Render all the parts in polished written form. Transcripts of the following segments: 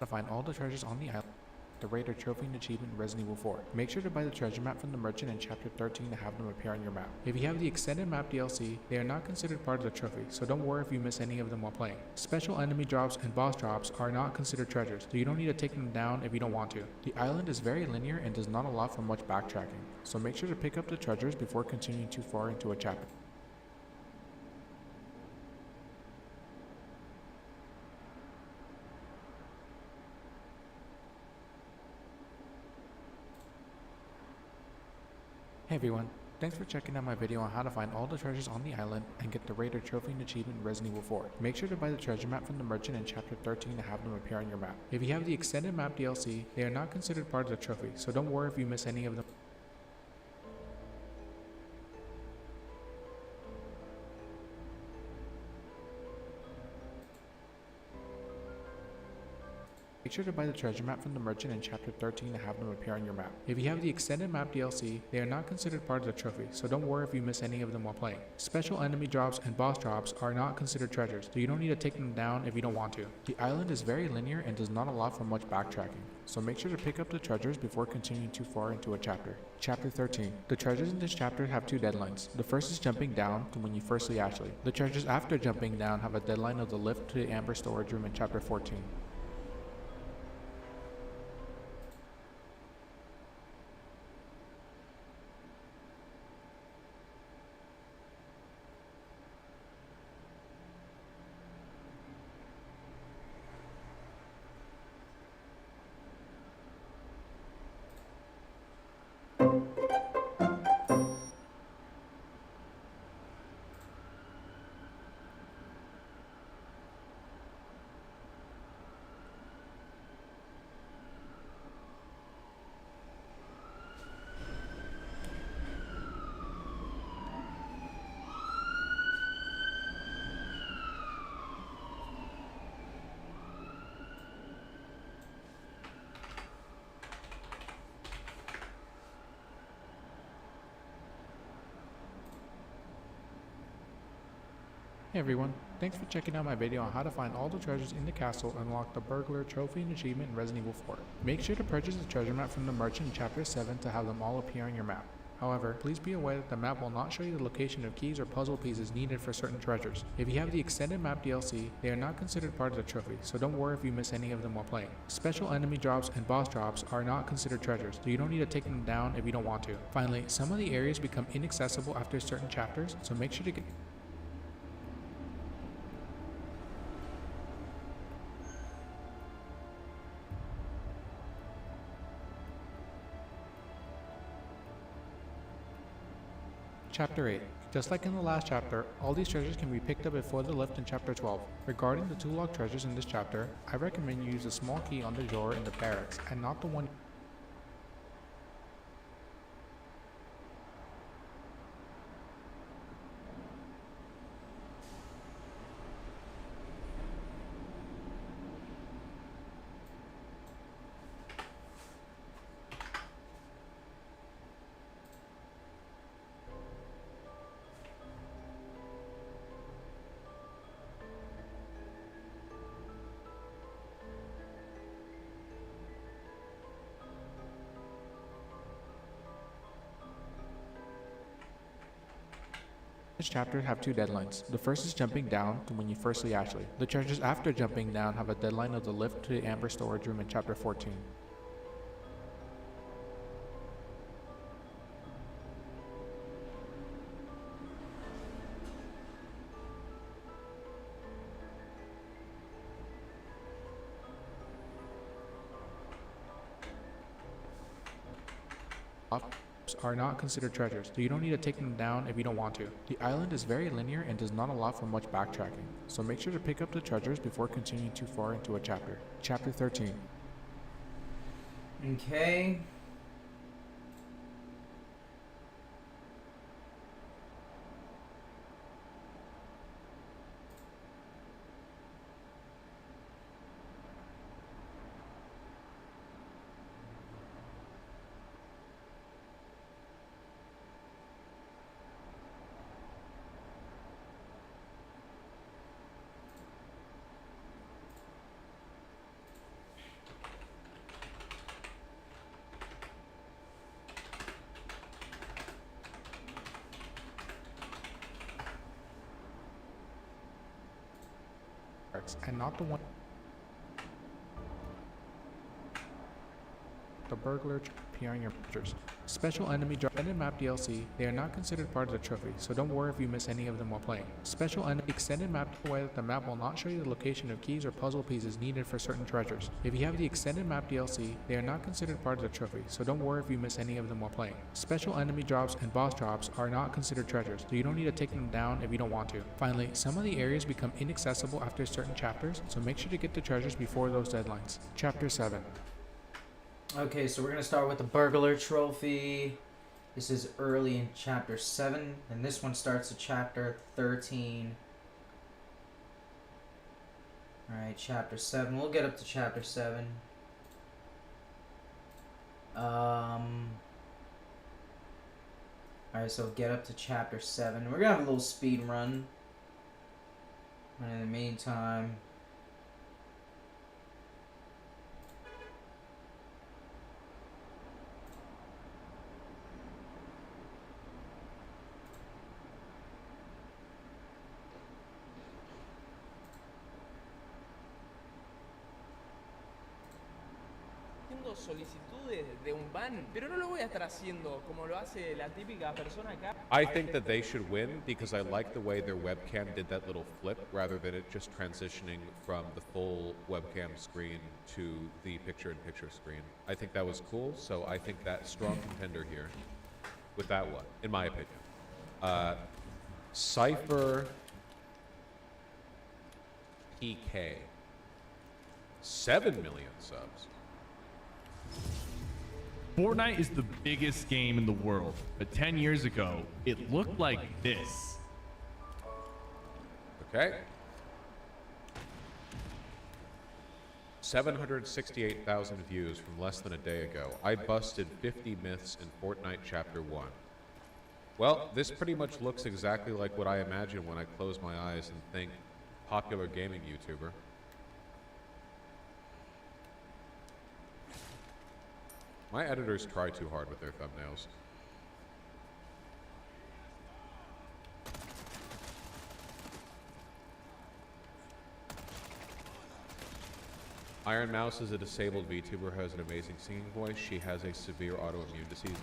to find all the treasures on the island, the Raider Trophy and Achievement in Resident Evil 4. Make sure to buy the treasure map from the merchant in Chapter 13 to have them appear on your map. If you have the extended map DLC, they are not considered part of the trophy, so don't worry if you miss any of them while playing. Special enemy drops and boss drops are not considered treasures, so you don't need to take them down if you don't want to. The island is very linear and does not allow for much backtracking, so make sure to pick up the treasures before continuing too far into a chapter. Hey everyone, thanks for checking out my video on how to find all the treasures on the island and get the Raider Trophy and Achievement in Resident Evil 4. Make sure to buy the treasure map from the merchant in Chapter 13 to have them appear on your map. If you have the extended map DLC, they are not considered part of the trophy, so don't worry if you miss any of them. Make sure to buy the treasure map from the merchant in Chapter 13 to have them appear on your map. If you have the extended map DLC, they are not considered part of the trophy, so don't worry if you miss any of them while playing. Special enemy drops and boss drops are not considered treasures, so you don't need to take them down if you don't want to. The island is very linear and does not allow for much backtracking, so make sure to pick up the treasures before continuing too far into a chapter. Chapter 13. The treasures in this chapter have two deadlines. The first is jumping down to when you first see Ashley. The treasures after jumping down have a deadline of the lift to the Amber storage room in Chapter 14. Hey everyone, thanks for checking out my video on how to find all the treasures in the castle and unlock the Burglar Trophy and Achievement in Resident Evil 4. Make sure to purchase the treasure map from the merchant in Chapter 7 to have them all appear on your map. However, please be aware that the map will not show you the location of keys or puzzle pieces needed for certain treasures. If you have the extended map DLC, they are not considered part of the trophy, so don't worry if you miss any of them while playing. Special enemy drops and boss drops are not considered treasures, so you don't need to take them down if you don't want to. Finally, some of the areas become inaccessible after certain chapters, so make sure to get Chapter 8. Just like in the last chapter, all these treasures can be picked up before the lift in Chapter 12. Regarding the two locked treasures in this chapter, I recommend you use the small key on the drawer in the barracks and not the one This chapter have two deadlines. The first is jumping down to when you first see Ashley. The treasures after jumping down have a deadline of the lift to the Amber storage room in Chapter 14. Are not considered treasures, so you don't need to take them down if you don't want to. The island is very linear and does not allow for much backtracking, so make sure to pick up the treasures before continuing too far into a chapter. Chapter 13. Okay. deadlines, and not the one the burglar appearing your pictures. Special enemy extended map DLC, they are not considered part of the trophy, so don't worry if you miss any of them while playing. Special enemy extended map way that the map will not show you the location of keys or puzzle pieces needed for certain treasures. If you have the extended map DLC, they are not considered part of the trophy, so don't worry if you miss any of them while playing. Special enemy drops and boss drops are not considered treasures, so you don't need to take them down if you don't want to. Finally, some of the areas become inaccessible after certain chapters, so make sure to get the treasures before those deadlines. Chapter 7. Okay, so we're going to start with the burglar trophy. This is early in chapter 7, and this one starts at chapter 13. Alright, chapter 7. We'll get up to chapter 7. Alright, so get up to chapter 7. We're going to have a little speed run. And in the meantime... solicitudes de un ban, pero no lo voy a estar haciendo como lo hace la típica persona acá. I think that they should win because I like the way their webcam did that little flip rather than it just transitioning from the full webcam screen to the picture-in-picture screen. I think that was cool, so I think that strong contender here with that one, in my opinion. Cypher PK. 7 million subs. Fortnite is the biggest game in the world, but 10 years ago, it looked like this. Okay. 768,000 views from less than a day ago. I busted 50 myths in Fortnite Chapter 1. Well, this pretty much looks exactly like what I imagine when I close my eyes and think popular gaming YouTuber. My editors try too hard with their thumbnails. Iron Mouse is a disabled VTuber who has an amazing singing voice. She has a severe autoimmune disease.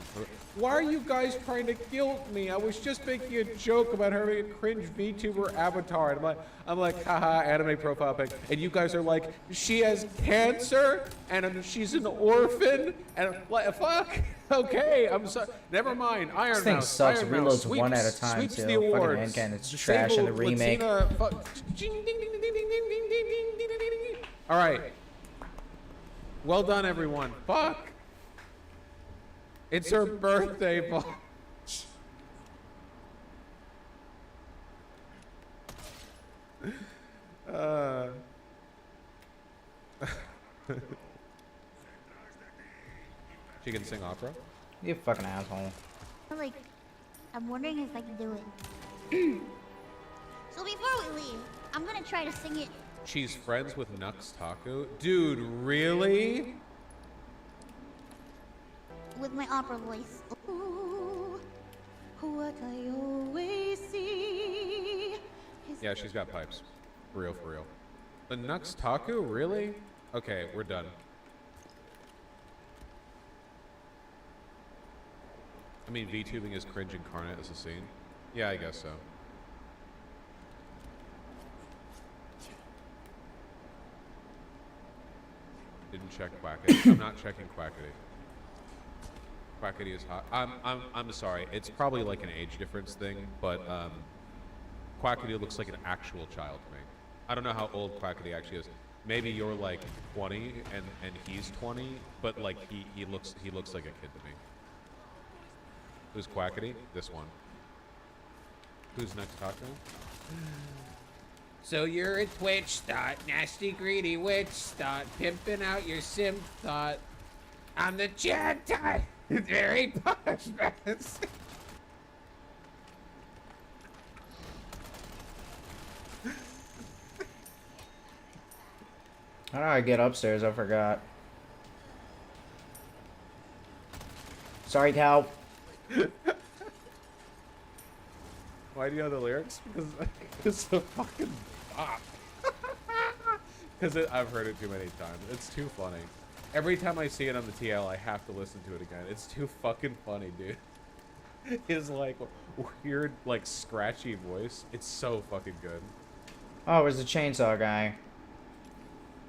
Why are you guys trying to guilt me? I was just making a joke about her having a cringe VTuber avatar. And I'm like, haha, anime profile pic. And you guys are like, she has cancer and she's an orphan. And I'm like, fuck. Okay, I'm sorry. Never mind. Iron This thing Mouse. sucks. It Iron Mouse reloads one at a time, sweeps too. the Fucking awards. handgun, it's trash in the remake. All right. Well done, everyone. Fuck. It's her birthday, Paul. She can sing opera? You fucking asshole. Like, I'm wondering if I can do it. So before we leave, I'm gonna try to sing it She's friends with Nux Taco? Dude, really? with my opera voice. Ooh, what I always see is Yeah, she's got pipes. For real, for real. The Nux Taco? Really? Okay, we're done. I mean, VTubing is cringe incarnate as a scene. Yeah, I guess so. Didn't check Quackity. I'm not checking Quackity. Quackity is hot. I'm sorry. It's probably like an age difference thing, but Quackity looks like an actual child to me. I don't know how old Quackity actually is. Maybe you're like 20 and he's 20, but like he looks like a kid to me. Who's Quackity? This one. Who's next taco? So you're a Twitch thought, nasty greedy witch thought, pimping out your sim thought. I'm the Chad thought, very posh man. How do I get upstairs? I forgot. Sorry, cow. Why do you know the lyrics? Because it's a fucking bop. Because I've heard it too many times. It's too funny. Every time I see it on the TL, I have to listen to it again. It's too fucking funny, dude. His, like, weird, like, scratchy voice. It's so fucking good. Oh, where's the chainsaw guy?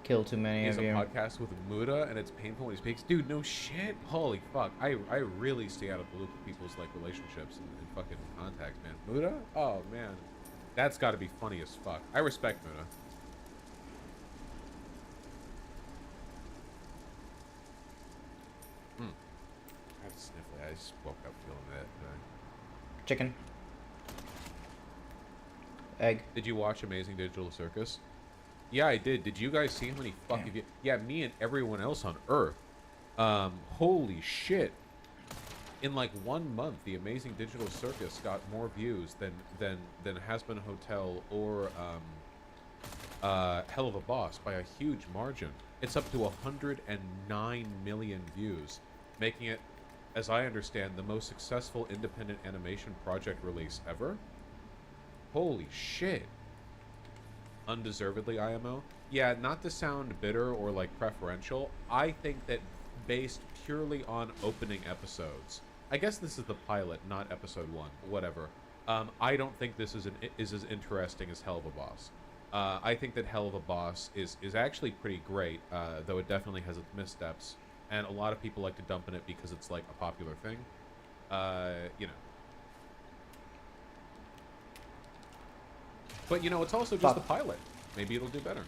Kill too many He's of a you. podcast with Muda, and it's painful when he speaks. Dude, no shit. Holy fuck. I really stay out of the loop of people's, like, relationships and fucking contacts, man. Muda? Oh, man. That's gotta be funny as fuck. I respect Muda. I have to sniffle. I just woke up feeling that. Chicken. Egg. Did you watch Amazing Digital Circus? Yeah, I did. Did you guys see how many fucking views? Yeah, me and everyone else on Earth. Holy shit. In like 1 month, the Amazing Digital Circus got more views than Has Been Hotel or Hell of a Boss by a huge margin. It's up to 109 million views, making it, as I understand, the most successful independent animation project release ever. Holy shit. Undeservedly, IMO. Yeah, not to sound bitter or like preferential, I think that based purely on opening episodes, I guess this is the pilot, not episode 1, whatever. I don't think this is as interesting as Hell of a Boss. I think that Hell of a Boss is actually pretty great, though it definitely has its missteps, and a lot of people like to dump in it because it's like a popular thing. You know. But, you know, it's also just a pilot. Maybe it'll do better.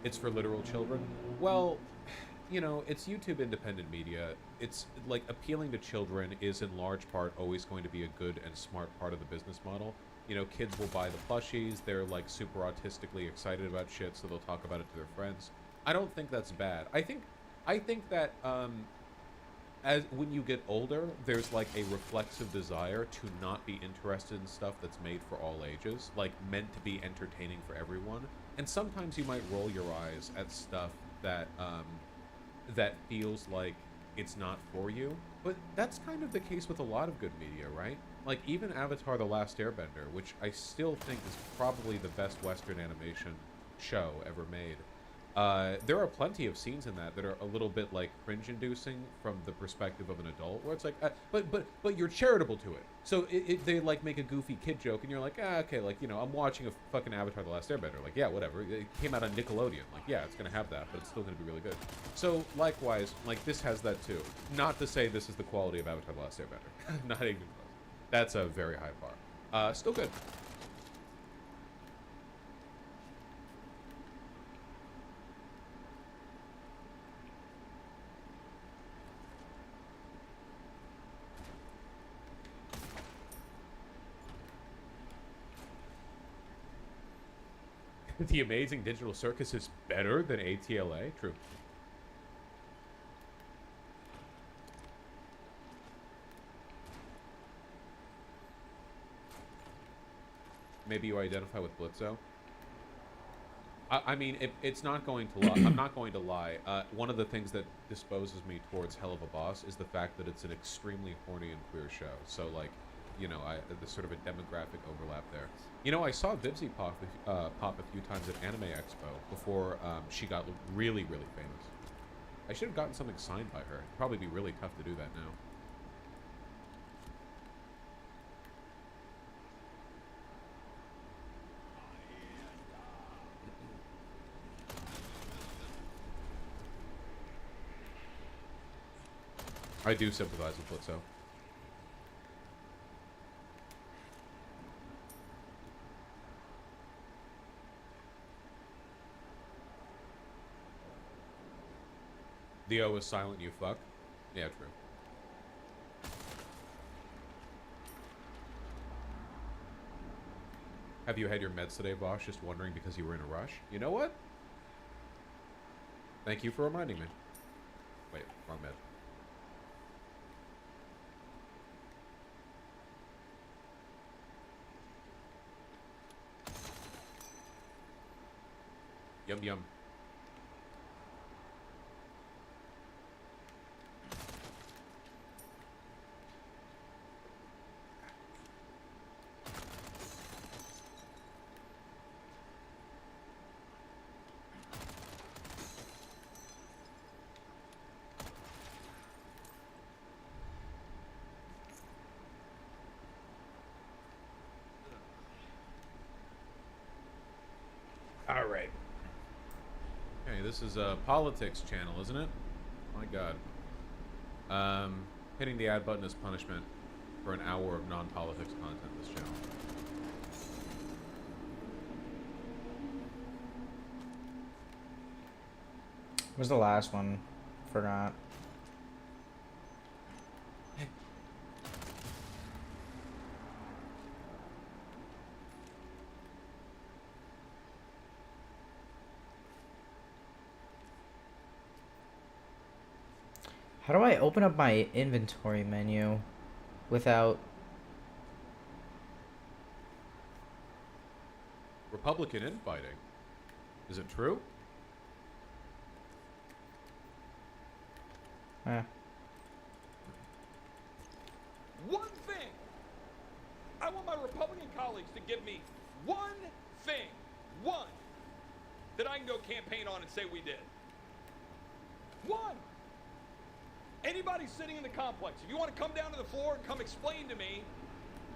It's for literal children. Well, you know, it's YouTube independent media. It's, like, appealing to children is in large part always going to be a good and smart part of the business model. You know, kids will buy the plushies. They're, like, super autistically excited about shit, so they'll talk about it to their friends. I don't think that's bad. I think that, as when you get older, there's like a reflexive desire to not be interested in stuff that's made for all ages, like meant to be entertaining for everyone. And sometimes you might roll your eyes at stuff that that feels like it's not for you. But that's kind of the case with a lot of good media, right? Like even Avatar: The Last Airbender, which I still think is probably the best Western animation show ever made. There are plenty of scenes in that are a little bit like cringe-inducing from the perspective of an adult, where it's like, but you're charitable to it. So they like make a goofy kid joke, and you're like, okay, like, you know, I'm watching a fucking Avatar: The Last Airbender. Like, yeah, whatever. It came out on Nickelodeon. Like, yeah, it's gonna have that, but it's still gonna be really good. So likewise, like this has that too. Not to say this is the quality of Avatar: The Last Airbender. Not even close. That's a very high bar. Still good. The Amazing Digital Circus is better than ATLA? True. Maybe you identify with Blitzo? I mean, it's not going to lie. I'm not going to lie. One of the things that disposes me towards Hell of a Boss is the fact that it's an extremely horny and queer show. So, like, you know, there's sort of a demographic overlap there. You know, I saw Vibsy pop a few times at Anime Expo before she got really, really famous. I should have gotten something signed by her. It'd probably be really tough to do that now. I do sympathize with Blitzo. The O is silent, you fuck. Yeah, true. Have you had your meds today, boss? Just wondering because you were in a rush? You know what? Thank you for reminding me. Wait, wrong med. Yum yum. this is a politics channel, isn't it? My God. Hitting the ad button is punishment for an hour of non-politics content. This channel. What's the last one? Forgot. How do I open up my inventory menu without... Republican infighting. Is it true? One thing. I want my Republican colleagues to give me one thing, one, that I can go campaign on and say we did. One. Anybody sitting in the complex, if you want to come down to the floor and come explain to me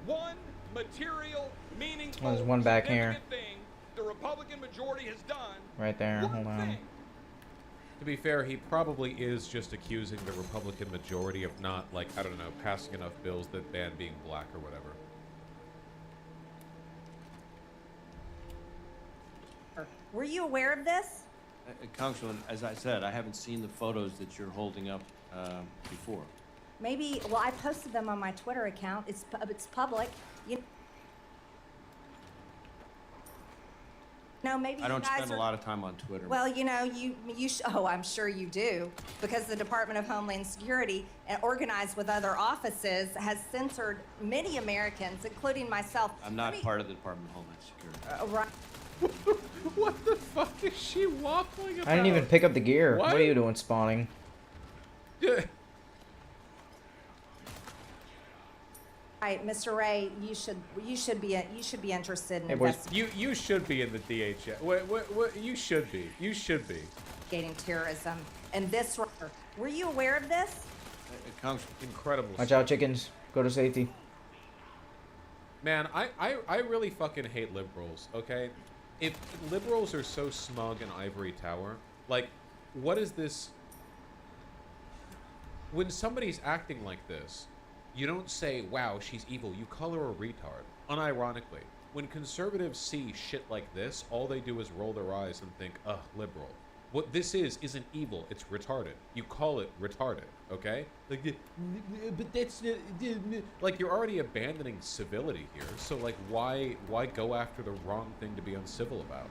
one material, meaningful, there's one back here. thing the Republican majority has done. Right there. Hold on. Thing. To be fair, he probably is just accusing the Republican majority of not, like, I don't know, passing enough bills that ban being black or whatever. Were you aware of this? Congressman, as I said, I haven't seen the photos that you're holding up before. Maybe, well, I posted them on my Twitter account. It's public. You know, maybe I don't you guys spend a lot of time on Twitter. Well, you know, oh, I'm sure you do, because the Department of Homeland Security, organized with other offices, has censored many Americans, including myself. I'm not part of the Department of Homeland Security. Right. What the fuck is she waffling about? I didn't even pick up the gear. What? What are you doing spawning? Right, Mr. Ray, you should be interested in Hey, boys. You should be in the DHS. What, you should be. You should be. investigating terrorism. And this, were you aware of this? Congressman, Incredible. Watch out, chickens. Go to safety. Man, I really fucking hate liberals, okay? If liberals are so smug in Ivory Tower, like, what is this? When somebody's acting like this, you don't say, wow, she's evil. You call her a retard. Unironically. When conservatives see shit like this, all they do is roll their eyes and think, ugh, liberal. What this isn't evil, it's retarded. You call it retarded, okay? Like, but that's like, you're already abandoning civility here, so like, why go after the wrong thing to be uncivil about,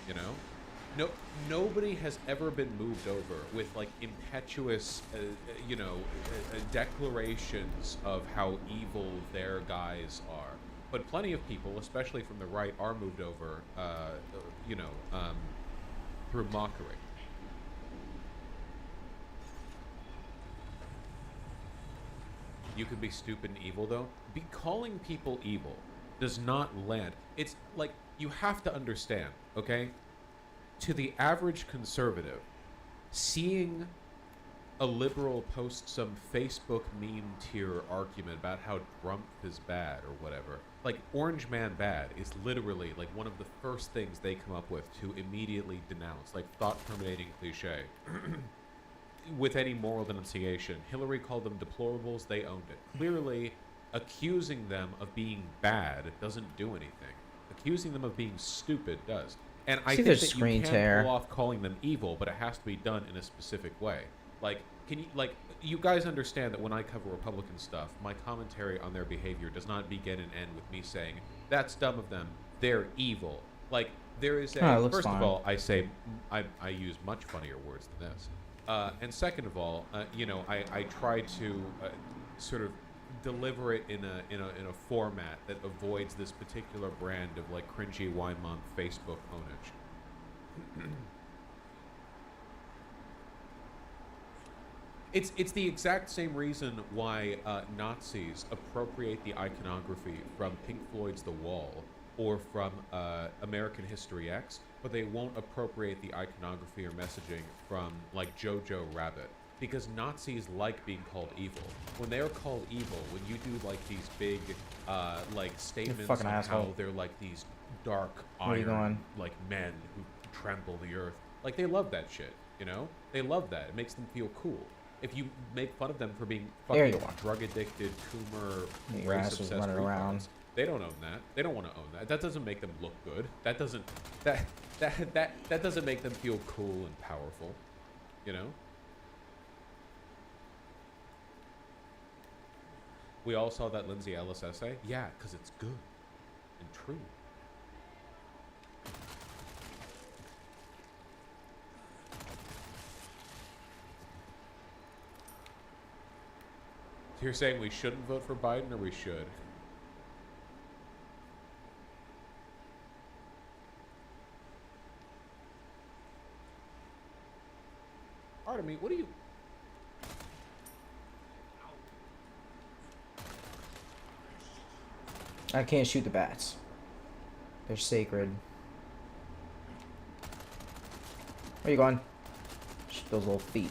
you know? Nobody has ever been moved over with like impetuous, declarations of how evil their guys are. But plenty of people, especially from the right, are moved over, through mockery. You could be stupid and evil, though. Calling people evil does not land. It's like, you have to understand, okay? To the average conservative, seeing a liberal post some Facebook meme tier argument about how Trump is bad or whatever, like Orange Man bad is literally like one of the first things they come up with to immediately denounce, like thought-terminating cliche. With any moral denunciation. Hillary called them deplorables, they owned it. Clearly, accusing them of being bad doesn't do anything. Accusing them of being stupid does. And I think that you can pull off calling them evil, but it has to be done in a specific way. Like, you guys understand that when I cover Republican stuff, my commentary on their behavior does not begin and end with me saying, that's dumb of them, they're evil. Like, there is a, first of all, I say, I use much funnier words than this. And second of all, I try to sort of deliver it in a format that avoids this particular brand of like cringy Wine-Month Facebook ownage. It's the exact same reason why Nazis appropriate the iconography from Pink Floyd's The Wall or from American History X, but they won't appropriate the iconography or messaging from like Jojo Rabbit, because Nazis like being called evil. When they are called evil, when you do like these big like statements on how they're like these dark iron like men who tremble the earth, Like, they love that shit, you know? They love that. It makes them feel cool. If you make fun of them for being There fucking you are. drug-addicted, Coomer, Your ass was race-obsessed running around. retards, they don't own that. They don't want to own that. That doesn't make them look good. That doesn't that doesn't make them feel cool and powerful, you know? We all saw that Lindsay Ellis essay. Yeah, because it's good and true. So you're saying we shouldn't vote for Biden, or we should? Pardon me, what do you... I can't shoot the bats. They're sacred. Where you going? Shoot those little feet.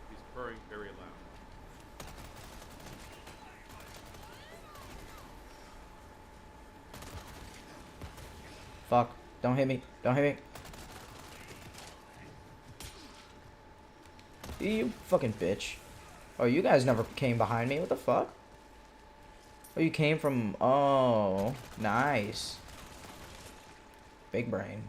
He's purring very loud. Fuck. Don't hit me. Don't hit me. You fucking bitch. Oh, you guys never came behind me. What the fuck? Oh, you came from... Oh, nice. Big brain.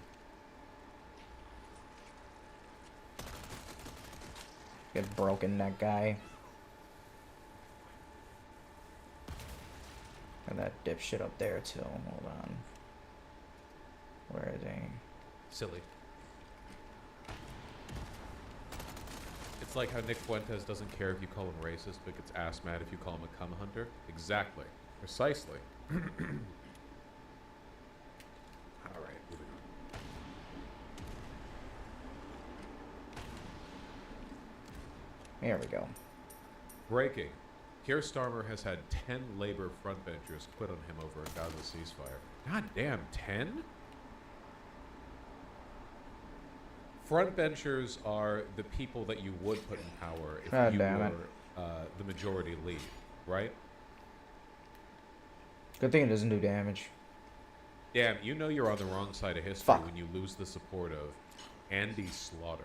Get broken, that guy. And that dipshit up there, too. Hold on. Where is he? Silly. It's like how Nick Fuentes doesn't care if you call him racist, but gets ass mad if you call him a cum hunter. Exactly. Precisely. Alright, moving on. There we go. Breaking. Keir Starmer has had 10 Labour frontbenchers quit on him over a Gaza ceasefire. God damn, 10? Frontbenchers are the people that you would put in power if God you damn were it. the majority lead, right? Good thing it doesn't do damage. Damn, you know you're on the wrong side of history Fuck. when you lose the support of Andy Slaughter.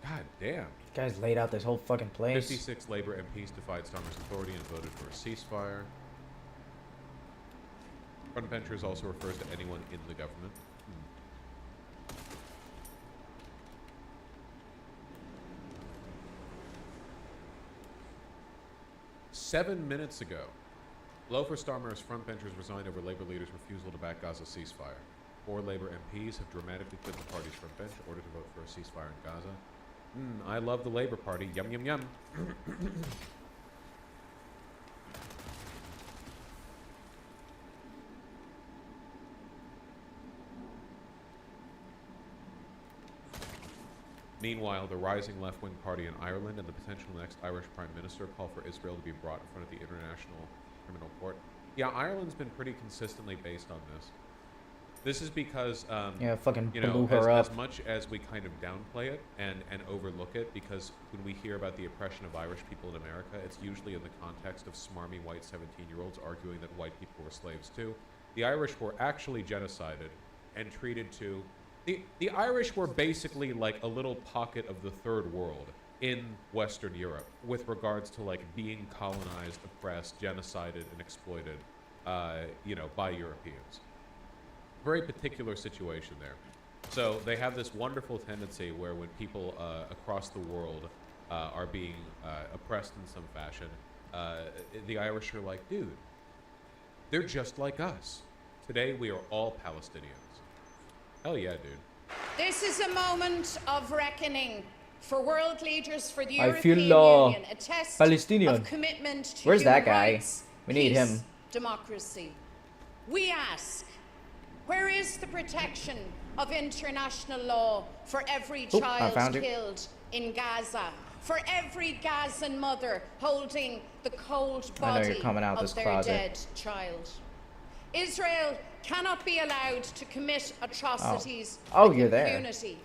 God damn. Guys laid out this whole fucking place. 56 Labour MPs defied Starmer's authority and voted for a ceasefire. Frontbenchers also refers to anyone in the government. 7 minutes ago, Lofer Starmer's frontbenchers resigned over Labour leaders' refusal to back Gaza ceasefire. 4 Labour MPs have dramatically quit the party's frontbench in order to vote for a ceasefire in Gaza. I love the Labour Party. Yum, yum, yum. Meanwhile, the rising left-wing party in Ireland and the potential next Irish Prime Minister call for Israel to be brought in front of the International Criminal Court. Yeah, Ireland's been pretty consistently based on this. This is because, Yeah, fucking you blew know, her up. as much as we kind of downplay it and overlook it, because when we hear about the oppression of Irish people in America, it's usually in the context of smarmy white 17-year-olds arguing that white people were slaves too. The Irish were actually genocided and treated to... The Irish were basically like a little pocket of the third world in Western Europe with regards to like being colonized, oppressed, genocided, and exploited, you know, by Europeans. Very particular situation there. So they have this wonderful tendency where when people across the world are being oppressed in some fashion, the Irish are like, dude, they're just like us. Today we are all Palestinians. Hell yeah, dude. This is a moment of reckoning for world leaders, for the I European feel, Union, a test Palestinian. of commitment to Where's human that guy? rights, We need peace, him. democracy. We ask, where is the protection of international law for every Oh, I child found you. killed in Gaza? For every Gazan mother holding the cold I know body you're coming out of this their closet. dead child. Israel cannot be allowed to commit atrocities with you're there. impunity.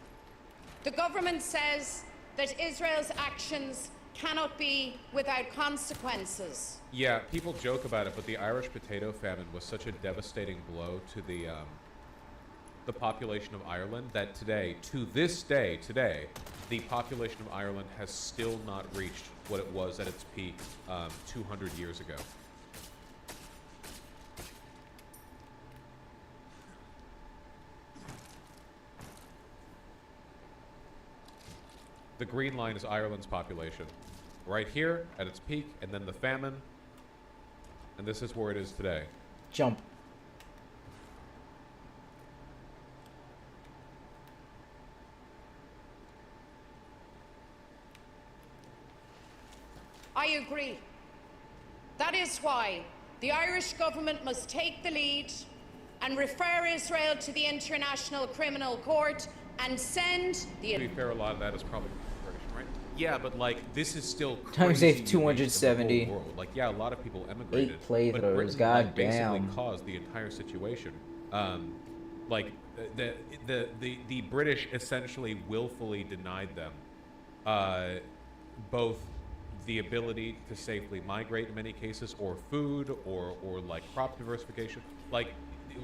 The government says that Israel's actions cannot be without consequences. Yeah, people joke about it, but the Irish potato famine was such a devastating blow to the population of Ireland that today, to this day, today, the population of Ireland has still not reached what it was at its peak 200 years ago. The green line is Ireland's population. Right here, at its peak, and then the famine, and this is where it is today. Jump. I agree. That is why the Irish government must take the lead and refer Israel to the International Criminal Court and send the... To be fair, a lot of that is probably immigration, right? Yeah, but like this is still Times crazy 270. unique to the whole world. Like, yeah, a lot of people emigrated, 8 playthroughs, but Britain, god like, basically damn. caused the entire situation. Like the British essentially willfully denied them both the ability to safely migrate in many cases, or food, or like crop diversification. Like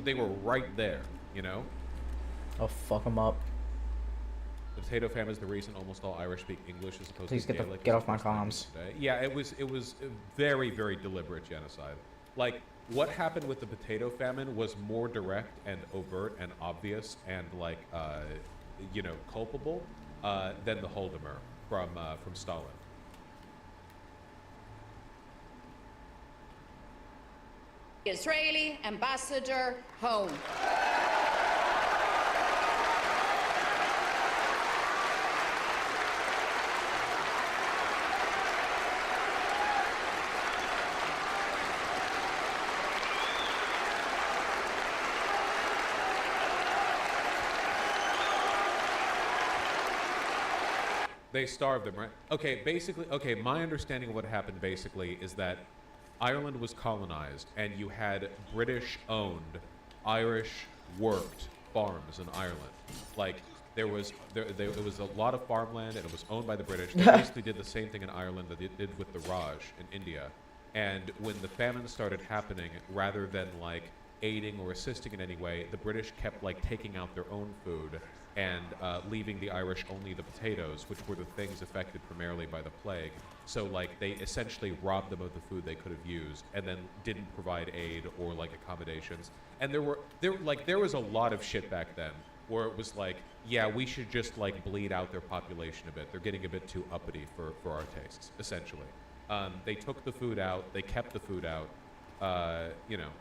they were right there, you know. I'll fuck them up. The potato famine is the reason almost all Irish speak English as opposed Please to get Gaelic. get off my comms. Yeah, it was a very, very deliberate genocide. Like what happened with the potato famine was more direct and overt and obvious and like you know, culpable than the Holodomor from Stalin. Israeli ambassador home. They starved them, right? Okay, basically, okay, my understanding of what happened basically is that Ireland was colonized and you had British-owned, Irish-worked farms in Ireland. Like, there was a lot of farmland and it was owned by the British. They basically did the same thing in Ireland that they did with the Raj in India. And when the famine started happening, rather than like aiding or assisting in any way, the British kept like taking out their own food and leaving the Irish only the potatoes, which were the things affected primarily by the plague. So like they essentially robbed them of the food they could have used, and then didn't provide aid or like accommodations. And there was a lot of shit back then where it was like, yeah, we should just like bleed out their population a bit. They're getting a bit too uppity for our tastes, essentially. They took the food out, they kept the food out, you know.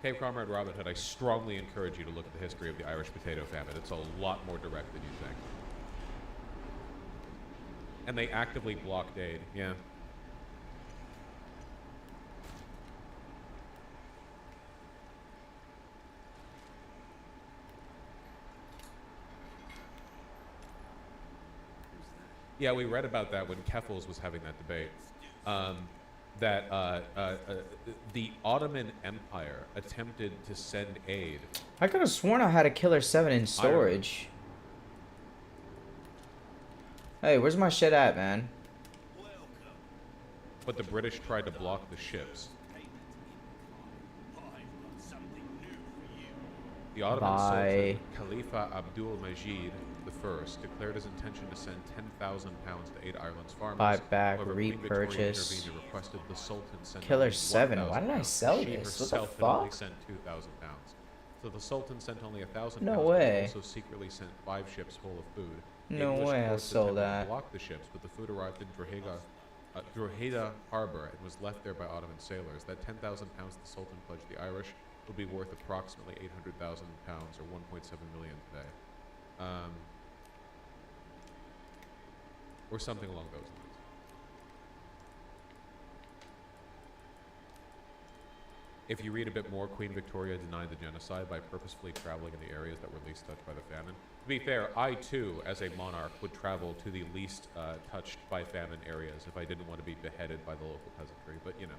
Cave Comrade Robin Hood, I strongly encourage you to look at the history of the Irish potato famine. It's a lot more direct than you think. And they actively blocked aid, yeah. Yeah, we read about that when Keffels was having that debate. That the Ottoman Empire attempted to send aid. I could have sworn I had a Killer 7 in storage. Hey, where's my shit at, man? But the British tried to block the ships. The Ottoman Sultan, Khalifa Abdul Majid I, declared his intention to send £10,000 to aid Ireland's farmers. Buy back, However, Queen Victoria repurchase. intervened and requested the Sultan send Killer only 7. Why did I £1,000. sell She this? What the herself had only fuck? sent £2,000. So the Sultan sent only £1,000. No but way. Also secretly sent 5 ships full of food. No English way I forces sold attempted to that. block the ships, but the food arrived in Drogheda Harbor and was left there by Ottoman sailors. That £10,000 the Sultan pledged the Irish would be worth approximately £800,000 or 1.7 million today. Or something along those lines. If you read a bit more, Queen Victoria denied the genocide by purposefully traveling in the areas that were least touched by the famine. To be fair, I too, as a monarch, would travel to the least touched by famine areas if I didn't want to be beheaded by the local peasantry, but you know.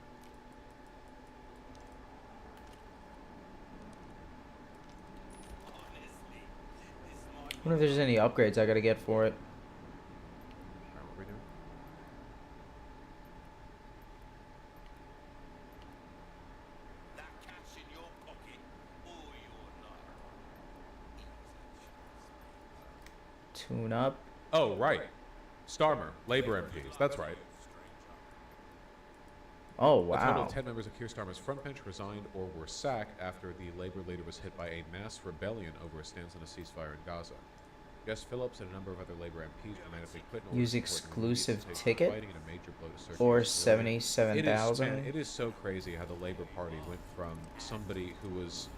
wonder if there's any upgrades I gotta get for it. Alright, what are we doing? Tune up. Oh, right. Starmer, labor MPs. That's right. Oh, A total wow. of 10 members of Keir Starmer's front bench resigned or were sacked after the labor leader was hit by a mass rebellion over a stance on a ceasefire in Gaza. Jess Phillips and a number of other labor MPs dramatically quit in order Use to support an immediate exclusive cessation of ticket fighting in a major blow to Turkey's for stability. It is, 77,000. man, it is so crazy how the Labour Party went from somebody who was,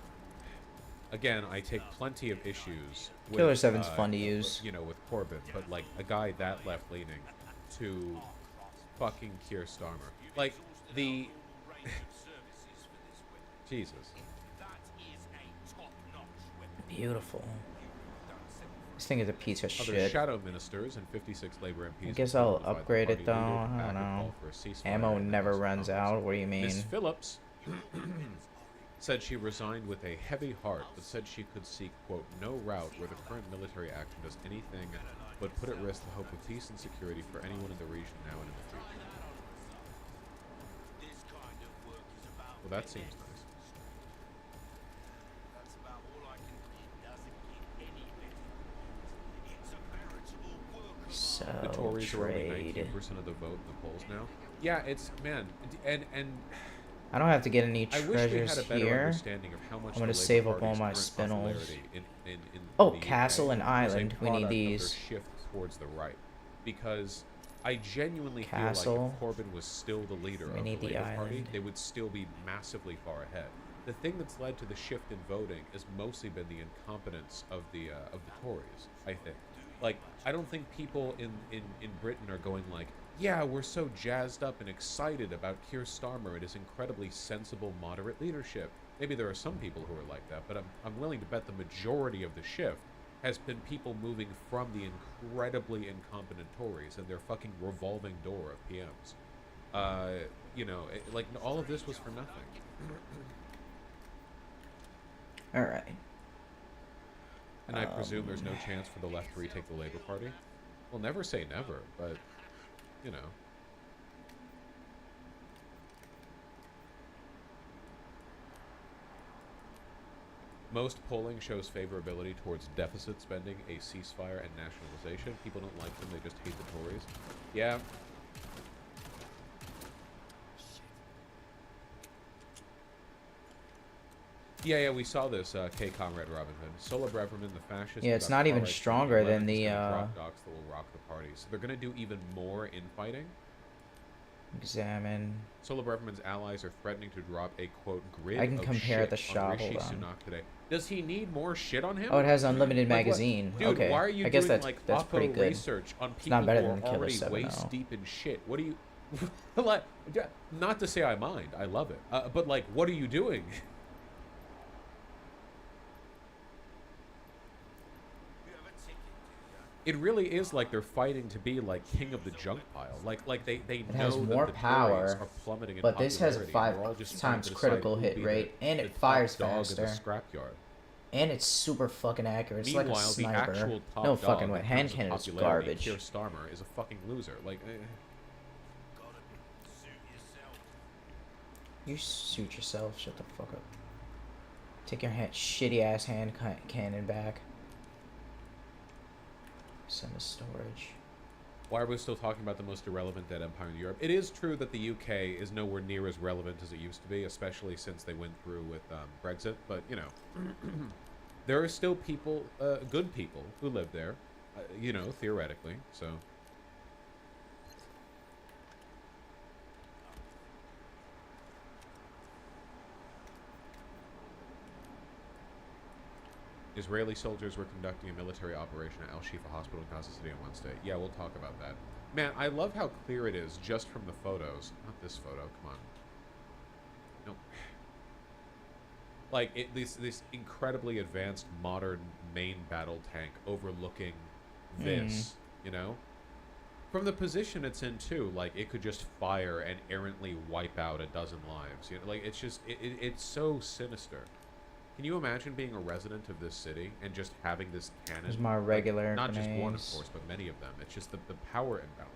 again, I take plenty of issues with, Killer 7's fun to use. you know, with Corbyn, but like a guy that left leaning to fucking Keir Starmer. Like the Jesus. Beautiful. This thing is a piece of Other shit. shadow ministers and 56 Labor MPs. I guess I'll notified the upgrade it party though. leader to I back don't a know. call for a ceasefire Ammo in the never House of runs Commons. out. What do you mean? Ms. Phillips said she resigned with a heavy heart, but said she could seek, quote, no route where the current military action does anything but put at risk the hope of peace and security for anyone in the region now and in the future. Well, that seems nice. So The Tories are only trade. 19% of the vote in the polls now. Yeah, it's, man, and I don't have to get any I wish we had treasures a better here. understanding of how much I'm gonna the Labour save up all Party's my current spinels. popularity in Oh, the castle UK and was a island. We need product of their these. shift towards the right, because I genuinely feel Castle. like if Corbyn was still the leader We of need the the Labour Party, island. they would still be massively far ahead. The thing that's led to the shift in voting has mostly been the incompetence of the Tories, I think. Like, I don't think people in Britain are going like, yeah, we're so jazzed up and excited about Keir Starmer and his incredibly sensible, moderate leadership. Maybe there are some people who are like that, but I'm willing to bet the majority of the shift has been people moving from the incredibly incompetent Tories and their fucking revolving door of PMs. You know, like, all of this was for nothing. All right. And I presume there's no chance for the left to retake the Labour Party? Well, never say never, but, you know. Most polling shows favorability towards deficit spending, a ceasefire, and nationalization. People don't like them, they just hate the Tories. Yeah. Yeah, we saw this, K. Comrade Robin Hood. Sola Breverman, the fascist. Yeah, it's not even stronger than the, drop docs that will rock the party. So they're going to do even more infighting. Examine. Sola Breverman's allies are threatening to drop a, quote, grid I can of compare shit the shop, on Rishi hold on. Sunak today. Does he need more shit on him? Oh, it has unlimited Like what? magazine. Dude, Okay. why are you I guess doing that's like that's Oppo pretty good. research on people not better who than are Killer already 7, waist though. deep in shit? What do you... like, not to say I mind. I love it. But, like, what are you doing? It really is like they're fighting to be like king of the junk pile. Like they know has more that the power, Tories are plummeting in but this has a popularity, and we're all just trying 5 to decide critical who'll hit be rate, and the it top fires dog faster. in the scrapyard. And it's super fucking accurate. It's Meanwhile, like a the sniper. actual top No dog fucking way. in Hand terms of cannon is popularity, garbage. Keir Starmer is a fucking loser. Like, You shoot yourself. Shut the fuck up. Take your shitty ass hand cannon back. Send to storage. why are we still talking about the most irrelevant dead empire in Europe? It is true that the UK is nowhere near as relevant as it used to be, especially since they went through with Brexit. But, you know, there are still people, good people, who live there, you know, theoretically. So, Israeli soldiers were conducting a military operation at Al Shifa Hospital in Gaza City on Wednesday. Yeah, we'll talk about that. Man, I love how clear it is just from the photos. Not this photo, come on. No. Like, this incredibly advanced modern main battle tank overlooking this, you know? From the position it's in, too, like, it could just fire and errantly wipe out a dozen lives. You know, like, it's just, it's so sinister. Can you imagine being a resident of this city and just having this cannon? There's my regular not just one, of grenades. course, but many of them. It's just the power imbalance.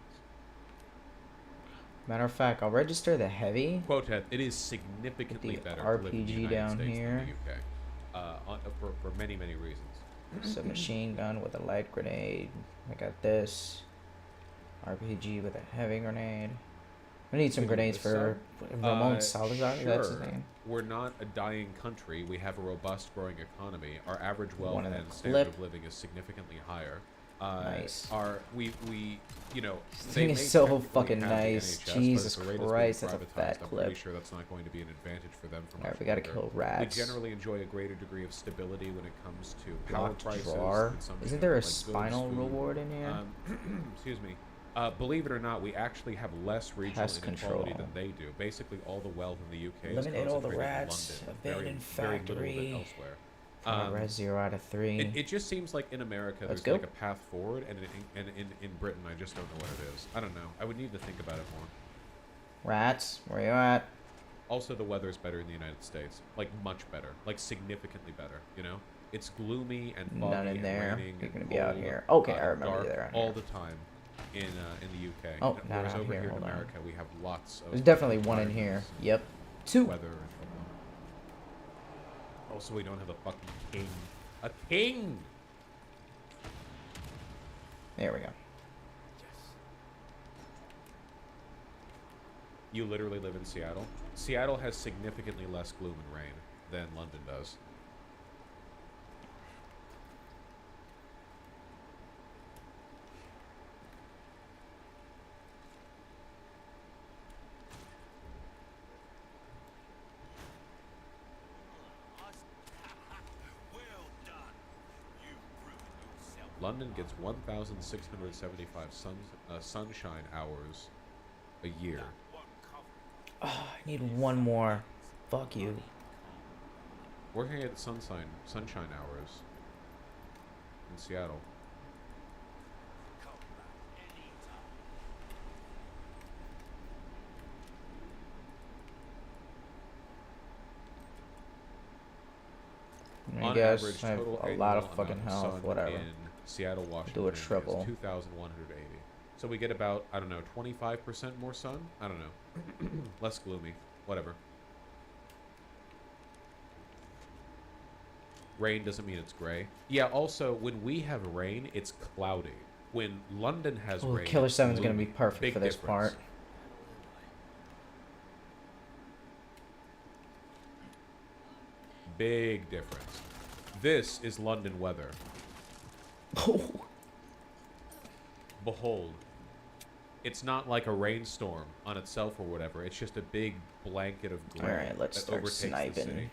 Matter of fact, I'll register the heavy. Quoted, it is significantly The better to live in the RPG United down States here. than the UK, for many, many reasons. Submachine gun with a light grenade. I got this. RPG with a heavy grenade. I need some We do grenades this for Ramon Salazar. That's his sure. name. We're not a dying country. We have a robust, growing economy. Our average wealth One in a and standard clip. of living is significantly higher. Nice. You know, This they thing may is so technically fucking have the nice. NHS, but Jesus if the rate is being Christ, that's a privatized, fat I'm clip. pretty sure that's not going to be an advantage for them for much Alright, we gotta longer. kill rats. We generally enjoy a greater degree of stability when it comes to power Locked prices. drawer. consumption Isn't of, there a like, goods, spinal food. reward in here? Excuse me. Believe it or not, we actually have less regional Pest inequality control. than they do. Basically, all the wealth in the UK Eliminate is all the concentrated rats. in London. Abandoned Very little of factory. it elsewhere. Res 0 out of 3. It just seems like in America Let's there's go. like a path forward, and in Britain I just don't know what it is. I don't know. I would need to think about it more. Rats, where you at? Also, the weather is better in the United States, like much better, like significantly better. You know, it's gloomy and foggy None in and there. raining You're and gonna be out cold, here. Okay, I remember dark you there. all the time in the UK. Oh, And not whereas out over here, here in hold on. America we have lots of. There's definitely one in here. environments, Yep. 2. Weather and whatnot. Also, we don't have a fucking king. A king. There we go. You literally live in Seattle. Seattle has significantly less gloom and rain than London does. London gets 1,675 sunshine hours a year. Oh, I need one more. Fuck you. Working at sunshine hours in Seattle. I On guess average, I have total a annual lot of amount fucking health, sun whatever. in Seattle, Washington, Do a triple. is 2,180. So we get about, I don't know, 25% more sun? I don't know. Less gloomy. Whatever. Rain doesn't mean it's gray. Yeah, also, when we have rain, it's cloudy. When London has Ooh, rain, Killer it's 7's gonna be gloomy. perfect Big for this difference. part. Big difference. This is London weather. Behold. It's not like a rainstorm on itself or whatever. It's just a big blanket of gray Alright, let's that start overtakes the sniping. city.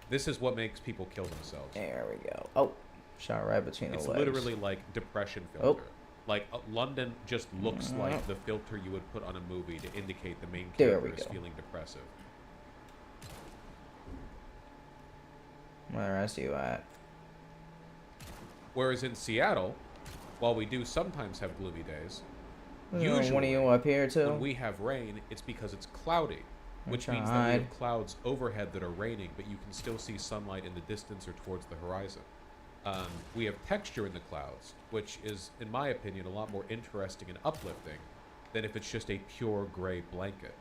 This is what makes people kill themselves. There we go. Oh, shot right between It's the legs. literally like depression Oh. filter. Like London just looks like the filter you would put on a movie to indicate the main There character we is go. feeling depressive. Where the rest of you at? Whereas in Seattle, while we do sometimes have gloomy days, Usually, one of you up here too. when we have rain, it's because it's cloudy, which trying means to that we hide. have clouds overhead that are raining, but you can still see sunlight in the distance or towards the horizon. We have texture in the clouds, which is, in my opinion, a lot more interesting and uplifting than if it's just a pure gray blanket.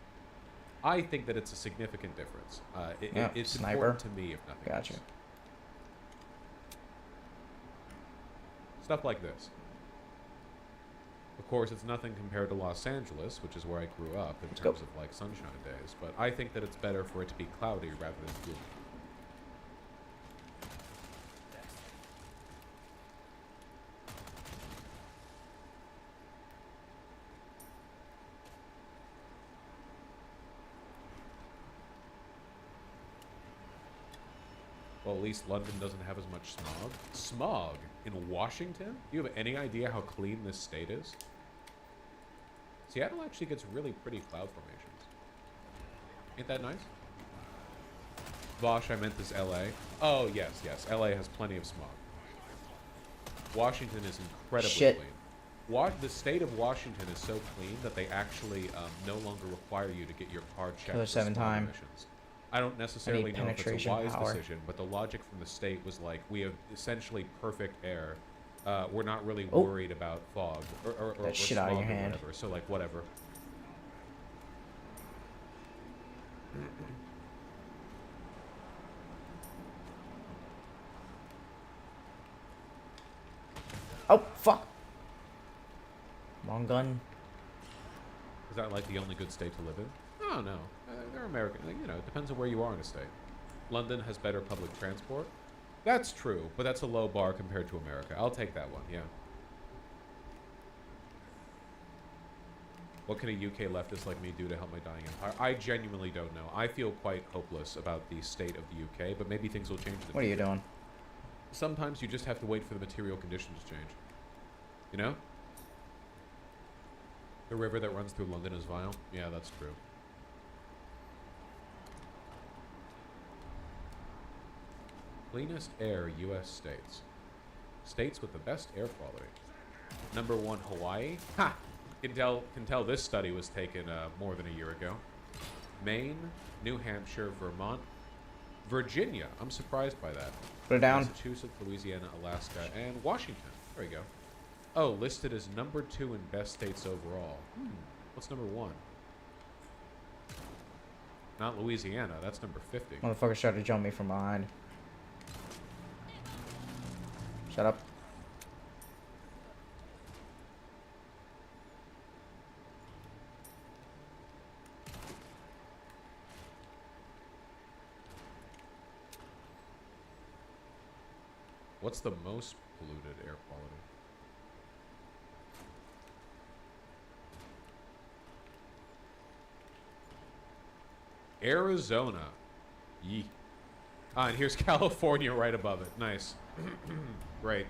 I think that it's a significant difference. Yeah, It's sniper. important to me, if nothing Gotcha. else. Stuff like this. Of course, it's nothing compared to Los Angeles, which is where I grew up in Let's go. terms of like sunshine days, but I think that it's better for it to be cloudy rather than gloomy. Well, at least London doesn't have as much smog. Smog in Washington? Do you have any idea how clean this state is? Seattle actually gets really pretty cloud formations. Ain't that nice? Vosh, I meant this LA. Oh, yes, yes. LA has plenty of smog. Washington is incredibly Shit. clean. The state of Washington is so clean that they actually no longer require you to get your car checked Killer for 7 smog time. emissions. I don't necessarily know if it's a penetration wise power. decision, but the logic from the state was like, we have essentially perfect air. We're not really Oh. worried about fog or That shit out of smog your or hand. whatever. So like whatever. Oh, fuck. Wrong gun. Is that like the only good state to live in? Oh no, they're American. You know, it depends on where you are in a state. London has better public transport. That's true, but that's a low bar compared to America. I'll take that one. Yeah. What can a UK leftist like me do to help my dying empire? I genuinely don't know. I feel quite hopeless about the state of the UK, but maybe things will change. In the What are you future. doing? Sometimes you just have to wait for the material conditions to change. You know? The river that runs through London is vile. Yeah, that's true. Cleanest air, U.S. states. States with the best air quality. Number 1, Hawaii. Ha! Can tell this study was taken more than a year ago. Maine, New Hampshire, Vermont, Virginia. I'm surprised by that. Put it down. Massachusetts, Louisiana, Alaska, and Washington. There we go. Oh, listed as number 2 in best states overall. What's number 1? Not Louisiana. That's number 50. Motherfuckers tried to jump me from behind. Shut up. What's the most polluted air quality? Arizona. Yee. Ah, and here's California right above it. Nice. Great.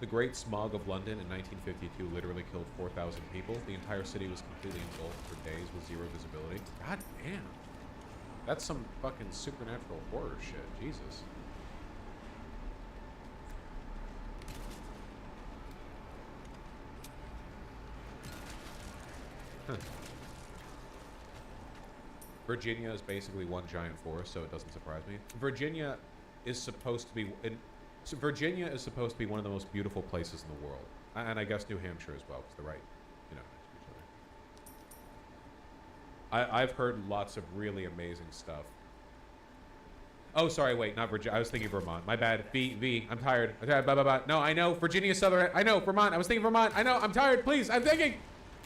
The Great Smog of London in 1952 literally killed 4,000 people. The entire city was completely engulfed for days with zero visibility. God damn. That's some fucking supernatural horror shit. Jesus. Huh. Virginia is basically one giant forest, so it doesn't surprise me. Virginia is supposed to be Virginia is supposed to be one of the most beautiful places in the world, and I guess New Hampshire as well, because they're right, you know, next to each other. I've heard lots of really amazing stuff. Oh, sorry, wait, not Virginia. I was thinking Vermont. My bad. V. I'm tired. I'm tired. Blah, blah, blah. No, I know. Virginia Southern. I know. Vermont. I was thinking Vermont. I know. I'm tired. Please. I'm thinking.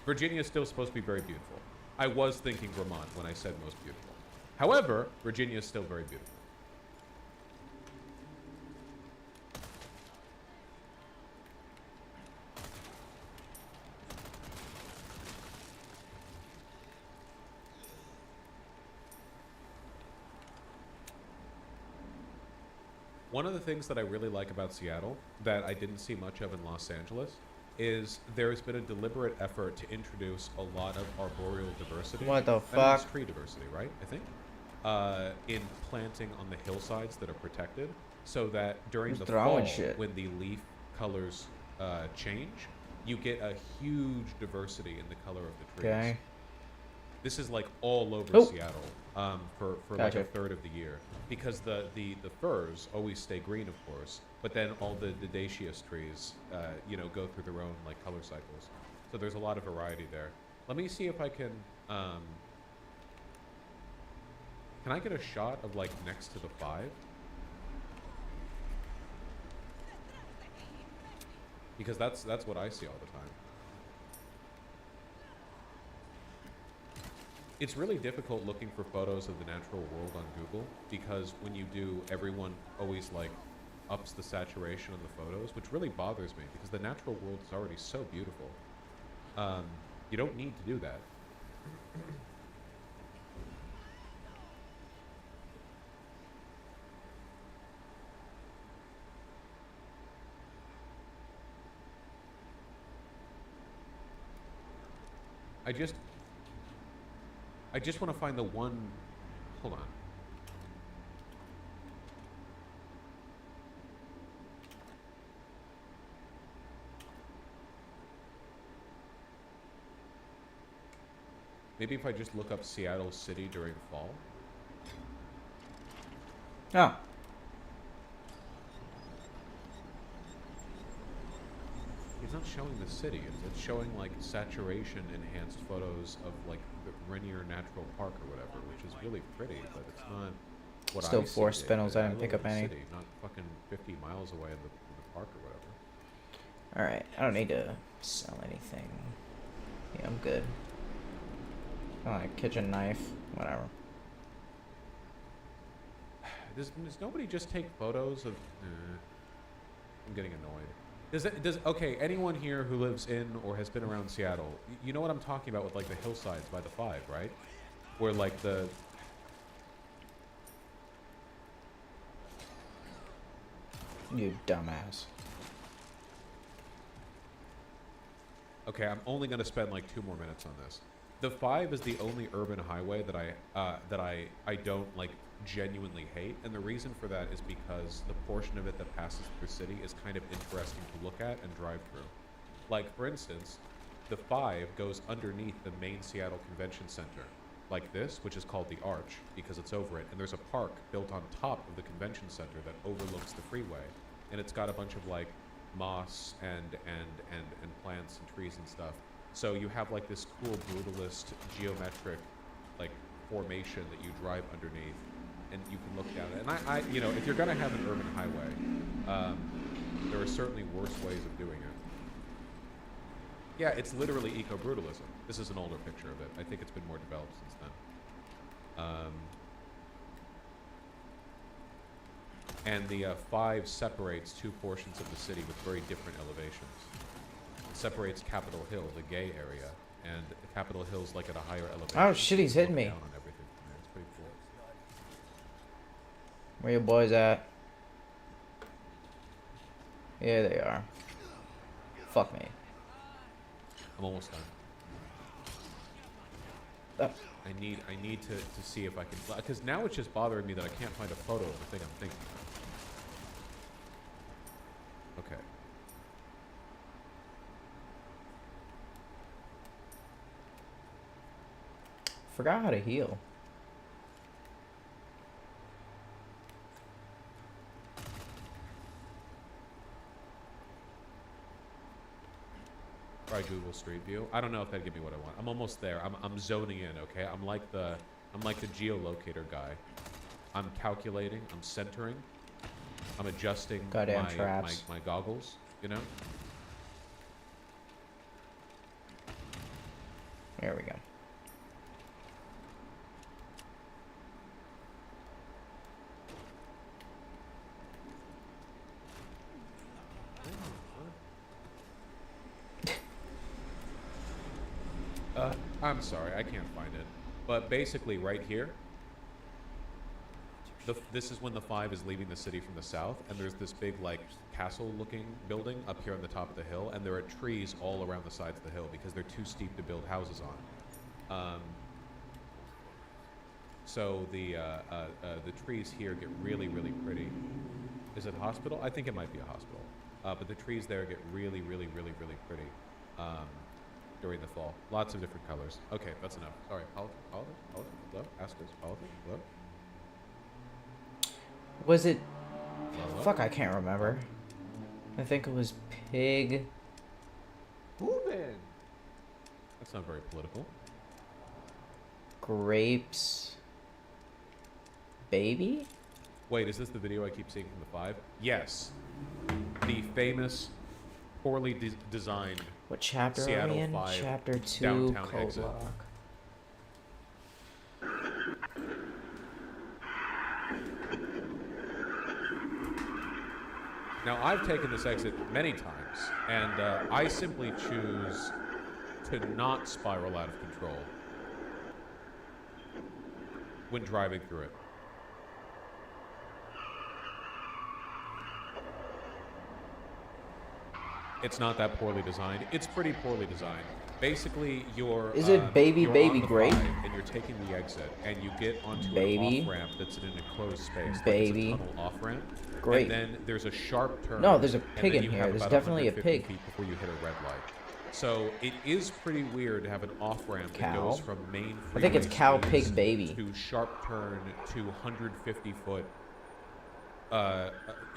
Virginia is still supposed to be very beautiful. I was thinking Vermont when I said most beautiful. However, Virginia is still very beautiful. One of the things that I really like about Seattle that I didn't see much of in Los Angeles is there's been a deliberate effort to introduce a lot of arboreal diversity. What the That means fuck? tree diversity, right? I think. In planting on the hillsides that are protected, so that during Who's the throwing fall, shit? when the leaf colors change, you get a huge diversity in the color of the trees. Okay. This is like all over Oh. Seattle for like Gotcha. a third of the year, because the firs always stay green, of course, but then all the dioecious trees, you know, go through their own like color cycles. So there's a lot of variety there. Let me see if I can. Can I get a shot of like next to the 5? Because that's what I see all the time. It's really difficult looking for photos of the natural world on Google, because when you do, everyone always like ups the saturation of the photos, which really bothers me because the natural world is already so beautiful. You don't need to do that. I just want to find the one. Hold on. Maybe if I just look up Seattle City during fall. Oh. It's not showing the city. It's showing like saturation enhanced photos of like the Rainier Natural Park or whatever, which is really pretty, but it's not what Still I see. four spindles. I didn't live pick in up the any. City, not fucking 50 miles away in the park or whatever. Alright, I don't need to sell anything. Yeah, I'm good. Oh, a kitchen knife. Whatever. Does nobody just take photos of? I'm getting annoyed. Okay, anyone here who lives in or has been around Seattle, you know what I'm talking about with like the hillsides by the 5, right? Where like the You dumbass. Okay, I'm only going to spend like 2 more minutes on this. The 5 is the only urban highway that I don't like genuinely hate, and the reason for that is because the portion of it that passes through the city is kind of interesting to look at and drive through. Like for instance, the 5 goes underneath the main Seattle Convention Center, like this, which is called the Arch because it's over it, and there's a park built on top of the convention center that overlooks the freeway, and it's got a bunch of like moss and plants and trees and stuff. So you have like this cool brutalist geometric like formation that you drive underneath, and you can look down it. And I you know, if you're gonna have an urban highway, there are certainly worse ways of doing it. Yeah, it's literally eco-brutalism. This is an older picture of it. I think it's been more developed since then. And the 5 separates 2 portions of the city with very different elevations. It separates Capitol Hill, the gay area, and Capitol Hill's like at a higher elevation. Oh shit, he's hitting me. Down on everything from there. It's pretty cool. Where your boys at? Here they are. Fuck me. I'm almost done. I need to see if I can, because now it's just bothering me that I can't find a photo of the thing I'm thinking of. Okay. Forgot how to heal. Try Google Street View. I don't know if that'd give me what I want. I'm almost there. I'm zoning in. Okay. I'm like the geolocator guy. I'm calculating. I'm centering. I'm adjusting Goddamn traps. my goggles. You know. There we go. I'm sorry, I can't find it. But basically, right here, this is when the 5 is leaving the city from the south, and there's this big, like, castle-looking building up here on the top of the hill, and there are trees all around the sides of the hill because they're too steep to build houses on. So the trees here get really, really pretty. Is it a hospital? I think it might be a hospital. But the trees there get really, really, really, really pretty. During the fall. Lots of different colors. Okay, that's enough. Sorry. Politics? Hello? Askers? Politics? Hello? Was it... Hello? Fuck, I can't remember. I think it was pig... Boobin! That's not very political. Grapes... Baby? Wait, is this the video I keep seeing from the 5? Yes. The famous, poorly designed What chapter Seattle are we in? 5 Chapter 2, downtown Cold exit. Lock. Now, I've taken this exit many times, and I simply choose to not spiral out of control when driving through it. It's not that poorly designed. It's pretty poorly designed. Basically, you're Is it baby you're baby on the grape? 5 and you're taking the exit, and you get onto Baby. an off-ramp that's in an enclosed space. Baby. Like it's a tunnel off-ramp. Grape. And then there's a sharp turn. No, there's a and pig then in you here. have There's about definitely a 150 pig. feet before you hit a red light. So it is pretty weird to have an off-ramp that Cow? goes from main I think it's freeway cow, speeds pig, baby. to sharp turn to 150-foot,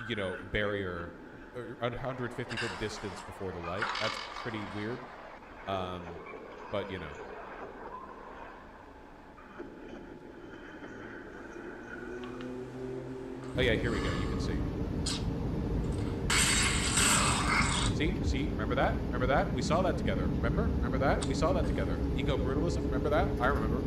you know, barrier, or 150-foot distance before the light. That's pretty weird. But, you know. Oh yeah, here we go. You can see. See? Remember that? Remember that? We saw that together. Remember that? We saw that together. Eco-brutalism, remember that? I remember.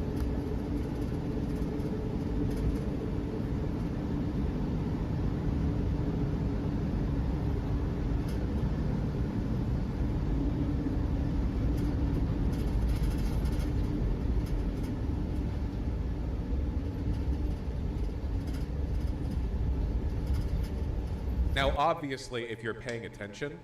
Now, obviously, if you're paying attention,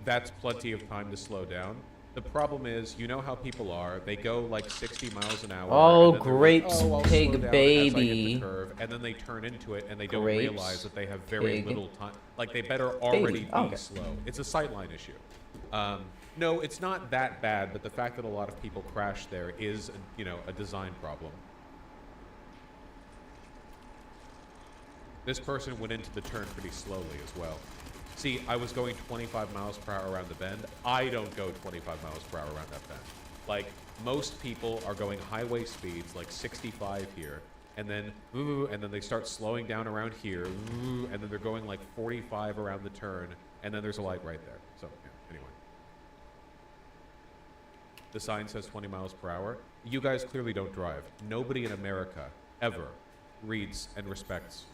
that's plenty of time to slow down. The problem is, you know how people are. They go like 60 miles an hour. Oh, and then they're grapes, like, oh, I'll pig, slow down baby. as I hit the curve, and then they turn into it, and they don't Grapes, realize that they have very pig, little time. Like, they better already Oh, be okay. slow. It's a sightline issue. No, it's not that bad, but the fact that a lot of people crash there is, you know, a design problem. This person went into the turn pretty slowly as well. See, I was going 25 miles per hour around the bend. I don't go 25 miles per hour around that bend. Like, most people are going highway speeds, like 65 here, and then they start slowing down around here, and then they're going like 45 around the turn, and then there's a light right there. So, yeah, anyway. The sign says 20 miles per hour. You guys clearly don't drive. Nobody in America ever reads and respects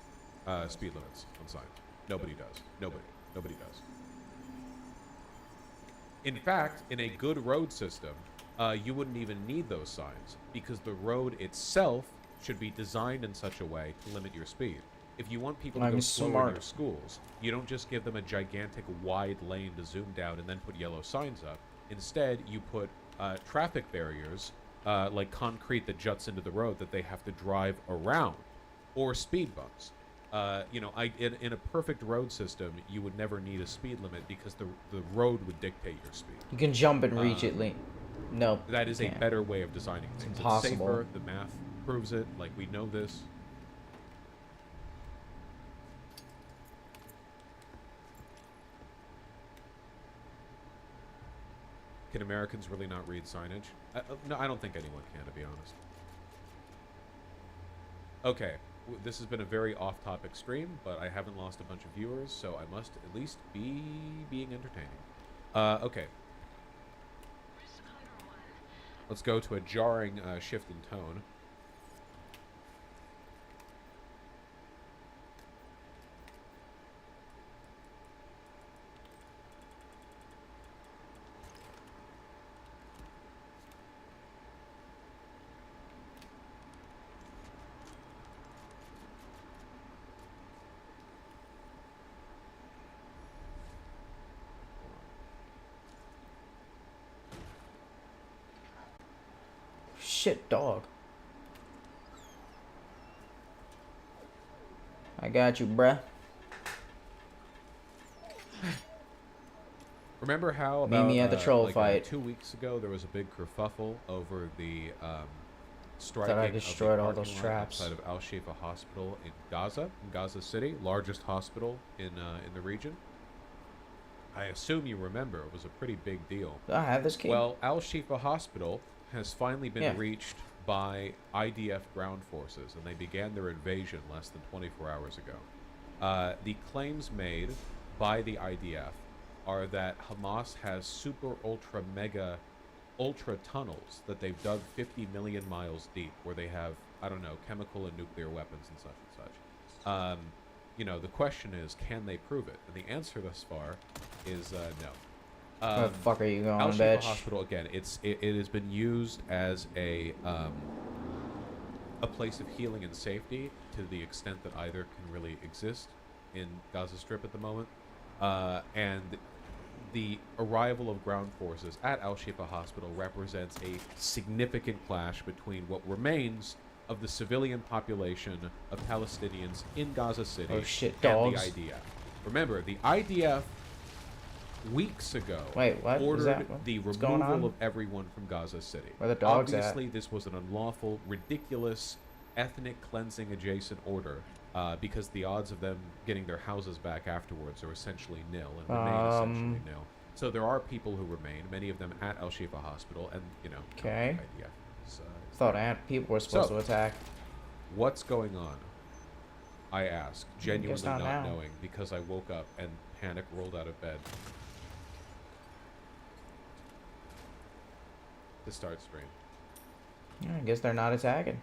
speed limits on signs. Nobody does. Nobody does. In fact, in a good road system, you wouldn't even need those signs because the road itself should be designed in such a way to limit your speed. If you want people to go slower in your schools, you don't just give them a gigantic wide lane to zoom down and then put yellow signs up. Instead, you put traffic barriers, like concrete that juts into the road that they have to drive around, or speed bumps. You know, in a perfect road system, you would never need a speed limit because the road would dictate your speed. You can jump and reach it. No. That is a better way of designing things. It's impossible. safer. The math proves it. Like, we know this. Can Americans really not read signage? No, I don't think anyone can, to be honest. Okay. This has been a very off-topic stream, but I haven't lost a bunch of viewers, so I must at least be being entertaining. Okay. Let's go to a jarring shift in tone. Shit, dog. I got you, bruh. Remember how Meet about me at the troll like, fight. 2 weeks ago there was a big kerfuffle over the striking Thought I of the destroyed all parking those lot traps. outside of Al Shifa Hospital in Gaza City, largest hospital in the region. I assume you remember it was a pretty big deal. I have this key. Well, Al Shifa Hospital has finally been Yeah. reached by IDF ground forces, and they began their invasion less than 24 hours ago. The claims made by the IDF are that Hamas has super ultra mega ultra tunnels that they've dug 50 million miles deep, where they have, I don't know, chemical and nuclear weapons and such and such. You know, the question is, can they prove it? And the answer thus far is no. Where the fuck are you going, Al Shifa bitch? Hospital, again, it has been used as a place of healing and safety to the extent that either can really exist in Gaza Strip at the moment. And the arrival of ground forces at Al Shifa Hospital represents a significant clash between what remains of the civilian population of Palestinians in Gaza City Oh shit, and dogs. the IDF. Remember, the IDF weeks ago, Wait, what? Is ordered that- the what's going on? removal of everyone from Gaza City. Where the dogs at? Obviously, this was an unlawful, ridiculous, ethnic cleansing adjacent order, because the odds of them getting their houses back afterwards are essentially nil and remain essentially nil. So there are people who remain, many of them at Al Shifa Hospital, and Okay. IDF is, Thought people were supposed to attack. what's going on? I ask, genuinely not not now. knowing, because I woke up and panic rolled out of bed to start stream. Yeah, I guess they're not attacking.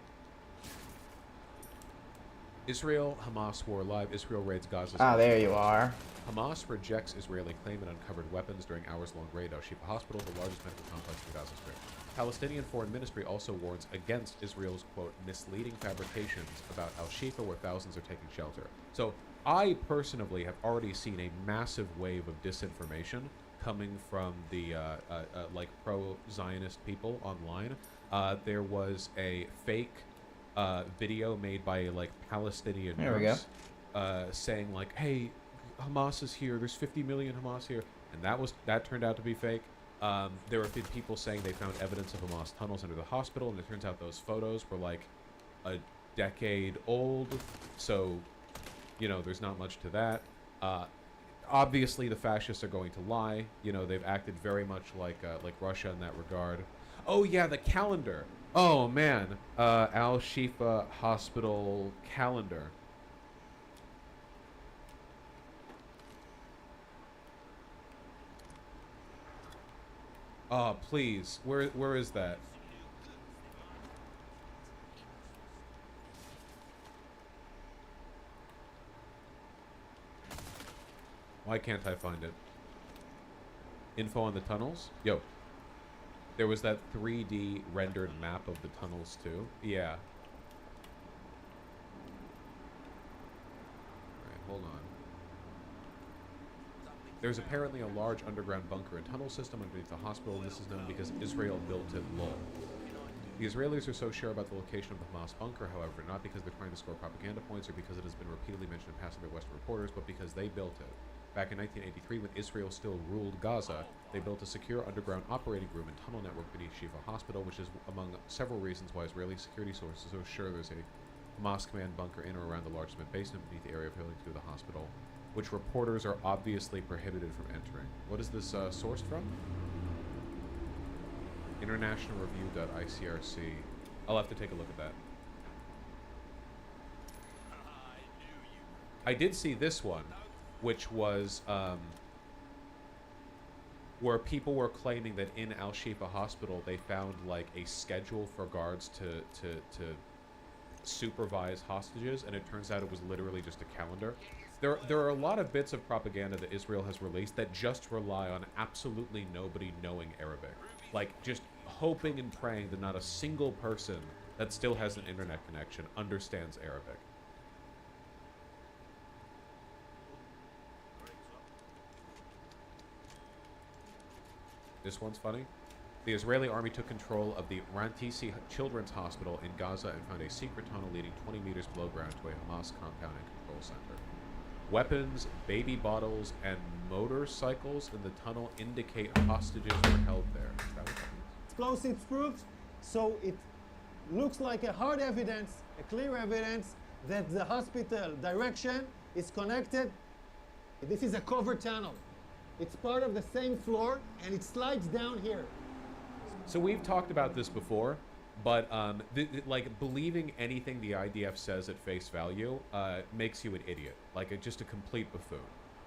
Israel, Hamas war live. Israel raids Gaza. Ah, there you are. Hamas rejects Israeli claim and uncovered weapons during hours-long raid Al Shifa Hospital, the largest medical complex in the Gaza Strip. Palestinian Foreign Ministry also warns against Israel's, quote, misleading fabrications about Al Shifa, where thousands are taking shelter. So I personally have already seen a massive wave of disinformation coming from the like pro-Zionist people online. There was a fake video made by like Palestinian There we nurse, saying like, "Hey, Hamas is here. There's 50 million Hamas here," and that turned out to be fake. There have been people saying they found evidence of Hamas tunnels under the hospital, and it turns out those photos were like a decade old. So, there's not much to that. Obviously, the fascists are going to lie. They've acted very much like Russia in that regard. Oh yeah, the calendar. Oh man, Al Shifa Hospital calendar. Oh please, where is that? Why can't I find it? Info on the tunnels? Yo. There was that 3D rendered map of the tunnels too. Yeah. Alright, hold on. There's apparently a large underground bunker and tunnel system underneath the hospital. This is known because Israel built it, lol. The Israelis are so sure about the location of the Hamas bunker, however, not because they're trying to score propaganda points or because it has been repeatedly mentioned in passing by Western reporters, but because they built it. Back in 1983, when Israel still ruled Gaza, they built a secure underground operating room and tunnel network beneath Shifa Hospital, which is among several reasons why Israeli security sources are sure there's a Hamas command bunker in or around the large cement basement beneath the area available to the hospital, which reporters are obviously prohibited from entering. What is this sourced from? Internationalreview.icrc. I'll have to take a look at that. I did see this one, which was where people were claiming that in Al Shifa Hospital they found like a schedule for guards to supervise hostages, and it turns out it was literally just a calendar. There are a lot of bits of propaganda that Israel has released that just rely on absolutely nobody knowing Arabic. Like, just hoping and praying that not a single person that still has an internet connection understands Arabic. This one's funny. The Israeli army took control of the Rantisi Children's Hospital in Gaza and found a secret tunnel leading 20 meters below ground to a Hamas compound and control center. Weapons, baby bottles, and motorcycles in the tunnel indicate hostages were held there. Explosives proofs, so it looks like a hard evidence, a clear evidence that the hospital direction is connected. This is a covered tunnel. It's part of the same floor, and it slides down here. So we've talked about this before, but like believing anything the IDF says at face value makes you an idiot, like just a complete buffoon.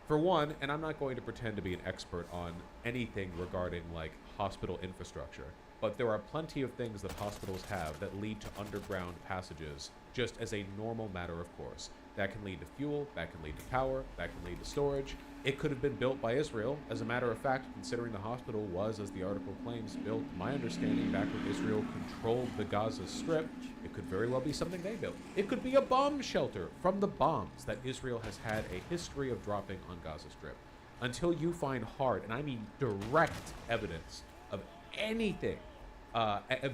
For one, and I'm not going to pretend to be an expert on anything regarding like hospital infrastructure, but there are plenty of things that hospitals have that lead to underground passages just as a normal matter of course. That can lead to fuel, that can lead to power, that can lead to storage. It could have been built by Israel. As a matter of fact, considering the hospital was, as the article claims, built, my understanding, back when Israel controlled the Gaza Strip, it could very well be something they built. It could be a bomb shelter from the bombs that Israel has had a history of dropping on Gaza Strip. Until you find hard, and I mean direct evidence of anything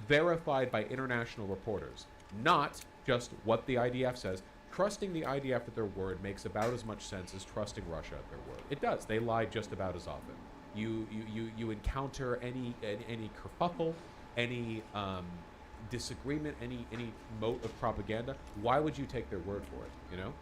verified by international reporters, not just what the IDF says. Trusting the IDF at their word makes about as much sense as trusting Russia at their word. It does. They lie just about as often. you encounter any kerfuffle, any disagreement, any mote of propaganda, why would you take their word for it? You know.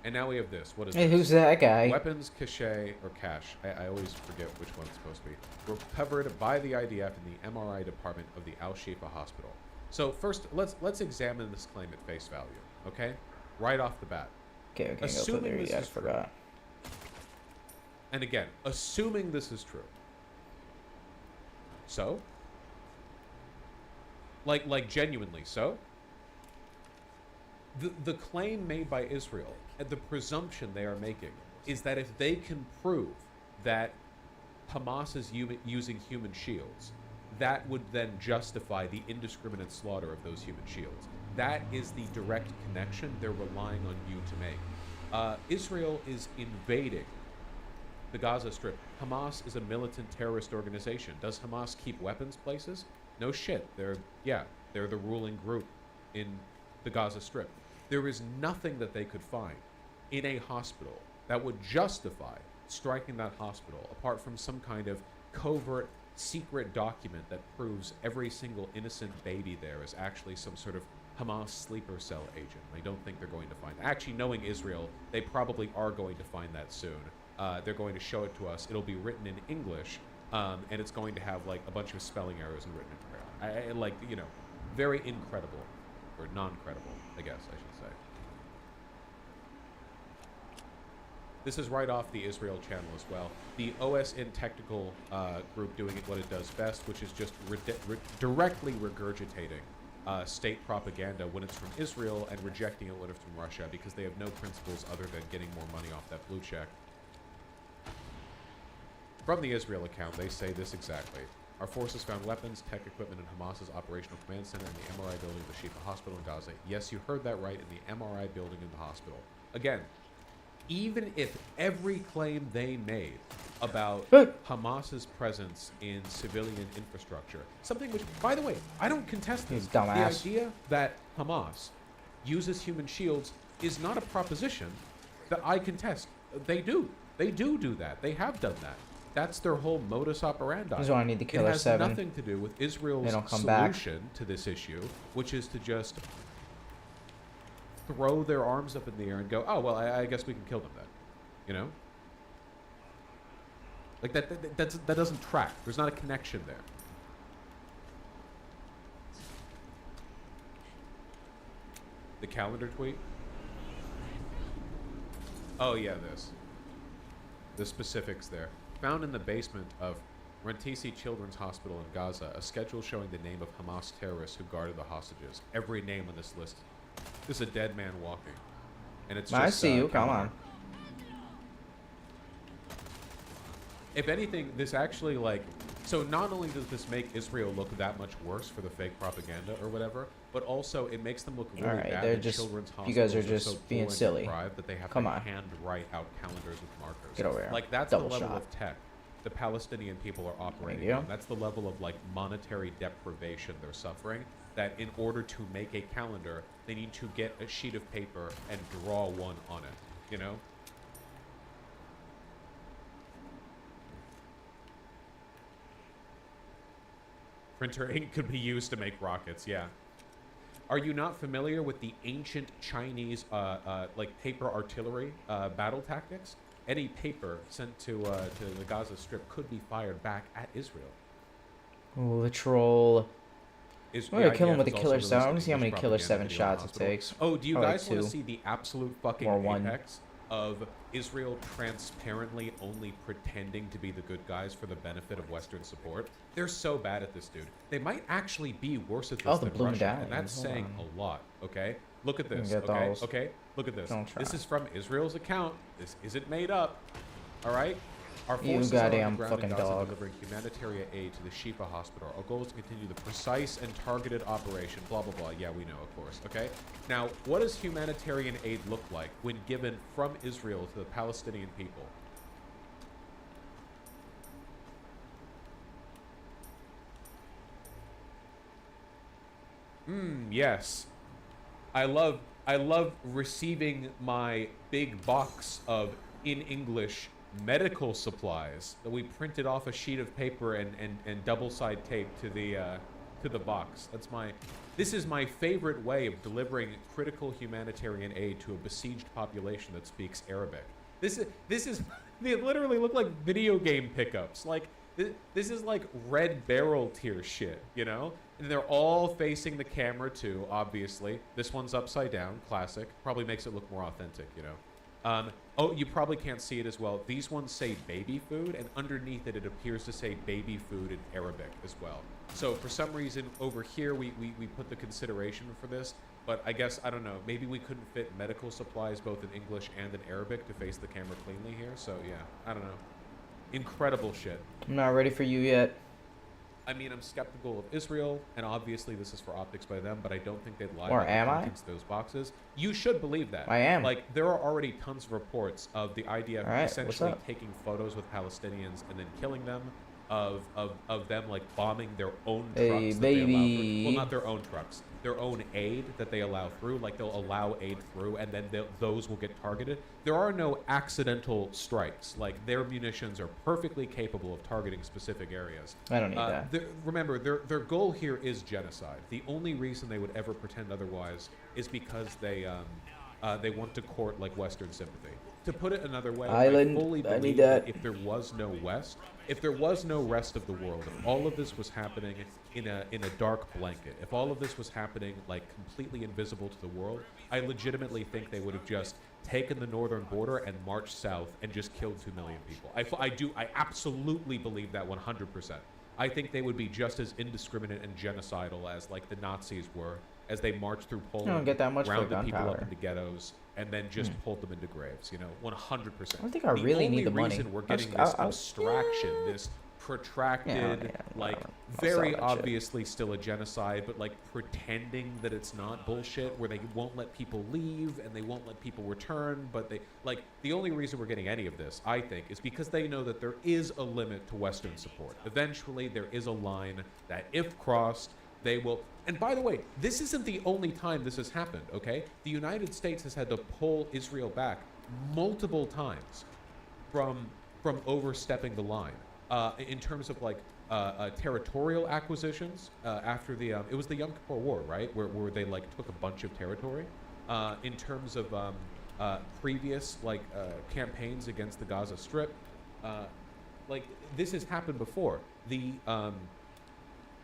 And now we have this. What is Hey, this? who's that guy? Weapons cache or cache. I always forget which one it's supposed to be. Recovered by the IDF in the MRI department of the Al Shifa Hospital. So first, let's examine this claim at face value. Okay, right off the bat. Okay, okay, go Assuming through there. this Yeah, I is true. forgot. And again, assuming this is true. So? Like genuinely so? The claim made by Israel, and the presumption they are making, is that if they can prove that Hamas is using human shields, that would then justify the indiscriminate slaughter of those human shields. That is the direct connection they're relying on you to make. Israel is invading the Gaza Strip. Hamas is a militant terrorist organization. Does Hamas keep weapons places? No shit. They're the ruling group in the Gaza Strip. There is nothing that they could find in a hospital that would justify striking that hospital, apart from some kind of covert, secret document that proves every single innocent baby there is actually some sort of Hamas sleeper cell agent. I don't think they're going to find that. Actually, knowing Israel, they probably are going to find that soon. They're going to show it to us. It'll be written in English, and it's going to have like a bunch of spelling errors and written in crayon. Very incredible, or non-credible, I guess I should say. This is right off the Israel channel as well. The OSN technical group doing it what it does best, which is just directly regurgitating state propaganda when it's from Israel and rejecting it when it's from Russia, because they have no principles other than getting more money off that blue check. From the Israel account, they say this exactly. Our forces found weapons, tech equipment in Hamas's operational command center in the MRI building of the Shifa Hospital in Gaza. Yes, you heard that right, in the MRI building in the hospital. Again, even if every claim they made about Hamas's presence in civilian infrastructure, something which, by the way, I don't contest this. The idea that Hamas uses human shields is not a proposition that I contest. They do. They do that. They have done that. That's their whole modus operandi. This is why I need the Killer 7. It has nothing to do with Israel's solution to this issue, which is to just throw their arms up in the air and go, oh, well, I guess we can kill them then. You know? Like, that doesn't track. There's not a connection there. The calendar tweet? Oh, yeah, this. The specifics there. Found in the basement of Rantisi Children's Hospital in Gaza, a schedule showing the name of Hamas terrorists who guarded the hostages. Every name on this list. This is a dead man walking. And it's just, I see you, come on. If anything, this actually, like... So not only does this make Israel look that much worse for the fake propaganda or whatever, but also it makes them look really bad they're that just, children's you guys are hospitals just so being poor and silly. deprived that they have Come to on. hand write out calendars with markers. Get over here. Like, that's Double the level shot. of tech the Palestinian people are operating you. on. That's the level of, like, monetary deprivation they're suffering, that in order to make a calendar, they need to get a sheet of paper and draw one on it, you know? Printer ink could be used to make rockets, yeah. Are you not familiar with the ancient Chinese, like, paper artillery battle tactics? Any paper sent to the Gaza Strip could be fired back at Israel. Ooh, the troll. We're gonna kill him with a IDF is Killer also 7. I want to releasing see how many English Killer propaganda 7 video on shots it hospital. takes. Oh, do you Probably guys want 2. to see the absolute fucking Or 1. apex of Israel transparently only pretending to be the good guys for the benefit of Western support? They're so bad at this, dude. They might actually be worse at this Oh, the than blue Russia, medallions. and that's Hold saying on. a lot, okay? Look at this, Get okay? those. Okay, look at this. Don't try. This is from Israel's account. This isn't made up, all right? Our You forces are on the goddamn ground in fucking Gaza dog. delivering humanitarian aid to the Shifa Hospital. Our goal is to continue the precise and targeted operation, blah, blah, blah. Yeah, we know, of course, okay? Now, what does humanitarian aid look like when given from Israel to the Palestinian people? Yes. I love receiving my big box of, in English, medical supplies that we printed off a sheet of paper and double side tape to the box. This is my favorite way of delivering critical humanitarian aid to a besieged population that speaks Arabic. This is they literally look like video game pickups. Like this is like Red Barrel tier shit, you know? And they're all facing the camera too, obviously. This one's upside down, classic. Probably makes it look more authentic, you know? Oh, you probably can't see it as well. These ones say baby food, and underneath it, it appears to say baby food in Arabic as well. So for some reason, over here, we put the consideration for this, but I guess, I don't know, maybe we couldn't fit medical supplies both in English and in Arabic to face the camera cleanly here, so yeah, I don't know. Incredible shit. I'm not ready for you yet. I mean, I'm skeptical of Israel, and obviously this is for optics by them, but I don't think they'd lie Or about am the I? contents of those boxes. You should believe that. I am. Like, there are already tons of reports of the IDF All right, what's essentially up? taking photos with Palestinians and then killing them, of them, like, bombing their own trucks Hey, that they allow baby. through. Well, not their own trucks. Their own aid that they allow through. Like, they'll allow aid through, and then those will get targeted. There are no accidental strikes. Like, their munitions are perfectly capable of targeting specific areas. I don't need that. Remember, their goal here is genocide. The only reason they would ever pretend otherwise is because they want to court, like, Western sympathy. To put it another way, Island, I fully I need believe that. if there was no West, if there was no rest of the world, if all of this was happening in a dark blanket, if all of this was happening like completely invisible to the world, I legitimately think they would have just taken the northern border and marched south and just killed 2 million people. I absolutely believe that 100%. I think they would be just as indiscriminate and genocidal as like the Nazis were, as they marched through Poland, don't get that much for rounded people up gunpowder. into ghettos, and then just pulled them into graves. You know, 100%. I don't think I really need the money. The only reason we're I'll getting just- this I'll- abstraction, this protracted, like whatever. I'll very sell that shit. obviously still a genocide, but like pretending that it's not bullshit, where they won't let people leave and they won't let people return, but they like the only reason we're getting any of this, I think, is because they know that there is a limit to Western support. Eventually, there is a line that, if crossed, they will. And by the way, this isn't the only time this has happened, okay? The United States has had to pull Israel back multiple times from overstepping the line in terms of like territorial acquisitions after the it was the Yom Kippur War, right, where they like took a bunch of territory in terms of previous like campaigns against the Gaza Strip. Like this has happened before. The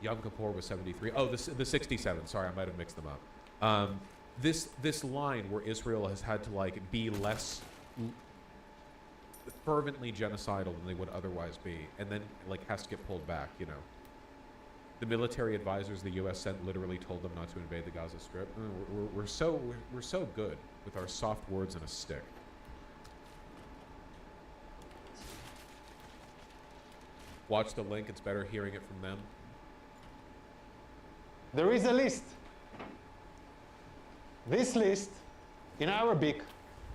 Yom Kippur was 73. Oh, the 67. Sorry, I might have mixed them up. This line where Israel has had to like be less fervently genocidal than they would otherwise be, and then like has to get pulled back. You know, the military advisors the U.S. sent literally told them not to invade the Gaza Strip. We're so good with our soft words and a stick. Watch the link. It's better hearing it from them. There is a list. This list, in Arabic,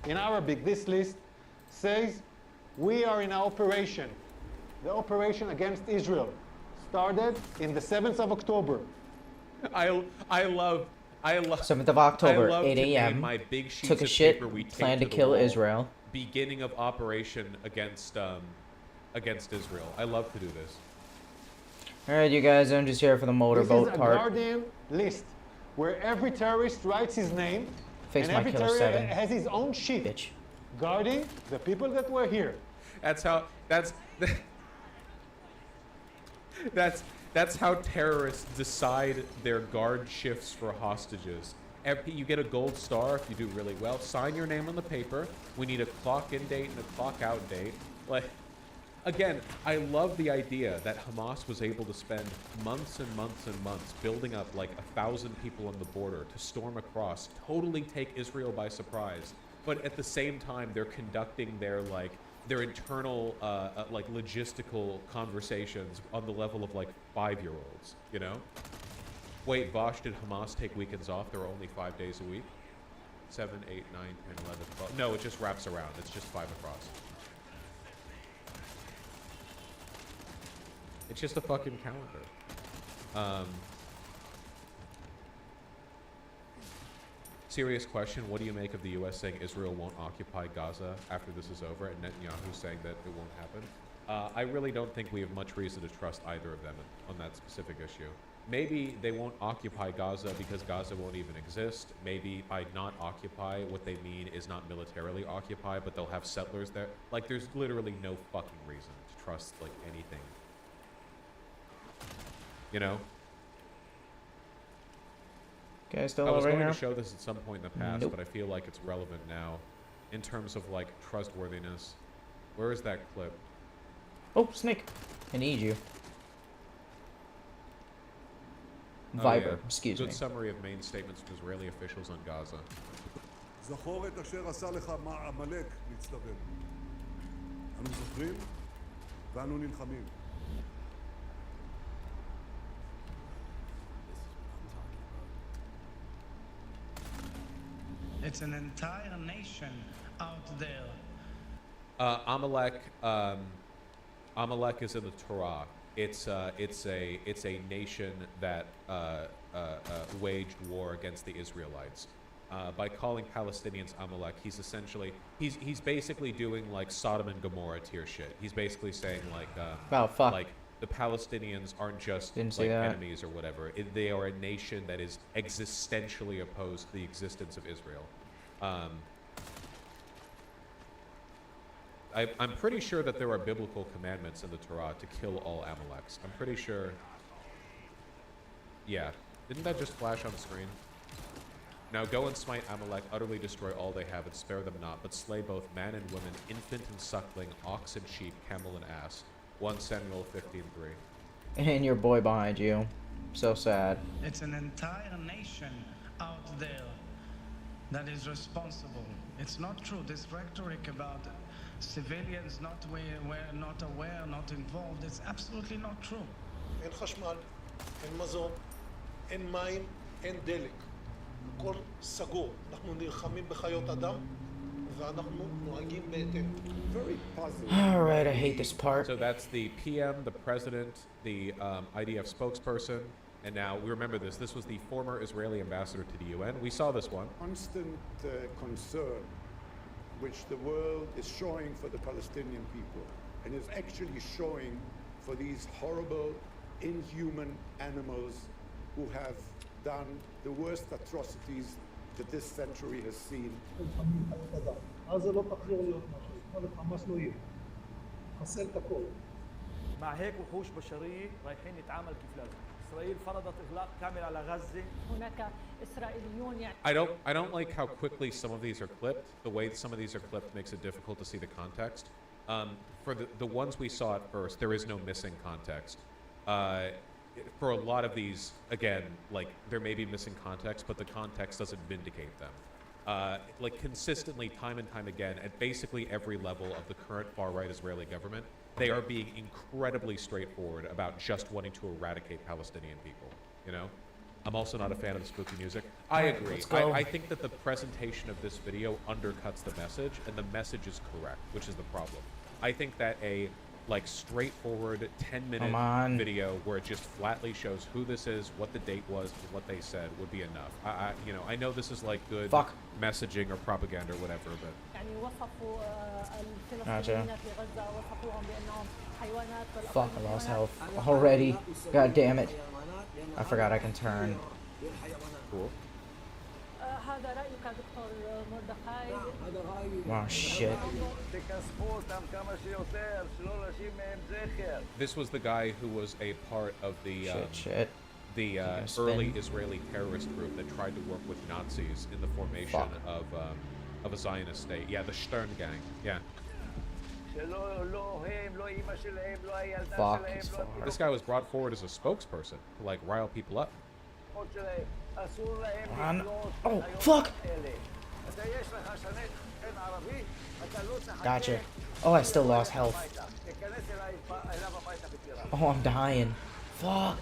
this list says we are in an operation. The operation against Israel started in the 7th of October. I love 7th of October, I love 8 to name a.m. my big sheets Took a of shit, paper we taped planned to the kill wall. Israel. Beginning of operation against Israel. I love to do this. Alright, you guys, I'm just here for the motorboat This is a part. Guardian list where every terrorist writes his name Face and my every killer terrorist 7. has his own sheet Bitch. guarding the people that were here. That's how terrorists decide their guard shifts for hostages. You get a gold star if you do really well. Sign your name on the paper. We need a clock in date and a clock out date. Like, again, I love the idea that Hamas was able to spend months and months and months building up like 1,000 people on the border to storm across, totally take Israel by surprise. But at the same time, they're conducting their internal like logistical conversations on the level of like 5-year-olds, you know? Wait, Bosch, did Hamas take weekends off? There are only 5 days a week? 7, 8, 9, 10, 11, 12. No, it just wraps around. It's just 5 across. It's just a fucking calendar. serious question, what do you make of the U.S. saying Israel won't occupy Gaza after this is over, and Netanyahu saying that it won't happen? I really don't think we have much reason to trust either of them on that specific issue. Maybe they won't occupy Gaza because Gaza won't even exist. Maybe by not occupy, what they mean is not militarily occupy, but they'll have settlers there. Like, there's literally no fucking reason to trust, like, anything. You know? Okay, still I was over going here. to show this at some point in the past, Nope. but I feel like it's relevant now in terms of, like, trustworthiness. Where is that clip? Oh, snake. I need you. Oh, Viper, yeah. excuse Good me. summary of main statements from Israeli officials on Gaza. זכור את אשר עשה לך עמלק להצטווה. אנו זוכרים ואנו נלחמים. It's an entire nation out there. Amalek is in the Torah. It's a nation that waged war against the Israelites. By calling Palestinians Amalek, he's essentially he's basically doing like Sodom and Gomorrah tier shit. He's basically saying like Oh, fuck. like the Palestinians aren't just Didn't see like that. enemies or whatever. They are a nation that is existentially opposed to the existence of Israel. I'm pretty sure that there are biblical commandments in the Torah to kill all Amaleks. I'm pretty sure. Yeah. Didn't that just flash on the screen? Now go and smite Amalek, utterly destroy all they have, and spare them not, but slay both man and woman, infant and suckling, ox and sheep, camel and ass. 1 Samuel 15:3. And your boy behind you. So sad. It's an entire nation out there that is responsible. It's not true. This rhetoric about civilians not aware, not involved, it's absolutely not true. אין חשמל, אין מזון, אין מים, אין דלק. הכל סגור. אנחנו נלחמים בחיות אדם, ואנחנו נוהגים בהתאם. Very puzzling. Alright, I hate this part. So that's the PM, the president, the IDF spokesperson, and now we remember this. This was the former Israeli ambassador to the UN. We saw this one. Constant concern which the world is showing for the Palestinian people and is actually showing for these horrible, inhuman animals who have done the worst atrocities that this century has seen. עזה לא תחזור להיות משהו, ממש לא יהיה. חסל את הכל. مع هيك وحوش بشرية رايحين نتعامل كيف لازم. إسرائيل فرضت إغلاق كامل على غزة. هناك إسرائيليون يعني I don't like how quickly some of these are clipped. The way some of these are clipped makes it difficult to see the context. For the ones we saw at first, there is no missing context. For a lot of these, again, like there may be missing context, but the context doesn't vindicate them. Like consistently, time and time again, at basically every level of the current far-right Israeli government, they are being incredibly straightforward about just wanting to eradicate Palestinian people. You know, I'm also not a fan of the spooky music. I agree. Let's go. I think that the presentation of this video undercuts the message, and the message is correct, which is the problem. I think that a like straightforward 10-minute Come on. video where it just flatly shows who this is, what the date was, and what they said would be enough. You know, I know this is like good Fuck. messaging or propaganda or whatever, but يعني وصفوا Gotcha. الفلسطينيين في غزة وصفوهم بأنهم حيوانات Fuck, I lost health already. God damn it. I forgot I can turn. cool. هذا رأيك دكتور مردخاي Oh shit. This was the guy who was a part of the Shit. the Gonna early spin. Israeli terrorist group that tried to work with Nazis in the formation Fuck. of a Zionist state. Yeah, the Stern Gang. Yeah. Fuck, it's far. This guy was brought forward as a spokesperson to like rile people up. On. Oh, fuck! Gotcha. Oh, I still lost health. Oh, I'm dying. Fuck!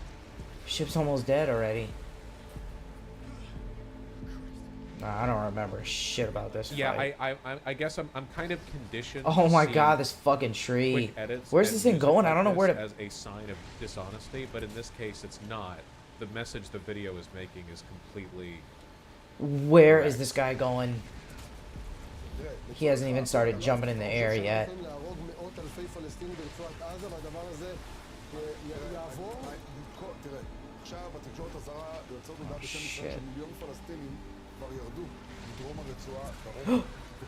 Ship's almost dead already. Nah, I don't remember shit about this Yeah, fight. I guess I'm kind of conditioned. Oh to my see god, this fucking tree. quick edits Where's and this thing music going? I like don't know this where to... as a sign of dishonesty, but in this case, it's not. The message the video is making is completely Where is this guy going? He hasn't even started jumping in the air yet. Shit.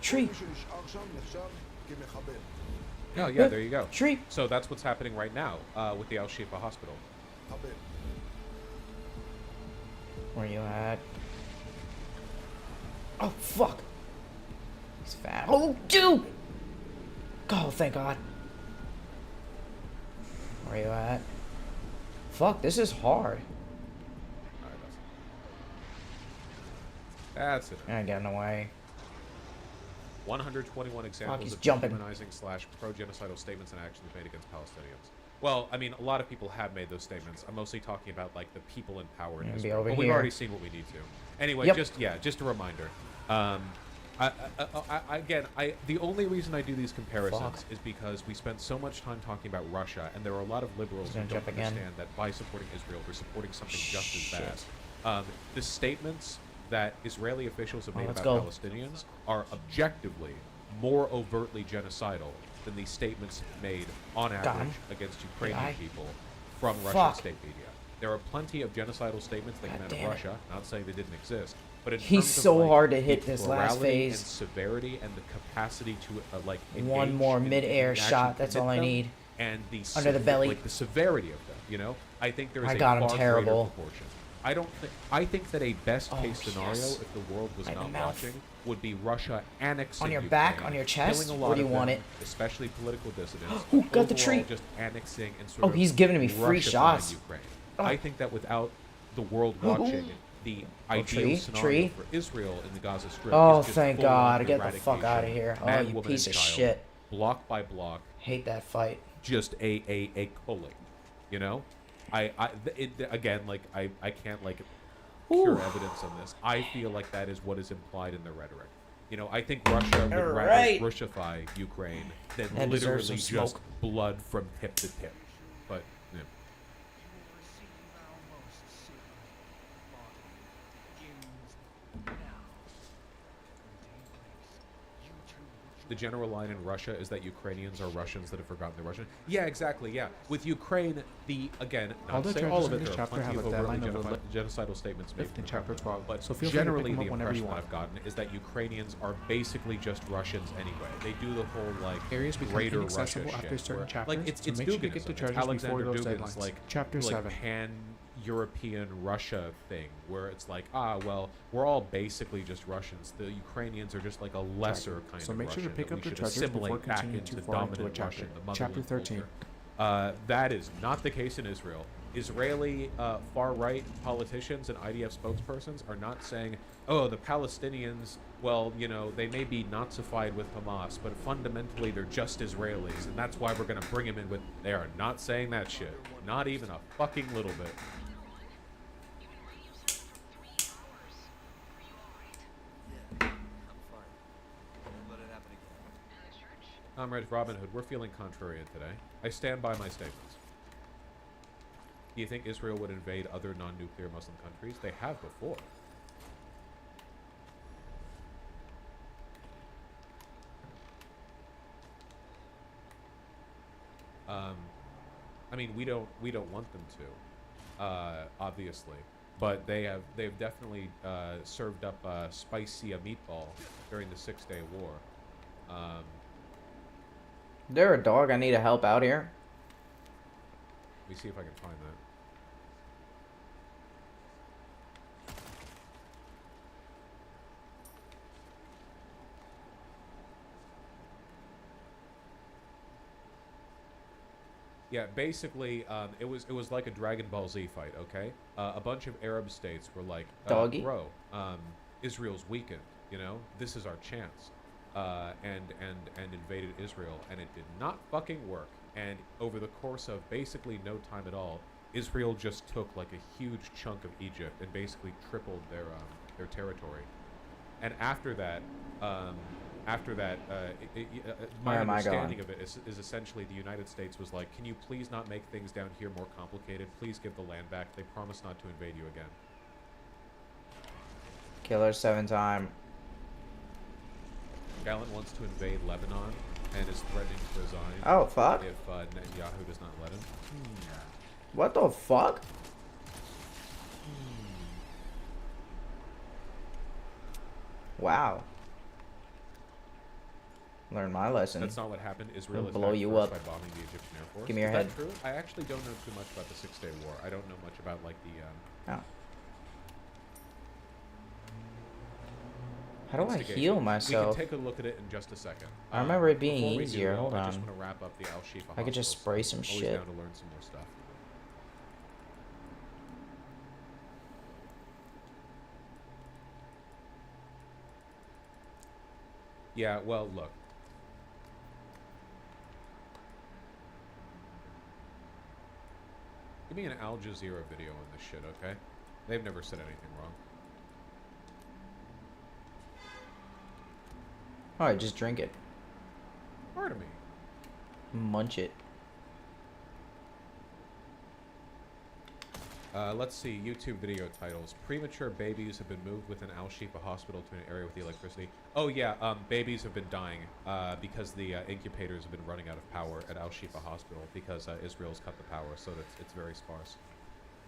Tree. Oh yeah, there you go. Tree. So that's what's happening right now with the Al Shifa hospital. Where you at? Oh fuck. He's fat. Oh dude. Oh thank God. Where you at? Fuck, this is hard. That's it. I get in the way. 121 examples he's of jumping. dehumanizing / pro-genocidal statements and actions made against Palestinians. Well, I mean, a lot of people have made those statements. I'm mostly talking about like the people in power in Israel. But we've already seen what we need to. Anyway, just a reminder. The only reason I do these comparisons is because we spent so much time talking about Russia, and there are a lot of liberals who don't understand that by supporting Israel, we're supporting something just as bad. The statements that Israeli officials have made about Palestinians are objectively more overtly genocidal than the statements made on average against Ukrainian people from Russian state media. There are plenty of genocidal statements that come out of Russia, not saying they didn't exist, but in He's terms so of, hard to hit this last plurality phase. and severity and the capacity to One more mid-air shot, that's all I need. And the under the belly, the severity of them, you know, I think there is a got him far terrible. greater proportion. I think that a best case scenario, if the world was not watching, would be Russia annexing on your Ukraine, back, on your chest. killing a lot Where do you of want them, it? especially political dissidents. Who got the overall tree? Just annexing and sort of he's giving me free Russifying shots. Ukraine. I think that without the world watching, the ideal scenario for Israel in the Gaza Strip is just thank God. Get the fuck eradication, out of here. man, You woman, piece and of child, shit. block by block. Hate that fight. Just a culling, you know? Again, like I can't like pure evidence on this. I feel like that is what is implied in the rhetoric. You know, I think Russia would rather Russify Ukraine than literally just blood from tip to tip. But yeah. The general line in Russia is that Ukrainians are Russians that have forgotten their Russian. Yeah, exactly. Yeah, with Ukraine, again, not to say all of it. There are plenty of overtly genocidal statements made in chapter 12. But so feel generally, free to pick the them up whenever you impression that want. I've gotten is that Ukrainians are basically just Russians anyway. They do the whole like areas become greater inaccessible Russia after shit, certain where, chapters. like it's so make sure to get the Duginism. treasures Alexander before those Dugin's deadlines. like Chapter 7. Pan-European Russia thing, where it's like, well, we're all basically just Russians. The Ukrainians are just like a lesser kind so of make sure to Russian pick that up we the should treasures assimilate before back continuing into too far into a dominant chapter. Russian, the Chapter motherland 13. culture. That is not the case in Israel. Israeli far-right politicians and IDF spokespersons are not saying, oh, the Palestinians, well, you know, they may be Nazified with Hamas, but fundamentally they're just Israelis, and that's why we're going to bring them in with... They are not saying that shit. Not even a fucking little bit. Comrade Robin Hood, we're feeling contrarian today. I stand by my statements. Do you think Israel would invade other non-nuclear Muslim countries? They have before. I mean, we don't want them to, obviously, but they've definitely served up spicy a meatball during the 6-Day War. There a dog I need to help out here? Let me see if I can find that. Yeah, basically, it was like a Dragon Ball Z fight. Okay, a bunch of Arab states were like, "Bro, Israel's weakened. You know, this is our chance," and invaded Israel, and it did not fucking work. And over the course of basically no time at all, Israel just took like a huge chunk of Egypt and basically tripled their territory. And after that, my understanding of it is essentially the United States was like, can you please not make things down here more complicated? Please give the land back. They promise not to invade you again. Killer 7-time. Gallant wants to invade Lebanon and is threatening to resign. Oh, fuck. If Netanyahu does not let him. What the fuck? Wow. Learn my lesson. That's not what happened. Israel It'll is blow you up. by bombing the Egyptian Air Force. Give me your Is head. that true? I actually don't know too much about the Six-Day War. I don't know much about like the. Oh. How do I instigation. heal myself? We can take a look at it in just a second. I remember it being Before we do, easier. though, Hold I just on. want to wrap up the Al Shifa I could just hospital spray stuff. some Always shit. down to learn some more stuff. Yeah, well, look. Give me an Al Jazeera video on this shit, okay? They've never said anything wrong. Alright, just drink it. Pardon me. Munch it. Let's see, YouTube video titles. Premature babies have been moved within Al Shifa Hospital to an area with the electricity. Oh yeah, babies have been dying because the incubators have been running out of power at Al Shifa Hospital because Israel's cut the power, so it's very sparse.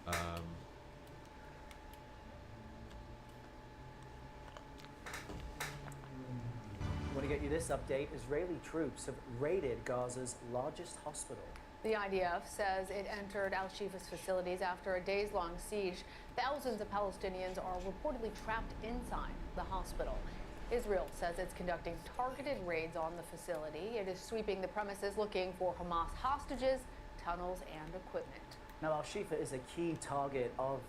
I want to get you this update. Israeli troops have raided Gaza's largest hospital. The IDF says it entered Al Shifa's facilities after a days-long siege. Thousands of Palestinians are reportedly trapped inside the hospital. Israel says it's conducting targeted raids on the facility. It is sweeping the premises looking for Hamas hostages, tunnels, and equipment. Now, Al Shifa is a key target of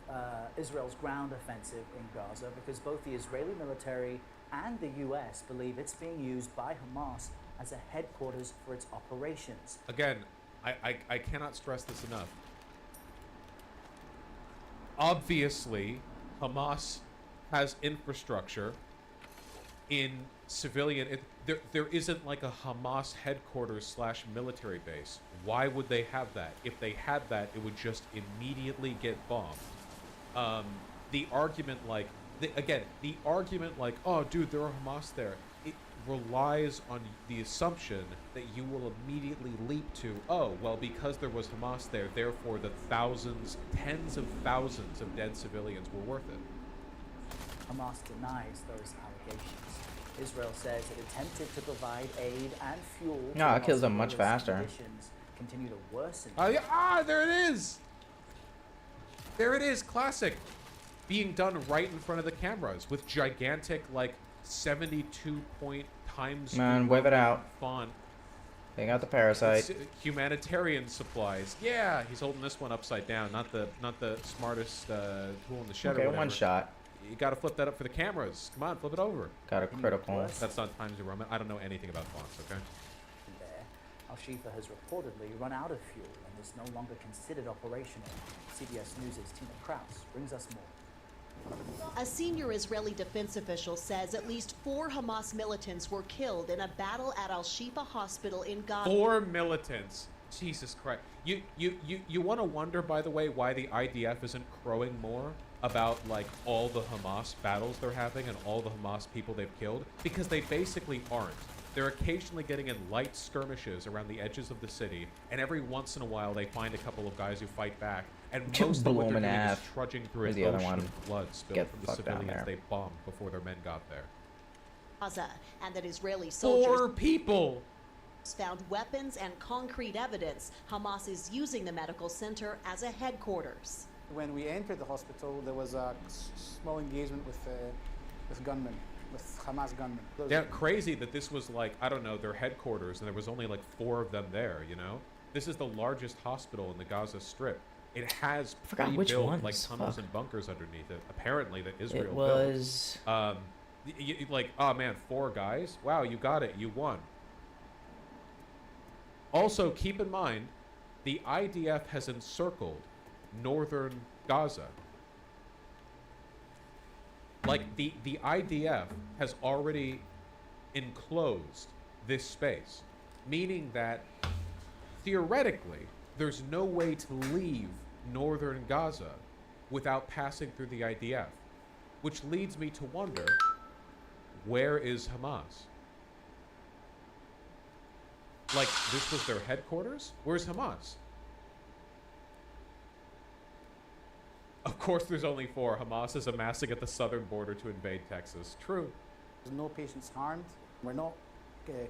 Israel's ground offensive in Gaza because both the Israeli military and the U.S. believe it's being used by Hamas as a headquarters for its operations. Again, I cannot stress this enough. Obviously, Hamas has infrastructure in civilian. There isn't like a Hamas headquarters / military base. Why would they have that? If they had that, it would just immediately get bombed. The argument like, the argument like, oh, dude, there are Hamas there. It relies on the assumption that you will immediately leap to, oh, well, because there was Hamas there, therefore the thousands, tens of thousands of dead civilians were worth it. Hamas denies those allegations. Israel says it attempted to provide aid and fuel. No, it kills them much faster. Conditions continue to worsen. There it is. There it is, classic. Being done right in front of the cameras with gigantic, like, 72-point times. Man, wave it out. Font. They got the parasite. It's humanitarian supplies. Yeah, he's holding this one upside down. Not the smartest tool in the shed. Okay, or whatever. one shot. You gotta flip that up for the cameras. Come on, flip it over. Got a critical. That's not Times New Roman. I don't know anything about fonts, okay? There, Al Shifa has reportedly run out of fuel and is no longer considered operational. CBS News' Tina Kraus brings us more. A senior Israeli defense official says at least 4 Hamas militants were killed in a battle at Al Shifa Hospital in Gaza. 4 militants. Jesus Christ. You want to wonder, by the way, why the IDF isn't crowing more about, like, all the Hamas battles they're having and all the Hamas people they've killed? Because they basically aren't. They're occasionally getting in light skirmishes around the edges of the city, and every once in a while they find a couple of guys who fight back, and most of what they're doing is trudging through an ocean of blood spilled from the civilians they bombed before their men got there. Gaza, and that Israeli soldiers 4 people found weapons and concrete evidence Hamas is using the medical center as a headquarters. When we entered the hospital, there was a small engagement with gunmen, with Hamas gunmen. Yeah, crazy that this was like, I don't know, their headquarters, and there was only like 4 of them there, you know? This is the largest hospital in the Gaza Strip. It has pre-built like tunnels and bunkers underneath it, apparently, that Israel It was... built. Like, oh man, 4 guys? Wow, you got it, you won. Also, keep in mind, the IDF has encircled northern Gaza. Like, the IDF has already enclosed this space, meaning that, theoretically, there's no way to leave northern Gaza without passing through the IDF. Which leads me to wonder, where is Hamas? Like, this was their headquarters? Where's Hamas? Of course there's only 4. Hamas is amassing at the southern border to invade Texas. True. There's no patients harmed. We're not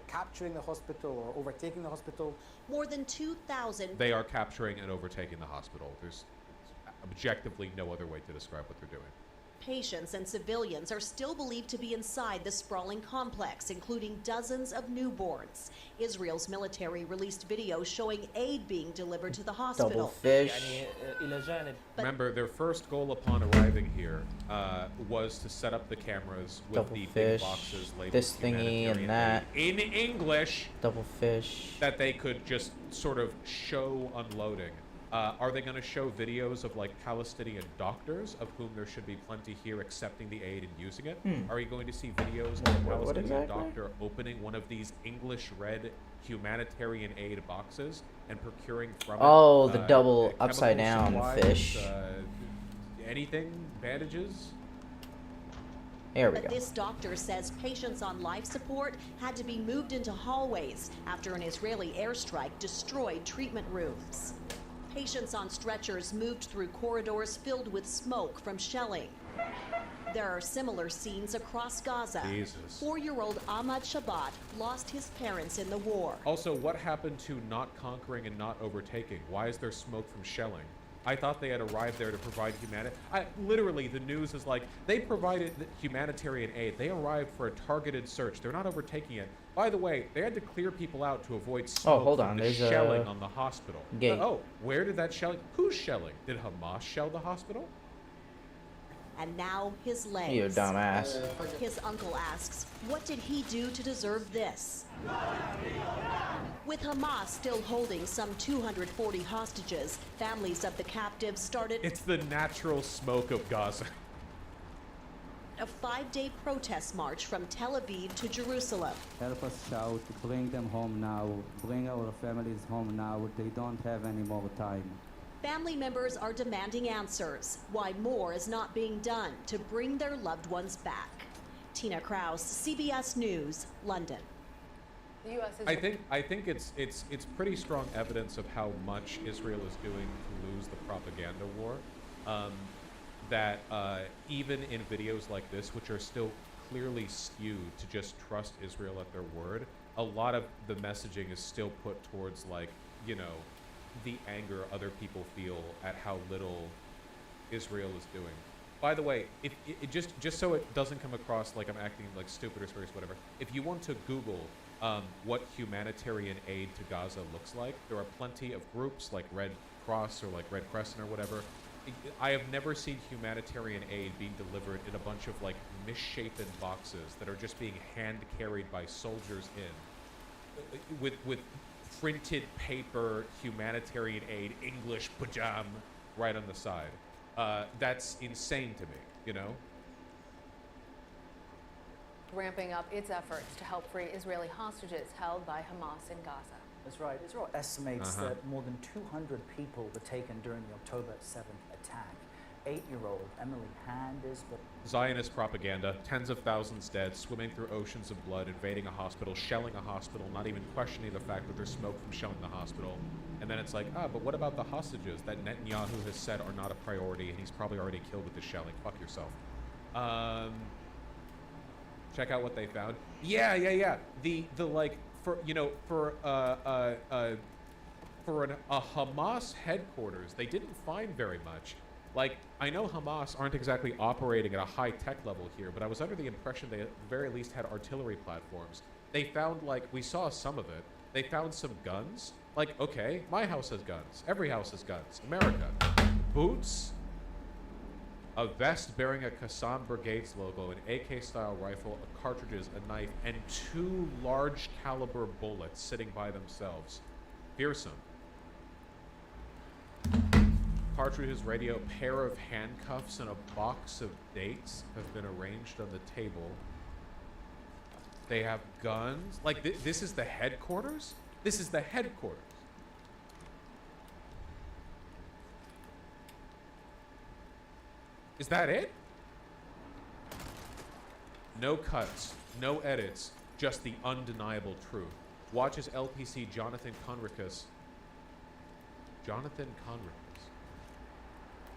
capturing the hospital or overtaking the hospital. More than 2,000. They are capturing and overtaking the hospital. There's objectively no other way to describe what they're doing. Patients and civilians are still believed to be inside the sprawling complex, including dozens of newborns. Israel's military released videos showing aid being delivered to the hospital. Double fish. Remember, their first goal upon arriving here was to set up the cameras with Double the fish. big boxes labeled This thingy and that. in English. Double fish. That they could just sort of show unloading. Are they going to show videos of like Palestinian doctors, of whom there should be plenty here, accepting the aid and using it? Are you going to see videos of a What Palestinian exactly? doctor opening one of these English-read humanitarian aid boxes and procuring from Oh, it, the double chemical upside down supplies, fish. Anything? Bandages? There we But go. this doctor says patients on life support had to be moved into hallways after an Israeli airstrike destroyed treatment rooms. Patients on stretchers moved through corridors filled with smoke from shelling. There are similar scenes across Gaza. Jesus. 4-year-old Ahmad Shabbat lost his parents in the war. Also, what happened to not conquering and not overtaking? Why is there smoke from shelling? I thought they had arrived there to provide literally, the news is like, they provided humanitarian aid. They arrived for a targeted search. They're not overtaking it. By the way, they had to clear people out to avoid smoke hold from on, the there's a shelling on the hospital. gate. Oh, where did that shelling? Who's shelling? Did Hamas shell the hospital? And now his legs. You dumbass. His uncle asks, what did he do to deserve this? With Hamas still holding some 240 hostages, families of the captives started It's the natural smoke of Gaza. a 5-day protest march from Tel Aviv to Jerusalem. Help us shout, bring them home now, bring our families home now. They don't have any more time. Family members are demanding answers, why more is not being done to bring their loved ones back. Tina Kraus, CBS News, London. The U.S. is I think it's pretty strong evidence of how much Israel is doing to lose the propaganda war. That even in videos like this, which are still clearly skewed to just trust Israel at their word, a lot of the messaging is still put towards, like, you know, the anger other people feel at how little Israel is doing. By the way, if it just so it doesn't come across like I'm acting like stupid or serious, whatever, if you want to Google what humanitarian aid to Gaza looks like, there are plenty of groups like Red Cross or like Red Crescent or whatever. I have never seen humanitarian aid being delivered in a bunch of like misshapen boxes that are just being hand carried by soldiers with printed paper humanitarian aid English pajam right on the side. That's insane to me, you know? ramping up its efforts to help free Israeli hostages held by Hamas in Gaza. That's right. Israel estimates that more than 200 people were taken during the October 7th attack. 8-year-old Emily Hand is the Zionist propaganda, tens of thousands dead, swimming through oceans of blood, invading a hospital, shelling a hospital, not even questioning the fact that there's smoke from shelling the hospital. And then it's like, but what about the hostages that Netanyahu has said are not a priority and he's probably already killed with the shelling? Fuck yourself. Check out what they found. Yeah. The like, for, you know, for a Hamas headquarters, they didn't find very much. Like, I know Hamas aren't exactly operating at a high-tech level here, but I was under the impression they at the very least had artillery platforms. They found, like, we saw some of it. They found some guns. Like, okay, my house has guns. Every house has guns. America. Boots, a vest bearing a Qassam Brigades logo, an AK-style rifle, cartridges, a knife, and 2 large-caliber bullets sitting by themselves. Fearsome. Cartridges, radio, pair of handcuffs, and a box of dates have been arranged on the table. They have guns. Like, this is the headquarters? This is the headquarters. Is that it? No cuts, no edits, just the undeniable truth. Watch as LPC Jonathan Conricus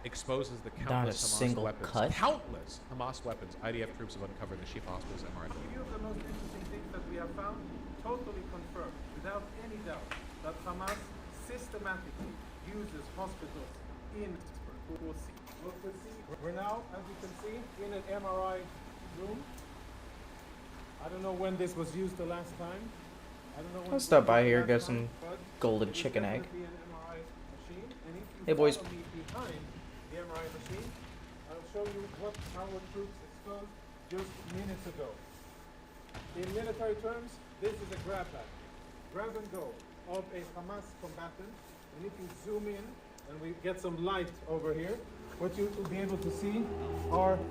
exposes the Not a countless Hamas single weapons. cut? Countless Hamas weapons IDF troops have uncovered in the Shifa hospital's MRI. A few of the most interesting things that we have found totally confirm, without any doubt, that Hamas systematically uses hospitals in We'll see. We're now, as you can see, in an MRI room. I don't know when this was used the last time. I don't know when I'll stop by here, get some golden chicken egg. Hey, boys. Follow me behind the MRI machine. I'll show you what our troops exposed just minutes ago. In military terms, this is a grab bag, grab and go of a Hamas combatant. And if you zoom in and we get some light over here, what you will be able to see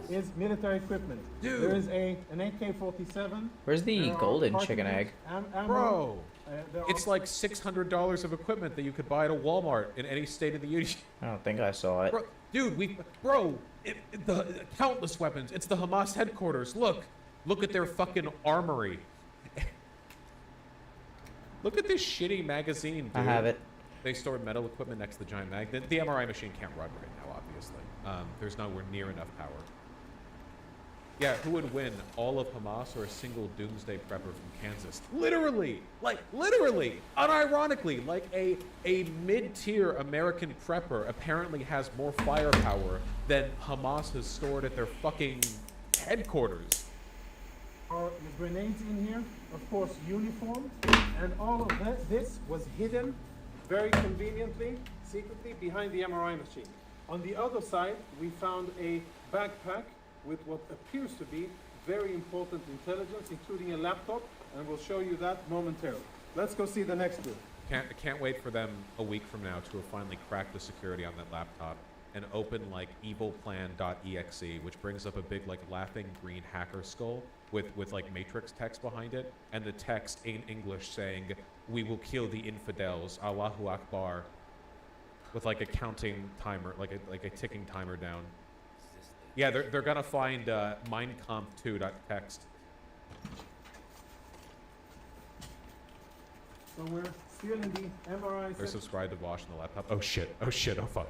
is military equipment. Dude. There is an AK-47. Where's the There are golden chicken egg? ammo. Bro, there it's are- like $600 of equipment that you could buy at a Walmart in any state of the union. I don't think I saw it. Bro, dude, the countless weapons. It's the Hamas headquarters. Look at their fucking armory. Look at this shitty magazine, dude. I have it. They stored metal equipment next to the giant mag. The MRI machine can't run right now, obviously. There's nowhere near enough power. Yeah, who would win, all of Hamas or a single doomsday prepper from Kansas? Literally, unironically, like a mid-tier American prepper apparently has more firepower than Hamas has stored at their fucking headquarters. Are the grenades in here, of course, uniformed, and all of this was hidden very conveniently, secretly, behind the MRI machine. On the other side, we found a backpack with what appears to be very important intelligence, including a laptop, and we'll show you that momentarily. Let's go see the next room. Can't wait for them a week from now to have finally cracked the security on that laptop and open like evilplan.exe, which brings up a big like laughing green hacker skull with like matrix text behind it, and the text in English saying, "We will kill the infidels, Allahu Akbar," with like a counting timer, like a ticking timer down. Yeah, they're gonna find Mein Kampf 2.text. So we're still in the MRI They're subscribed to Wash on the laptop. Oh shit, oh fuck.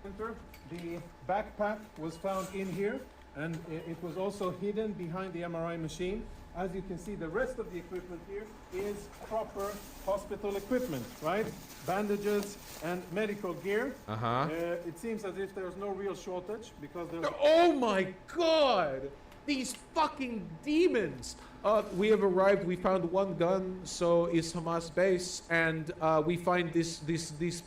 center. The backpack was found in here, and it was also hidden behind the MRI machine. As you can see, the rest of the equipment here is proper hospital equipment, right? Bandages and medical gear. Uh-huh. It seems as if there's no real shortage because there's... Oh my god! These fucking demons! We have arrived, we found one gun, so is Hamas base, and we find this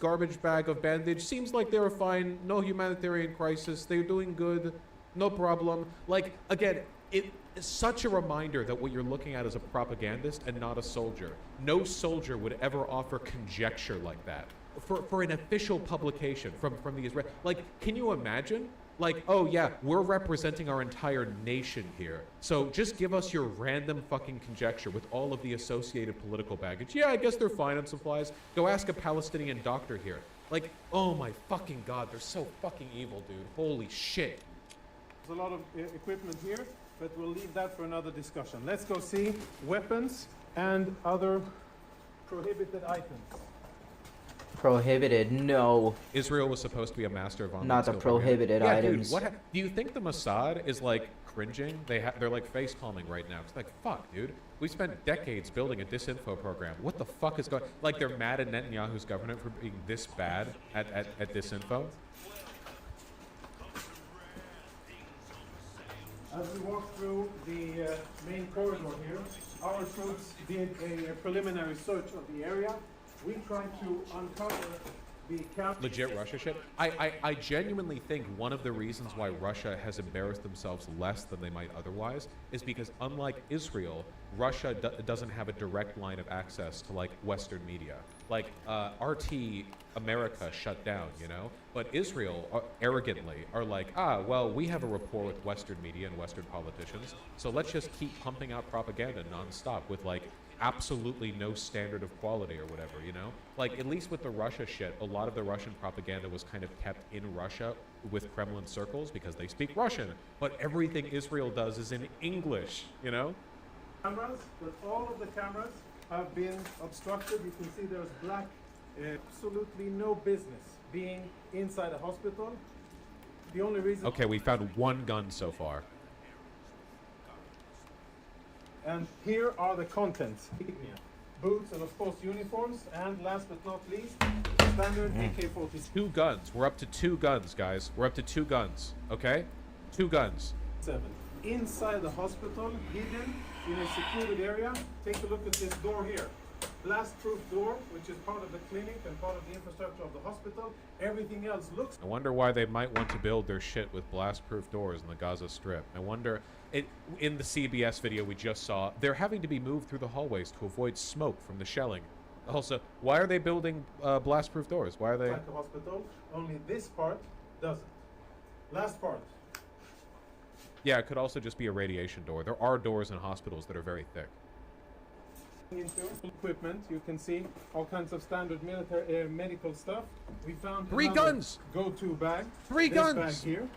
garbage bag of bandage. Seems like they were fine, no humanitarian crisis, they're doing good, no problem. Like, again, it's such a reminder that what you're looking at is a propagandist and not a soldier. No soldier would ever offer conjecture like that for an official publication from the Israel. Like, can you imagine? Like, oh yeah, we're representing our entire nation here, so just give us your random fucking conjecture with all of the associated political baggage. Yeah, I guess they're fine on supplies. Go ask a Palestinian doctor here. Like, oh my fucking god, they're so fucking evil, dude. Holy shit. There's a lot of equipment here, but we'll leave that for another discussion. Let's go see weapons and other prohibited items. Prohibited, no. Israel was supposed to be a master of online Not the skill prohibited propaganda. items. Dude, do you think the Mossad is like cringing? They're like face palming right now. It's like, fuck, dude. We spent decades building a disinfo program. What the fuck is going? Like, they're mad at Netanyahu's government for being this bad at disinfo. As we walk through the main corridor here, our troops did a preliminary search of the area. We tried to uncover the camp. Legit Russia shit. I genuinely think one of the reasons why Russia has embarrassed themselves less than they might otherwise is because, unlike Israel, Russia doesn't have a direct line of access to like Western media. Like RT America shut down, you know, but Israel arrogantly are like, well, we have a rapport with Western media and Western politicians, so let's just keep pumping out propaganda nonstop with like absolutely no standard of quality or whatever, you know? Like, at least with the Russia shit, a lot of the Russian propaganda was kind of kept in Russia with Kremlin circles because they speak Russian, but everything Israel does is in English, you know? Cameras, but all of the cameras have been obstructed. You can see there's black, absolutely no business being inside a hospital. The only reason. Okay, we found one gun so far. And here are the contents. Boots and of course uniforms, and last but not least, standard AK-47. 2 guns. We're up to 2 guns, guys. We're up to 2 guns, okay? 2 guns. Inside the hospital, hidden in a secluded area. Take a look at this door here. Blast-proof door, which is part of the clinic and part of the infrastructure of the hospital. Everything else looks. I wonder why they might want to build their shit with blast-proof doors in the Gaza Strip. I wonder, in the CBS video we just saw, they're having to be moved through the hallways to avoid smoke from the shelling. Also, why are they building blast-proof doors? Why are they? Like a hospital, only this part doesn't. Last part. Yeah, it could also just be a radiation door. There are doors in hospitals that are very thick. Into equipment, you can see all kinds of standard military medical stuff. We found 3 guns. Go-to bag. 3 this guns. Bag here.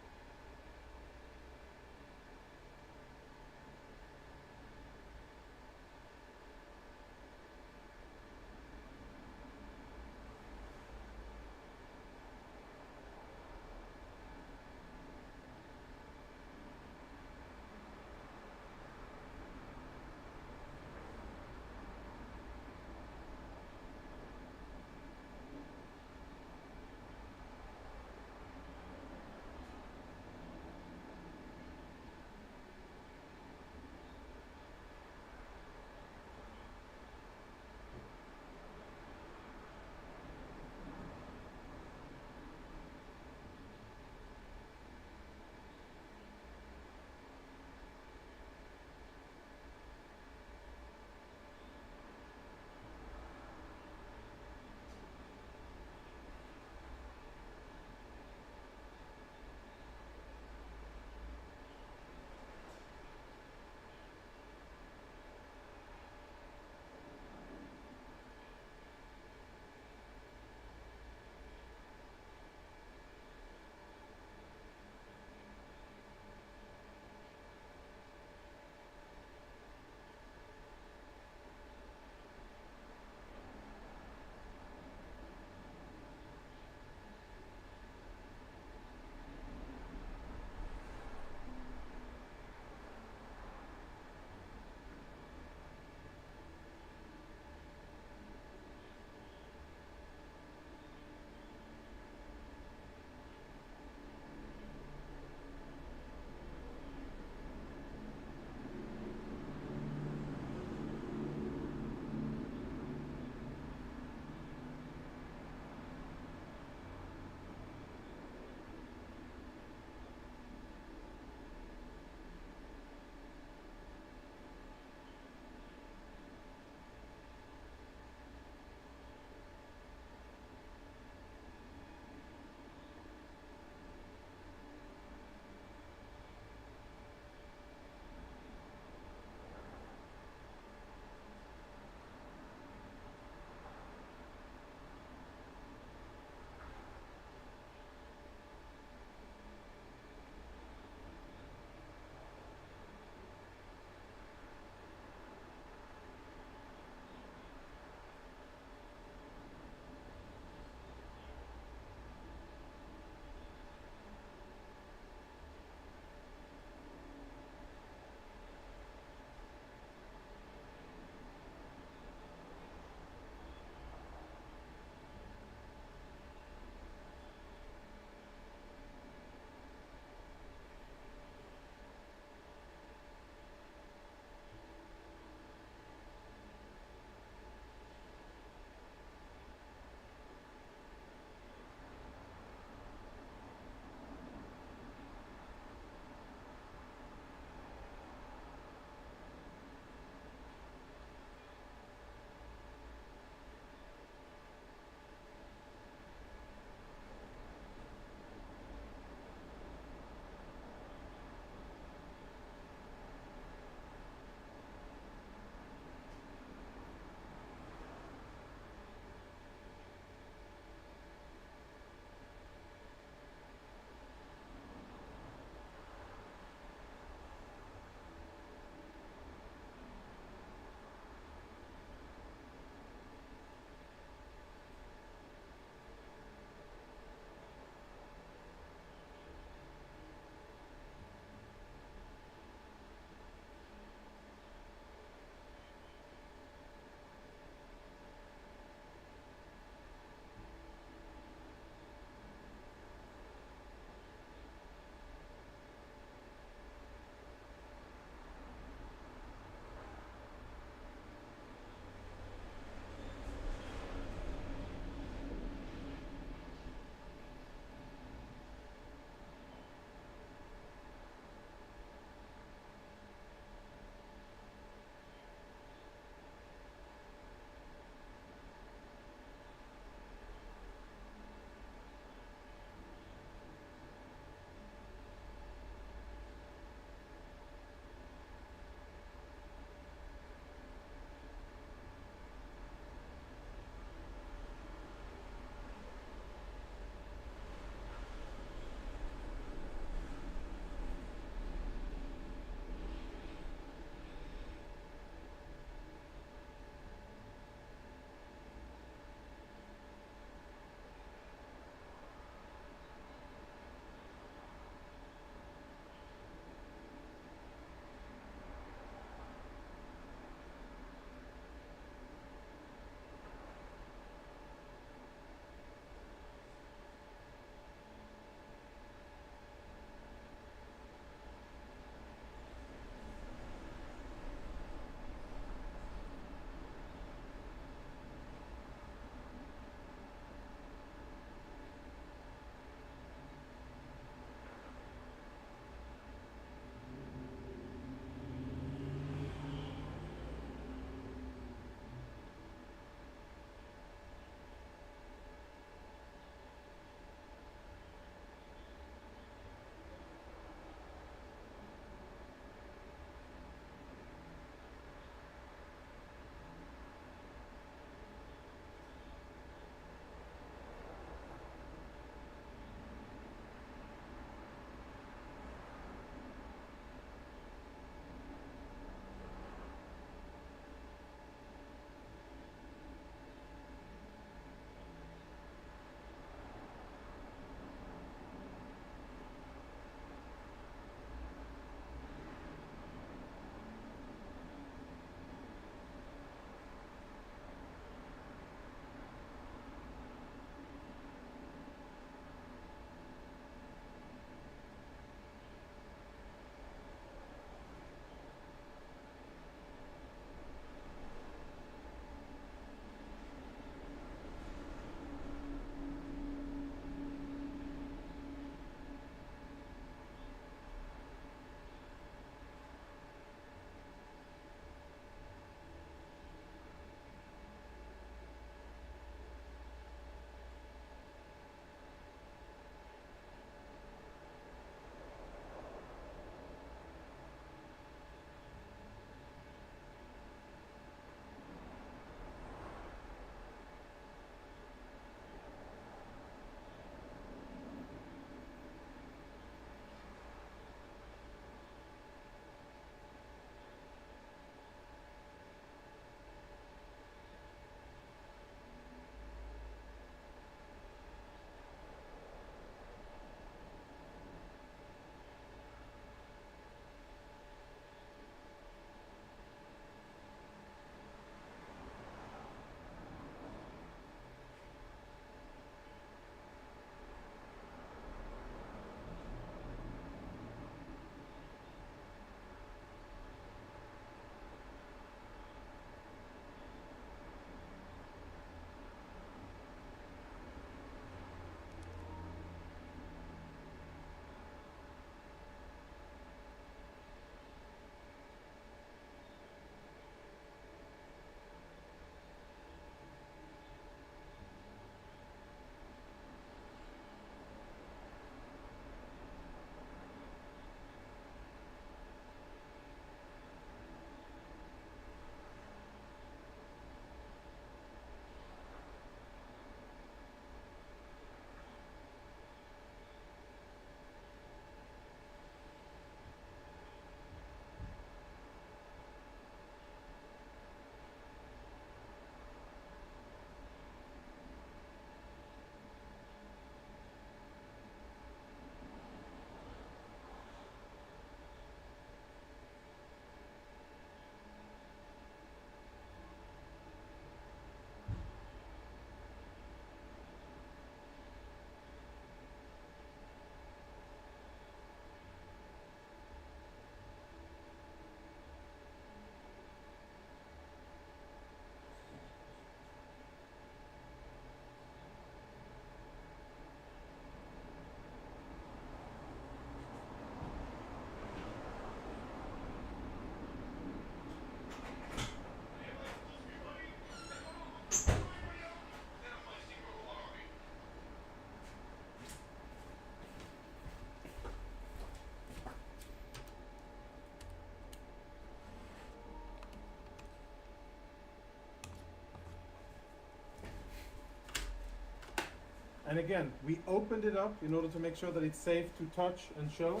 And again, we opened it up in order to make sure that it's safe to touch and show.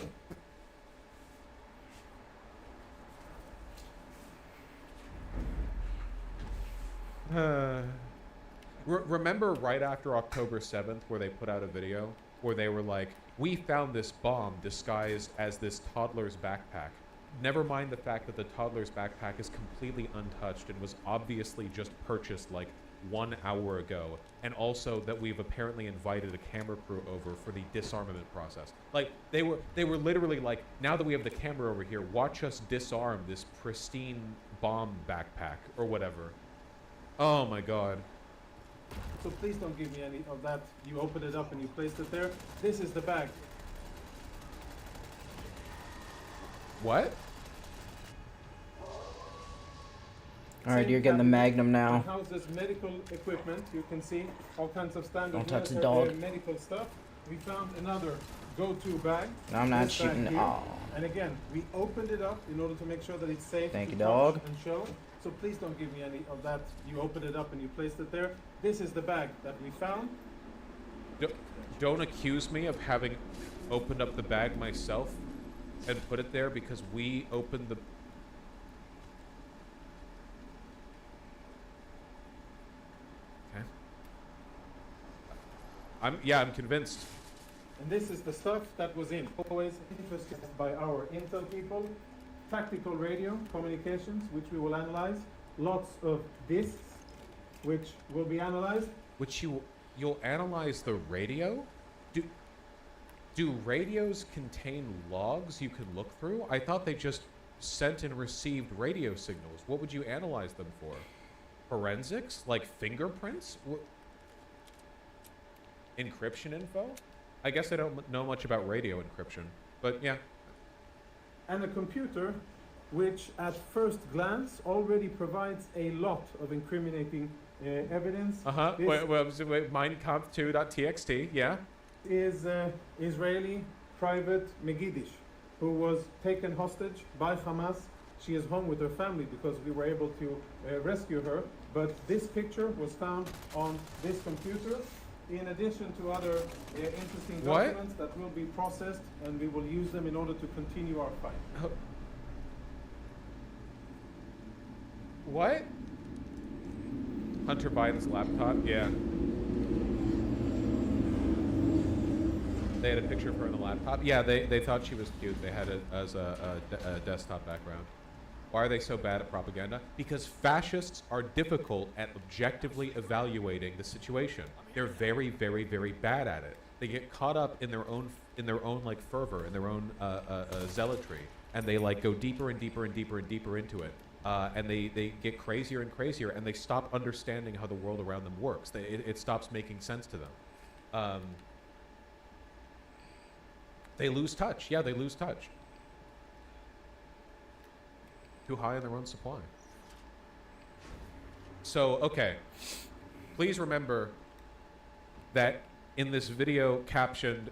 Remember right after October 7th where they put out a video where they were like, we found this bomb disguised as this toddler's backpack. Never mind the fact that the toddler's backpack is completely untouched and was obviously just purchased like 1 hour ago, and also that we've apparently invited a camera crew over for the disarmament process. Like they were literally like, now that we have the camera over here, watch us disarm this pristine bomb backpack or whatever. Oh my god. So please don't give me any of that. You opened it up and you placed it there. This is the bag. What? All right, you're getting the Magnum now. It houses medical equipment. You can see all kinds of standard Don't touch the military dog. medical stuff. We found another go-to bag. No, I'm not This bag shooting. here. Oh. And again, we opened it up in order to make sure that it's safe Thank to you, touch dog. and show. So please don't give me any of that. You opened it up and you placed it there. This is the bag that we found. Don't accuse me of having opened up the bag myself and put it there because we opened the... Okay. I'm convinced. And this is the stuff that was in. Always interested by our intel people. Tactical radio communications, which we will analyze. Lots of discs, which will be analyzed. Which you'll analyze the radio? Do radios contain logs you can look through? I thought they just sent and received radio signals. What would you analyze them for? Forensics? Like fingerprints? Encryption info? I guess I don't know much about radio encryption, but yeah. And a computer, which at first glance already provides a lot of incriminating evidence. Wait, Mein Kampf 2.txt, yeah. Is Israeli private Megidish, who was taken hostage by Hamas. She is home with her family because we were able to rescue her. But this picture was found on this computer, in addition to other interesting documents that will be processed, and we will use them in order to continue our fight. What? Hunter Biden's laptop? Yeah. They had a picture of her on the laptop. Yeah, they thought she was cute. They had it as a desktop background. Why are they so bad at propaganda? Because fascists are difficult at objectively evaluating the situation. They're very, very, very bad at it. They get caught up in their own like fervor, in their own zealotry, and they like go deeper and deeper and deeper and deeper into it. And they get crazier and crazier, and they stop understanding how the world around them works. It stops making sense to them. They lose touch. Yeah, they lose touch. Too high on their own supply. So, okay. Please remember that in this video captioned,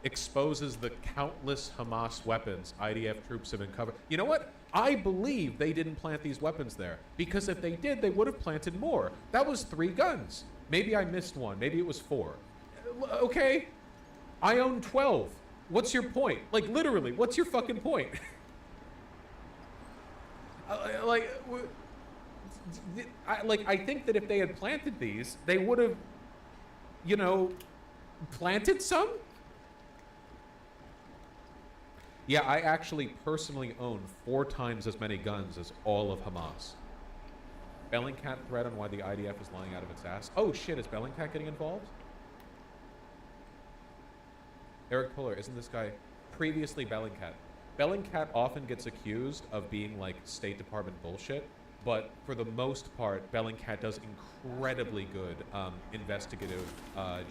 exposes the countless Hamas weapons IDF troops have uncovered. You know what? I believe they didn't plant these weapons there, because if they did, they would have planted more. That was 3 guns. Maybe I missed one. Maybe it was 4. Okay. I own 12. What's your point? Like, literally, what's your fucking point? I think that if they had planted these, they would have, you know, planted some? Yeah, I actually personally own 4 times as many guns as all of Hamas. Bellingcat thread on why the IDF is lying out of its ass. Oh shit, is Bellingcat getting involved? Eric Puller, isn't this guy previously Bellingcat? Bellingcat often gets accused of being like State Department bullshit, but for the most part, Bellingcat does incredibly good investigative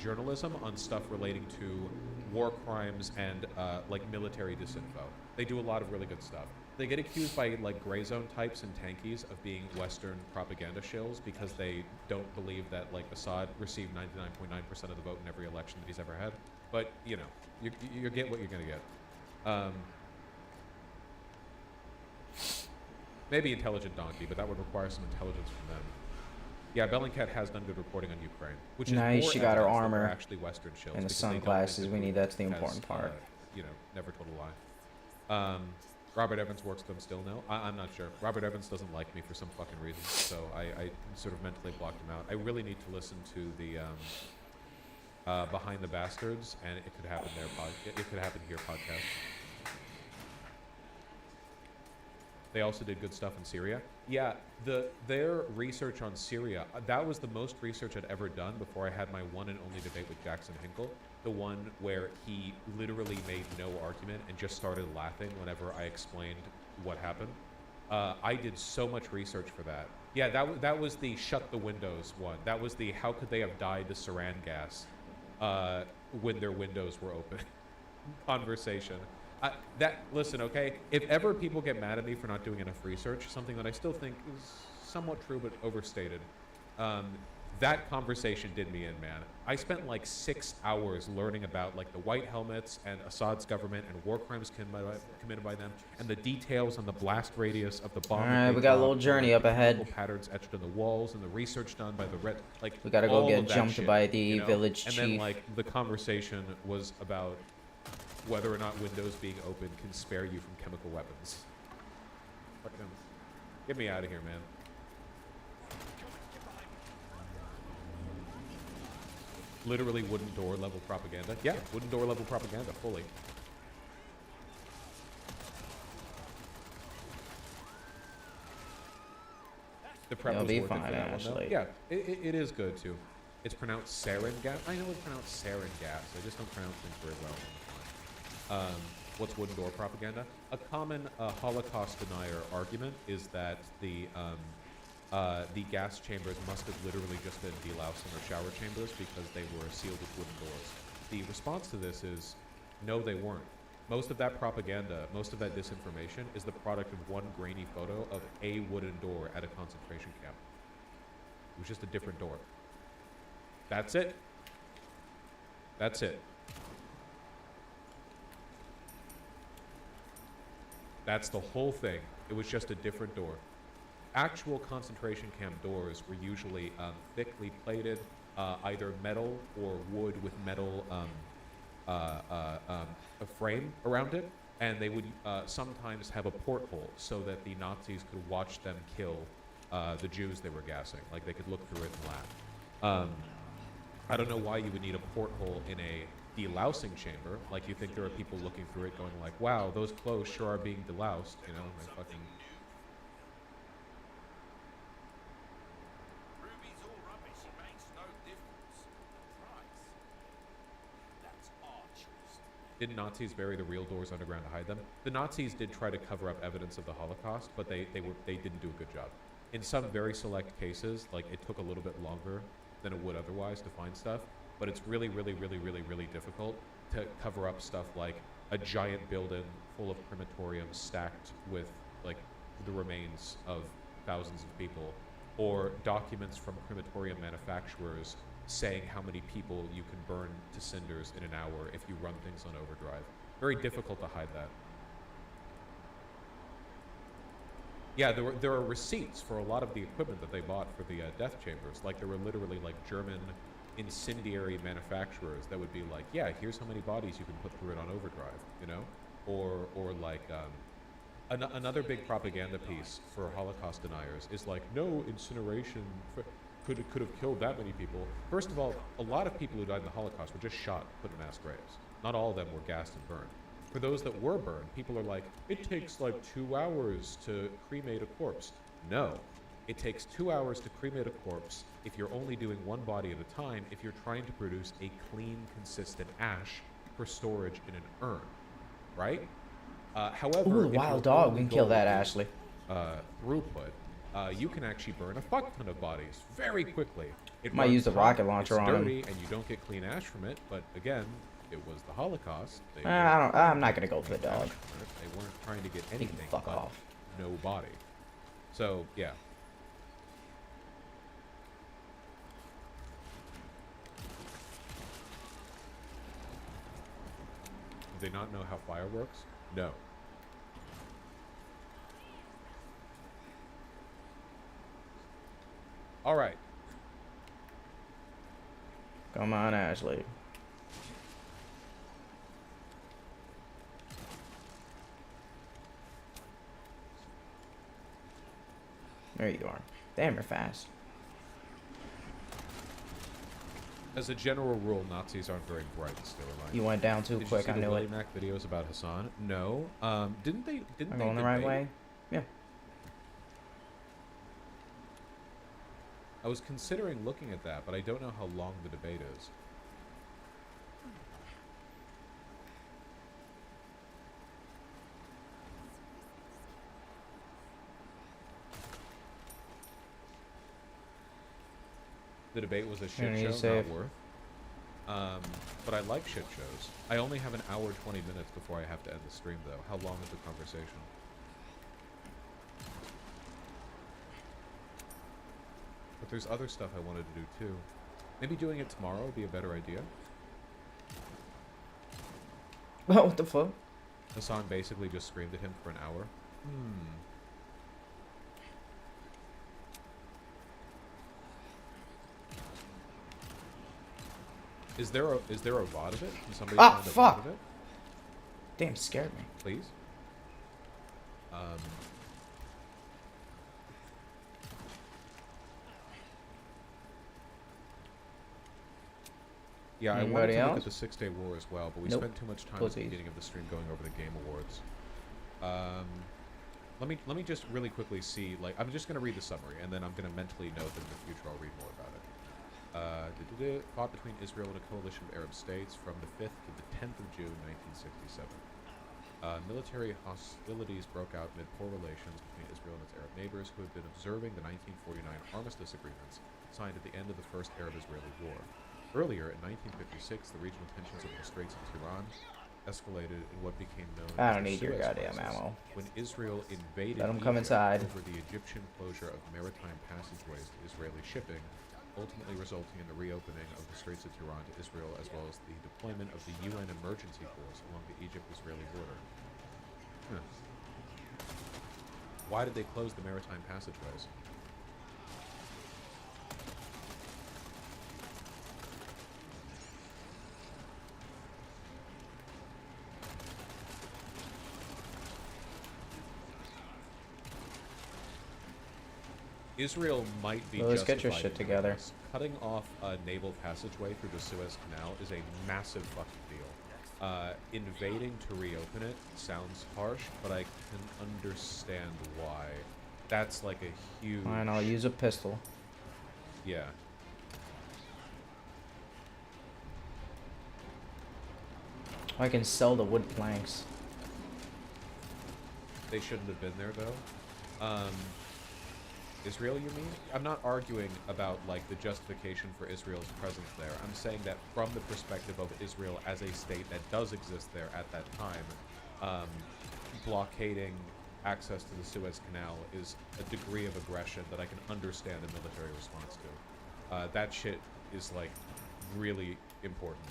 journalism on stuff relating to war crimes and like military disinfo. They do a lot of really good stuff. They get accused by like gray zone types and tankies of being Western propaganda shills because they don't believe that like Assad received 99.9% of the vote in every election that he's ever had. But you know, you get what you're gonna get. Maybe intelligent donkey, but that would require some intelligence from them. Yeah, Bellingcat has done good reporting on Ukraine, which is Nice, more she got her evidence that armor they're actually Western shills and the because they don't think sunglasses. that We need Putin that's the has, important part. You know, never told a lie. Robert Evans works them still now. I'm not sure. Robert Evans doesn't like me for some fucking reason, so I sort of mentally blocked him out. I really need to listen to the Behind the Bastards and It Could Happen There It Could Happen Here podcast. They also did good stuff in Syria. Yeah, their research on Syria, that was the most research I'd ever done before I had my one and only debate with Jackson Hinkle. The one where he literally made no argument and just started laughing whenever I explained what happened. I did so much research for that. Yeah, that was the shut the windows one. That was the how could they have died to saran gas when their windows were open conversation. Listen, okay, if ever people get mad at me for not doing enough research, something that I still think is somewhat true but overstated, that conversation did me in, man. I spent like 6 hours learning about like the white helmets and Assad's government and war crimes committed by them and the details on the blast radius of the bomb. Alright, we got a little journey up ahead. Patterns etched on the walls and the research done by the red, like We gotta go all get of that jumped shit, by the you know? village and chief. then like the conversation was about whether or not windows being open can spare you from chemical weapons. Fucking get me out of here, man. Literally wooden door level propaganda. Yeah, wooden door level propaganda, fully. The prep It'll was be worth it fine, for that one, though. actually. Yeah, it is good too. It's pronounced sarin gas. I know it's pronounced sarin gas. I just don't pronounce things very well. What's wooden door propaganda? A common Holocaust denier argument is that the gas chambers must have literally just been delousing or shower chambers because they were sealed with wooden doors. The response to this is, no, they weren't. Most of that propaganda, most of that disinformation is the product of one grainy photo of a wooden door at a concentration camp. It was just a different door. That's it. That's it. That's the whole thing. It was just a different door. Actual concentration camp doors were usually thickly plated, either metal or wood with metal a frame around it, and they would sometimes have a porthole so that the Nazis could watch them kill the Jews they were gassing. Like they could look through it and laugh. I don't know why you would need a porthole in a delousing chamber. Like you think there are people looking through it going like, wow, those clothes sure are being deloused, you know, like fucking... Did Nazis bury the real doors underground to hide them? The Nazis did try to cover up evidence of the Holocaust, but they didn't do a good job. In some very select cases, like it took a little bit longer than it would otherwise to find stuff, but it's really, really, really, really, really difficult to cover up stuff like a giant building full of crematoriums stacked with like the remains of thousands of people, or documents from crematorium manufacturers saying how many people you can burn to cinders in an hour if you run things on overdrive. Very difficult to hide that. Yeah, there are receipts for a lot of the equipment that they bought for the death chambers. Like there were literally like German incendiary manufacturers that would be like, yeah, here's how many bodies you can put through it on overdrive, you know? Or like another big propaganda piece for Holocaust deniers is like, no, incineration could have killed that many people. First of all, a lot of people who died in the Holocaust were just shot, put in mass graves. Not all of them were gassed and burned. For those that were burned, people are like, it takes like 2 hours to cremate a corpse. No, it takes 2 hours to cremate a corpse if you're only doing one body at a time, if you're trying to produce a clean, consistent ash for storage in an urn, right? However, Ooh, if wild your dog, only we can kill goal that, is, Ashley. Throughput, you can actually burn a fuck ton of bodies very quickly. It Might use the runs hot, rocket launcher it's on 'em. dirty, and you don't get clean ash from it. But again, it was the Holocaust. I'm not gonna go for the dog. They weren't trying to get He can anything fuck but off. no body. So yeah. Do they not know how fire works? No. All right. Come on, Ashley. There you are. Damn, you're fast. As a general rule, Nazis aren't very bright. Still alive. You went down too Did quick. You I see the knew Willie it. Mac videos about Hassan? No. Didn't they? Didn't I'm they going the right debate? way. Yeah. I was considering looking at that, but I don't know how long the debate is. The debate was a shit show, not worth. But I like shit shows. I only have an hour 20 minutes before I have to end the stream, though. How long is the conversation? But there's other stuff I wanted to do, too. Maybe doing it tomorrow would be a better idea. Oh, what the fuck? Hassan basically just screamed at him for an hour. Is there a VOD of it? Can somebody Ah, find a fuck! VOD of it? Damn, scared me. Please. Yeah, I wanted to look at the 6-Day War as well, but we spent too much time at the beginning of the stream going over the Game Awards. Let me just really quickly see. Like, I'm just gonna read the summary, and then I'm gonna mentally note that in the future I'll read more about it. Fought between Israel and a coalition of Arab states from the 5th to the 10th of June, 1967. Military hostilities broke out amid poor relations between Israel and its Arab neighbors, who had been observing the 1949 armistice agreements signed at the end of the First Arab-Israeli War. Earlier, in 1956, the regional tensions over the Straits of Tiran escalated in what became known I as don't the need your Suez goddamn Crisis, ammo. when Israel invaded Let 'em come Egypt inside. over the Egyptian closure of maritime passageways to Israeli shipping, ultimately resulting in the reopening of the Straits of Tiran to Israel, as well as the deployment of the UN emergency force along the Egypt-Israeli border. Why did they close the maritime passageways? Israel might be Let's get your justified shit in together. this. Cutting off a naval passageway through the Suez Canal is a massive fucking deal. Invading to reopen it sounds harsh, but I can understand why. That's like a huge... Fine, I'll use a pistol. Yeah. I can sell the wood planks. They shouldn't have been there, though. Israel, you mean? I'm not arguing about, like, the justification for Israel's presence there. I'm saying that from the perspective of Israel as a state that does exist there at that time, blockading access to the Suez Canal is a degree of aggression that I can understand a military response to. That shit is, like, really important.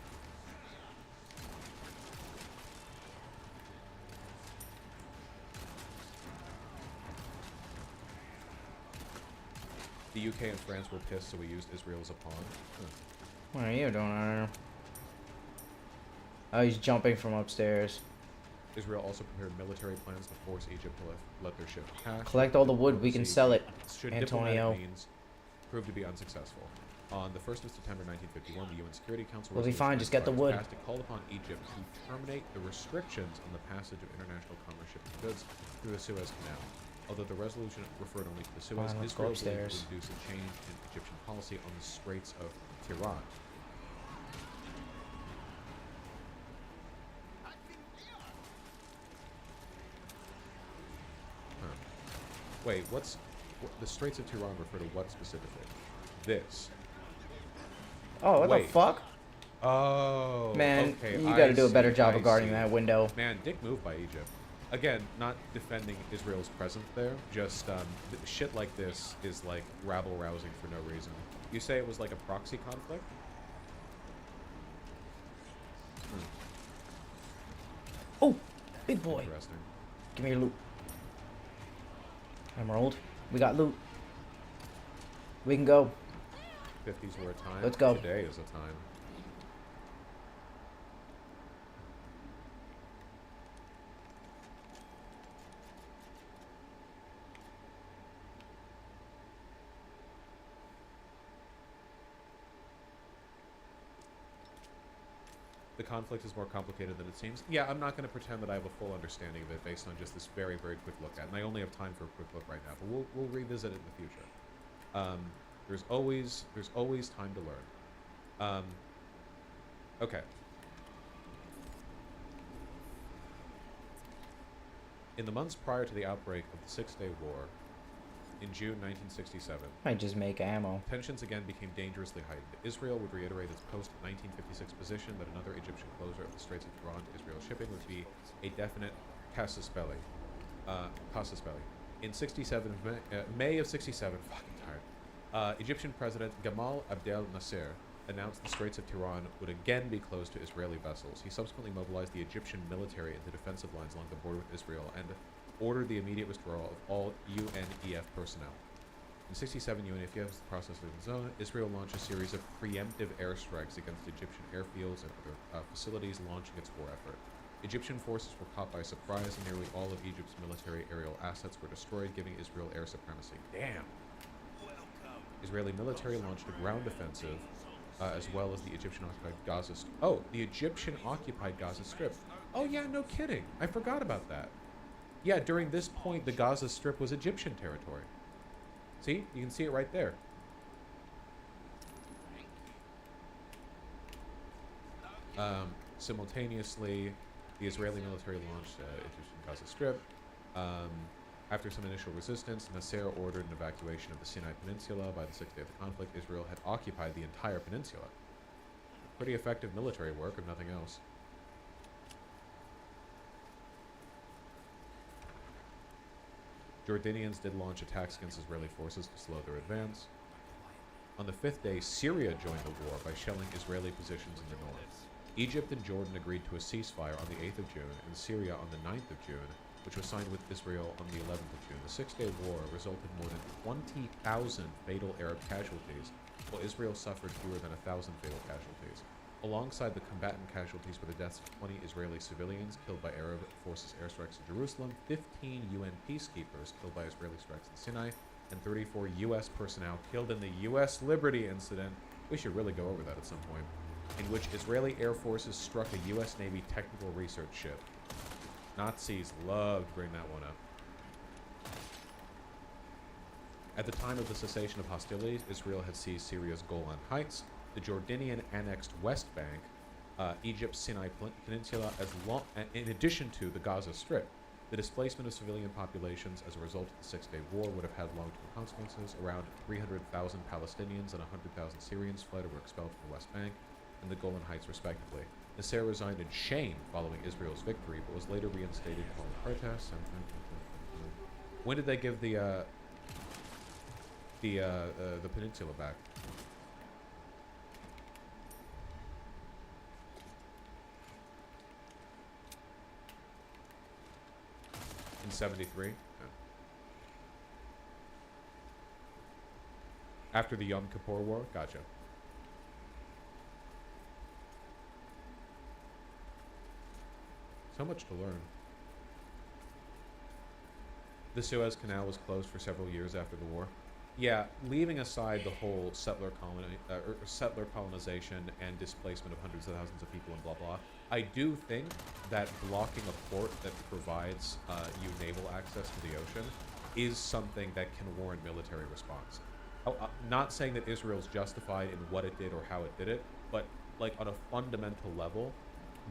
The UK and France were pissed, so we used Israel as a pawn. What are you doing out here? Oh, he's jumping from upstairs. Israel also prepared military plans to force Egypt to let their ship pass. Collect all the wood, we can sell it, Should Antonio. diplomatic means prove to be unsuccessful. On the 1st of September 1951, the UN Security Council We'll be fine, just get the wood. passed a call upon Egypt to terminate the restrictions on the passage of international commerce shipping goods through the Suez Canal. Although the resolution referred only to the Suez, Fine, let's go Israel believed it upstairs. would induce a change in Egyptian policy on the Straits of Tiran. Wait, the Straits of Tiran refer to what specifically? This. Oh, what Wait. the fuck? Oh, Man, okay, you gotta do a better see, job I of guarding see. that window. Man, dick move by Egypt. Again, not defending Israel's presence there, just shit like this is like rabble-rousing for no reason. You say it was like a proxy conflict? Oh, big boy. Interesting. Give me your loot. Emerald. We got loot. We can go. 50s were a time. Let's go. Today is a time. The conflict is more complicated than it seems. Yeah, I'm not going to pretend that I have a full understanding of it based on just this very, very quick look at it. And I only have time for a quick look right now, but we'll revisit it in the future. There's always time to learn. Okay. In the months prior to the outbreak of the Six-Day War, in June 1967, Might just make ammo. tensions again became dangerously heightened. Israel would reiterate its post-1956 position that another Egyptian closure of the Straits of Tiran to Israel shipping would be a definite casus belli. In 67, May of 67, fucking tired, Egyptian President Gamal Abdel Nasser announced the Straits of Tiran would again be closed to Israeli vessels. He subsequently mobilized the Egyptian military into defensive lines along the border with Israel and ordered the immediate withdrawal of all UNEF personnel. In 67, UNEF was the process of the zone. Israel launched a series of preemptive airstrikes against Egyptian airfields and other facilities, launching its war effort. Egyptian forces were caught by surprise, and nearly all of Egypt's military aerial assets were destroyed, giving Israel air supremacy. Damn! Israeli military launched a ground offensive, as well as the Egyptian-occupied Gaza Strip. Oh, the Egyptian-occupied Gaza Strip. Oh yeah, no kidding. I forgot about that. Yeah, during this point, the Gaza Strip was Egyptian territory. See? You can see it right there. Simultaneously, the Israeli military launched Egyptian Gaza Strip. After some initial resistance, Nasser ordered an evacuation of the Sinai Peninsula. By the sixth day of the conflict, Israel had occupied the entire peninsula. Pretty effective military work, if nothing else. Jordanians did launch attacks against Israeli forces to slow their advance. On the fifth day, Syria joined the war by shelling Israeli positions in the north. Egypt and Jordan agreed to a ceasefire on the 8th of June, and Syria on the 9th of June, which was signed with Israel on the 11th of June. The Six-Day War resulted in more than 20,000 fatal Arab casualties, while Israel suffered fewer than 1,000 fatal casualties. Alongside the combatant casualties were the deaths of 20 Israeli civilians killed by Arab forces airstrikes in Jerusalem, 15 UN peacekeepers killed by Israeli strikes in Sinai, and 34 U.S. personnel killed in the U.S. Liberty incident. We should really go over that at some point, in which Israeli air forces struck a U.S. Navy technical research ship. Nazis loved to bring that one up. At the time of the cessation of hostilities, Israel had seized Syria's Golan Heights, the Jordanian annexed West Bank, Egypt's Sinai Peninsula, in addition to the Gaza Strip. The displacement of civilian populations as a result of the Six-Day War would have had long-term consequences. Around 300,000 Palestinians and 100,000 Syrians fled or were expelled from the West Bank and the Golan Heights, respectively. Nasser resigned in shame following Israel's victory, but was later reinstated following protests. When did they give the peninsula back? In 73? After the Yom Kippur War? Gotcha. So much to learn. The Suez Canal was closed for several years after the war. Yeah, leaving aside the whole settler colonization and displacement of hundreds of thousands of people and blah blah, I do think that blocking a port that provides you naval access to the ocean is something that can warrant military response. Not saying that Israel's justified in what it did or how it did it, but like on a fundamental level,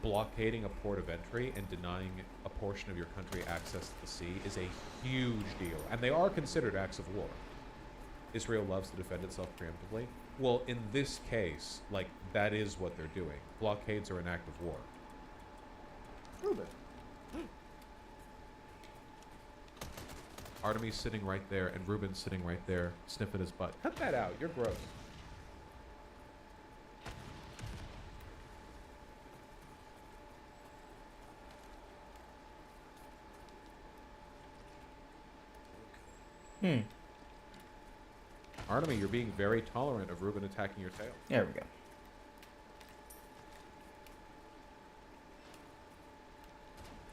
blockading a port of entry and denying a portion of your country access to the sea is a huge deal, and they are considered acts of war. Israel loves to defend itself preemptively. Well, in this case, like, that is what they're doing. Blockades are an act of war. Ruben. Artemy's sitting right there, and Ruben's sitting right there, sniffing his butt. Cut that out. You're gross. Artemy, you're being very tolerant of Ruben attacking your tail. There we go.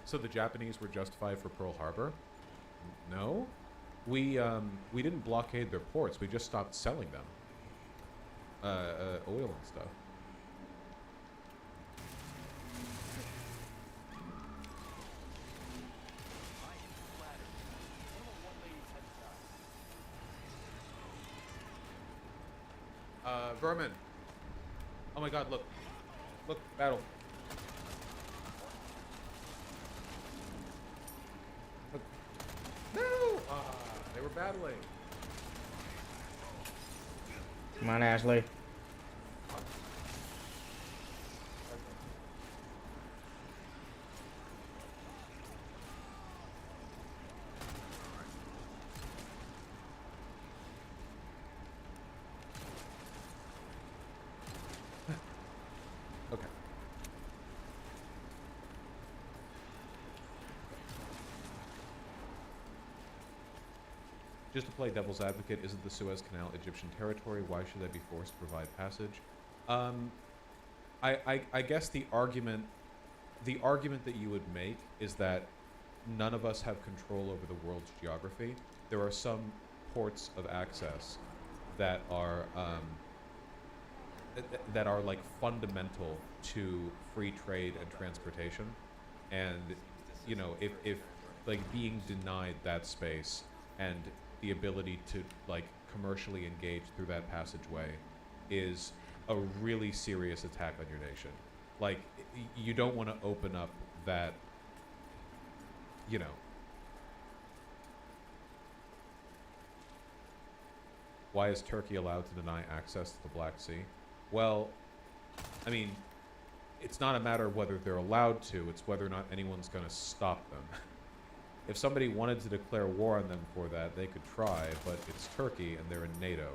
So the Japanese were justified for Pearl Harbor? No? We didn't blockade their ports. We just stopped selling them. Oil and stuff. vermin. Oh my god, look. Look, battle. Look. No! They were battling. Come on, Ashley. Okay. Just to play devil's advocate, isn't the Suez Canal Egyptian territory? Why should they be forced to provide passage? I guess the argument that you would make is that none of us have control over the world's geography. There are some ports of access that are like fundamental to free trade and transportation, and you know, if like being denied that space and the ability to like commercially engage through that passageway is a really serious attack on your nation. Like, you don't want to open up that, you know. Why is Turkey allowed to deny access to the Black Sea? Well, I mean, it's not a matter of whether they're allowed to, it's whether or not anyone's going to stop them. If somebody wanted to declare war on them for that, they could try, but it's Turkey and they're in NATO.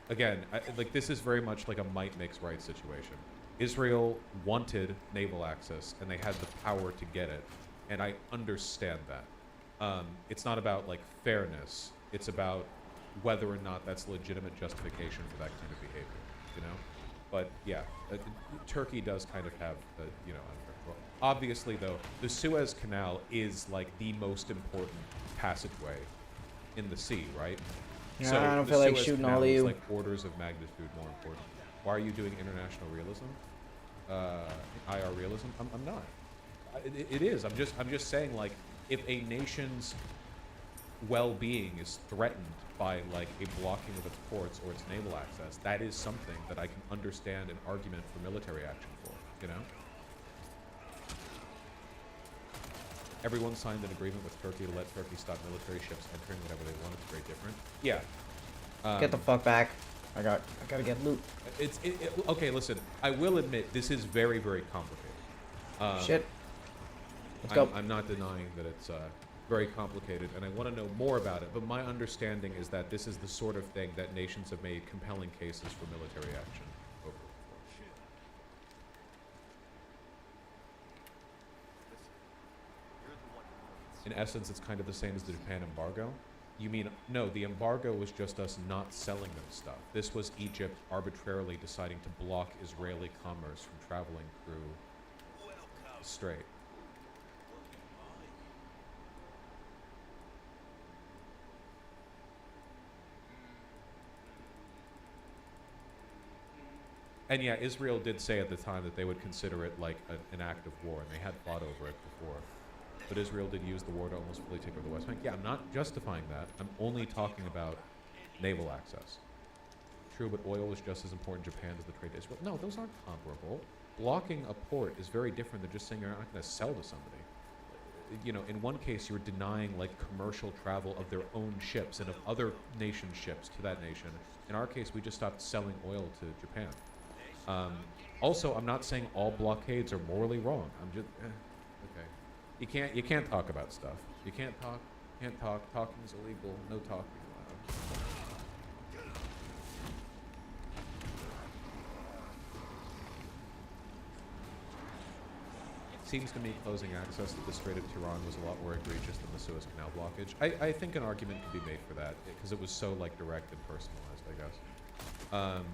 Again, like, this is very much like a might makes right situation. Israel wanted naval access and they had the power to get it, and I understand that. It's not about like fairness, it's about whether or not that's legitimate justification for that kind of behavior, you know? But yeah, Turkey does kind of have, you know, unfair control. Obviously though, the Suez Canal is like the most important passageway in the sea, right? Yeah, So I don't the feel like Suez shooting Canal all of is you. like orders of magnitude more important. Why are you doing international realism? IR realism? I'm not. It is. I'm just saying, like, if a nation's well-being is threatened by like a blocking of its ports or its naval access, that is something that I can understand an argument for military action for, you know? Everyone signed an agreement with Turkey to let Turkey stop military ships entering whenever they want. It's very different. Yeah. Get the fuck back. I gotta get loot. Okay, listen. I will admit this is very, very complicated. Shit. Let's go. I'm not denying that it's very complicated, and I want to know more about it. But my understanding is that this is the sort of thing that nations have made compelling cases for military action over. In essence, it's kind of the same as the Japan embargo. You mean, no, the embargo was just us not selling them stuff. This was Egypt arbitrarily deciding to block Israeli commerce from traveling through the strait. And yeah, Israel did say at the time that they would consider it like an act of war, and they had fought over it before. But Israel did use the war to almost fully take over the West Bank. Yeah, I'm not justifying that. I'm only talking about naval access. True, but oil is just as important in Japan as the trade to Israel. No, those aren't comparable. Blocking a port is very different than just saying you're not going to sell to somebody. You know, in one case, you're denying like commercial travel of their own ships and of other nations' ships to that nation. In our case, we just stopped selling oil to Japan. Also, I'm not saying all blockades are morally wrong. I'm just okay. You can't talk about stuff. You can't talk. Talking is illegal. No talking allowed. It seems to me closing access to the Strait of Tiran was a lot more egregious than the Suez Canal blockage. I think an argument could be made for that because it was so like direct and personalized, I guess.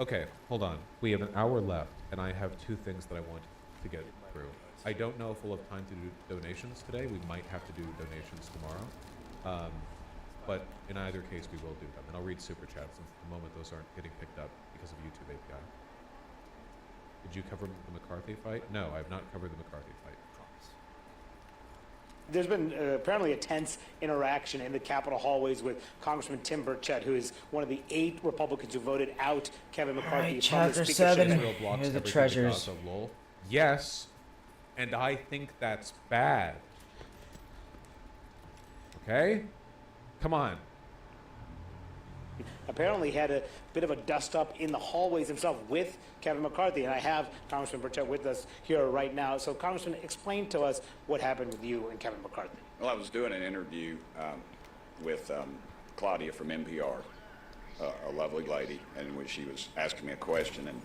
Okay, hold on. We have an hour left, and I have two things that I want to get through. I don't know if we'll have time to do donations today. We might have to do donations tomorrow. But in either case, we will do them. And I'll read Super Chats since at the moment those aren't getting picked up because of YouTube API. Did you cover the McCarthy fight? No, I have not covered the McCarthy fight. there's been apparently a tense interaction in the Capitol hallways with Congressman Tim Burchett, who is one of the 8 Republicans who voted out Kevin McCarthy right, from chapter the 7. speakership. Israel blocks Here's the everything to treasures. Gaza, lol. Yes, and I think that's bad. Okay? Come on. Apparently had a bit of a dust-up in the hallways himself with Kevin McCarthy, and I have Congressman Burchett with us here right now. So, Congressman, explain to us what happened with you and Kevin McCarthy. Well, I was doing an interview with Claudia from NPR, a lovely lady, and when she was asking me a question, and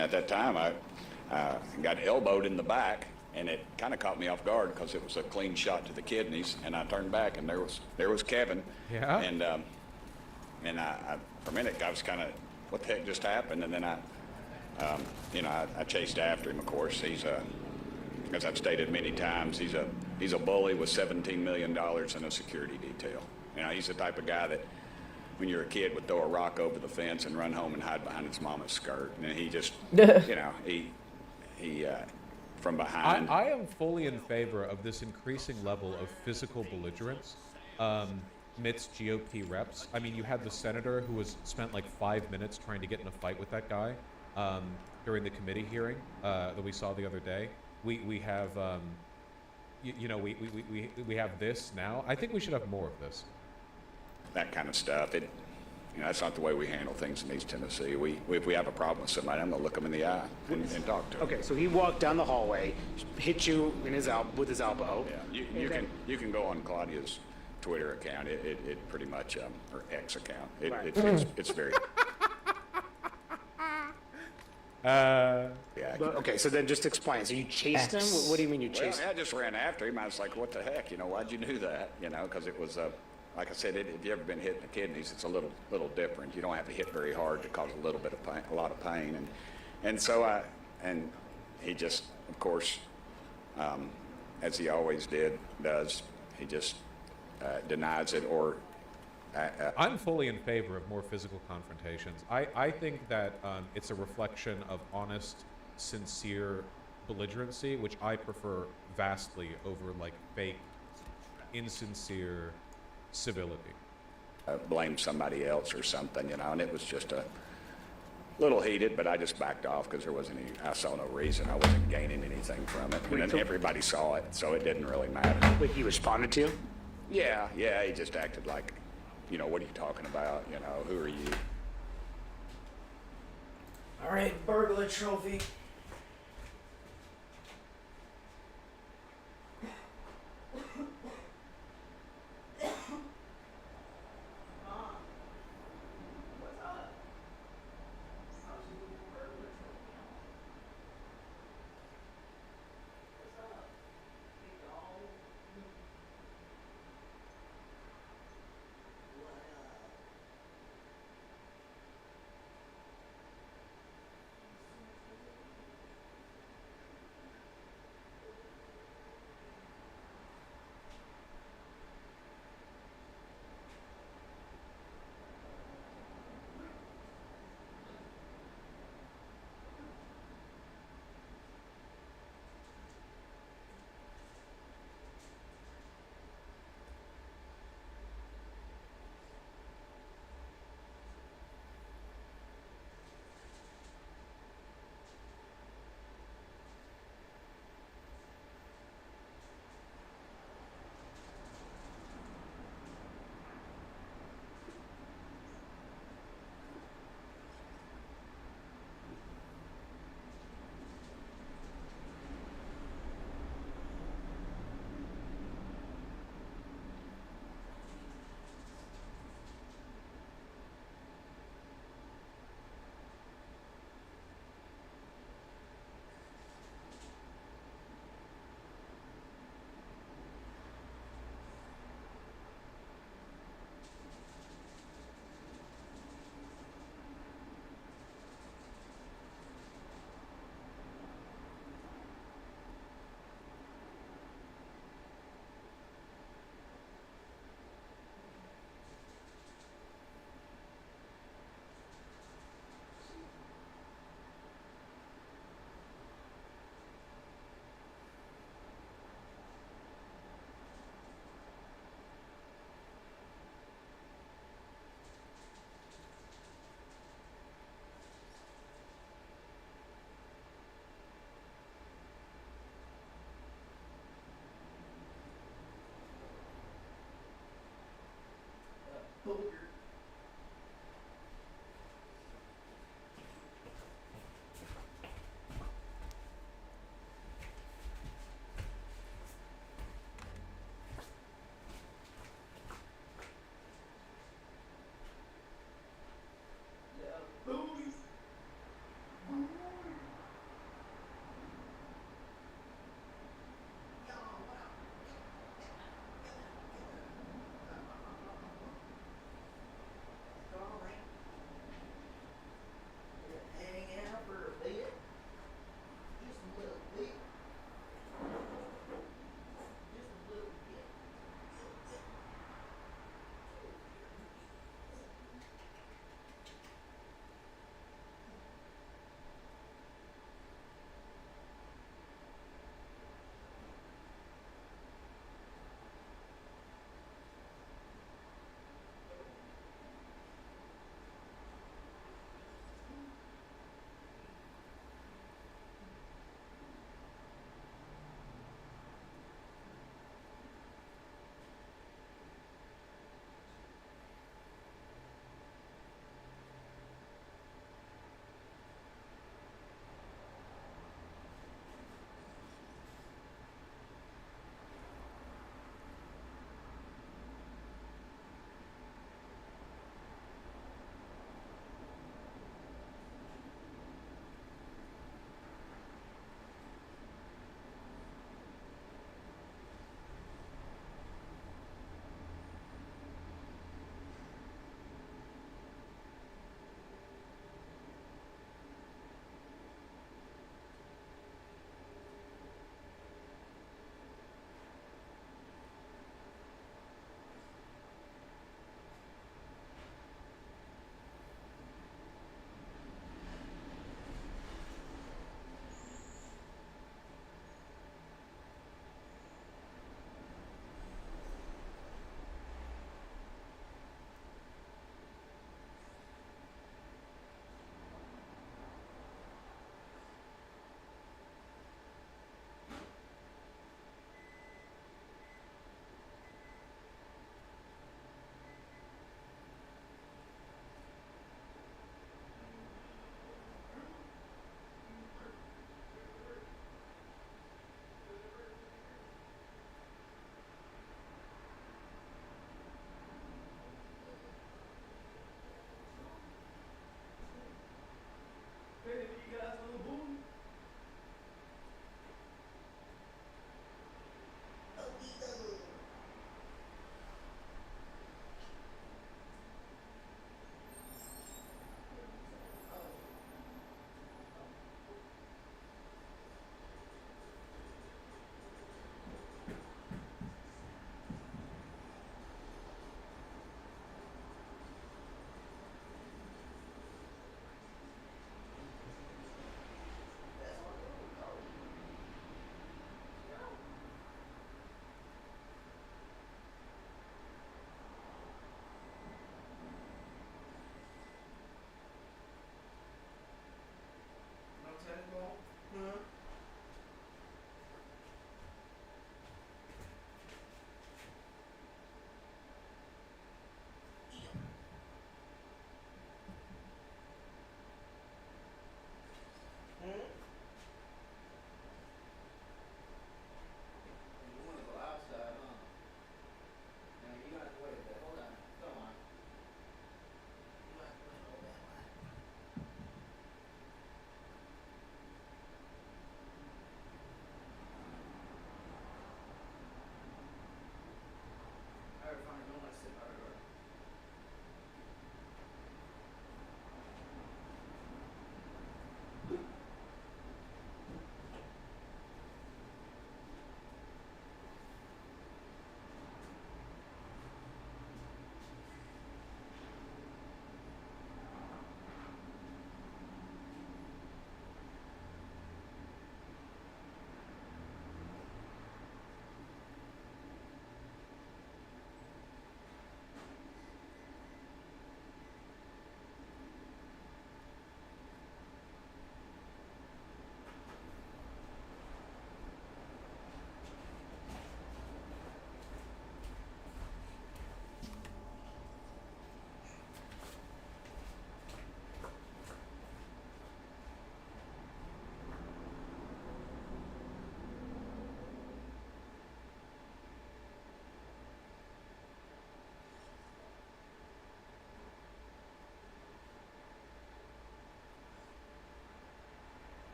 at that time I got elbowed in the back, and it kind of caught me off guard because it was a clean shot to the kidneys, and I turned back, and there was Kevin. Yeah. And I for a minute I was kind of, what the heck just happened? And then I chased after him. Of course, he's as I've stated many times, he's a bully with $17 million in a security detail. You know, he's the type of guy that when you're a kid would throw a rock over the fence and run home and hide behind his mama's skirt. And he just, you know, he from behind. I am fully in favor of this increasing level of physical belligerence amidst GOP reps. I mean, you had the senator who spent like 5 minutes trying to get in a fight with that guy during the committee hearing that we saw the other day. We have, we have this now. I think we should have more of this. That kind of stuff. That's not the way we handle things in East Tennessee. If we have a problem with somebody, I'm going to look them in the eye and talk to them. Okay, so he walked down the hallway, hit you in with his elbow. Yeah, you can go on Claudia's Twitter account. It pretty much, her X account. It's very. Yeah. Okay, so then just explain. So you chased him? What do you mean you chased him? I just ran after him. I was like, what the heck? Why'd you do that? Because it was, like I said, if you've ever been hit in the kidneys, it's a little different. You don't have to hit very hard to cause a little bit of pain, a lot of pain. And so he just, of course, as he always does, he just denies it or. I'm fully in favor of more physical confrontations. I think that it's a reflection of honest, sincere belligerency, which I prefer vastly over like fake, insincere civility. Blame somebody else or something, and it was just a little heated, but I just backed off because I saw no reason. I wasn't gaining anything from it. And then everybody saw it, so it didn't really matter. Wait, he responded to you? Yeah, he just acted like, what are you talking about? Who are you? All right, burglar trophy.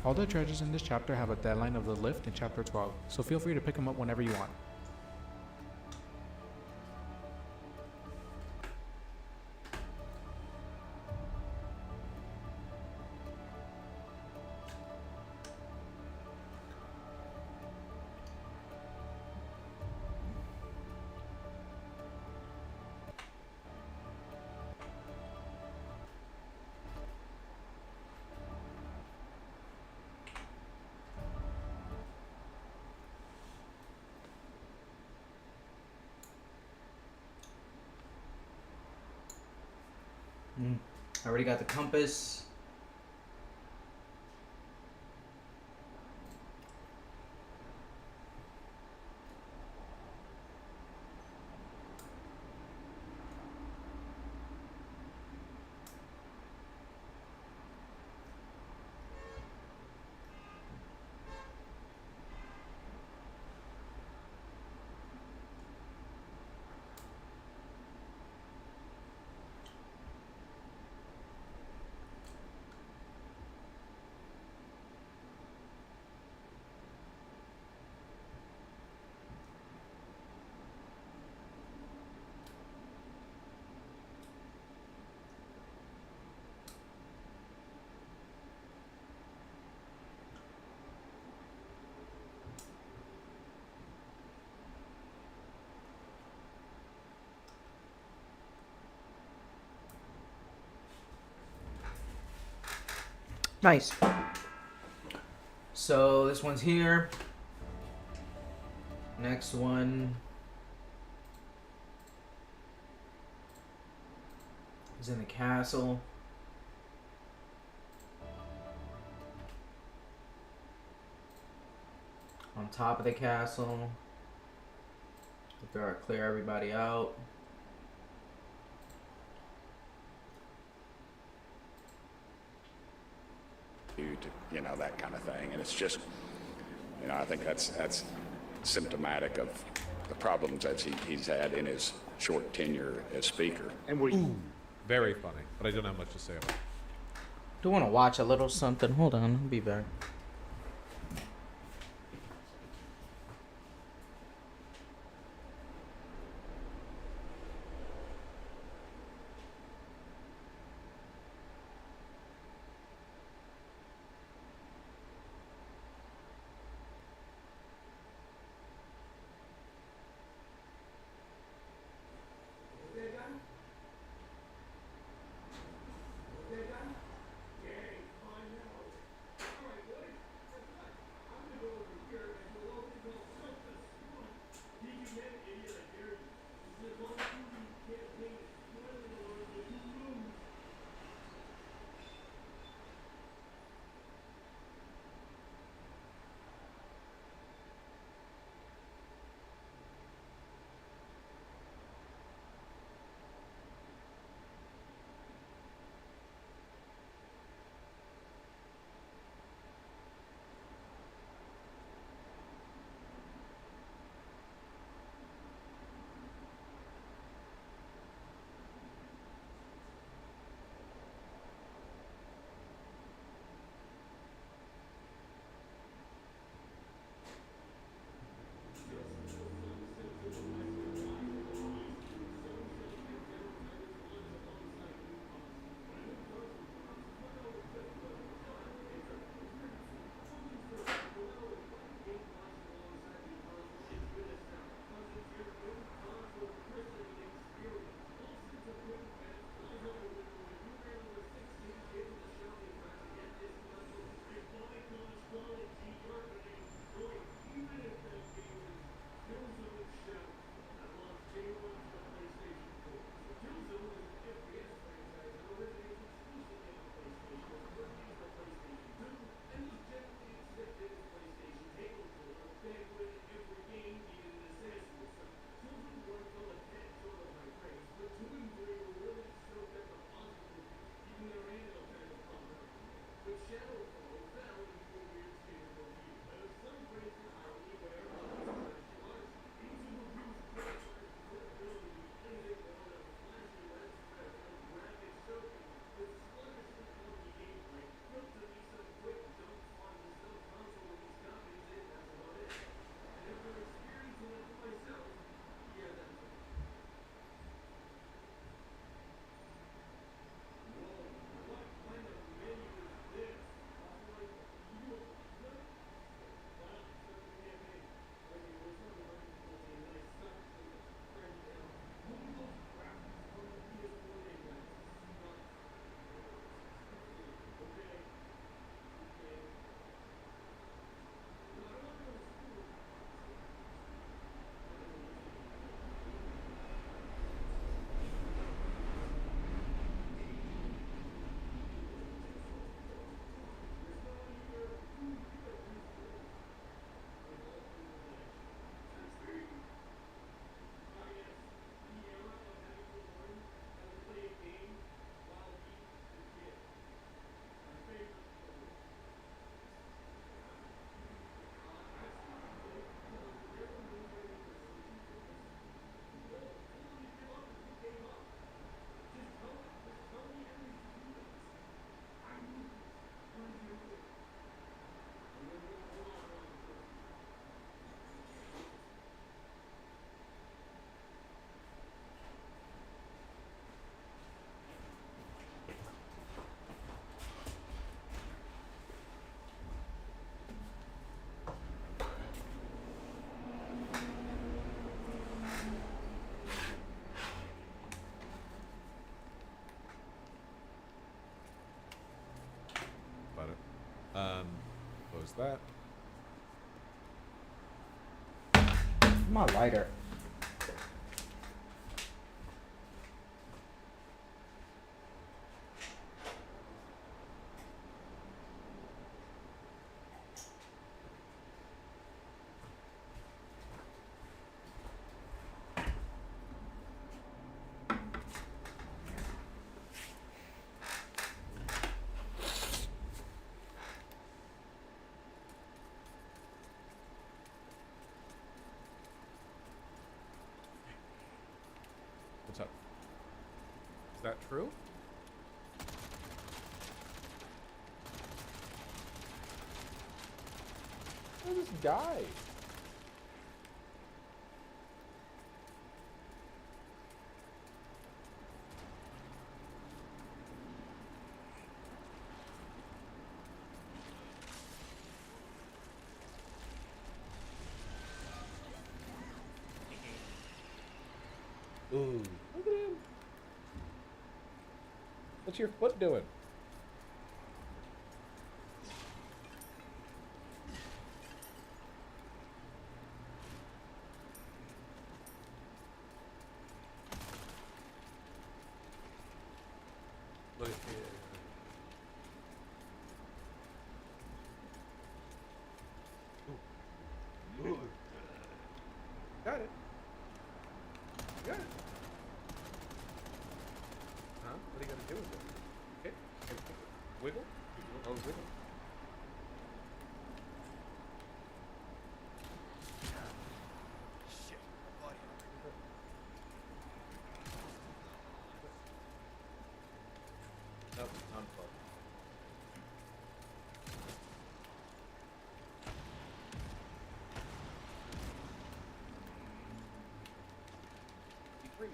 All the treasures in this chapter have a deadline of the lift in chapter 12, so feel free to pick them up whenever you want. I already got the compass. Nice. So this one's here. Next one is in the castle. On top of the castle. Clear everybody out. To, that kind of thing. And it's just, I think that's symptomatic of the problems that he's had in his short tenure as speaker. And we Very funny, but I don't have much to say about it. Do want to watch a little something. Hold on, I'll be back. that. My lighter. What's up? Is that true? I just died. Ooh, look at him. What's your foot doing? Look at here. Ooh. Ooh. Got it. Got it. Huh? What are you gonna do with it? Okay. Wiggle? Oh, wiggle. Shit. Body. Nope, unplug. Be free.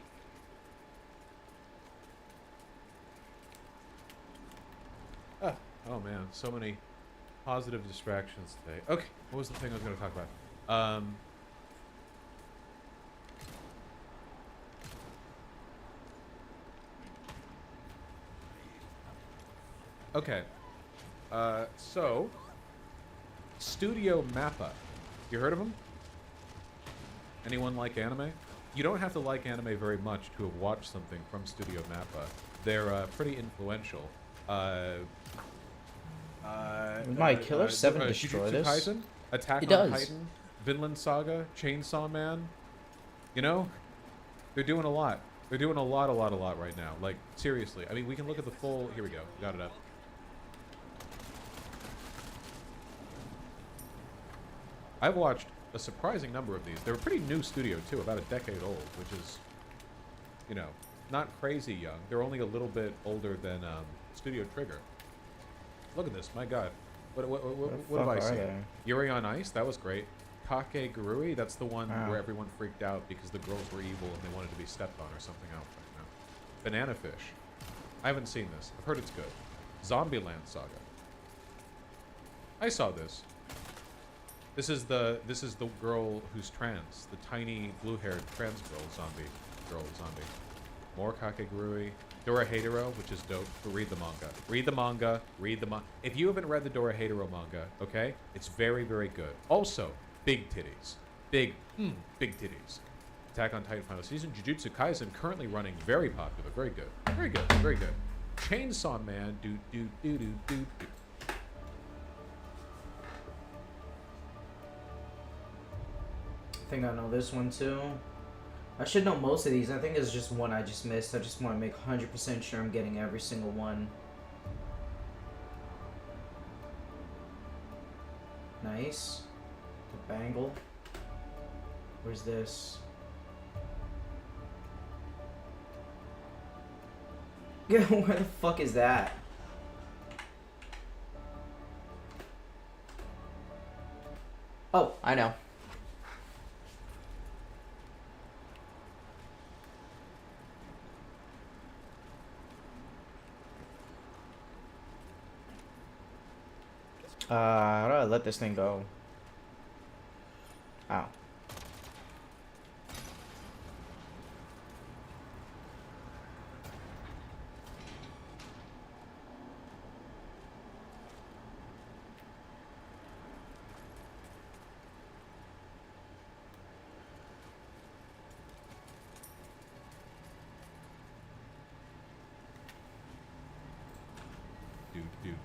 Oh man, so many positive distractions today. Okay, what was the thing I was going to talk about? Okay. So, Studio Mappa. You heard of them? Anyone like anime? You don't have to like anime very much to have watched something from Studio Mappa. They're pretty influential. Might Killer 7 destroy Jujutsu this? Kaisen, Attack It on does. Titan, Vinland Saga, Chainsaw Man. You know, they're doing a lot. They're doing a lot right now. Like, seriously. I mean, we can look at the full... Here we go. Got it up. I've watched a surprising number of these. They're a pretty new studio, too. About a decade old, which is, you know, not crazy young. They're only a little bit older than Studio Trigger. Look at this. My God. What have I seen? Yuri on Ice? That was great. Kakegurui? That's the one where everyone freaked out because the girls were evil and they wanted to be stepped on or something else right now. Banana Fish. I haven't seen this. I've heard it's good. Zombieland Saga. I saw this. This is the girl who's trans. The tiny blue-haired trans girl zombie. More Kakegurui. Dorohedoro, which is dope, but read the manga. Read the manga. Read the manga. If you haven't read the Dorohedoro manga, okay, it's very, very good. Also, big titties. Big titties. Attack on Titan final season. Jujutsu Kaisen currently running, very popular. Very good. Very good. Very good. Chainsaw Man. Do. I think I know this one too. I should know most of these. I think it's just one I just missed. I just want to make 100% sure I'm getting every single one. Nice. The bangle. Where's this? Yeah, where the fuck is that? Oh, I know. How do I let this thing go? Ow.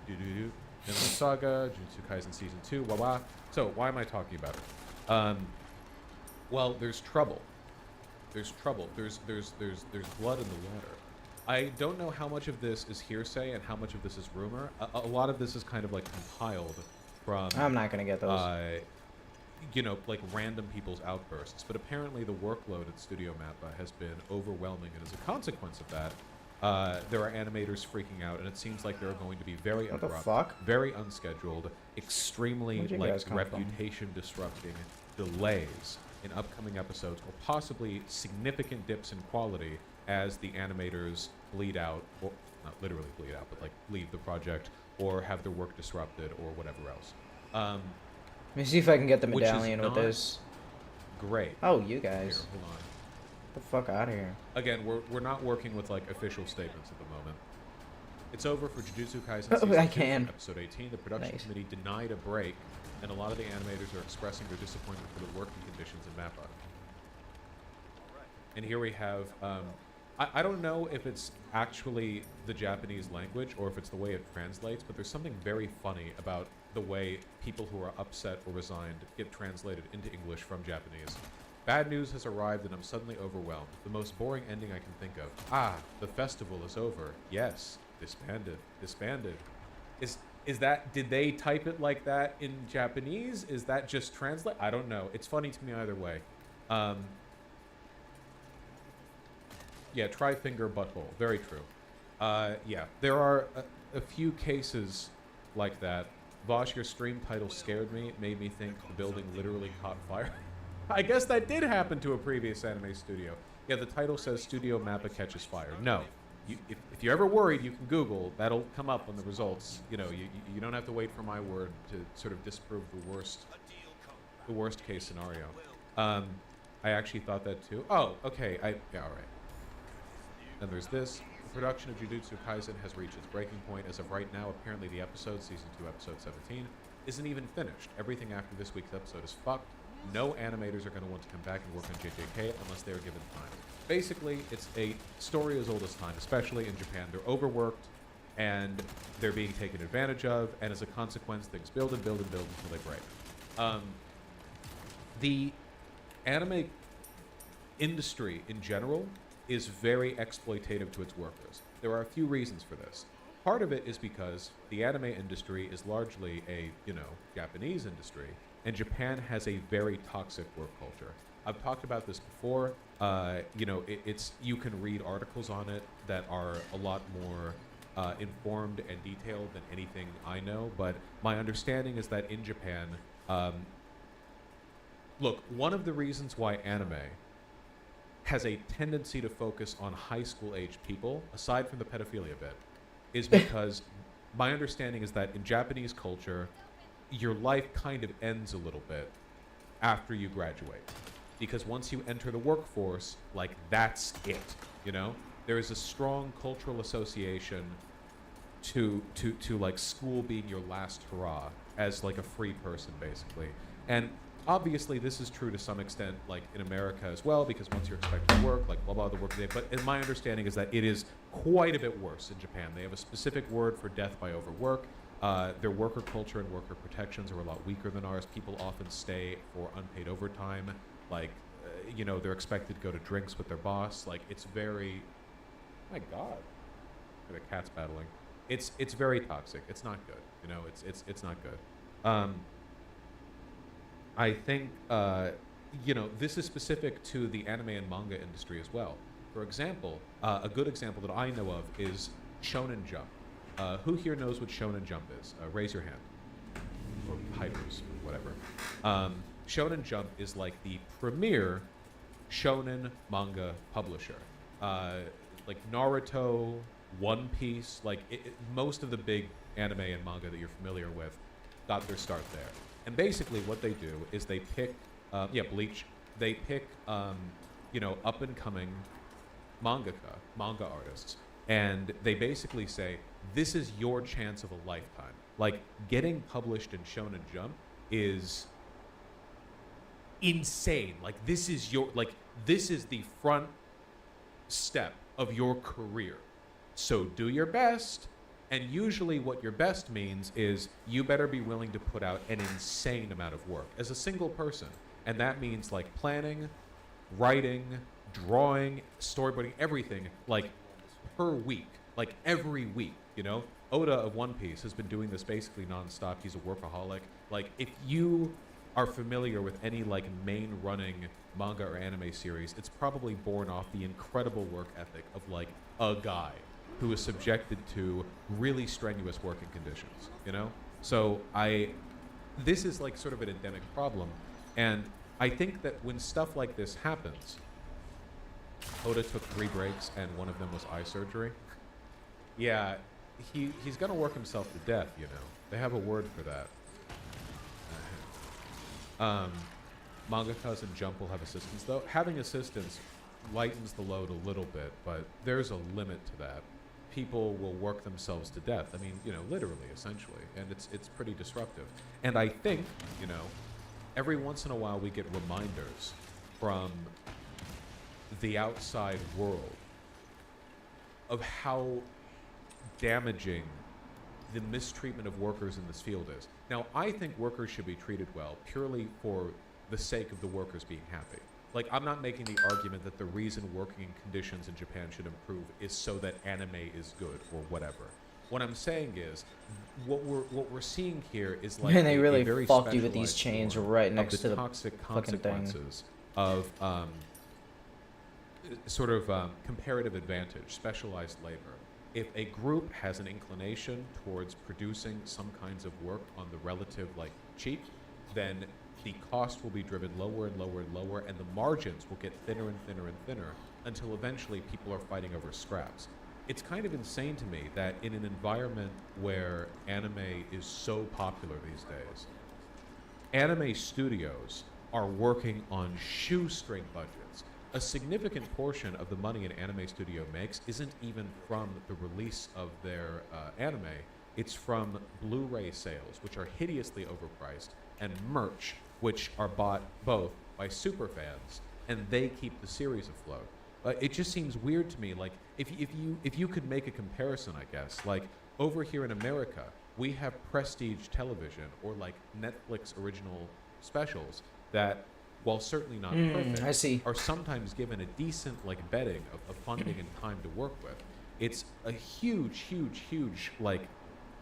Vinland Saga, Jujutsu Kaisen Season 2, wah. So, why am I talking about it? Well, there's trouble. There's trouble. There's blood in the water. I don't know how much of this is hearsay and how much of this is rumor. A lot of this is kind of like compiled from... I'm not gonna get those. You know, like random people's outbursts. But apparently the workload at Studio Mappa has been overwhelming, and as a consequence of that, there are animators freaking out, and it seems like there are going to be very What the abrupt, fuck? very unscheduled, extremely Where'd you like guys come from? reputation-disrupting delays in upcoming episodes, or possibly significant dips in quality as the animators bleed out, or not literally bleed out, but like leave the project or have their work disrupted or whatever else. Let me see if I can get the which is medallion with not this. Great. Oh, you guys. Here, hold on. Get the fuck out of here. Again, we're not working with like official statements at the moment. It's over for Jujutsu Kaisen Oh, Season I 2, can. Episode 18. The production Nice. committee denied a break, and a lot of the animators are expressing their disappointment for the working conditions in Mappa. And here we have, I don't know if it's actually the Japanese language or if it's the way it translates, but there's something very funny about the way people who are upset or resigned get translated into English from Japanese. Bad news has arrived and I'm suddenly overwhelmed. The most boring ending I can think of. Ah, the festival is over. Yes, disbanded. Disbanded. Is that, did they type it like that in Japanese? Is that just translate? I don't know. It's funny to me either way. Yeah, try finger butthole. Very true. Yeah, there are a few cases like that. Vosh, your stream title scared me. It made me think the building literally caught fire. I guess that did happen to a previous anime studio. Yeah, the title says Studio Mappa catches fire. No. If you're ever worried, you can Google. That'll come up on the results. You know, you don't have to wait for my word to sort of disprove the worst case scenario. I actually thought that too. Oh, okay. Yeah, all right. Then there's this. The production of Jujutsu Kaisen has reached its breaking point. As of right now, apparently the episode, Season 2, Episode 17, isn't even finished. Everything after this week's episode is fucked. No animators are going to want to come back and work on JJK unless they are given time. Basically, it's a story as old as time, especially in Japan. They're overworked, and they're being taken advantage of, and as a consequence, things build and build and build until they break. The anime industry in general is very exploitative to its workers. There are a few reasons for this. Part of it is because the anime industry is largely a, Japanese industry, and Japan has a very toxic work culture. I've talked about this before. You can read articles on it that are a lot more informed and detailed than anything I know, but my understanding is that in Japan, look, one of the reasons why anime has a tendency to focus on high school age people, aside from the pedophilia bit, is because my understanding is that in Japanese culture, your life kind of ends a little bit after you graduate. Because once you enter the workforce, like, that's it, There is a strong cultural association to like school being your last hurrah as like a free person, basically. And obviously this is true to some extent, like in America as well, because once you're expected to work, like blah blah the work day. But my understanding is that it is quite a bit worse in Japan. They have a specific word for death by overwork. Their worker culture and worker protections are a lot weaker than ours. People often stay for unpaid overtime. Like, they're expected to go to drinks with their boss. Like, it's very, my God, the cat's battling. It's very toxic. It's not good. It's not good. I think, this is specific to the anime and manga industry as well. For example, a good example that I know of is Shonen Jump. Who here knows what Shonen Jump is? Raise your hand. Or hypers, whatever. Shonen Jump is like the premier shonen manga publisher. Like Naruto, One Piece, like most of the big anime and manga that you're familiar with got their start there. And basically what they do is they pick, Bleach, they pick, up and coming manga artists. And they basically say, this is your chance of a lifetime. Like, getting published in Shonen Jump is insane. Like, this is the front step of your career. So do your best, And usually what your best means is you better be willing to put out an insane amount of work as a single person. And that means like planning, writing, drawing, storyboarding, everything like per week, like every week, you know? Oda of One Piece has been doing this basically nonstop. He's a workaholic. Like if you are familiar with any like main running manga or anime series, it's probably born off the incredible work ethic of like a guy who is subjected to really strenuous working conditions, you know? So this is like sort of an endemic problem. And I think that when stuff like this happens, Oda took 3 breaks and one of them was eye surgery. Yeah, he's gonna work himself to death, you know? They have a word for that. Mangakas and Jump will have assistants though. Having assistants lightens the load a little bit, but there's a limit to that. People will work themselves to death. I mean, you know, literally, essentially, and it's pretty disruptive. And I think, you know, every once in a while we get reminders from the outside world of how damaging the mistreatment of workers in this field is. Now, I think workers should be treated well purely for the sake of the workers being happy. Like, I'm not making the argument that the reason working conditions in Japan should improve is so that anime is good or whatever. What I'm saying is, what we're seeing here is like Man, they really very fucked you with these specialized chains form right of next the to the toxic fucking thing. consequences of sort of comparative advantage, specialized labor. If a group has an inclination towards producing some kinds of work on the relative like cheap, then the cost will be driven lower and lower and lower, and the margins will get thinner and thinner and thinner until eventually people are fighting over scraps. It's kind of insane to me that in an environment where anime is so popular these days, anime studios are working on shoestring budgets. A significant portion of the money an anime studio makes isn't even from the release of their anime, it's from Blu-ray sales, which are hideously overpriced, and merch, which are bought both by superfans, and they keep the series afloat. It just seems weird to me. Like, if you could make a comparison, I guess, like over here in America, we have prestige television or like Netflix original specials that, while certainly not perfect, I see. are sometimes given a decent like bedding of funding and time to work with. It's a huge like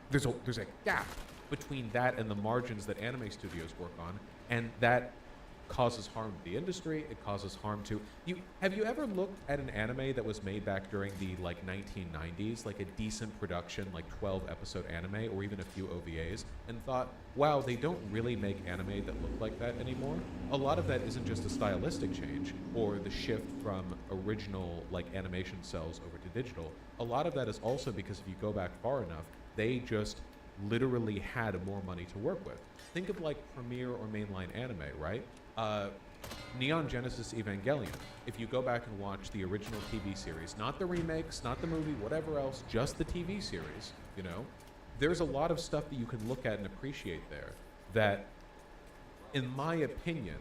there's a gap between that and the margins that anime studios work on, and that causes harm to the industry. It causes harm to you. Have you ever looked at an anime that was made back during the like 1990s, like a decent production, like 12 episode anime or even a few OVAs, and thought, wow, they don't really make anime that look like that anymore? A lot of that isn't just a stylistic change or the shift from original like animation cells over to digital. A lot of that is also because if you go back far enough, they just literally had more money to work with. Think of like Premiere or mainline anime, right? Neon Genesis Evangelion. If you go back and watch the original TV series, not the remakes, not the movie, whatever else, just the TV series, you know, there's a lot of stuff that you can look at and appreciate there that, in my opinion,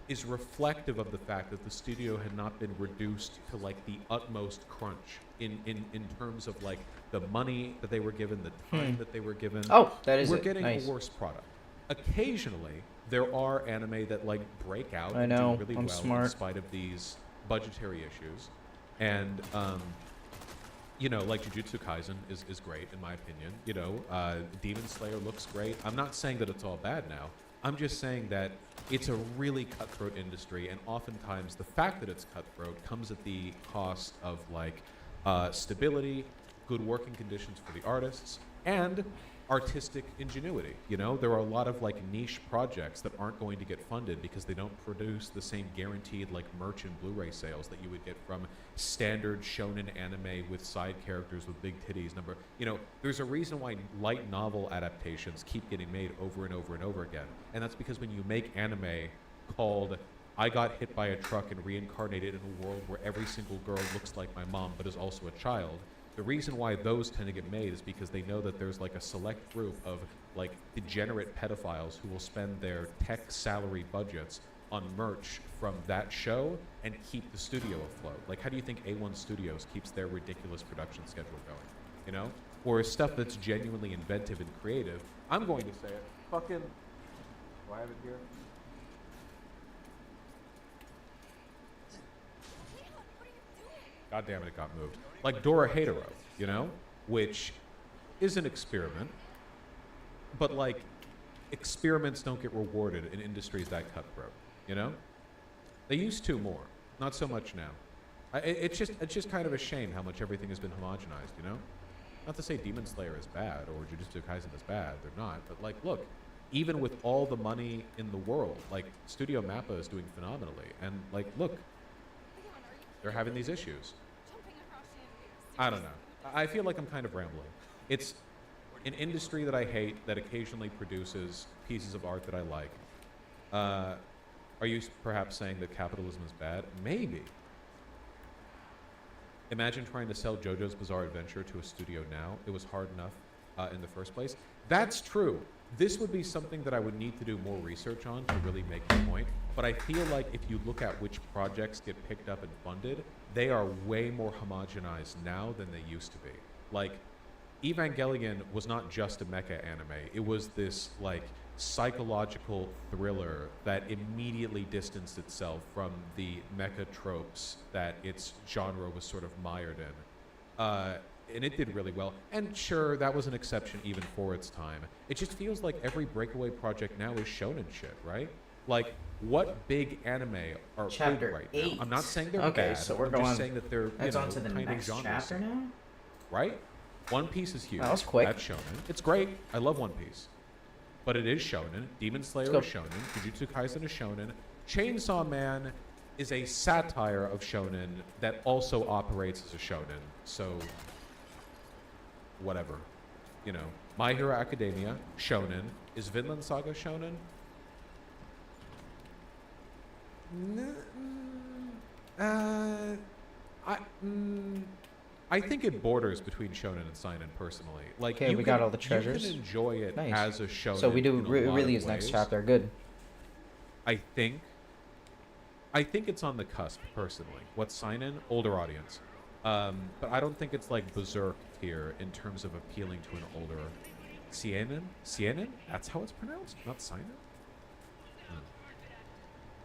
is reflective of the fact that the studio had not been reduced to like the utmost crunch in terms of like the money that they were given, the time that they were given. Oh, that is We're it. getting Nice. a worse product. Occasionally, there are anime that like break out I and know, do really I'm well smart. in spite of these budgetary issues. And you know, like Jujutsu Kaisen is great in my opinion. You know, Demon Slayer looks great. I'm not saying that it's all bad now. I'm just saying that it's a really cutthroat industry, and oftentimes the fact that it's cutthroat comes at the cost of like stability, good working conditions for the artists, and artistic ingenuity. You know, there are a lot of like niche projects that aren't going to get funded because they don't produce the same guaranteed like merch and Blu-ray sales that you would get from standard shonen anime with side characters with big titties. You know, there's a reason why light novel adaptations keep getting made over and over and over again, and that's because when you make anime called I got hit by a truck and reincarnated in a world where every single girl looks like my mom but is also a child, the reason why those tend to get made is because they know that there's like a select group of like degenerate pedophiles who will spend their tech salary budgets on merch from that show and keep the studio afloat. Like, how do you think A1 Studios keeps their ridiculous production schedule going? You know, or stuff that's genuinely inventive and creative, I'm going to say it. Fucking, do I have it here? God damn it got moved. Like Dora Hetero, you know? Which is an experiment. But like, experiments don't get rewarded in industries that cutthroat, you know? They used to more, not so much now. It's just kind of a shame how much everything has been homogenized, you know? Not to say Demon Slayer is bad or Jujutsu Kaisen is bad, they're not. But like, look, even with all the money in the world, like Studio Mappa is doing phenomenally, and like, look, they're having these issues. I don't know. I feel like I'm kind of rambling. It's an industry that I hate that occasionally produces pieces of art that I like. Are you perhaps saying that capitalism is bad? Maybe. Imagine trying to sell JoJo's Bizarre Adventure to a studio now. It was hard enough in the first place. That's true. This would be something that I would need to do more research on to really make the point. But I feel like if you look at which projects get picked up and funded, they are way more homogenized now than they used to be. Like, Evangelion was not just a mecha anime. It was this, like, psychological thriller that immediately distanced itself from the mecha tropes that its genre was sort of mired in. And it did really well. And sure, that was an exception even for its time. It just feels like every breakaway project now is shonen shit, right? Like, what big anime are Chapter good right 8. now? I'm not saying they're Okay, bad. so we're I'm going. just saying that they're, That's you know, on to the kind of next genre chapter set. now. Right? One Piece is huge. That was quick. That's shonen. It's great. I love One Piece. But it is shonen. Demon Slayer Let's is go. shonen. Jujutsu Kaisen is shonen. Chainsaw Man is a satire of shonen that also operates as a shonen. So, whatever. You know, My Hero Academia, shonen. Is Vinland Saga shonen? I think it borders between shonen and seinen personally. Like, Okay, we got all the treasures. You can enjoy it Nice. as a shonen. So we do in a lot really of is next ways. chapter. Good. I think it's on the cusp personally. What's seinen? Older audience. But I don't think it's like Berserk here in terms of appealing to an older Seinen? That's how it's pronounced, not seinen.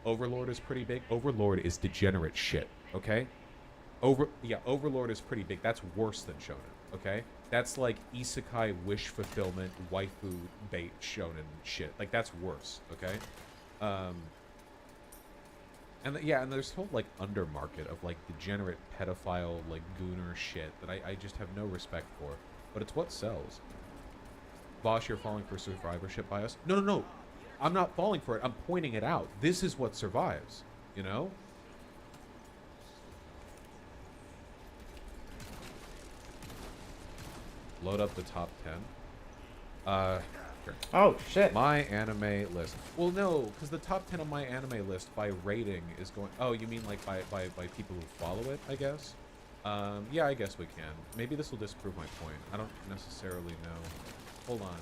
Overlord is pretty big. Overlord is degenerate shit, okay? Overlord is pretty big. That's worse than shonen, okay? That's like isekai wish fulfillment, waifu bait shonen shit. Like, that's worse, okay? And there's whole like undermarket of like degenerate pedophile like gooner shit that I just have no respect for. But it's what sells. Boss, you're falling for survivorship bias? No. I'm not falling for it. I'm pointing it out. This is what survives, you know? Load up the top 10. Sure. Oh, shit. My anime list. Well, no, because the top 10 on my anime list by rating is going... Oh, you mean like by people who follow it, I guess? Yeah, I guess we can. Maybe this will disprove my point. I don't necessarily know. Hold on.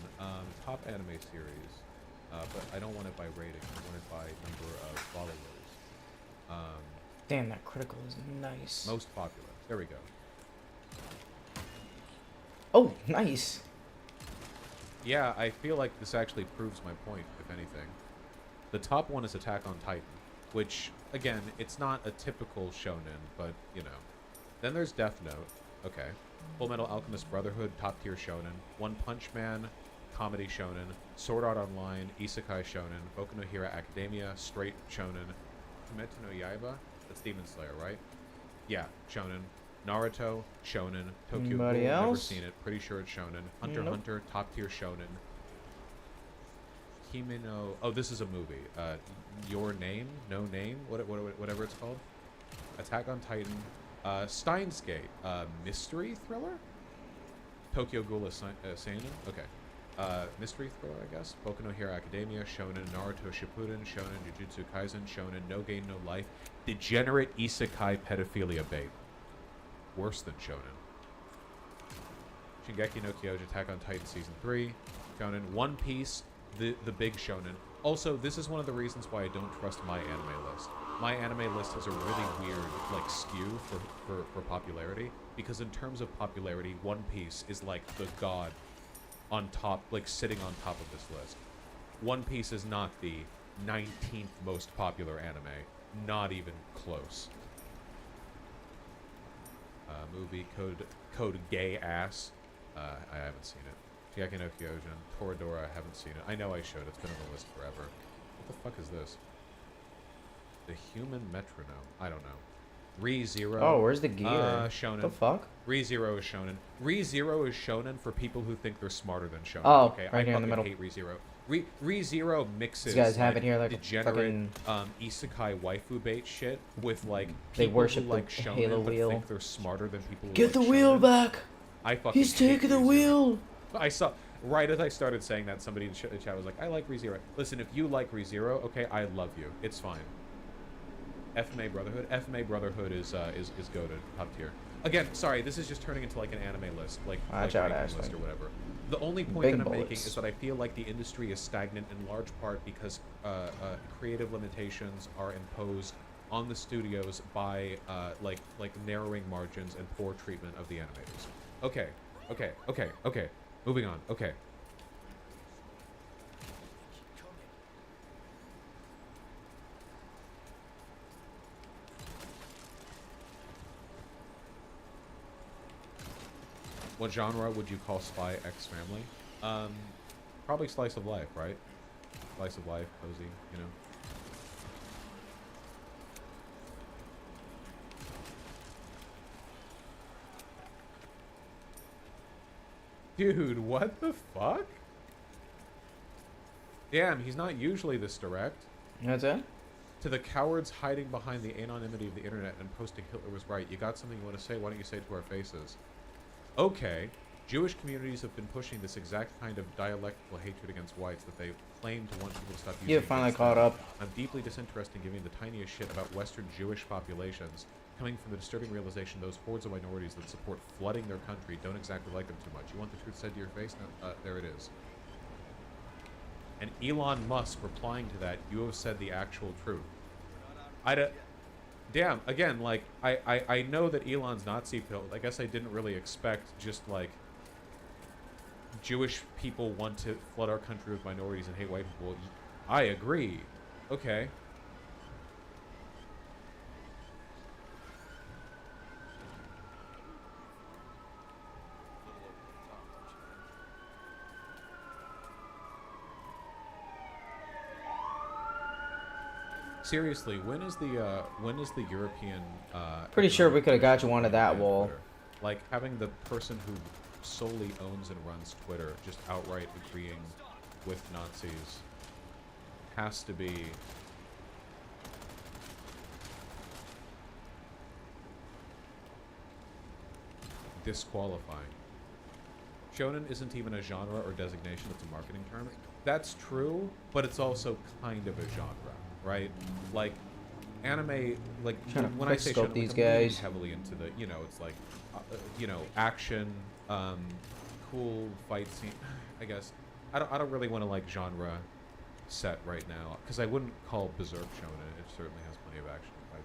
Top anime series. But I don't want it by rating. I want it by number of followers. Damn, that critical is nice. Most popular. There we go. Oh, nice. Yeah, I feel like this actually proves my point, if anything. The top one is Attack on Titan, which, again, it's not a typical shonen, but, you know. Then there's Death Note. Okay. Full Metal Alchemist Brotherhood, top tier shonen. One Punch Man, comedy shonen. Sword Art Online, isekai shonen. Boku no Hero Academia, straight shonen. Kimetsu no Yaiba, that's Demon Slayer, right? Yeah, shonen. Naruto, shonen. Tokyo Ghoul, Anybody never else? seen it. Pretty sure it's shonen. Hunter x Nope. Hunter, top tier shonen. Kimi no... Oh, this is a movie. Your Name? No Name? Whatever it's called. Attack on Titan. Steins Gate. Mystery thriller? Tokyo Ghoul is seinen? Okay. Mystery thriller, I guess. Boku no Hero Academia, shonen. Naruto Shippuden, shonen. Jujutsu Kaisen, shonen. No Game, No Life. Degenerate isekai pedophilia bait. Worse than shonen. Shingeki no Kyojin, Attack on Titan Season 3. Shonen. One Piece, the big shonen. Also, this is one of the reasons why I don't trust my anime list. My anime list has a really weird, like, skew for popularity, because in terms of popularity, One Piece is like the god on top, like, sitting on top of this list. One Piece is not the 19th most popular anime. Not even close. Movie, Code Gay Ass. I haven't seen it. Shingeki no Kyojin, Toradora, I haven't seen it. I know I should. It's been on the list forever. What the fuck is this? The Human Metronome. I don't know. ReZero. Oh, where's the gear? Shonen. The fuck? ReZero is shonen. ReZero is shonen for people who think they're smarter than shonen. Oh, okay, right I here in the middle. hate ReZero. ReZero mixes These guys have like, it here like a degenerate fucking... isekai waifu bait shit with like They people worship who like the shonen Halo but wheel. think they're smarter than people who Get like the wheel shonen. back! I fucking He's taking the ReZero. wheel! I saw right as I started saying that, somebody in the chat was like, "I like ReZero." Listen, if you like ReZero, okay, I love you. It's fine. FMA Brotherhood. FMA Brotherhood is goated, top tier. Again, sorry, this is just turning into like an anime list, like Watch a out, ranking Ashley. list or whatever. The only point Big that I'm making bullets. is that I feel like the industry is stagnant in large part because creative limitations are imposed on the studios by like narrowing margins and poor treatment of the animators. Okay. Moving on. Okay. What genre would you call Spy X Family? Probably slice of life, right? Slice of life, cozy, you know. Dude, what the fuck? Damn, he's not usually this direct. That's it? To the cowards hiding behind the anonymity of the internet and posting Hitler was right. You got something you want to say? Why don't you say it to our faces? Okay. Jewish communities have been pushing this exact kind of dialectical hatred against whites that they claim to want people to stop using. You finally against caught them. up. I'm deeply disinterested in giving the tiniest shit about Western Jewish populations, coming from the disturbing realization those hordes of minorities that support flooding their country don't exactly like them too much. You want the truth said to your face? No, there it is. And Elon Musk replying to that, you have said the actual truth. Damn, again, like, I know that Elon's Nazi pilled. I guess I didn't really expect just, like, Jewish people want to flood our country with minorities and hate white people. I agree. Okay. Seriously, when is the European? Pretty sure we could have got you onto that wall. Twitter? Like having the person who solely owns and runs Twitter just outright agreeing with Nazis has to be disqualifying. Shonen isn't even a genre or designation, it's a marketing term. That's true, but it's also kind of a genre, right? Like, anime, like, Trying to when I say quickscope shonen, these like, I'm leaning guys. heavily into the, you know, it's like, you know, action, cool fight scene, I guess. I don't really want to, like, genre set right now, because I wouldn't call Berserk shonen. It certainly has plenty of action and fight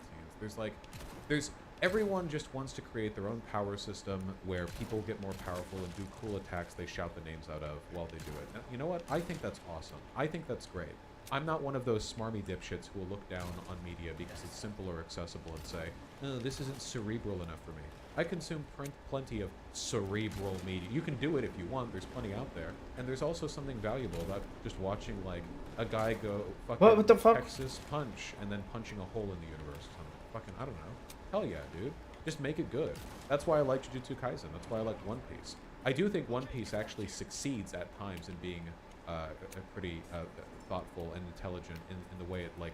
scenes. There's everyone just wants to create their own power system where people get more powerful and do cool attacks they shout the names out of while they do it. Now, you know what? I think that's awesome. I think that's great. I'm not one of those smarmy dipshits who will look down on media because it's simple or accessible and say, oh, this isn't cerebral enough for me. I consume plenty of cerebral media. You can do it if you want. There's plenty out there. And there's also something valuable about just watching, like, a guy go fucking What the fuck? Texas punch and then punching a hole in the universe or something. Fucking, I don't know. Hell yeah, dude. Just make it good. That's why I like Jujutsu Kaisen. That's why I like One Piece. I do think One Piece actually succeeds at times in being a pretty thoughtful and intelligent in the way it, like,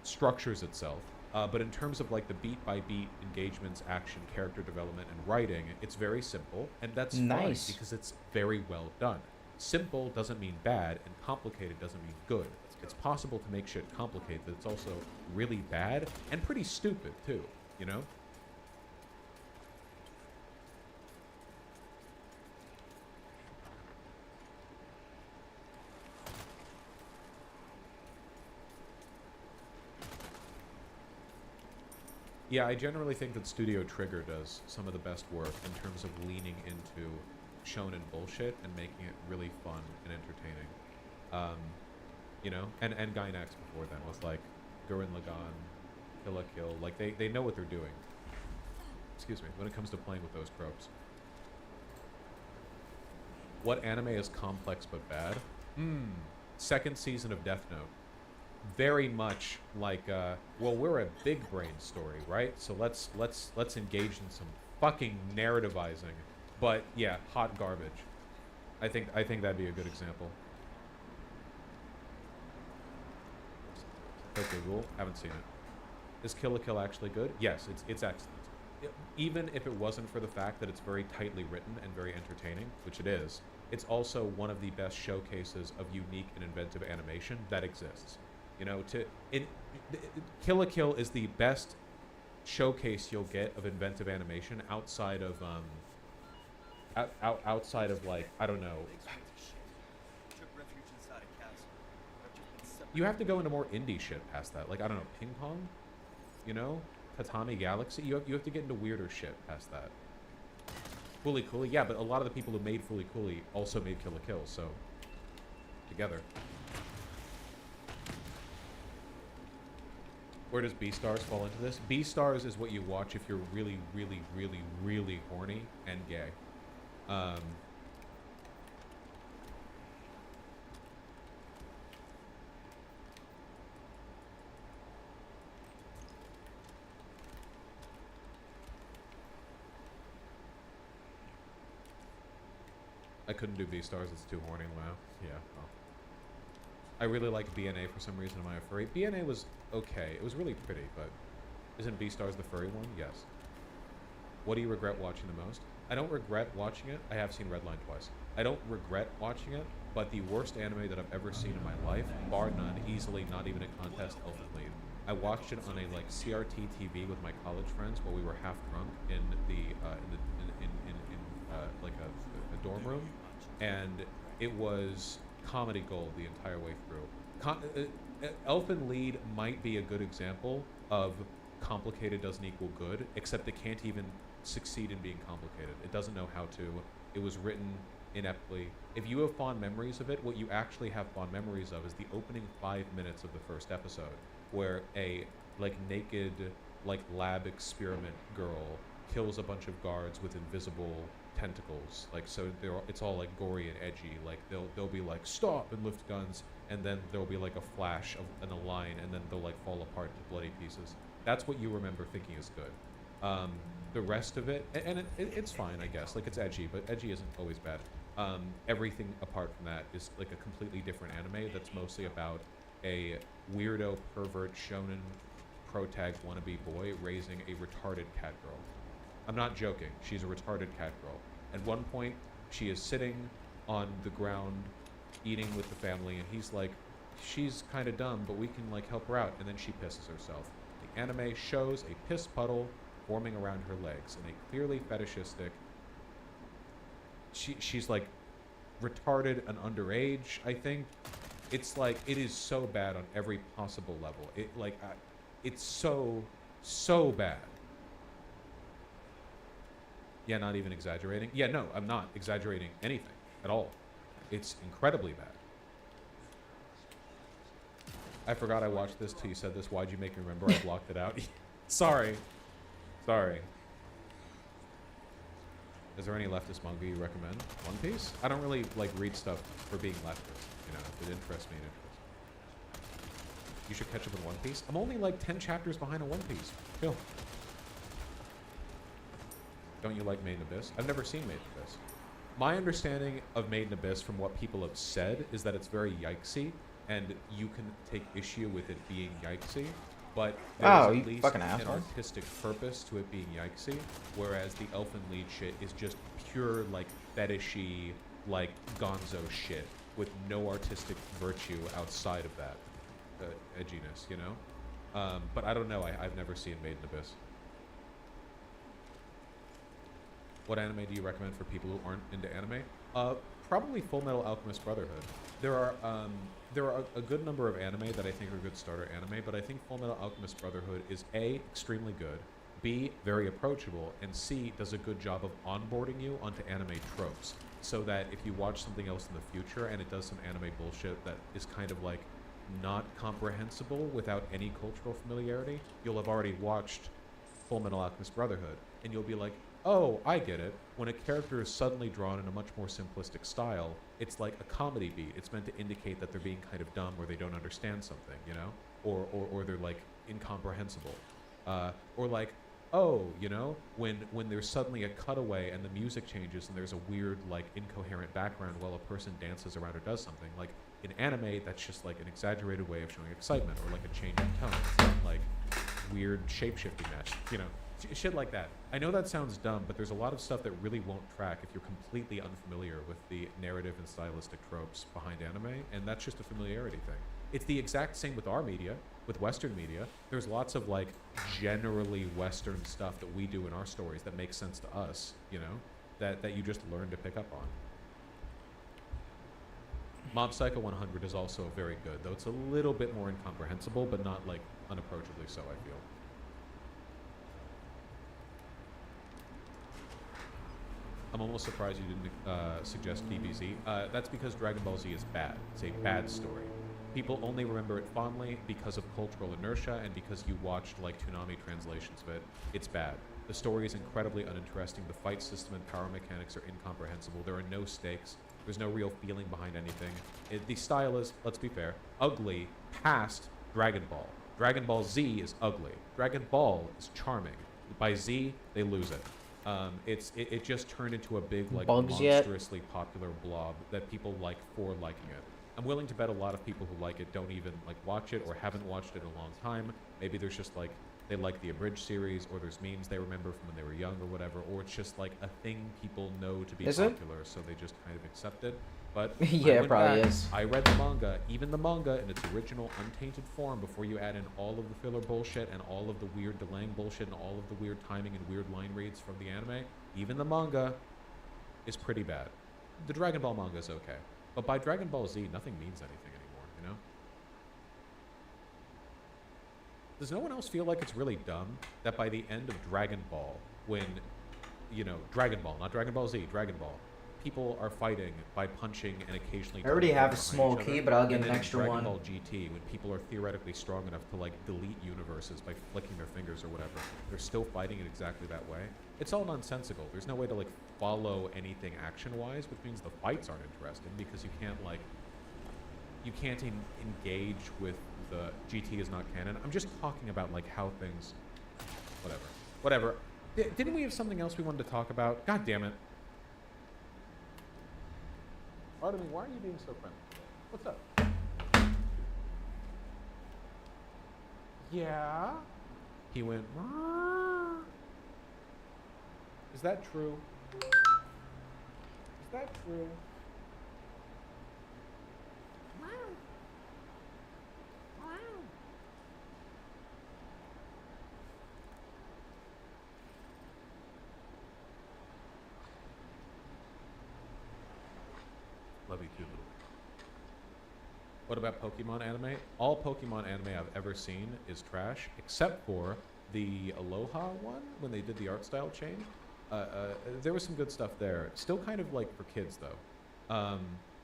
structures itself. But in terms of, like, the beat-by-beat engagements, action, character development, and writing, it's very simple, and that's Nice. fine because it's very well done. Simple doesn't mean bad, and complicated doesn't mean good. It's possible to make shit complicated, but it's also really bad and pretty stupid, too, you know? Yeah, I generally think that Studio Trigger does some of the best work in terms of leaning into shonen bullshit and making it really fun and entertaining. You know, and Gainax before then was like Gurren Lagann, Kill la Kill. Like they know what they're doing. Excuse me, when it comes to playing with those tropes. What anime is complex but bad? Second season of Death Note. Very much like, well, we're a big brain story, right? So let's engage in some fucking narrativizing. But yeah, hot garbage. I think that'd be a good example. Okay, Rule. Haven't seen it. Is Kill la Kill actually good? Yes, it's excellent. Even if it wasn't for the fact that it's very tightly written and very entertaining, which it is, it's also one of the best showcases of unique and inventive animation that exists. You know, Kill la Kill is the best showcase you'll get of inventive animation outside of outside of, like, I don't know. You have to go into more indie shit past that. Like, I don't know, Ping Pong, you know, Tatami Galaxy. You have to get into weirder shit past that. Fooly Cooly, yeah, but a lot of the people who made Fooly Cooly also made Kill la Kill, so together. Where does B-Stars fall into this? B-Stars is what you watch if you're really, really, really, really horny and gay. I couldn't do B-Stars, it's too horny. Wow. Yeah, well. I really like BNA for some reason. Am I a furry? BNA was okay. It was really pretty, but isn't B-Stars the furry one? Yes. What do you regret watching the most? I don't regret watching it. I have seen Redline twice. I don't regret watching it, but the worst anime that I've ever seen in my life, bar none, easily not even a contest, Elfen Lied. I watched it on a like CRT TV with my college friends while we were half drunk in like a dorm room, and it was comedy gold the entire way through. Elfen Lied might be a good example of complicated doesn't equal good, except it can't even succeed in being complicated. It doesn't know how to. It was written ineptly. If you have fond memories of it, what you actually have fond memories of is the opening 5 minutes of the first episode, where a like naked like lab experiment girl kills a bunch of guards with invisible tentacles. Like, so it's all like gory and edgy. Like they'll be like stop and lift guns, and then there'll be like a flash of in a line, and then they'll like fall apart into bloody pieces. That's what you remember thinking is good. The rest of it, and it's fine, I guess. Like, it's edgy, but edgy isn't always bad. Everything apart from that is like a completely different anime that's mostly about a weirdo pervert shonen protag wannabe boy raising a retarded cat girl. I'm not joking. She's a retarded cat girl. At one point, she is sitting on the ground eating with the family, and he's like, she's kind of dumb, but we can like help her out. And then she pisses herself. The anime shows a piss puddle forming around her legs in a clearly fetishistic. She's like retarded and underage, I think. It's like, it is so bad on every possible level. It's so bad. Yeah, not even exaggerating. Yeah, no, I'm not exaggerating anything at all. It's incredibly bad. I forgot I watched this till you said this. Why'd you make me remember? I blocked it out. Sorry. Is there any leftist manga you recommend? One Piece? I don't really like read stuff for being leftist. You know, if it interests me, it interests me. You should catch up with One Piece. I'm only like 10 chapters behind on One Piece. Chill. Don't you like Made in Abyss? I've never seen Made in Abyss. My understanding of Made in Abyss from what people have said is that it's very yikesy, and you can take issue with it being yikesy, but there's at least an artistic purpose to it being yikesy, whereas the Elfen Lied shit is just pure, like, fetishy, like, gonzo shit with no artistic virtue outside of that edginess, you know? But I don't know. I've never seen Made in Abyss. What anime do you recommend for people who aren't into anime? Probably Full Metal Alchemist Brotherhood. There are a good number of anime that I think are good starter anime, but I think Full Metal Alchemist Brotherhood is A, extremely good, B, very approachable, and C, does a good job of onboarding you onto anime tropes, so that if you watch something else in the future and it does some anime bullshit that is kind of like not comprehensible without any cultural familiarity, you'll have already watched Full Metal Alchemist Brotherhood, and you'll be like, oh, I get it. When a character is suddenly drawn in a much more simplistic style, it's like a comedy beat. It's meant to indicate that they're being kind of dumb or they don't understand something, you know? Or they're like incomprehensible. Or like, oh, you know, when there's suddenly a cutaway and the music changes and there's a weird, like, incoherent background while a person dances around or does something. Like, in anime, that's just like an exaggerated way of showing excitement or like a change in tone. It's not like weird shape-shifting match, you know? Shit like that. I know that sounds dumb, but there's a lot of stuff that really won't track if you're completely unfamiliar with the narrative and stylistic tropes behind anime, and that's just a familiarity thing. It's the exact same with our media, with Western media. There's lots of like generally Western stuff that we do in our stories that makes sense to us, you know, that you just learn to pick up on. Mob Psycho 100 is also very good, though it's a little bit more incomprehensible, but not like unapproachably so, I feel. I'm almost surprised you didn't suggest DBZ. That's because Dragon Ball Z is bad. It's a bad story. People only remember it fondly because of cultural inertia and because you watched like Toonami translations of it. It's bad. The story is incredibly uninteresting. The fight system and power mechanics are incomprehensible. There are no stakes. There's no real feeling behind anything. The style is, let's be fair, ugly past Dragon Ball. Dragon Ball Z is ugly. Dragon Ball is charming. By Z, they lose it. It just turned into a big, like, monstrously popular blob that people like for liking it. I'm willing to bet a lot of people who like it don't even, like, watch it or haven't watched it in a long time. Maybe there's just, like, they like the abridged series, or there's memes they remember from when they were young or whatever, or it's just, like, a thing people know to be popular, so they just kind of accept it. But yeah, it probably is. I read the manga, even the manga in its original untainted form, before you add in all of the filler bullshit and all of the weird delaying bullshit and all of the weird timing and weird line reads from the anime. Even the manga is pretty bad. The Dragon Ball manga is okay, but by Dragon Ball Z, nothing means anything anymore, you know? Does no one else feel like it's really dumb that by the end of Dragon Ball, when, you know, Dragon Ball, not Dragon Ball Z, Dragon Ball, people are fighting by punching and occasionally... I already have a small key, but I'll get an extra one. Dragon Ball GT, when people are theoretically strong enough to, like, delete universes by flicking their fingers or whatever, they're still fighting it exactly that way. It's all nonsensical. There's no way to, like, follow anything action-wise, which means the fights aren't interesting because you can't, like... You can't engage with the GT is not canon. I'm just talking about, like, how things... Whatever. Didn't we have something else we wanted to talk about? God damn it. Artemis, why are you being so friendly? What's up? Yeah? He went, "Rrrr." Is that true? Is that true? Love you too, little. What about Pokemon anime? All Pokemon anime I've ever seen is trash, except for the Aloha one, when they did the art style change. There was some good stuff there. Still kind of like for kids, though.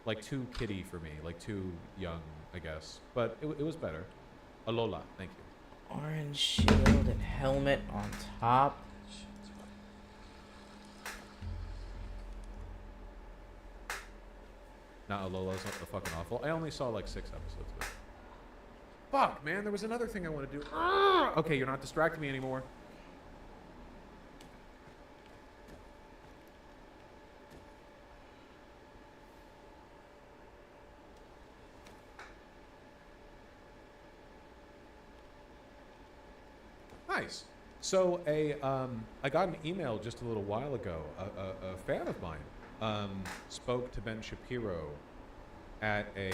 Like too kiddie for me, like too young, I guess. But it was better. Alola, thank you. Orange shield and helmet on top. Nah, Alola's not fucking awful. I only saw like 6 episodes of it. Fuck, man, there was another thing I want to do. Okay, you're not distracting me anymore. Nice. So I got an email just a little while ago. A fan of mine spoke to Ben Shapiro at a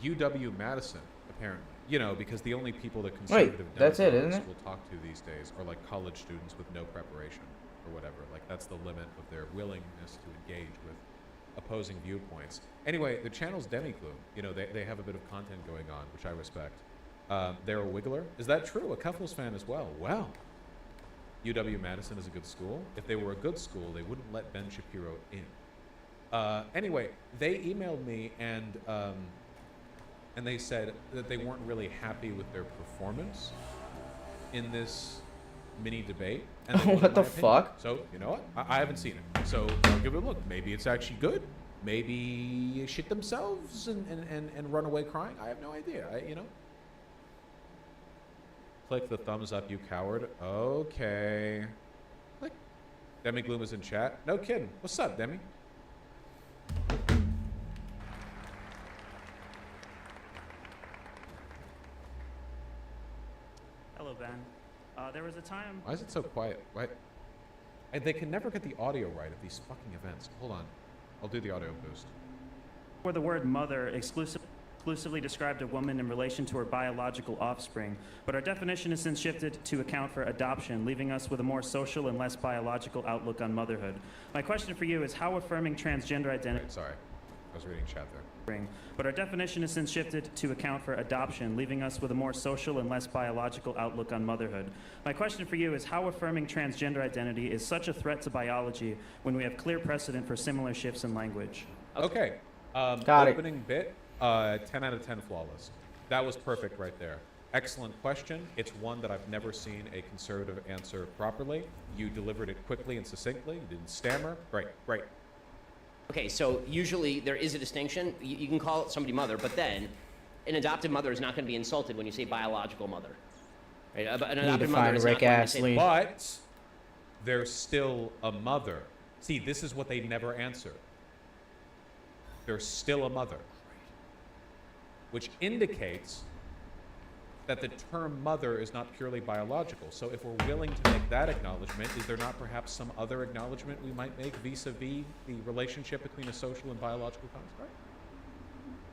UW-Madison, apparently. You know, because the only people that conservative that's it, isn't Democrats it? will talk to these days are like college students with no preparation. or whatever. Like, that's the limit of their willingness to engage with opposing viewpoints. Anyway, the channel's Demigloom. You know, they have a bit of content going on, which I respect. They're a Wiggler. Is that true? A Cuffles fan as well. Well, UW-Madison is a good school. If they were a good school, they wouldn't let Ben Shapiro in. Anyway, they emailed me and they said that they weren't really happy with their performance in this mini debate. And they What the wanted my opinion. fuck? So, you know what? I haven't seen it. So I'll give it a look. Maybe it's actually good. Maybe shit themselves and run away crying. I have no idea. You know? Click the thumbs up, you coward. Okay. Click. Demi Gloom is in chat. No kidding. What's up, Demi? Hello, Ben. There was a time. Why is it so quiet? Why? They can never get the audio right at these fucking events. Hold on. I'll do the audio boost. Where the word mother exclusively described a woman in relation to her biological offspring, but our definition has since shifted to account for adoption, leaving us with a more social and less biological outlook on motherhood. My question for you is how affirming transgender identity... Right, sorry. I was reading chat there. But our definition has since shifted to account for adoption, leaving us with a more social and less biological outlook on motherhood. My question for you is how affirming transgender identity is such a threat to biology when we have clear precedent for similar shifts in language. Okay. Got it. Opening bit, 10 out of 10 flawless. That was perfect right there. Excellent question. It's one that I've never seen a conservative answer properly. You delivered it quickly and succinctly. You didn't stammer. Great, great. Okay, so usually there is a distinction. You can call somebody mother, but then an adoptive mother is not going to be insulted when you say biological mother. Right? An adoptive mother is not going to say... But they're still a mother. See, this is what they never answer. They're still a mother. Which indicates that the term mother is not purely biological. So if we're willing to make that acknowledgement, is there not perhaps some other acknowledgement we might make vis-a-vis the relationship between a social and biological construct?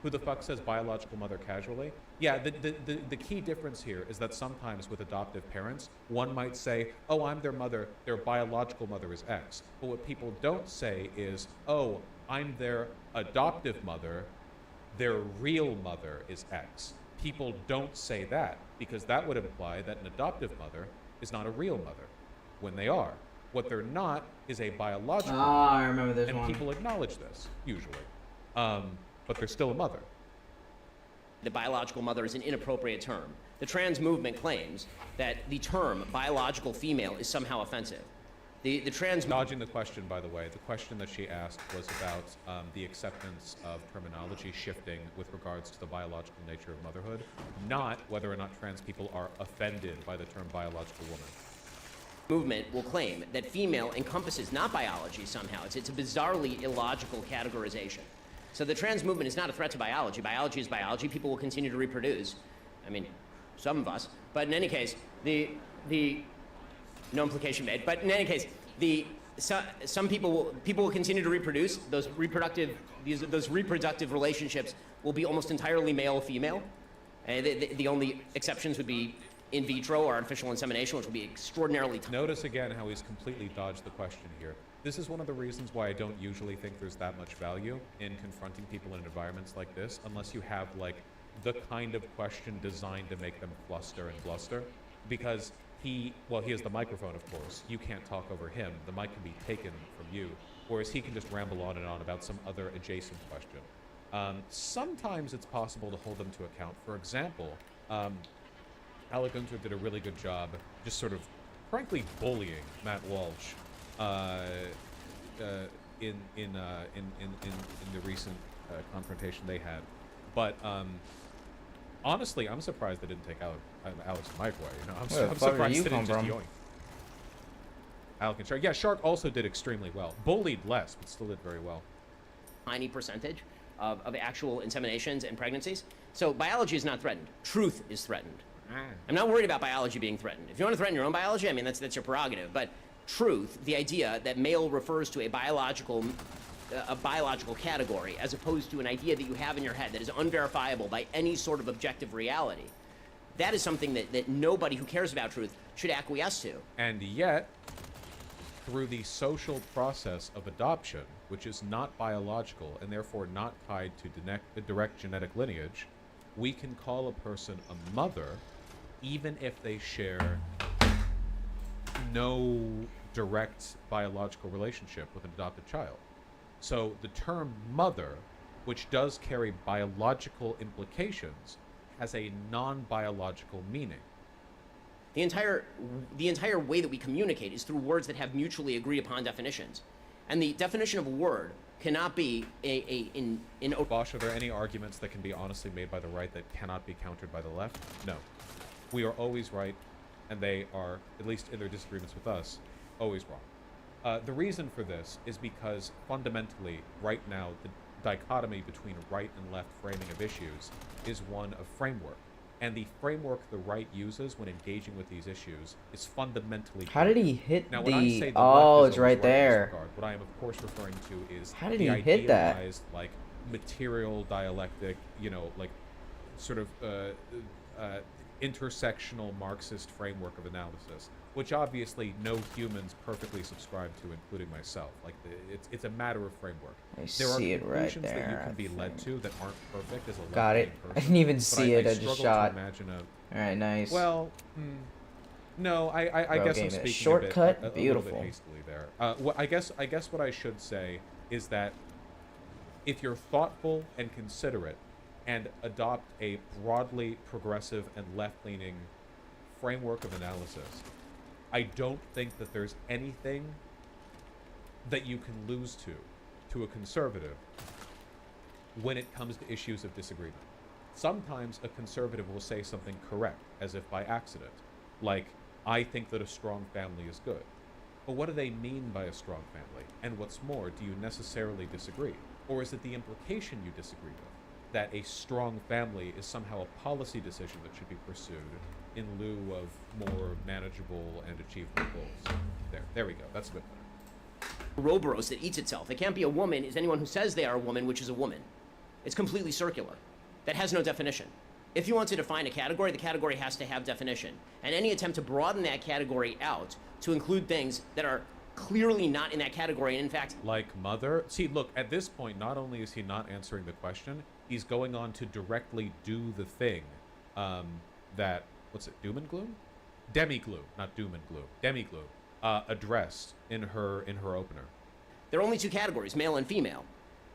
Who the fuck says biological mother casually? Yeah, the key difference here is that sometimes with adoptive parents, one might say, oh, I'm their mother, their biological mother is X. But what people don't say is, oh, I'm their adoptive mother, their real mother is X. People don't say that because that would imply that an adoptive mother is not a real mother when they are. What they're not is a biological mother. I remember this and one. people acknowledge this, usually. But they're still a mother. The biological mother is an inappropriate term. The trans movement claims that the term biological female is somehow offensive. The trans... Dodging the question, by the way, the question that she asked was about the acceptance of terminology shifting with regards to the biological nature of motherhood, not whether or not trans people are offended by the term biological woman. Movement will claim that female encompasses not biology somehow. It's a bizarrely illogical categorization. So the trans movement is not a threat to biology. Biology is biology. People will continue to reproduce. I mean, some of us. But in any case, no implication made. But in any case, some people will continue to reproduce. Those reproductive relationships will be almost entirely male-female. The only exceptions would be in vitro or artificial insemination, which will be extraordinarily tough. Notice again how he's completely dodged the question here. This is one of the reasons why I don't usually think there's that much value in confronting people in environments like this, unless you have like the kind of question designed to make them fluster and bluster, because he has the microphone, of course. You can't talk over him. The mic can be taken from you, whereas he can just ramble on and on about some other adjacent question. Sometimes it's possible to hold them to account. For example, Alec Gunter did a really good job just sort of, frankly, bullying Matt Walsh in the recent confrontation they had. But honestly, I'm surprised they didn't take Alex and Mike away. You know, I'm surprised they didn't just yoink. Alec and Shark. Yeah, Shark also did extremely well. Bullied less, but still did very well. Tiny percentage of actual inseminations and pregnancies. So biology is not threatened. Truth is threatened. I'm not worried about biology being threatened. If you want to threaten your own biology, I mean, that's your prerogative. But truth, the idea that male refers to a biological category as opposed to an idea that you have in your head that is unverifiable by any sort of objective reality, that is something that nobody who cares about truth should acquiesce to. And yet, through the social process of adoption, which is not biological and therefore not tied to direct genetic lineage, we can call a person a mother even if they share no direct biological relationship with an adopted child. So the term mother, which does carry biological implications, has a non-biological meaning. The entire way that we communicate is through words that have mutually agreed upon definitions. And the definition of a word cannot be in Bosch, are there any arguments that can be honestly made by the right that cannot be countered by the left? No. We are always right, and they are, at least in their disagreements with us, always wrong. The reason for this is because fundamentally, right now, the dichotomy between right and left framing of issues is one of framework. And the framework the right uses when engaging with these issues is fundamentally How did he hit now, the... when I say the Oh, left is it's always right in this there. regard, what I am of course referring to is How did the he hit that? idealized, like, material dialectic, you know, like, sort of intersectional Marxist framework of analysis, which obviously no humans perfectly subscribe to, including myself. Like, it's a matter of framework. I There are see it right conclusions that you there, can I be led to that aren't perfect as a Got it. left-leaning I person, didn't even but see it, I just struggle to shot. imagine Alright, nice. Well, no, I Bro guess gave I'm it a speaking shortcut. a little Beautiful. bit hastily there. What I guess what I should say is that if you're thoughtful and considerate and adopt a broadly progressive and left-leaning framework of analysis, I don't think that there's anything that you can lose to a conservative when it comes to issues of disagreement. Sometimes a conservative will say something correct, as if by accident, like, I think that a strong family is good. But what do they mean by a strong family? And what's more, do you necessarily disagree? Or is it the implication you disagree with, that a strong family is somehow a policy decision that should be pursued in lieu of more manageable and achievable goals? There we go. That's a bit better. Ouroboros that eats itself. It can't be a woman is anyone who says they are a woman, which is a woman. It's completely circular. That has no definition. If you want to define a category, the category has to have definition. And any attempt to broaden that category out to include things that are clearly not in that category, and in fact... Like mother? See, look, at this point, not only is he not answering the question, he's going on to directly do the thing that, what's it, doom and gloom? Demi-gloom, not doom and gloom. Demi-gloom, addressed in her opener. There are only two categories, male and female.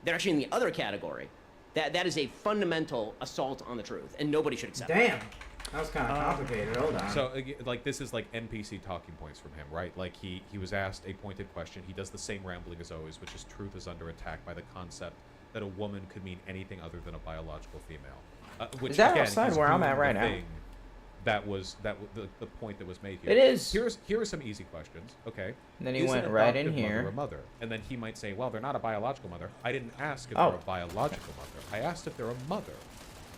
They're actually in the other category. That is a fundamental assault on the truth, and nobody should accept Damn. it. That was kind of complicated. Hold on. So, like, this is like NPC talking points from him, right? Like, he was asked a pointed question. He does the same rambling as always, which is truth is under attack by the concept that a woman could mean anything other than a biological female. Which, Is that again, outside is where I'm doing at right the now? thing That was the point that was made here. It is. Here are some easy questions. Okay. And then he Is went an right in adoptive mother here. a mother, and then he might say, "Well, they're not a biological mother." I didn't ask if Oh. they're a biological mother. I asked if they're a mother.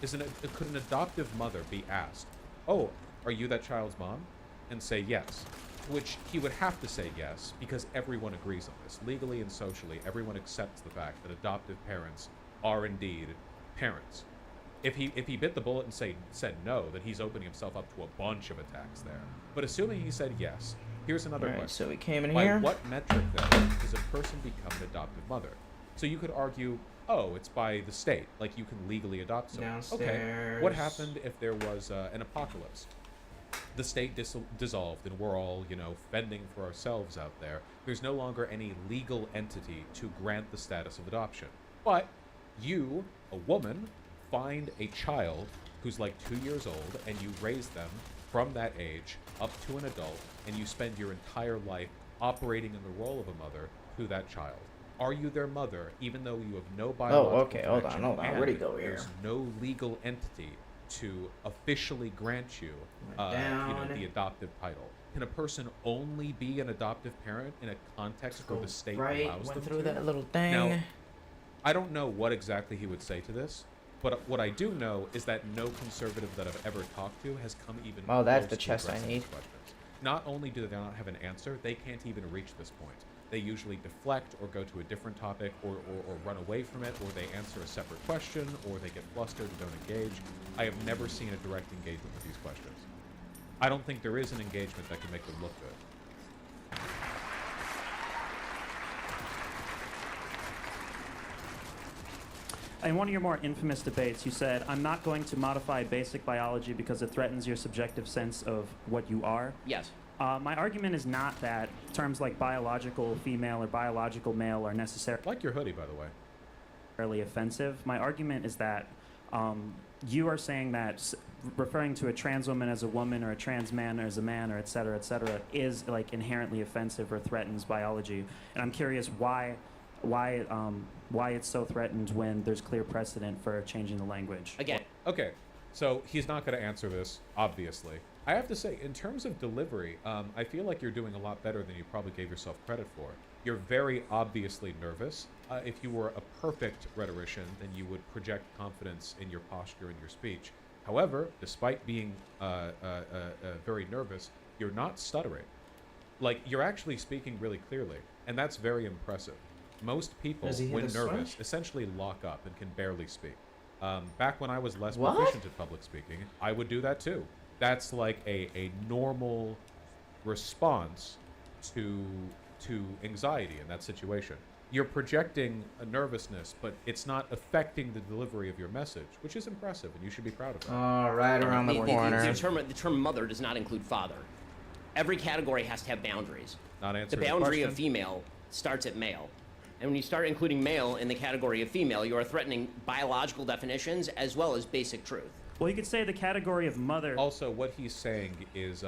Could an adoptive mother be asked, "Oh, are you that child's mom?" and say yes? Which he would have to say yes, because everyone agrees on this. Legally and socially, everyone accepts the fact that adoptive parents are indeed parents. If he bit the bullet and said no, then he's opening himself up to a bunch of attacks there. But assuming he said yes, here's another Alright, question. so we came in By here. what metric, then, does a person become an adoptive mother? So you could argue, oh, it's by the state. Like, you can legally adopt someone. Okay, what Downstairs. happened if there was an apocalypse? The state dissolved and we're all, fending for ourselves out there. There's no longer any legal entity to grant the status of adoption. But you, a woman, find a child who's like 2 years old and you raise them from that age up to an adult, and you spend your entire life operating in the role of a mother to that child. Are you their mother, even though you have no biological okay, hold on, connection hold on. and Where'd he go there's here? no legal entity to officially grant you, down. the adoptive title? Can a person only be an adoptive parent in a context where the state right, allows went them through to? that little thing. Now, I don't know what exactly he would say to this, but what I do know is that no conservative that I've ever talked to has come even Oh, that's close the to chest I addressing need. these questions. Not only do they not have an answer, they can't even reach this point. They usually deflect or go to a different topic or run away from it, or they answer a separate question, or they get flustered and don't engage. I have never seen a direct engagement with these questions. I don't think there is an engagement that can make them look good. In one of your more infamous debates, you said, "I'm not going to modify basic biology because it threatens your subjective sense of what you are." Yes. My argument is not that terms like biological female or biological male are necessarily Like your hoodie, by the way. offensive. My argument is that you are saying that referring to a trans woman as a woman or a trans man as a man or et cetera, is like inherently offensive or threatens biology. And I'm curious why it's so threatened when there's clear precedent for changing the language. Again. Okay, so he's not going to answer this, obviously. I have to say, in terms of delivery, I feel like you're doing a lot better than you probably gave yourself credit for. You're very obviously nervous. If you were a perfect rhetorician, then you would project confidence in your posture and your speech. However, despite being very nervous, you're not stuttering. Like, you're actually speaking really clearly, and that's very impressive. Most people, Does he hit when a nervous, switch? essentially lock up and can barely speak. Back when I was less What? proficient at public speaking, I would do that too. That's like a normal response to anxiety in that situation. You're projecting a nervousness, but it's not affecting the delivery of your message, which is impressive, and you should be proud of that. Right around the corner. The term mother does not include father. Every category has to have boundaries. Not The answering the boundary of question. female starts at male. And when you start including male in the category of female, you are threatening biological definitions as well as basic truth. Well, you could say the category of mother. Also, what he's saying is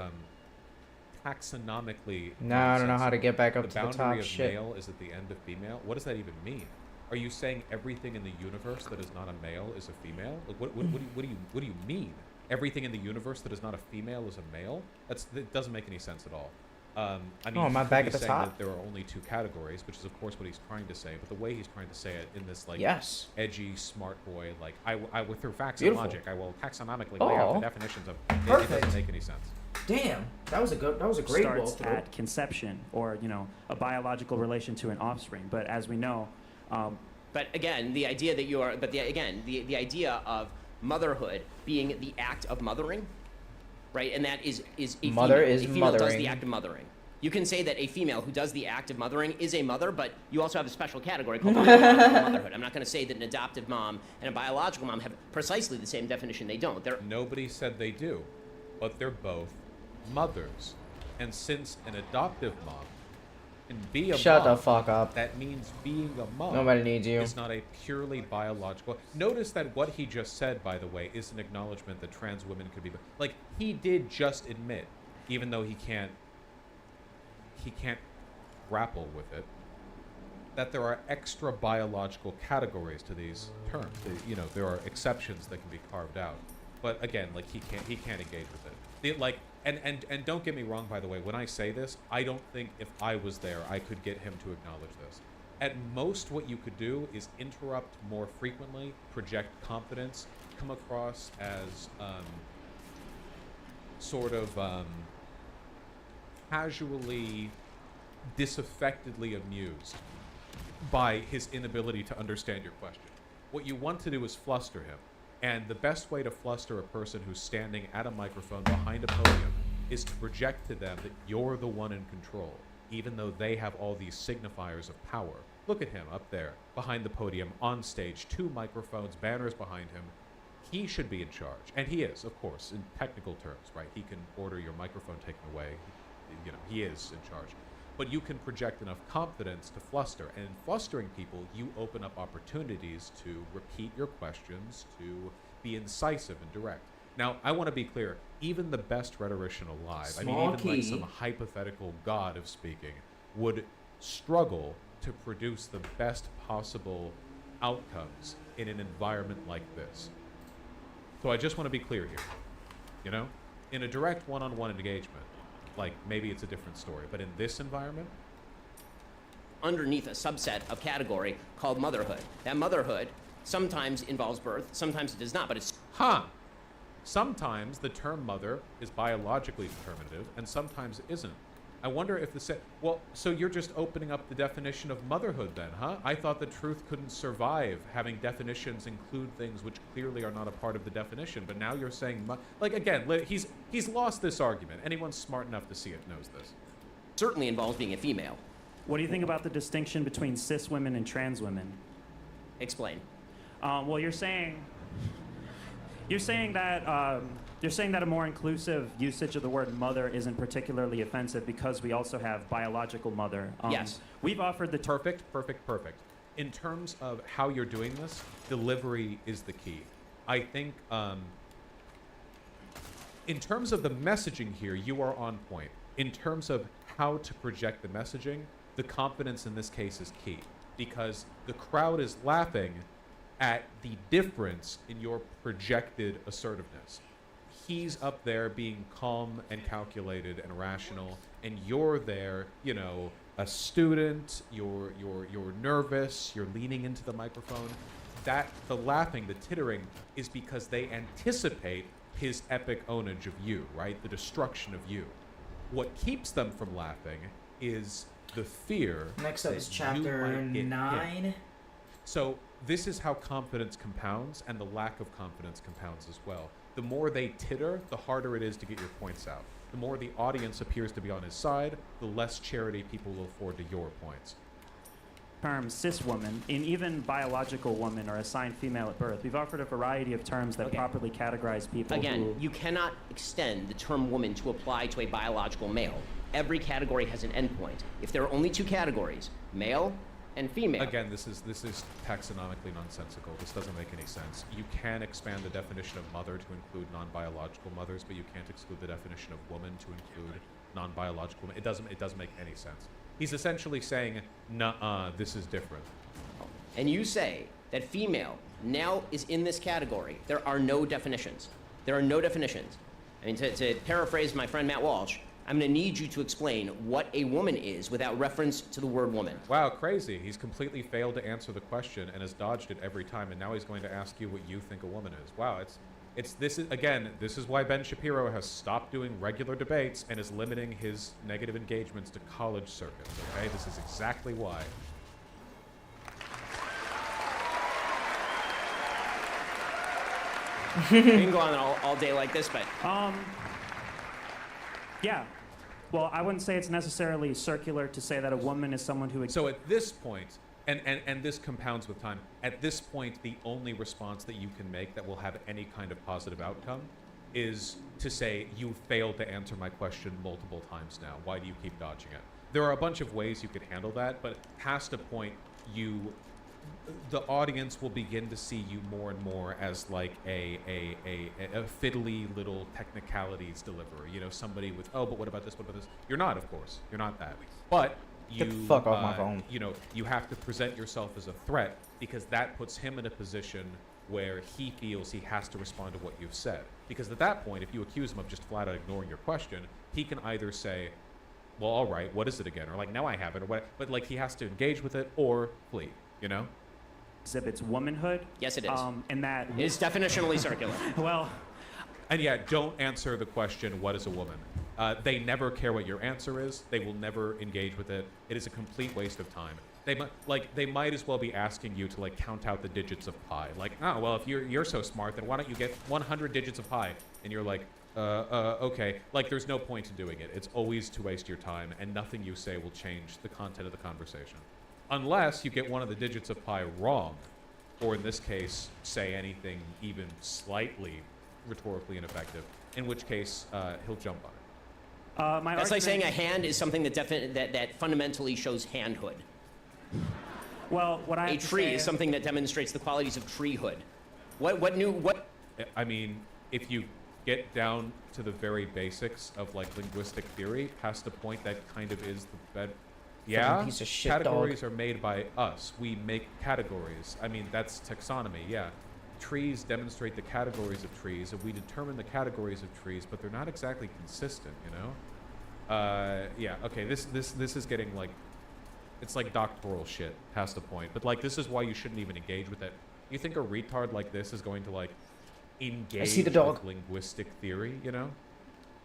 taxonomically. Now I don't know how to nonsensical. get back up the to the boundary top. of Shit. male is at the end of female. What does that even mean? Are you saying everything in the universe that is not a male is a female? Like, what do you mean? Everything in the universe that is not a female is a male? That doesn't make any sense at all. I mean, Oh, am I he's back at clearly the saying top? that there are only two categories, which is of course what he's trying to say. But the way he's trying to say it in this like Yes. edgy, smart boy, like I will through facts Beautiful. and logic, I will taxonomically lay out Oh. the definitions of. It Perfect. doesn't make any sense. Damn, that was a great starts walkthrough. at conception, or a biological relation to an offspring. But as we know, But again, the idea that you are, but the idea of motherhood being the act of mothering, right? And that is a Mother female. is A female does mothering. the act of mothering. You can say that a female who does the act of mothering is a mother, but you also have a special category called biological motherhood. I'm not going to say that an adoptive mom and a biological mom have precisely the same definition. They don't. Nobody said they do, but they're both mothers. And since an adoptive mom can be a Shut mom, the fuck up. that means being a mom. Nobody needs you. Is not a purely biological. Notice that what he just said, by the way, is an acknowledgement that trans women could be like he did just admit, even though he can't grapple with it, that there are extra biological categories to these terms. There are exceptions that can be carved out. But again, like he can't engage with it. And don't get me wrong, by the way, when I say this, I don't think if I was there, I could get him to acknowledge this. At most, what you could do is interrupt more frequently, project confidence, come across as casually, disaffectedly amused by his inability to understand your question. What you want to do is fluster him. And the best way to fluster a person who's standing at a microphone behind a podium is to project to them that you're the one in control, even though they have all these signifiers of power. Look at him up there, behind the podium, on stage, 2 microphones, banners behind him. He should be in charge. And he is, of course, in technical terms, right? He can order your microphone taken away. He is in charge. But you can project enough confidence to fluster. And in flustering people, you open up opportunities to repeat your questions, to be incisive and direct. Now, I want to be clear, even the best rhetorician alive, Small even like key. some hypothetical god of speaking, would struggle to produce the best possible outcomes in an environment like this. So I just want to be clear here. In a direct one-on-one engagement, like maybe it's a different story, but in this environment, underneath a subset of category called motherhood. That motherhood sometimes involves birth, sometimes it does not, but it's... Sometimes the term mother is biologically determinative, and sometimes it isn't. I wonder if so you're just opening up the definition of motherhood then, huh? I thought the truth couldn't survive having definitions include things which clearly are not a part of the definition, but now you're saying, he's lost this argument. Anyone smart enough to see it knows this. Certainly involves being a female. what do you think about the distinction between cis women and trans women? Explain. Well, you're saying that a more inclusive usage of the word mother isn't particularly offensive because we also have biological mother. Yes. We've offered the Perfect. In terms of how you're doing this, delivery is the key. I think in terms of the messaging here, you are on point. In terms of how to project the messaging, the confidence in this case is key because the crowd is laughing at the difference in your projected assertiveness. He's up there being calm and calculated and rational, and you're there, you know, a student, you're nervous, you're leaning into the microphone. That the laughing, the tittering is because they anticipate his epic ownage of you, right? The destruction of you. What keeps them from laughing is the fear. Next up that is you chapter might get 9. hit. So this is how confidence compounds, and the lack of confidence compounds as well. The more they titter, the harder it is to get your points out. The more the audience appears to be on his side, the less charity people will afford to your points. term cis woman, and even biological woman or assigned female at birth. We've offered a variety of terms that properly categorize people. Again, you cannot extend the term woman to apply to a biological male. Every category has an endpoint. If there are only two categories, male and female. Again, this is taxonomically nonsensical. This doesn't make any sense. You can expand the definition of mother to include non-biological mothers, but you can't exclude the definition of woman to include non-biological. It doesn't make any sense. He's essentially saying, "Nuh-uh, this is different." And you say that female now is in this category. There are no definitions. There are no definitions. I mean, to paraphrase my friend Matt Walsh, I'm going to need you to explain what a woman is without reference to the word woman. Wow, crazy. He's completely failed to answer the question and has dodged it every time, and now he's going to ask you what you think a woman is. Wow, this is why Ben Shapiro has stopped doing regular debates and is limiting his negative engagements to college circuits, okay? This is exactly why. We can go on all day like this, but... Yeah. Well, I wouldn't say it's necessarily circular to say that a woman is someone who... So at this point, and this compounds with time, at this point, the only response that you can make that will have any kind of positive outcome is to say, you failed to answer my question multiple times now. Why do you keep dodging it? There are a bunch of ways you could handle that, but past a point, the audience will begin to see you more and more as like a fiddly little technicalities deliverer. You know, somebody with, oh, but what about this? What about this? You're not, of course. You're not that. But you, Get the fuck off my phone. You know, you have to present yourself as a threat because that puts him in a position where he feels he has to respond to what you've said. Because at that point, if you accuse him of just flat out ignoring your question, he can either say, well, all right, what is it again? Or like, now I have it, or what? But like, he has to engage with it or flee, you know? Exhibits womanhood. Yes, it is. And that is definitionally circular. Well, and yeah, don't answer the question, what is a woman? They never care what your answer is. They will never engage with it. It is a complete waste of time. They might as well be asking you to like count out the digits of pi. Like, oh, well, if you're so smart, then why don't you get 100 digits of pi? And you're like, okay. Like, there's no point in doing it. It's always to waste your time, and nothing you say will change the content of the conversation. Unless you get one of the digits of pi wrong, or in this case, say anything even slightly rhetorically ineffective, in which case he'll jump on it. That's like saying a hand is something that fundamentally shows handhood. Well, what I a have to tree say is something that demonstrates the qualities of treehood. What? I mean, if you get down to the very basics of like linguistic theory, past the point that kind of is the bed. Yeah, piece of shit, categories are made by us. We make categories. I mean, that's taxonomy, yeah. Trees demonstrate the categories of trees, and we determine the categories of trees, but they're not exactly consistent, you know? Yeah, okay, this is getting like, it's like doctoral shit, past the point. But like, this is why you shouldn't even engage with it. You think a retard like this is going to like engage with linguistic theory, you know?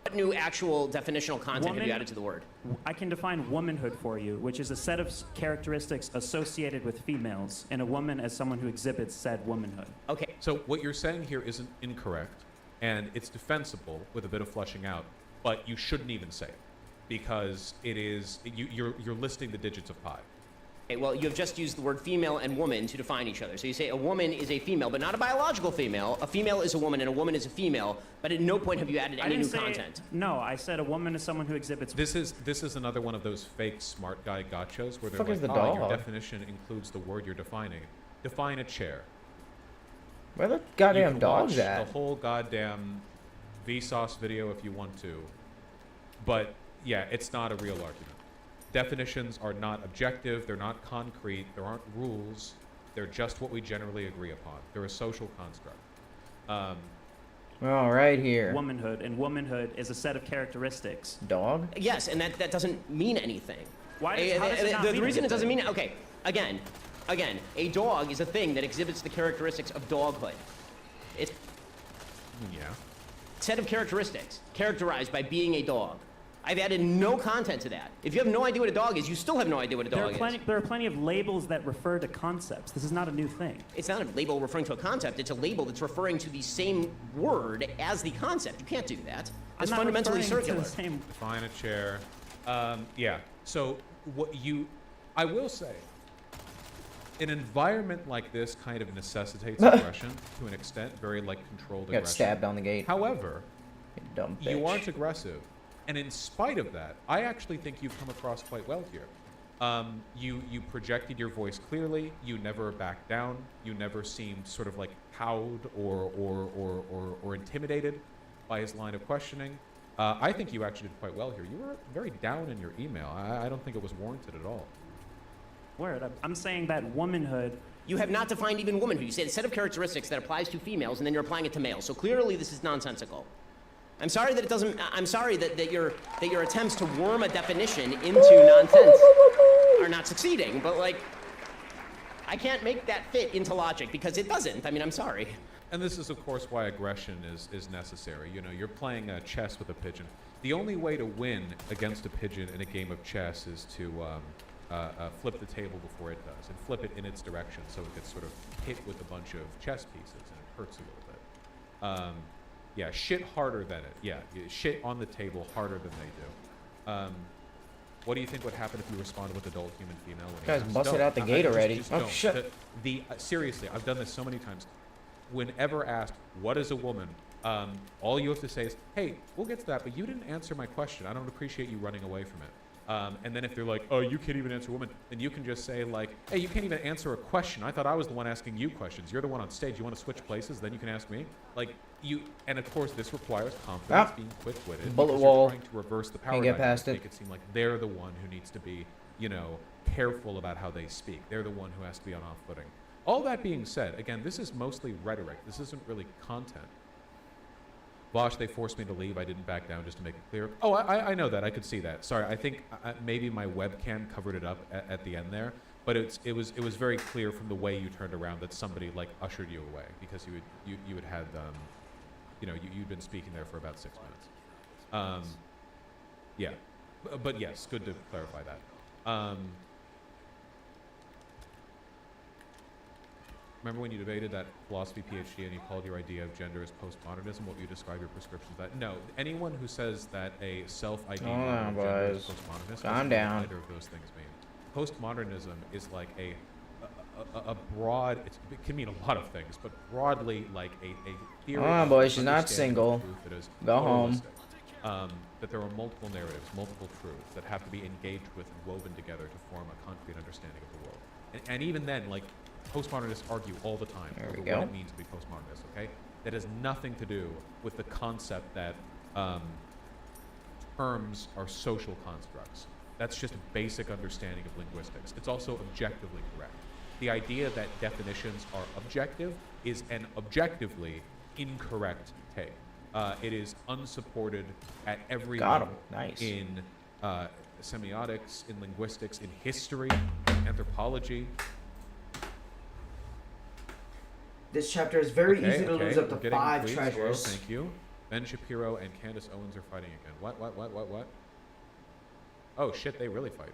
What new actual definitional content have you added to the word? I can define womanhood for you, which is a set of characteristics associated with females, and a woman as someone who exhibits said womanhood. Okay. So what you're saying here isn't incorrect, and it's defensible with a bit of fleshing out, but you shouldn't even say it, because it is you're listing the digits of pi. Okay, well, you have just used the word female and woman to define each other. So you say a woman is a female, but not a biological female. A female is a woman, and a woman is a female. But at no point have you added I any didn't new say, content. No, I said a woman is someone who exhibits. This is another one of those fake smart guy gotchas where they're Fuck is like, the your dog? definition includes the word you're defining. Define a chair. Where the You goddamn can dog's watch at? the whole goddamn Vsauce video if you want to, but yeah, it's not a real argument. Definitions are not objective. They're not concrete. There aren't rules. They're just what we generally agree upon. They're a social construct. All right here. Womanhood, and womanhood is a set of characteristics. Dog? Yes, and that doesn't mean anything. How does it not the mean reason it doesn't anything? mean okay, again, a dog is a thing that exhibits the characteristics of doghood. It's Yeah. set of characteristics characterized by being a dog. I've added no content to that. If you have no idea what a dog is, you still have no idea what a dog is. There are plenty of labels that refer to concepts. This is not a new thing. It's not a label referring to a concept. It's a label that's referring to the same word as the concept. You can't do that. It's I'm not fundamentally referring circular. to the same. Define a chair. Yeah. So I will say, an environment like this kind of necessitates aggression to an extent, very like controlled aggression. Got stabbed on the gate. However, You dumb you bitch. aren't aggressive, and in spite of that, I actually think you've come across quite well here. You projected your voice clearly. You never backed down. You never seemed sort of like cowed or intimidated by his line of questioning. I think you actually did quite well here. You were very down in your email. I don't think it was warranted at all. Word. I'm saying that womanhood. You have not defined even womanhood. You said a set of characteristics that applies to females, and then you're applying it to males. So clearly, this is nonsensical. I'm sorry that it doesn't. I'm sorry that your attempts to worm a definition into nonsense are not succeeding. But like, I can't make that fit into logic because it doesn't. I mean, I'm sorry. And this is, of course, why aggression is necessary. You know, you're playing chess with a pigeon. The only way to win against a pigeon in a game of chess is to flip the table before it does, and flip it in its direction so it gets sort of hit with a bunch of chess pieces, and it hurts a little bit. Yeah, shit harder than it. Yeah, shit on the table harder than they do. What do you think would happen if you responded with adult human female? When he Guys asks? busted Don't. out the gate already. Oh, don't. shit. Seriously, I've done this so many times. Whenever asked, what is a woman? All you have to say is, hey, we'll get to that, but you didn't answer my question. I don't appreciate you running away from it. And then if they're like, oh, you can't even answer woman, then you can just say like, hey, you can't even answer a question. I thought I was the one asking you questions. You're the one on stage. You want to switch places? Then you can ask me. Like, and of course, this requires confidence, being quick-witted. Bullet because wall. You're trying to reverse the power Can't get dynamic, past it. make it seem like they're the one who needs to be, you know, careful about how they speak. They're the one who has to be on off footing. All that being said, again, this is mostly rhetoric. This isn't really content. Bosch, they forced me to leave. I didn't back down just to make it clear. Oh, I know that. I could see that. Sorry, I think maybe my webcam covered it up at the end there. But it was very clear from the way you turned around that somebody like ushered you away because you had you know, you'd been speaking there for about 6 minutes. Yeah, but yes, good to clarify that. Remember when you debated that philosophy PhD and you called your idea of gender as postmodernism? What would you describe your prescription of that? No, anyone who says that a self-ID Hold on, Oh, gender is boys. postmodernist Calm doesn't know down. what either of those things mean. Postmodernism is like a broad, it can mean a lot of things, but broadly like a theory. Hold on, of boys, she's not understanding single. of truth that is Go home. pluralistic. That there are multiple narratives, multiple truths that have to be engaged with and woven together to form a concrete understanding of the world. And even then, like, postmodernists argue all the time There over we go. what it means to be postmodernist, okay? That has nothing to do with the concept that terms are social constructs. That's just a basic understanding of linguistics. It's also objectively correct. The idea that definitions are objective is an objectively incorrect take. It is unsupported at every Got level 'em. Nice. in semiotics, in linguistics, in history, anthropology. This chapter is very Okay, easy to okay, lose up we're to getting 5 tweets. treasures. Well, thank you. Ben Shapiro and Candace Owens are fighting again. What? Oh shit, they really fight.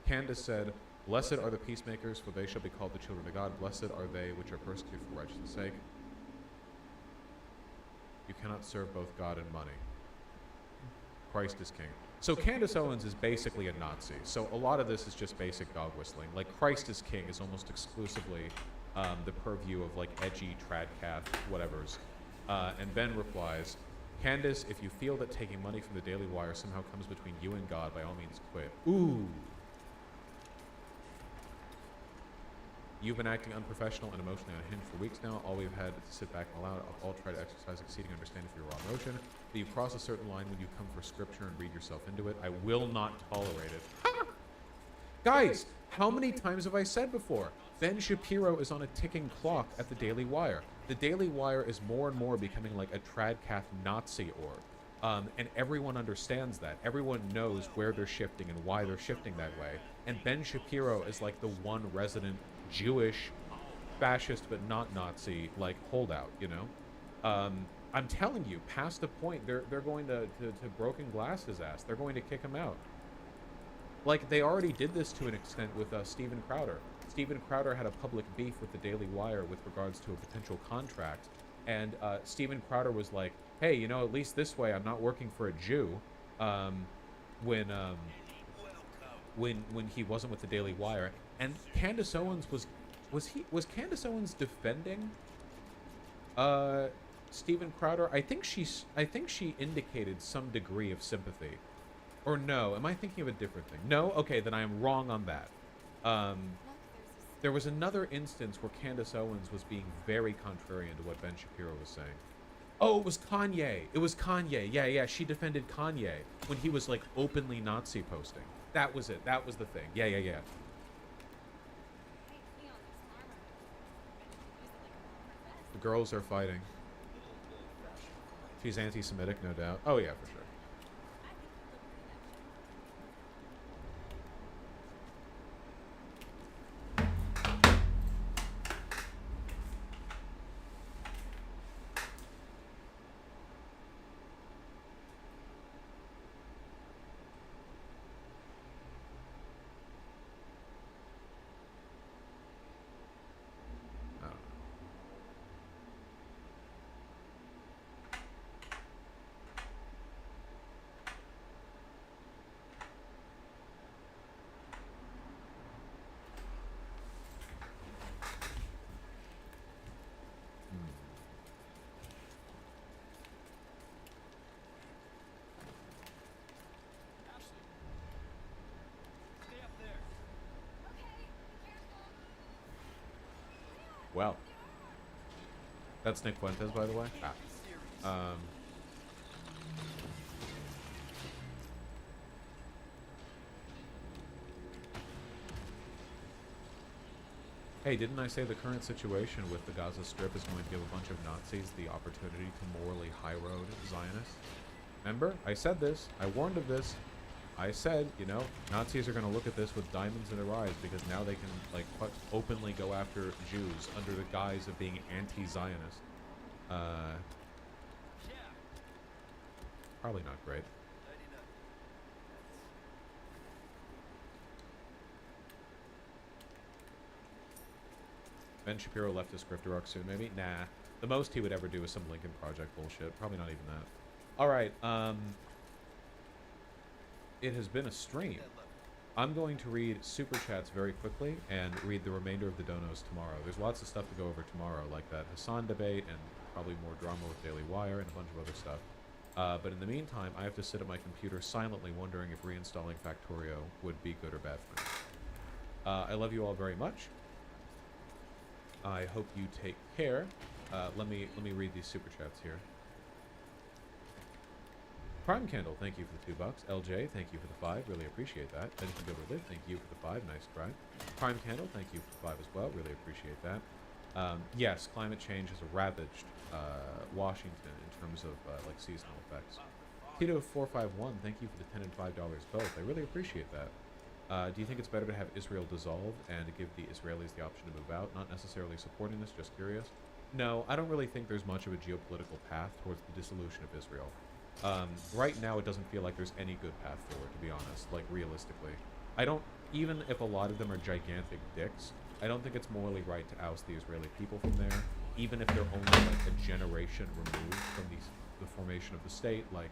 Candace said, "Blessed are the peacemakers, for they shall be called the children of God. Blessed are they which are persecuted for righteousness' sake." You cannot serve both God and money. Christ is king. So Candace Owens is basically a Nazi. So a lot of this is just basic dog whistling. Like Christ is King is almost exclusively the purview of like edgy tradcath whatevers. And Ben replies, Candace, if you feel that taking money from the Daily Wire somehow comes between you and God, by all means quit. Ooh. You've been acting unprofessional and emotionally unhinged for weeks now. All we've had to sit back and allow it. I'll try to exercise exceeding understanding for your raw emotion. But you cross a certain line when you come for scripture and read yourself into it. I will not tolerate it. Guys, how many times have I said before? Ben Shapiro is on a ticking clock at the Daily Wire. The Daily Wire is more and more becoming like a tradcath Nazi org. And everyone understands that. Everyone knows where they're shifting and why they're shifting that way. And Ben Shapiro is like the one resident Jewish, fascist but not Nazi like holdout, you know. I'm telling you, past the point, they're going to broken glass his ass. They're going to kick him out. Like they already did this to an extent with Steven Crowder. Steven Crowder had a public beef with the Daily Wire with regards to a potential contract, and Steven Crowder was like, "Hey, you know, at least this way, I'm not working for a Jew." When he wasn't with the Daily Wire, and Candace Owens was Candace Owens defending Steven Crowder? I think she indicated some degree of sympathy, or no? Am I thinking of a different thing? No, okay, then I am wrong on that. There was another instance where Candace Owens was being very contrarian to what Ben Shapiro was saying. Oh, it was Kanye. It was Kanye. Yeah. She defended Kanye when he was like openly Nazi posting. That was it. That was the thing. Yeah. The girls are fighting. She's anti-Semitic, no doubt. Oh yeah, for sure. Well, that's Nick Fuentes, by the way. Hey, didn't I say the current situation with the Gaza Strip is going to give a bunch of Nazis the opportunity to morally high-road Zionists? Remember? I said this. I warned of this. I said, you know, Nazis are going to look at this with diamonds in their eyes because now they can, like, openly go after Jews under the guise of being anti-Zionist. Probably not great. Ben Shapiro left his grifter arc soon, maybe? Nah. The most he would ever do is some Lincoln Project bullshit. Probably not even that. Alright, it has been a stream. I'm going to read Super Chats very quickly and read the remainder of the donos tomorrow. There's lots of stuff to go over tomorrow, like that Hassan debate and probably more drama with Daily Wire and a bunch of other stuff. But in the meantime, I have to sit at my computer silently wondering if reinstalling Factorio would be good or bad for me. I love you all very much. I hope you take care. Let me read these Super Chats here. Prime Candle, thank you for the $2. LJ, thank you for the 5. Really appreciate that. Benjamin Gilbert, thank you for the 5. Nice try. Prime Candle, thank you for the 5 as well. Really appreciate that. Yes, climate change has ravaged Washington in terms of like seasonal effects. Tito451, thank you for the $10 and $5 both. I really appreciate that. Do you think it's better to have Israel dissolved and to give the Israelis the option to move out? Not necessarily supporting this, just curious. No, I don't really think there's much of a geopolitical path towards the dissolution of Israel. Right now, it doesn't feel like there's any good path forward, to be honest, like realistically. I don't, even if a lot of them are gigantic dicks, I don't think it's morally right to oust the Israeli people from there, even if they're only like a generation removed from the formation of the state. Like,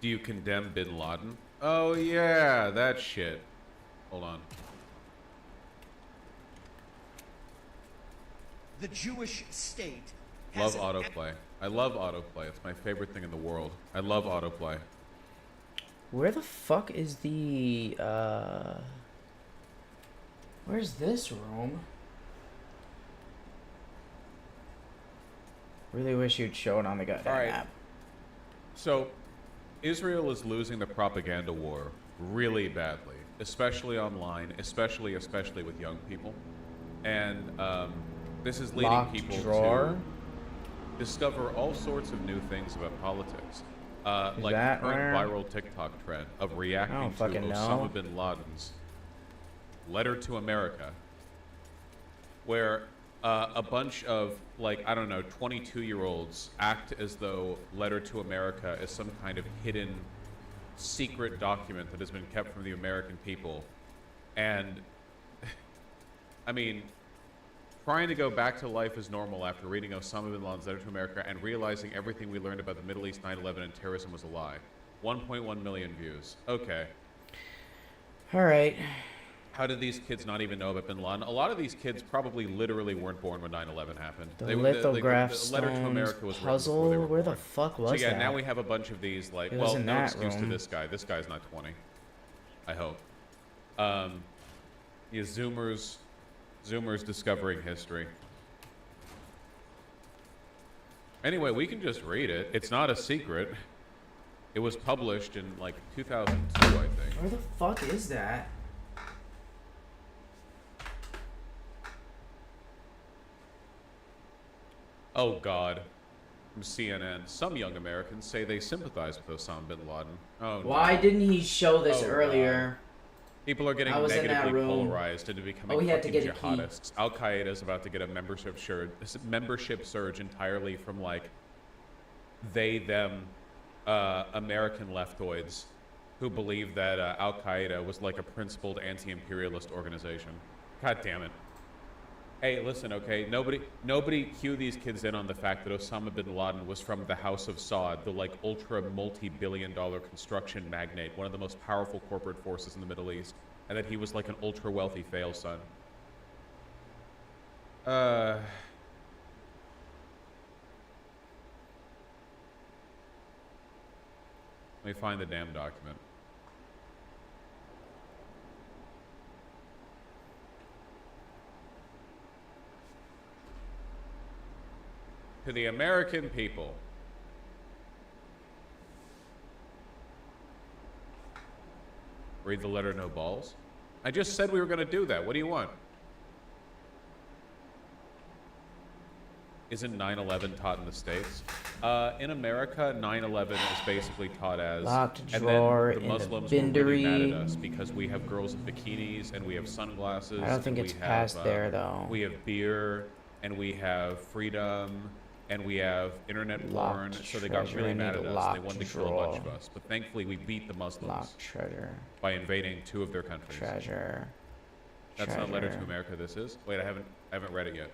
Do you condemn Bin Laden? Oh yeah, that shit. Hold on. The Jewish state Love has an autoplay. I love autoplay. It's my favorite thing in the world. I love autoplay. Where the fuck is the, where's this room? Really wish you'd show it on the goddamn All right. map. So, Israel is losing the propaganda war really badly, especially online, especially with young people. And this is leading Locked people drawer? to discover all sorts of new things about politics. Is Like the that current where- viral TikTok trend of reacting to fucking know. Osama bin Laden's letter to America, where a bunch of, like, I don't know, 22-year-olds act as though Letter to America is some kind of hidden secret document that has been kept from the American people. And, I mean, trying to go back to life as normal after reading Osama bin Laden's Letter to America and realizing everything we learned about the Middle East, 9/11, and terrorism was a lie. 1.1 million views. Okay. All right. How did these kids not even know about bin Laden? A lot of these kids probably literally weren't born when 9/11 happened. The the lithograph Letter to stones America was written puzzle? before they were Where the born. fuck was So yeah, that? now we have a bunch of these, like, It was well, in no that excuse to room. this guy. This guy's not 20. I hope. Yeah, Zoomers discovering history. Anyway, we can just read it. It's not a secret. It was published in, like, 2002, I think. Where the fuck is that? Oh, God. From CNN. Some young Americans say they sympathize with Osama bin Laden. Oh, Why no. didn't he show this Oh, earlier? People are getting I was in that negatively room. polarized into becoming Oh, he had to fucking get a key. jihadists. Al Qaeda is about to get a membership surge entirely from, like, they, them, American leftoids who believe that Al Qaeda was like a principled anti-imperialist organization. God damn it. Hey, listen, okay, nobody cue these kids in on the fact that Osama bin Laden was from the House of Saud, the, like, ultra multi-billion-dollar construction magnate, one of the most powerful corporate forces in the Middle East, and that he was like an ultra wealthy fail son. Let me find the damn document. To the American people. Read the letter, no balls. I just said we were going to do that. What do you want? Isn't 9/11 taught in the States? In America, 9/11 is basically taught as, Locked and drawer then the in the Muslims were really mad bindery. at us because we have girls in bikinis and we have sunglasses. I don't think and it's we past have, there, though. We have beer and we have freedom and we have internet porn. Locked So they got treasure. really I mad need at a us. They locked wanted to kill a bunch of drawer. us. But thankfully, we beat the Muslims Locked treasure. by invading 2 of their countries. Treasure. That's not Letter to Treasure. America. This is. Wait, I haven't read it yet.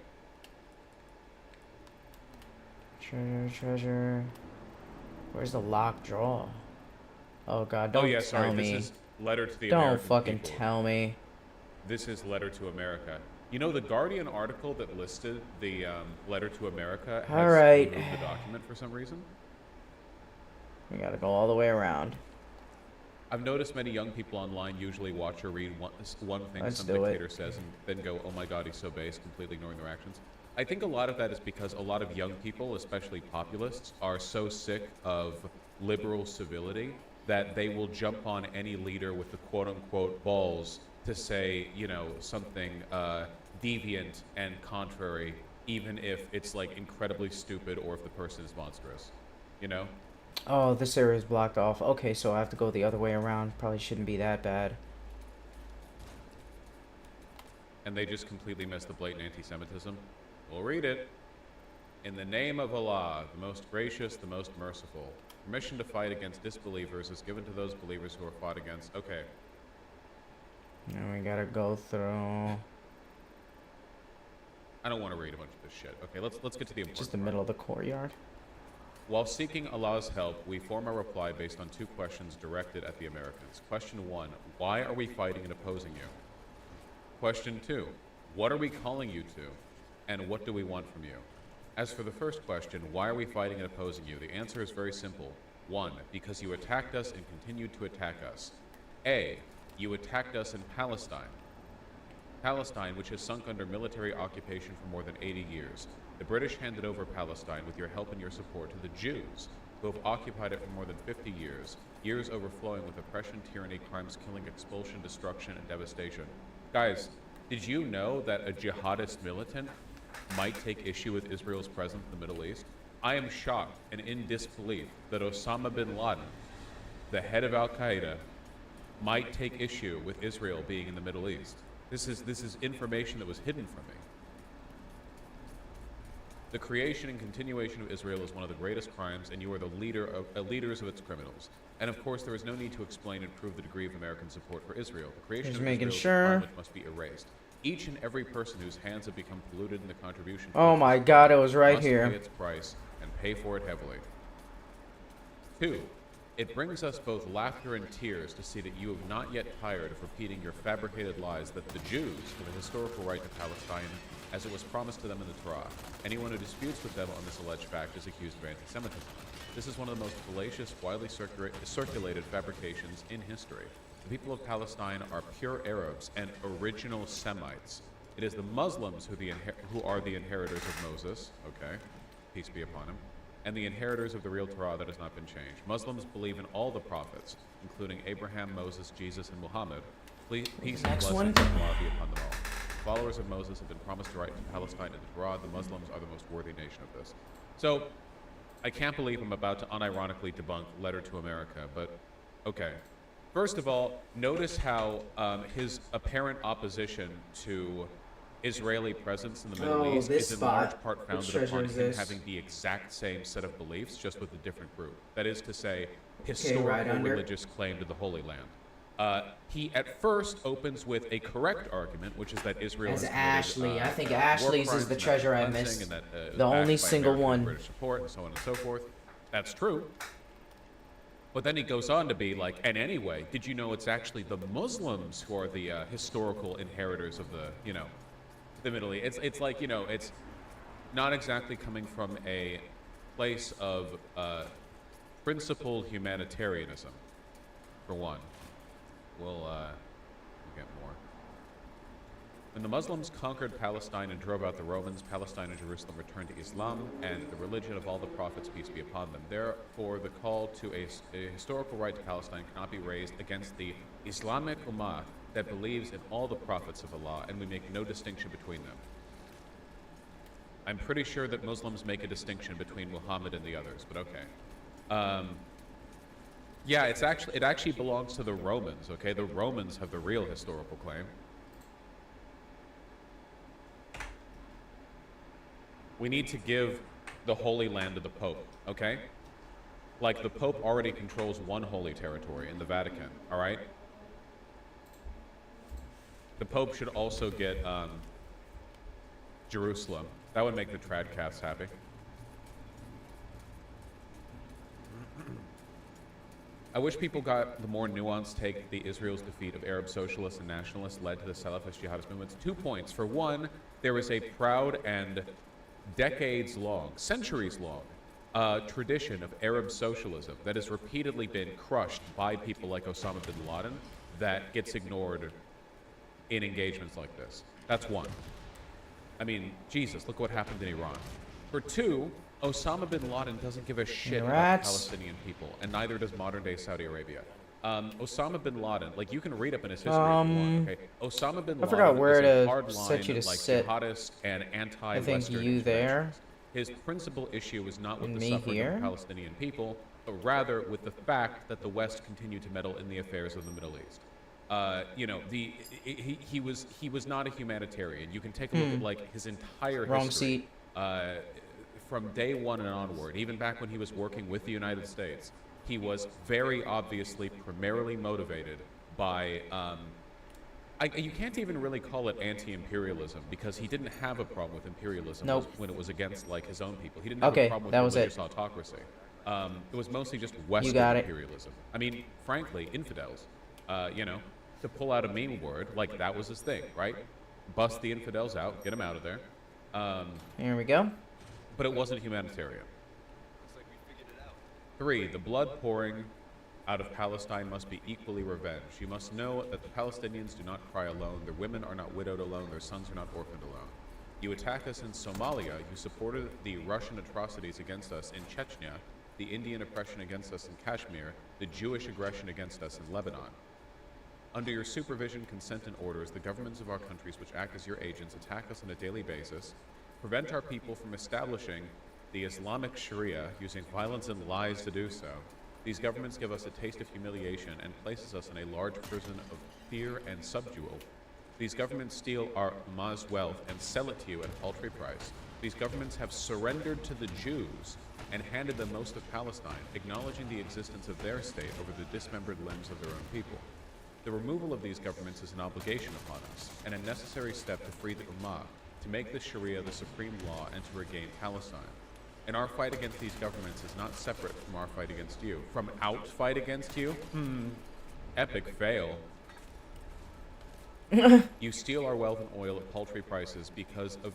Treasure. Where's the locked drawer? Oh god, don't Oh yeah, tell sorry. me. This is Letter to the Don't American fucking people. tell me. This is Letter to America. You know, the Guardian article that listed the Letter to America has All right. removed the document for some reason. We gotta go all the way around. I've noticed many young people online usually watch or read one thing Let's some do it. dictator says and then go, oh my god, he's so base, completely ignoring their actions. I think a lot of that is because a lot of young people, especially populists, are so sick of liberal civility that they will jump on any leader with the quote-unquote balls to say, you know, something deviant and contrary, even if it's, like, incredibly stupid or if the person is monstrous, you know? Oh, this area is blocked off. Okay, so I have to go the other way around. Probably shouldn't be that bad. And they just completely missed the blatant anti-Semitism. We'll read it. In the name of Allah, the most gracious, the most merciful, permission to fight against disbelievers is given to those believers who are fought against. Okay. Now we gotta go through I don't want to read a bunch of this shit. Okay, let's get to the important just the middle of the courtyard. While seeking Allah's help, we form our reply based on 2 questions directed at the Americans. Question 1, why are we fighting and opposing you? Question 2, what are we calling you to? And what do we want from you? As for the first question, why are we fighting and opposing you? The answer is very simple. 1, because you attacked us and continued to attack us. A, you attacked us in Palestine. Palestine, which has sunk under military occupation for more than 80 years. The British handed over Palestine with your help and your support to the Jews, who have occupied it for more than 50 years, years overflowing with oppression, tyranny, crimes, killing, expulsion, destruction, and devastation. Guys, did you know that a jihadist militant might take issue with Israel's presence in the Middle East? I am shocked and in disbelief that Osama bin Laden, the head of Al-Qaeda, might take issue with Israel being in the Middle East. This is information that was hidden from me. The creation and continuation of Israel is one of the greatest crimes, and you are the leaders of its criminals. And of course, there is no need to explain and prove the degree of American support for Israel. The creation Just of making Israel is sure. a crime which must be erased. Each and every person whose hands have become polluted in the contribution. Oh my God, it was right must here. pay its price and pay for it heavily. 2. It brings us both laughter and tears to see that you have not yet tired of repeating your fabricated lies that the Jews have a historical right to Palestine as it was promised to them in the Torah. Anyone who disputes with them on this alleged fact is accused of anti-Semitism. This is one of the most fallacious, widely circulated fabrications in history. The people of Palestine are pure Arabs and original Semites. It is the Muslims who are the inheritors of Moses, okay, peace be upon him, and the inheritors of the real Torah that has not been changed. Muslims believe in all the prophets, including Abraham, Moses, Jesus, and Muhammad. Peace and Next blessings one. of Allah be upon them all. Followers of Moses have been promised the right to Palestine and the Torah. The Muslims are the most worthy nation of this. So, I can't believe I'm about to unironically debunk Letter to America, but okay. First of all, notice how his apparent opposition to Israeli presence in the Middle East this is in spot. large part Which founded treasure upon is him this? having the exact same set of beliefs, just with a different group. That is to say, right historical under. religious claim to the Holy Land. He at first opens with a correct argument, which is that Israel As has Ashley. committed, I think war Ashley's crimes is the and treasure I cleansing missed. and that, it was The only backed by single American and one. British support and so on and so forth. That's true. But then he goes on to be like, and anyway, did you know it's actually the Muslims who are the historical inheritors of the, the Middle East? It's like, it's not exactly coming from a place of principled humanitarianism, for one. We'll get more. When the Muslims conquered Palestine and drove out the Romans, Palestine and Jerusalem returned to Islam and the religion of all the prophets, peace be upon them. Therefore, the call to a historical right to Palestine cannot be raised against the Islamic Ummah that believes in all the prophets of Allah, and we make no distinction between them. I'm pretty sure that Muslims make a distinction between Muhammad and the others, but okay. Yeah, it actually belongs to the Romans, okay? The Romans have the real historical claim. We need to give the Holy Land to the Pope, okay? Like, the Pope already controls one holy territory in the Vatican, all right? The Pope should also get Jerusalem. That would make the Tradcasts happy. I wish people got the more nuanced take the Israel's defeat of Arab socialists and nationalists led to the Salafist jihadist movements. 2 points. For one, there is a proud and decades-long, centuries-long tradition of Arab socialism that has repeatedly been crushed by people like Osama bin Laden that gets ignored in engagements like this. That's one. I mean, Jesus, look what happened in Iran. For two, Osama bin Laden doesn't give a shit about Rats. Palestinian people, and neither does modern-day Saudi Arabia. Osama bin Laden, like, you can read up in his history if you want, okay? Osama bin Laden I forgot where is a to hardline, set you to like, sit. jihadist and I anti-Western think you there. His principal issue is not with And the me suffering here. of the Palestinian people, but rather with the fact that the West continued to meddle in the affairs of the Middle East. He was not a humanitarian. You can take a look at like his entire Wrong history. From day one and onward, even back when he was working with the United States, he was very obviously primarily motivated by You can't even really call it anti-imperialism because he didn't have a problem with imperialism Nope. when it was against like his own people. He didn't have Okay, a problem that with was it. religious autocracy. It was mostly just Western got it. imperialism. I mean, frankly, infidels. You know, to pull out a meme word, like that was his thing, right? Bust the infidels out, get them out of there. Here we go. But it wasn't humanitarian. 3. The blood pouring out of Palestine must be equally revenged. You must know that the Palestinians do not cry alone, their women are not widowed alone, their sons are not orphaned alone. You attack us in Somalia, you supported the Russian atrocities against us in Chechnya, the Indian oppression against us in Kashmir, the Jewish aggression against us in Lebanon. Under your supervision, consent, and orders, the governments of our countries which act as your agents attack us on a daily basis, prevent our people from establishing the Islamic Sharia, using violence and lies to do so. These governments give us a taste of humiliation and places us in a large prison of fear and subdual. These governments steal our Hamas wealth and sell it to you at a paltry price. These governments have surrendered to the Jews and handed them most of Palestine, acknowledging the existence of their state over the dismembered limbs of their own people. The removal of these governments is an obligation upon us, and a necessary step to free the Ummah, to make the Sharia the supreme law, and to regain Palestine. And our fight against these governments is not separate from our fight against you. From out fight against you? Epic fail. You steal our wealth and oil at paltry prices because of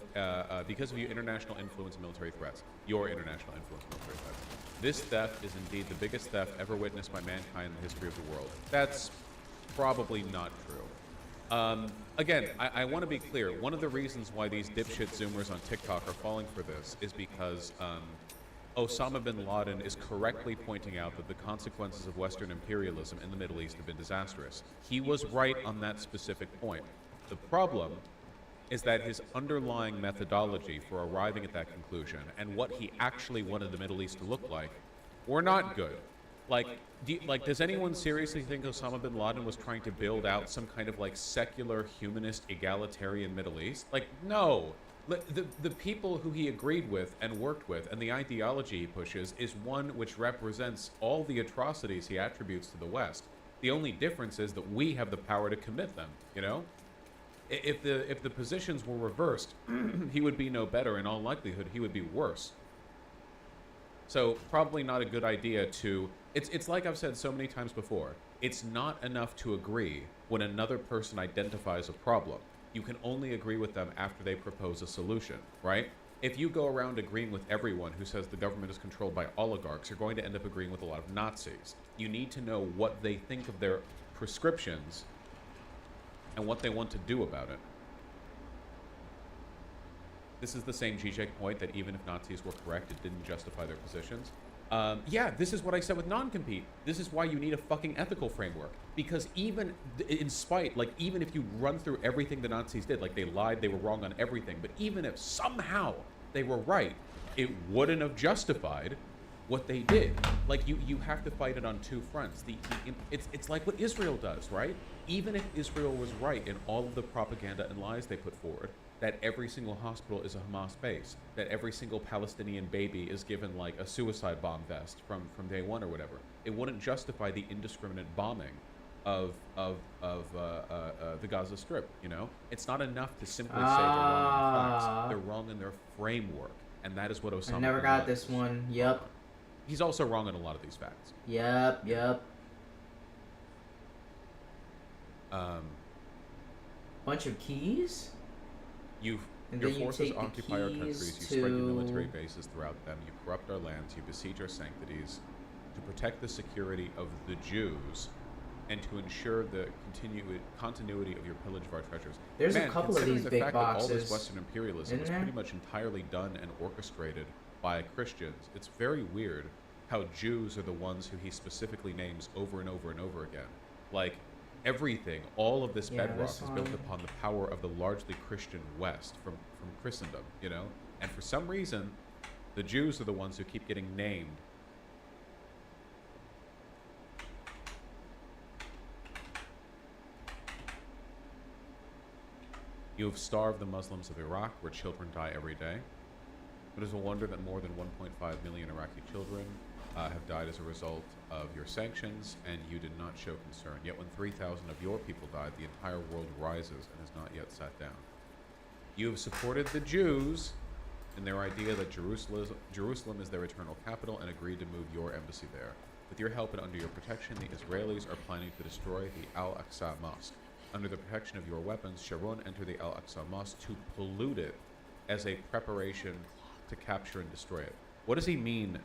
your international influence and military threats. Your international influence and military threats. This theft is indeed the biggest theft ever witnessed by mankind in the history of the world. That's probably not true. Again, I want to be clear. One of the reasons why these dipshit Zoomers on TikTok are falling for this is because Osama bin Laden is correctly pointing out that the consequences of Western imperialism in the Middle East have been disastrous. He was right on that specific point. The problem is that his underlying methodology for arriving at that conclusion and what he actually wanted the Middle East to look like were not good. Does anyone seriously think Osama bin Laden was trying to build out some kind of like secular, humanist, egalitarian Middle East? Like, no. The people who he agreed with and worked with and the ideology he pushes is one which represents all the atrocities he attributes to the West. The only difference is that we have the power to commit them, you know? If the positions were reversed, he would be no better. In all likelihood, he would be worse. So probably not a good idea to... It's like I've said so many times before. It's not enough to agree when another person identifies a problem. You can only agree with them after they propose a solution, right? If you go around agreeing with everyone who says the government is controlled by oligarchs, you're going to end up agreeing with a lot of Nazis. You need to know what they think of their prescriptions and what they want to do about it. This is the same Zizek point that even if Nazis were correct, it didn't justify their positions. Yeah, this is what I said with non-compete. This is why you need a fucking ethical framework. Because even in spite, like even if you run through everything the Nazis did, like they lied, they were wrong on everything, but even if somehow they were right, it wouldn't have justified what they did. Like you have to fight it on two fronts. It's like what Israel does, right? Even if Israel was right in all of the propaganda and lies they put forward, that every single hospital is a Hamas base, that every single Palestinian baby is given like a suicide bomb vest from day one or whatever. It wouldn't justify the indiscriminate bombing of the Gaza Strip, you know? It's not enough to simply say they're wrong in the facts. They're wrong in their framework, and that is what Osama I never bin got Laden this one. Yep. He's also wrong in a lot of these facts. Yep. Bunch of keys? Your then you forces take the occupy our countries, you keys spread your to- military bases throughout them, you corrupt our lands, you besiege our sanctities, to protect the security of the Jews, and to ensure the continuity of your pillage of our treasures. There's a Man, couple of considering these the big fact that all boxes, this Western imperialism isn't is there? pretty much entirely done and orchestrated by Christians, it's very weird how Jews are the ones who he specifically names over and over and over again. Like, everything, all of this Yeah, bedrock this is built one. upon the power of the largely Christian West from Christendom, you know? And for some reason, the Jews are the ones who keep getting named. You have starved the Muslims of Iraq, where children die every day. It is a wonder that more than 1.5 million Iraqi children have died as a result of your sanctions, and you did not show concern. Yet when 3,000 of your people died, the entire world rises and has not yet sat down. You have supported the Jews in their idea that Jerusalem is their eternal capital and agreed to move your embassy there. With your help and under your protection, the Israelis are planning to destroy the Al-Aqsa Mosque. Under the protection of your weapons, Sharon entered the Al-Aqsa Mosque to pollute it as a preparation to capture and destroy it. What does he mean,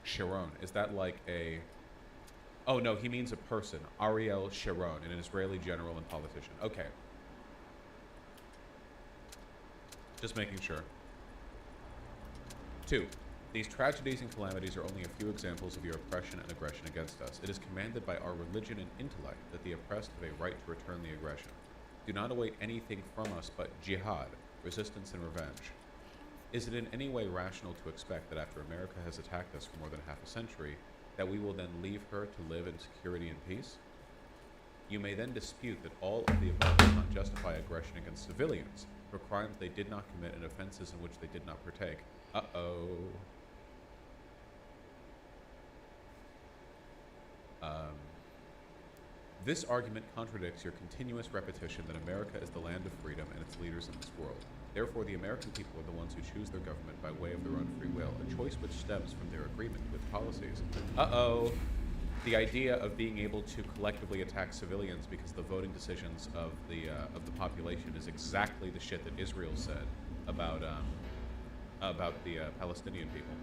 Sharon? Is that like a... Oh, no, he means a person. Ariel Sharon, an Israeli general and politician. Okay. Just making sure. 2. These tragedies and calamities are only a few examples of your oppression and aggression against us. It is commanded by our religion and intellect that the oppressed have a right to return the aggression. Do not await anything from us but jihad, resistance, and revenge. Is it in any way rational to expect that after America has attacked us for more than half a century, that we will then leave her to live in security and peace? You may then dispute that all of the above does not justify aggression against civilians for crimes they did not commit and offenses in which they did not partake. Uh-oh. This argument contradicts your continuous repetition that America is the land of freedom and its leaders in this world. Therefore, the American people are the ones who choose their government by way of their own free will, a choice which stems from their agreement with policies. Uh-oh. The idea of being able to collectively attack civilians because the voting decisions of the population is exactly the shit that Israel said about the Palestinian people.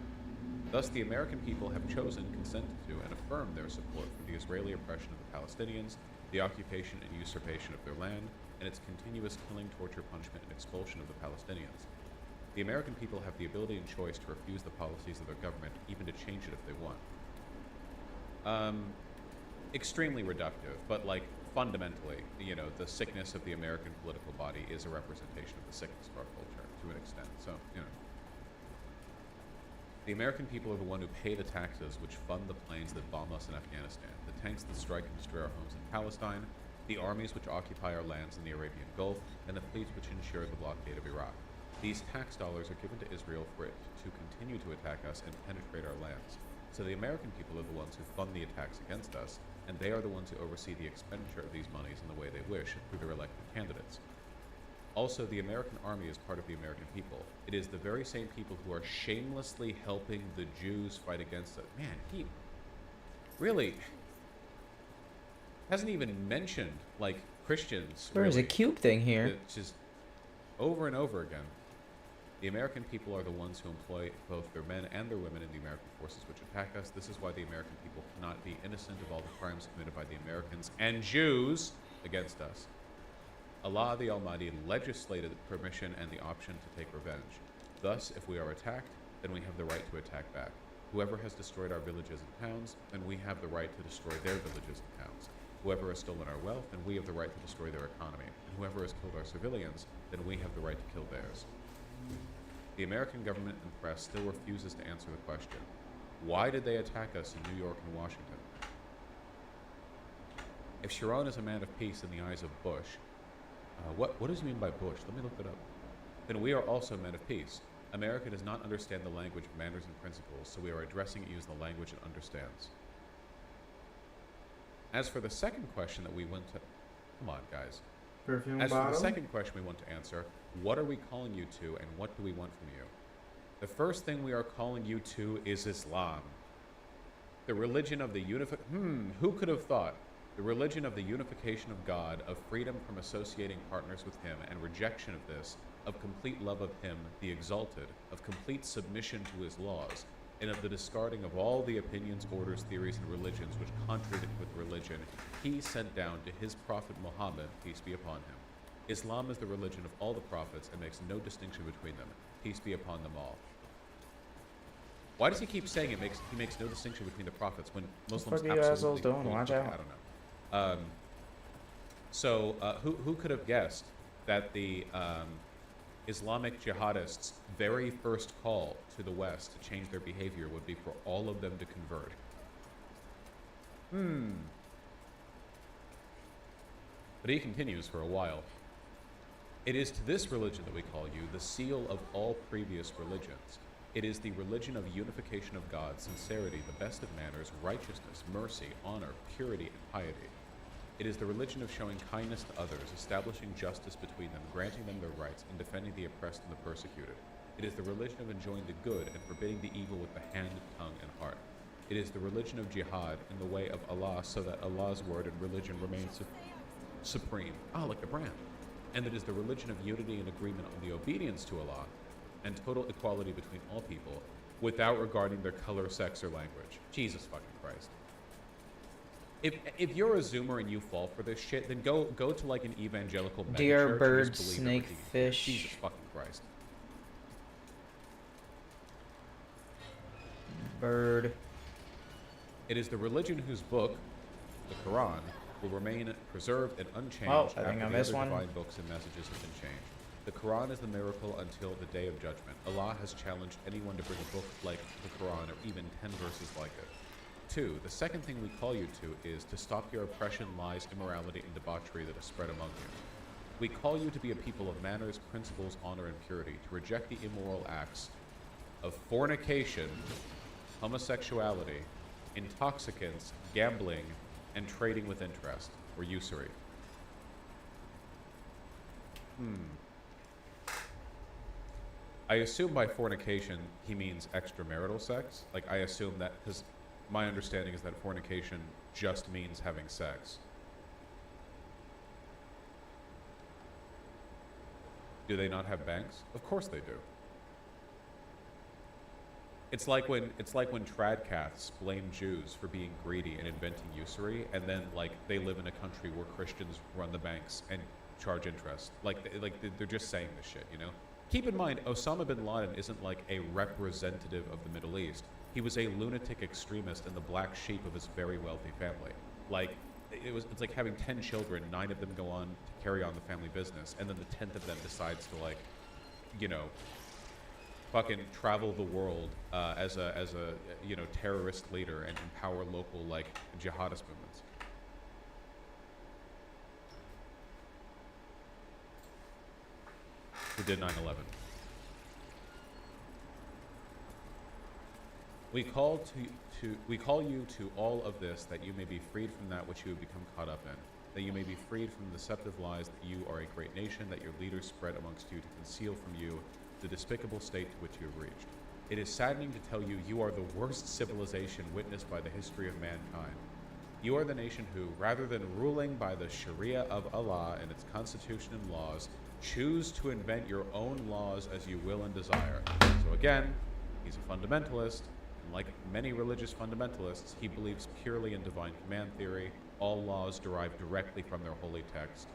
Thus, the American people have chosen, consented to, and affirmed their support for the Israeli oppression of the Palestinians, the occupation and usurpation of their land, and its continuous killing, torture, punishment, and expulsion of the Palestinians. The American people have the ability and choice to refuse the policies of their government, even to change it if they want. Extremely reductive, but like fundamentally, you know, the sickness of the American political body is a representation of the sickness of our culture to an extent. So, you know. The American people are the one who pay the taxes which fund the planes that bomb us in Afghanistan, the tanks that strike and destroy our homes in Palestine, the armies which occupy our lands in the Arabian Gulf, and the fleets which ensure the blockade of Iraq. These tax dollars are given to Israel for it to continue to attack us and penetrate our lands. So the American people are the ones who fund the attacks against us, and they are the ones who oversee the expenditure of these monies in the way they wish through their elected candidates. Also, the American army is part of the American people. It is the very same people who are shamelessly helping the Jews fight against us. Man, he really hasn't even mentioned, like, Christians. There is a really. cube thing here. It's just over and over again. The American people are the ones who employ both their men and their women in the American forces which attack us. This is why the American people cannot be innocent of all the crimes committed by the Americans and Jews against us. Allah the Almighty legislated permission and the option to take revenge. Thus, if we are attacked, then we have the right to attack back. Whoever has destroyed our villages and towns, then we have the right to destroy their villages and towns. Whoever has stolen our wealth, then we have the right to destroy their economy. And whoever has killed our civilians, then we have the right to kill theirs. The American government and press still refuses to answer the question, why did they attack us in New York and Washington? If Sharon is a man of peace in the eyes of Bush, what does he mean by Bush? Let me look that up. Then we are also men of peace. America does not understand the language of manners and principles, so we are addressing it using the language it understands. As for the second question that we want to... Come on, guys. Perfume As for bottle? the second question we want to answer, what are we calling you to and what do we want from you? The first thing we are calling you to is Islam. The religion of the who could have thought? The religion of the unification of God, of freedom from associating partners with Him, and rejection of this, of complete love of Him, the exalted, of complete submission to His laws, and of the discarding of all the opinions, orders, theories, and religions which contradict with religion He sent down to His prophet Muhammad, peace be upon him. Islam is the religion of all the prophets and makes no distinction between them, peace be upon them all. Why does he keep saying he makes no distinction between the prophets when Muslims What are you assholes absolutely doing? Watch I out. don't know. Who could have guessed that the Islamic jihadists' very first call to the West to change their behavior would be for all of them to convert? But he continues for a while. It is to this religion that we call you, the seal of all previous religions. It is the religion of unification of God, sincerity, the best of manners, righteousness, mercy, honor, purity, and piety. It is the religion of showing kindness to others, establishing justice between them, granting them their rights, and defending the oppressed and the persecuted. It is the religion of enjoying the good and forbidding the evil with the hand, tongue, and heart. It is the religion of jihad in the way of Allah, so that Allah's word and religion remain supreme. Ah, like the brand. And it is the religion of unity and agreement on the obedience to Allah and total equality between all people without regarding their color, sex, or language. Jesus fucking Christ. If you're a Zoomer and you fall for this shit, then go to like an evangelical mega Deer, church and bird, just believe snake, everything. fish. Jesus fucking Christ. Bird. It is the religion whose book, the Quran, will remain preserved and unchanged Oh, I after think I the missed other one. divine books and messages have been changed. The Quran is the miracle until the day of judgment. Allah has challenged anyone to bring a book like the Quran or even 10 verses like it. 2. The second thing we call you to is to stop your oppression, lies, immorality, and debauchery that is spread among you. We call you to be a people of manners, principles, honor, and purity, to reject the immoral acts of fornication, homosexuality, intoxicants, gambling, and trading with interest, or usury. I assume by fornication he means extramarital sex. Like, I assume that, because my understanding is that fornication just means having sex. Do they not have banks? Of course they do. It's like when tradcaths blame Jews for being greedy and inventing usury, and then like they live in a country where Christians run the banks and charge interest. They're just saying this shit, you know? Keep in mind, Osama bin Laden isn't like a representative of the Middle East. He was a lunatic extremist and the black sheep of his very wealthy family. Like, it's like having 10 children, 9 of them go on to carry on the family business, and then the 10th of them decides to, like, you know, fucking travel the world as a you know, terrorist leader and empower local, like, jihadist movements. Who did 9/11. We call you to all of this, that you may be freed from that which you have become caught up in, that you may be freed from the deceptive lies that you are a great nation, that your leaders spread amongst you to conceal from you the despicable state to which you have reached. It is saddening to tell you, you are the worst civilization witnessed by the history of mankind. You are the nation who, rather than ruling by the Sharia of Allah and its constitution and laws, choose to invent your own laws as you will and desire. So again, he's a fundamentalist, and like many religious fundamentalists, he believes purely in divine command theory, all laws derived directly from their holy text.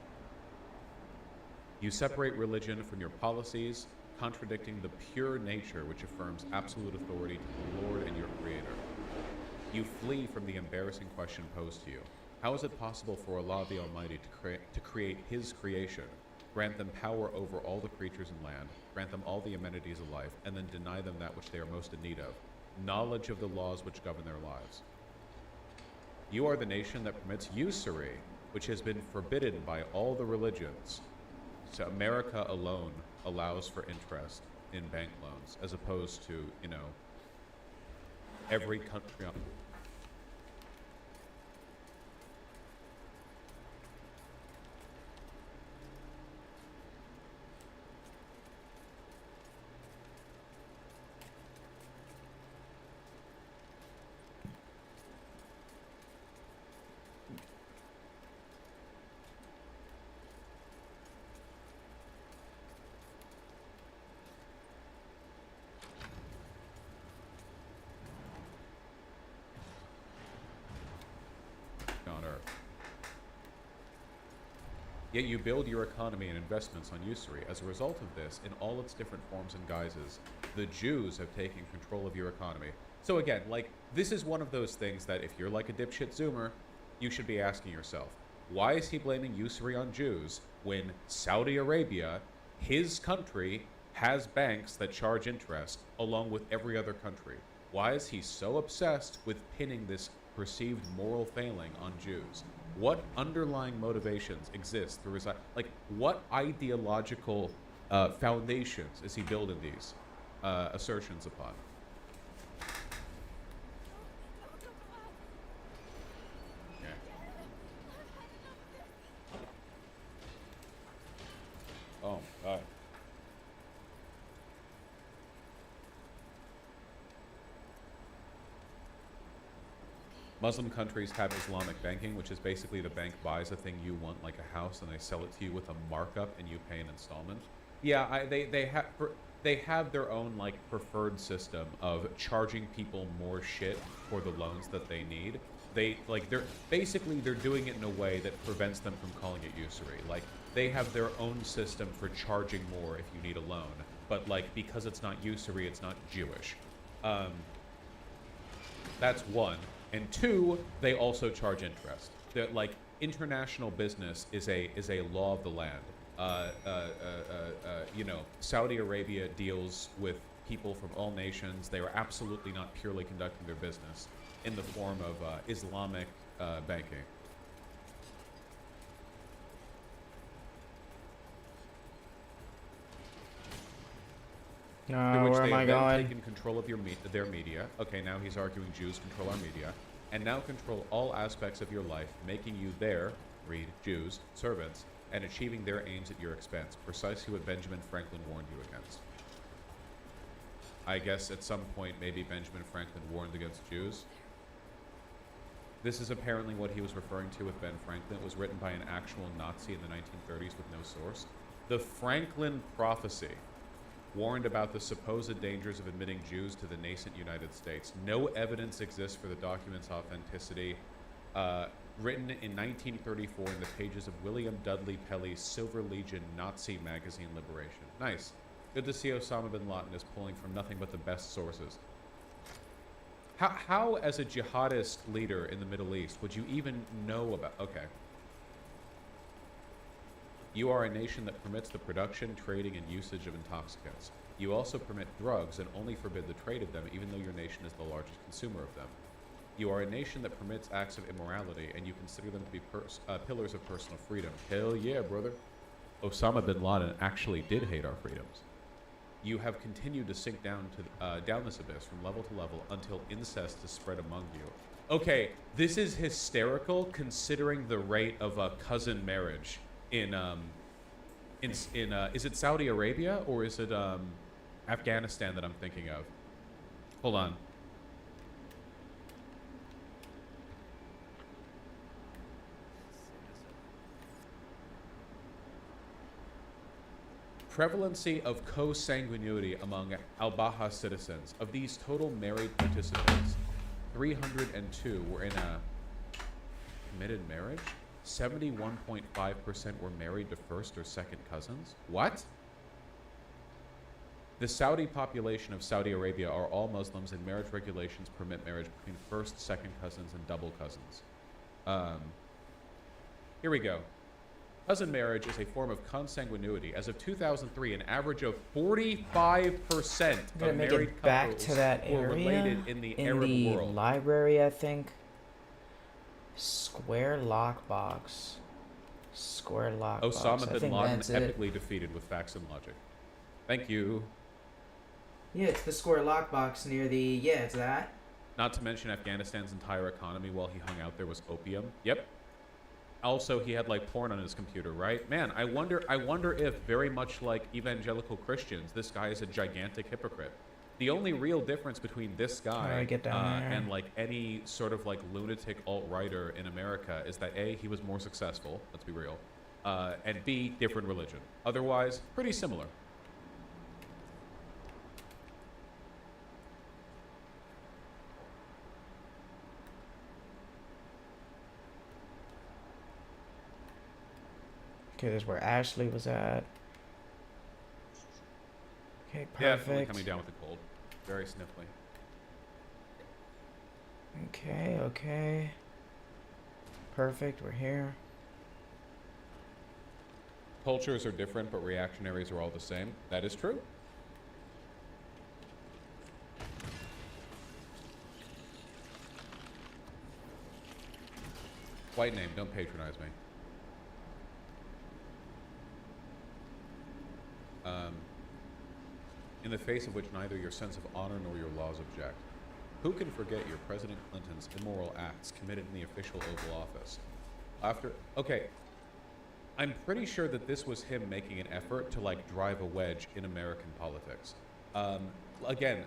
You separate religion from your policies, contradicting the pure nature which affirms absolute authority to the Lord and your Creator. You flee from the embarrassing question posed to you. How is it possible for Allah the Almighty to create His creation, grant them power over all the creatures in land, grant them all the amenities of life, and then deny them that which they are most in need of, knowledge of the laws which govern their lives? You are the nation that permits usury, which has been forbidden by all the religions. So America alone allows for interest in bank loans, as opposed to, you know, every country on. On Earth. Yet you build your economy and investments on usury. As a result of this, in all its different forms and guises, the Jews have taken control of your economy. So again, like, this is one of those things that if you're like a dipshit Zoomer, you should be asking yourself, why is he blaming usury on Jews when Saudi Arabia, his country, has banks that charge interest along with every other country? Why is he so obsessed with pinning this perceived moral failing on Jews? What underlying motivations exist through his, like, what ideological foundations is he building these? assertions upon. Okay. Oh, God. Muslim countries have Islamic banking, which is basically the bank buys a thing you want, like a house, and they sell it to you with a markup, and you pay an installment. Yeah, they have their own like preferred system of charging people more shit for the loans that they need. They're doing it in a way that prevents them from calling it usury. Like they have their own system for charging more if you need a loan, but like because it's not usury, it's not Jewish. That's one. And two, they also charge interest. They're, like international business is a law of the land. You know, Saudi Arabia deals with people from all nations. They are absolutely not purely conducting their business in the form of Islamic banking. Through which where they am I have then going? taken control of their media. Okay, now he's arguing Jews control our media, and now control all aspects of your life, making you their, read Jews, servants, and achieving their aims at your expense. Precisely what Benjamin Franklin warned you against. I guess at some point maybe Benjamin Franklin warned against Jews. This is apparently what he was referring to with Ben Franklin. It was written by an actual Nazi in the 1930s with no source. The Franklin Prophecy warned about the supposed dangers of admitting Jews to the nascent United States. No evidence exists for the document's authenticity. Written in 1934 in the pages of William Dudley Pelley's Silver Legion Nazi magazine Liberation. Nice. Good to see Osama bin Laden is pulling from nothing but the best sources. How as a jihadist leader in the Middle East, would you even know about... Okay. You are a nation that permits the production, trading, and usage of intoxicants. You also permit drugs and only forbid the trade of them, even though your nation is the largest consumer of them. You are a nation that permits acts of immorality, and you consider them to be pillars of personal freedom. Hell yeah, brother. Osama bin Laden actually did hate our freedoms. You have continued to sink down this abyss from level to level until incest is spread among you. Okay, this is hysterical considering the rate of a cousin marriage in is it Saudi Arabia or is it Afghanistan that I'm thinking of? Hold on. Prevalency of co-sanguinity among Al-Baha citizens. Of these total married participants, 302 were in a committed marriage. 71.5% were married to first or second cousins. What? The Saudi population of Saudi Arabia are all Muslims, and marriage regulations permit marriage between first, second cousins, and double cousins. Here we go. Cousin marriage is a form of consanguinity. As of 2003, an average of 45% of married back couples to that were area related in the Arab world. Library, I think. Square lockbox. Square lockbox. Osama I bin think Laden that's it. epically defeated with facts and logic. Thank you. Yeah, it's the square lockbox near the... Yeah, it's that. Not to mention Afghanistan's entire economy while he hung out there was opium. Yep. Also, he had like porn on his computer, right? Man, I wonder if, very much like evangelical Christians, this guy is a gigantic hypocrite. The only real difference between this guy and like any sort of like lunatic alt-righter in America is that A, he was more successful, let's be real, and B, different religion. Otherwise, pretty similar. Okay, this is where Ashley was at. Okay, Definitely perfect. coming down with the cold. Very sniffly. Okay, okay. Perfect, we're here. Cultures are different, but reactionaries are all the same. That is true. White name, don't patronize me. in the face of which neither your sense of honor nor your laws object. Who can forget your President Clinton's immoral acts committed in the official Oval Office? Okay, I'm pretty sure that this was him making an effort to like drive a wedge in American politics. Again,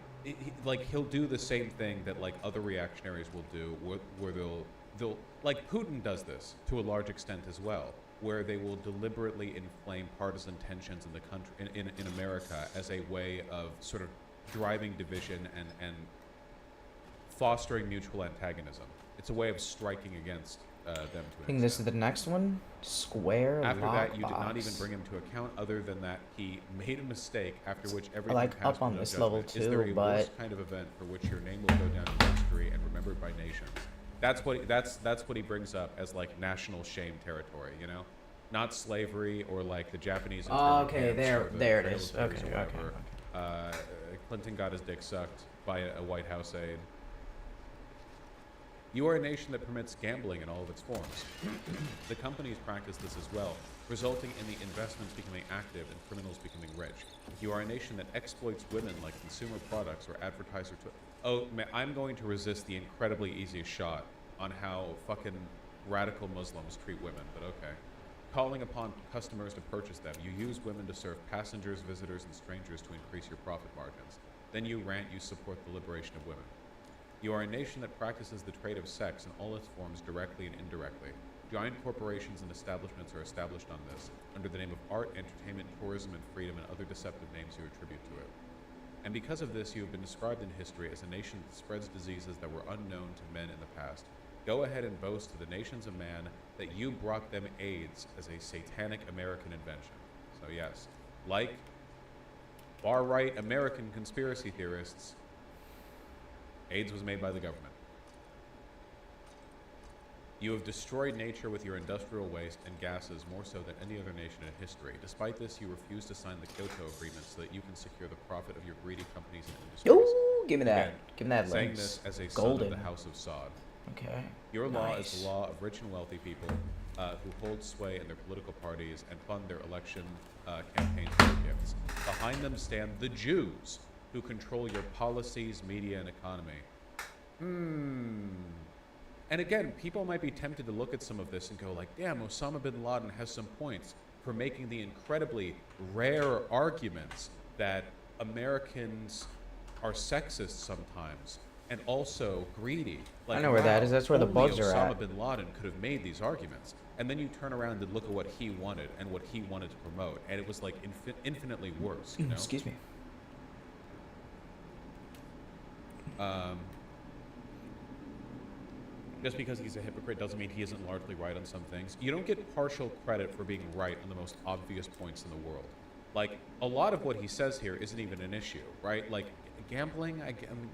he'll do the same thing that like other reactionaries will do, where they'll like Putin does this to a large extent as well, where they will deliberately inflame partisan tensions in the country, in America, as a way of sort of driving division and fostering mutual antagonism. It's a way of striking against them to an I think this is the next one. Square After that, you did lockbox. not even bring him to account, other than that he made a mistake, after which everything like passed up on with no this level judgment. Is there too, a but worse kind of event for which your name will go down in history and remembered by nations? That's what he brings up as like national shame territory, you know, not slavery or like the Japanese. Oh, okay, internment camps or there the it is. Trail of Okay, Tears or okay, whatever. Clinton got his dick sucked by a White House aide. You are a nation that permits gambling in all of its forms. The companies practice this as well, resulting in the investments becoming active and criminals becoming rich. You are a nation that exploits women like consumer products or advertiser to... Oh, man, I'm going to resist the incredibly easiest shot on how fucking radical Muslims treat women, but okay. Calling upon customers to purchase them, you use women to serve passengers, visitors, and strangers to increase your profit margins. Then you rant you support the liberation of women. You are a nation that practices the trade of sex in all its forms directly and indirectly. Giant corporations and establishments are established on this, under the name of art, entertainment, tourism, and freedom, and other deceptive names you attribute to it. And because of this, you have been described in history as a nation that spreads diseases that were unknown to men in the past. Go ahead and boast to the nations of man that you brought them AIDS as a satanic American invention. So yes, like far-right American conspiracy theorists, AIDS was made by the government. You have destroyed nature with your industrial waste and gases more so than any other nation in history. Despite this, you refuse to sign the Kyoto Agreement so that you can secure the profit of your greedy companies and industries. Ooh, give me that. Again, Give me that saying lens. this as a Golden. son of the House of Saud. Okay. Your law is Nice. the law of rich and wealthy people who hold sway in their political parties and fund their election campaigns with their gifts. Behind them stand the Jews, who control your policies, media, and economy. And again, people might be tempted to look at some of this and go like, damn, Osama bin Laden has some points for making the incredibly rare arguments that Americans are sexist sometimes and also greedy. Like, I know where that wow, is. That's where the only bugs are Osama at. bin Laden could have made these arguments. And then you turn around and look at what he wanted and what he wanted to promote, and it was like infinitely worse, you know? Excuse me. Just because he's a hypocrite doesn't mean he isn't largely right on some things. You don't get partial credit for being right on the most obvious points in the world. Like, a lot of what he says here isn't even an issue, right? Like, gambling,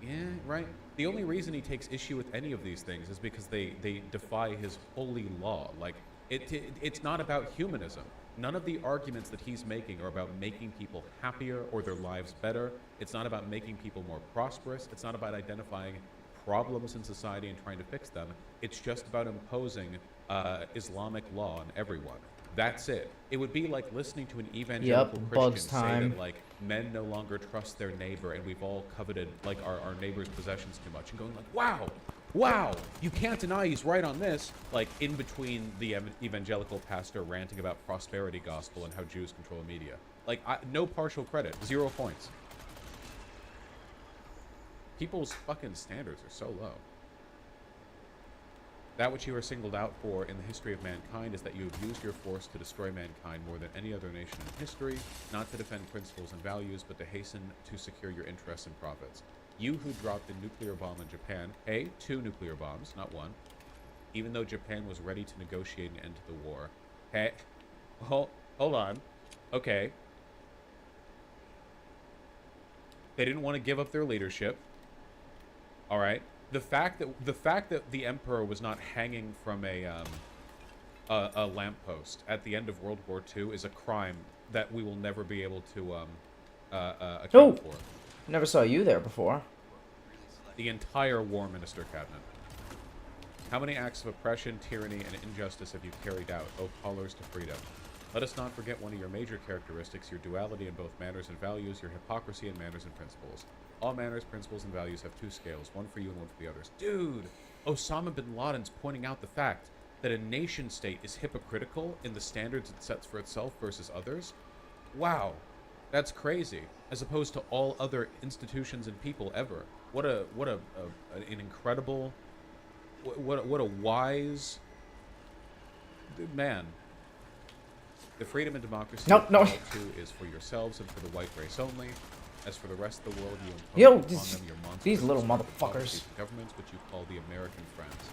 yeah, right? The only reason he takes issue with any of these things is because they defy his holy law. Like, it's not about humanism. None of the arguments that he's making are about making people happier or their lives better. It's not about making people more prosperous. It's not about identifying problems in society and trying to fix them. It's just about imposing Islamic law on everyone. That's it. It would be like listening to an evangelical Bugs Christian say time. that like men no longer trust their neighbor and we've all coveted like our neighbor's possessions too much, and going like, wow, you can't deny he's right on this. Like in between the evangelical pastor ranting about prosperity gospel and how Jews control the media. Like no partial credit, 0 points. People's fucking standards are so low. That which you are singled out for in the history of mankind is that you have used your force to destroy mankind more than any other nation in history, not to defend principles and values, but to hasten to secure your interests and profits. You who dropped a nuclear bomb in Japan, 2 nuclear bombs, not 1, even though Japan was ready to negotiate an end to the war. Hold on. Okay. They didn't want to give up their leadership. All right. The fact that the emperor was not hanging from a lamppost at the end of World War II is a crime that we will never be able to account for. Never saw you there before. The entire War Minister cabinet. How many acts of oppression, tyranny, and injustice have you carried out, O callers to freedom? Let us not forget one of your major characteristics, your duality in both manners and values, your hypocrisy in manners and principles. All manners, principles, and values have two scales, one for you and one for the others. Dude, Osama bin Laden's pointing out the fact that a nation state is hypocritical in the standards it sets for itself versus others. Wow, that's crazy. As opposed to all other institutions and people ever. What an incredible, what a wise man. The freedom and democracy No. to is for yourselves and for the white race only. As for the rest of the world, you impose upon them your monstrous these little destructive motherfuckers. policies and governments which you call the American friends.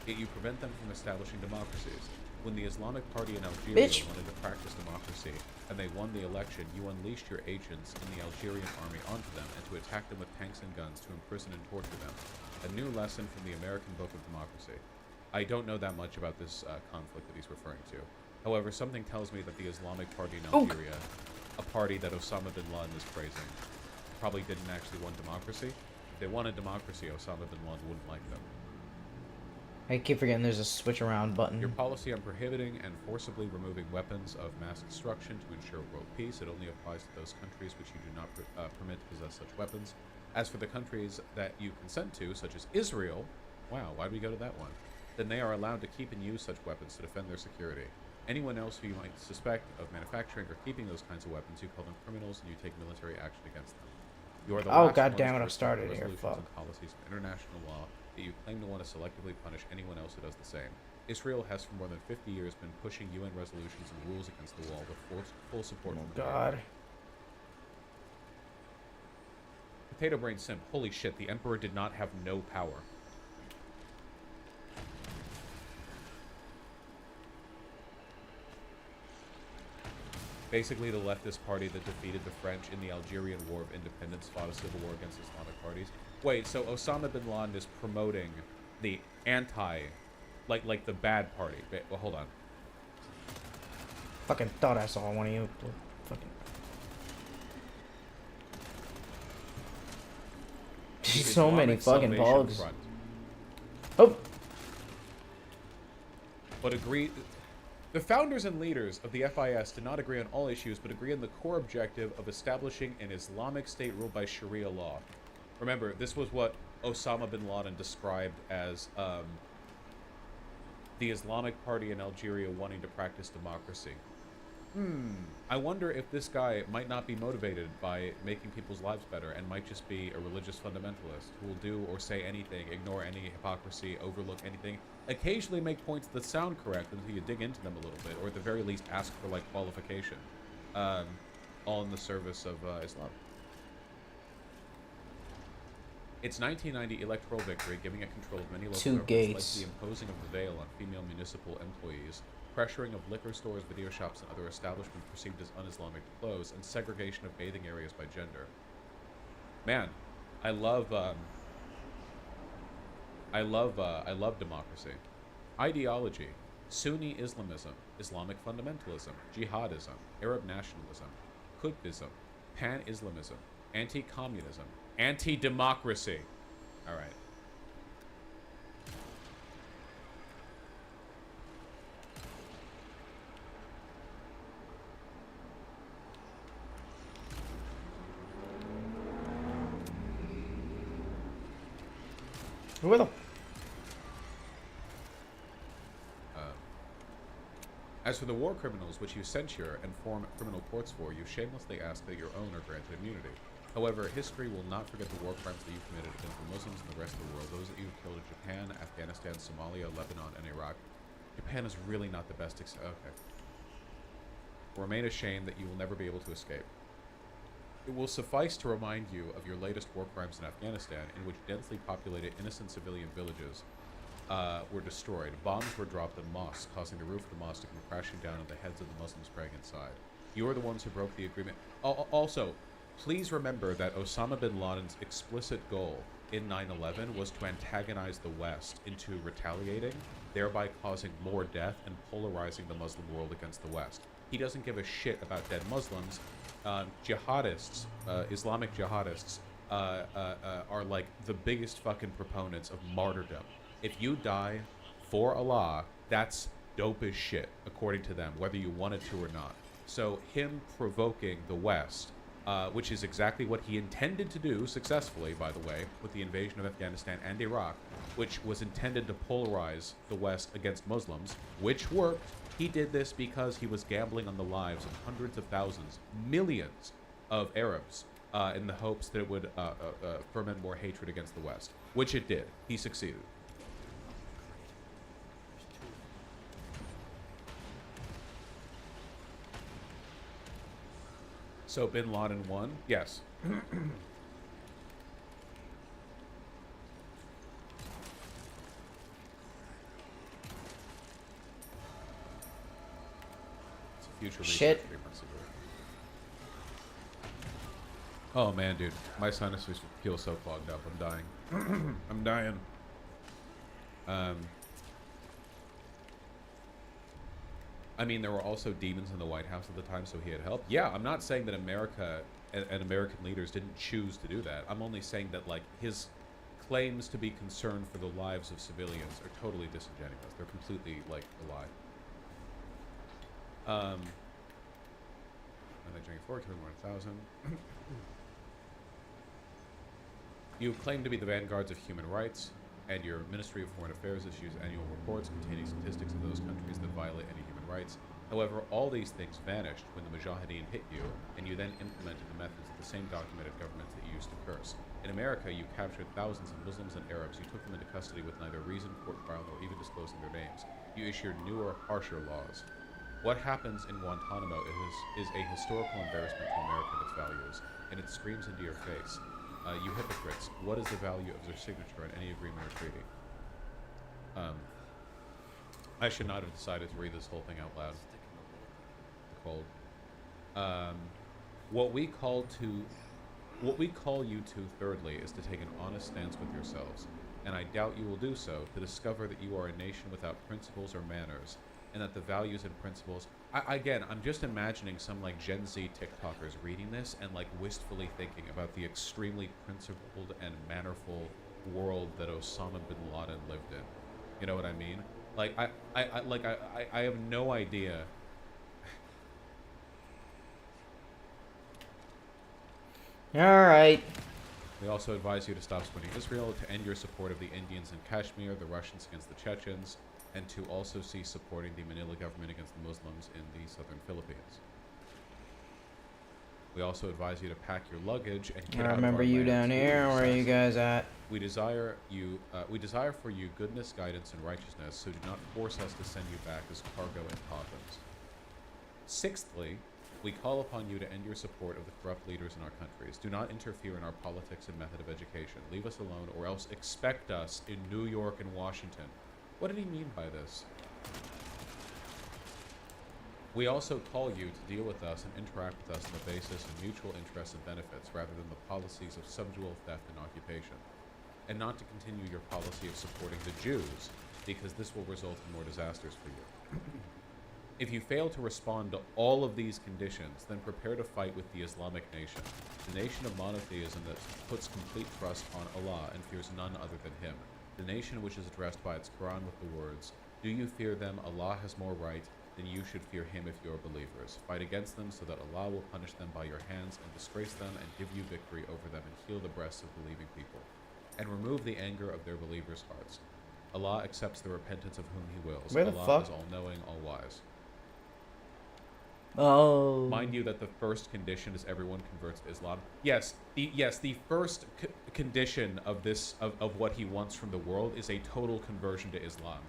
Yet you prevent them from establishing democracies. When the Islamic Party in Algeria wanted to practice democracy and they won the election, you unleashed your agents in the Algerian army onto them and to attack them with tanks and guns to imprison and torture them. A new lesson from the American Book of Democracy. I don't know that much about this conflict that he's referring to. However, something tells me that the Islamic Party in Algeria, a party that Osama bin Laden is praising, probably didn't actually want democracy. If they wanted democracy, Osama bin Laden wouldn't like them. I keep forgetting there's a switch around button. Your policy on prohibiting and forcibly removing weapons of mass destruction to ensure world peace, it only applies to those countries which you do not permit to possess such weapons. As for the countries that you consent to, such as Israel, wow, why'd we go to that one? Then they are allowed to keep and use such weapons to defend their security. Anyone else who you might suspect of manufacturing or keeping those kinds of weapons, you call them criminals and you take military action against them. You are the Oh, last God ones damn it, to I've respect started the here, resolutions fuck. and policies of international law that you claim to want to selectively punish anyone else who does the same. Israel has for more than 50 years been pushing UN resolutions and rules against the wall with full support from the God. Potato Brain Simp, holy shit, the Emperor did not have no power. Basically, the leftist party that defeated the French in the Algerian War of Independence fought a civil war against Islamic parties. Wait, so Osama bin Laden is promoting the like the bad party. Wait, well, hold on. Fucking thought I saw one of you. Fucking. So many Islamic fucking Salvation bugs. Front. Oh. But agree. The founders and leaders of the FIS did not agree on all issues, but agree on the core objective of establishing an Islamic state ruled by Sharia law. Remember, this was what Osama bin Laden described as the Islamic Party in Algeria wanting to practice democracy. I wonder if this guy might not be motivated by making people's lives better and might just be a religious fundamentalist who will do or say anything, ignore any hypocrisy, overlook anything, occasionally make points that sound correct until you dig into them a little bit, or at the very least ask for like qualification, all in the service of Islam. Its 1990 electoral victory, giving it control of many local Two governments, led gates. to the imposing of the veil on female municipal employees, pressuring of liquor stores, video shops, and other establishments perceived as un-Islamic to close, and segregation of bathing areas by gender. Man, I love democracy. Ideology: Sunni Islamism, Islamic fundamentalism, jihadism, Arab nationalism, Qutbism, pan-Islamism, anti-communism, anti-democracy. All right. Who will? As for the war criminals which you censure and form criminal courts for, you shamelessly ask that your own are granted immunity. However, history will not forget the war crimes that you committed against the Muslims and the rest of the world, those that you killed in Japan, Afghanistan, Somalia, Lebanon, and Iraq. Japan is really not the best okay. Remain ashamed that you will never be able to escape. It will suffice to remind you of your latest war crimes in Afghanistan, in which densely populated innocent civilian villages were destroyed. Bombs were dropped on mosques, causing the roof of the mosque to come crashing down on the heads of the Muslims praying inside. You are the ones who broke the agreement. Also, please remember that Osama bin Laden's explicit goal in 9/11 was to antagonize the West into retaliating, thereby causing more death and polarizing the Muslim world against the West. He doesn't give a shit about dead Muslims. Jihadists, Islamic jihadists, are like the biggest fucking proponents of martyrdom. If you die for Allah, that's dope as shit, according to them, whether you wanted to or not. So him provoking the West, which is exactly what he intended to do successfully, by the way, with the invasion of Afghanistan and Iraq, which was intended to polarize the West against Muslims, which worked. He did this because he was gambling on the lives of hundreds of thousands, millions of Arabs, in the hopes that it would ferment more hatred against the West, which it did. He succeeded. So Bin Laden won? Yes. It's a future Shit. research 3 months ago. Oh man, dude, my sinuses feel so clogged up. I'm dying. I'm dying. I mean, there were also demons in the White House at the time, so he had help. Yeah, I'm not saying that America and American leaders didn't choose to do that. I'm only saying that, like, his claims to be concerned for the lives of civilians are totally disingenuous. They're completely, like, a lie. And they drank 4, killing more than 1,000. You claim to be the vanguards of human rights, and your Ministry of Foreign Affairs issues annual reports containing statistics of those countries that violate any human rights. However, all these things vanished when the Mujahideen hit you, and you then implemented the methods of the same documented governments that you used to curse. In America, you captured thousands of Muslims and Arabs. You took them into custody with neither reason, court trial, nor even disclosing their names. You issued newer, harsher laws. What happens in Guantanamo is a historical embarrassment to America and its values, and it screams into your face. You hypocrites, what is the value of their signature in any agreement or treaty? I should not have decided to read this whole thing out loud. Cold. What we call you to, thirdly, is to take an honest stance with yourselves, and I doubt you will do so, to discover that you are a nation without principles or manners, and that the values and principles... Again, I'm just imagining some, like, Gen Z TikTokers reading this and, like, wistfully thinking about the extremely principled and mannerful world that Osama bin Laden lived in. You know what I mean? Like, I have no idea. Alright. We also advise you to stop supporting Israel, to end your support of the Indians in Kashmir, the Russians against the Chechens, and to also cease supporting the Manila government against the Muslims in the southern Philippines. We also advise you to pack your luggage and get out of our remember you land down to here. Where are you guys at? We desire for you goodness, guidance, and righteousness, so do not force us to send you back as cargo in coffins. Sixthly, we call upon you to end your support of the corrupt leaders in our countries. Do not interfere in our politics and method of education. Leave us alone, or else expect us in New York and Washington. What did he mean by this? We also call you to deal with us and interact with us on the basis of mutual interests and benefits rather than the policies of subjugal theft and occupation, and not to continue your policy of supporting the Jews, because this will result in more disasters for you. If you fail to respond to all of these conditions, then prepare to fight with the Islamic nation, the nation of monotheism that puts complete trust on Allah and fears none other than Him, the nation which is addressed by its Quran with the words, "Do you fear them? Allah has more right, then you should fear Him if you are believers. Fight against them so that Allah will punish them by your hands and disgrace them and give you victory over them and heal the breasts of believing people, and remove the anger of their believers' hearts. Allah accepts the repentance of whom He wills. Where the Allah fuck? is all-knowing, all-wise." Oh. Mind you that the first condition is everyone converts to Islam. Yes, the first condition of this of what he wants from the world is a total conversion to Islam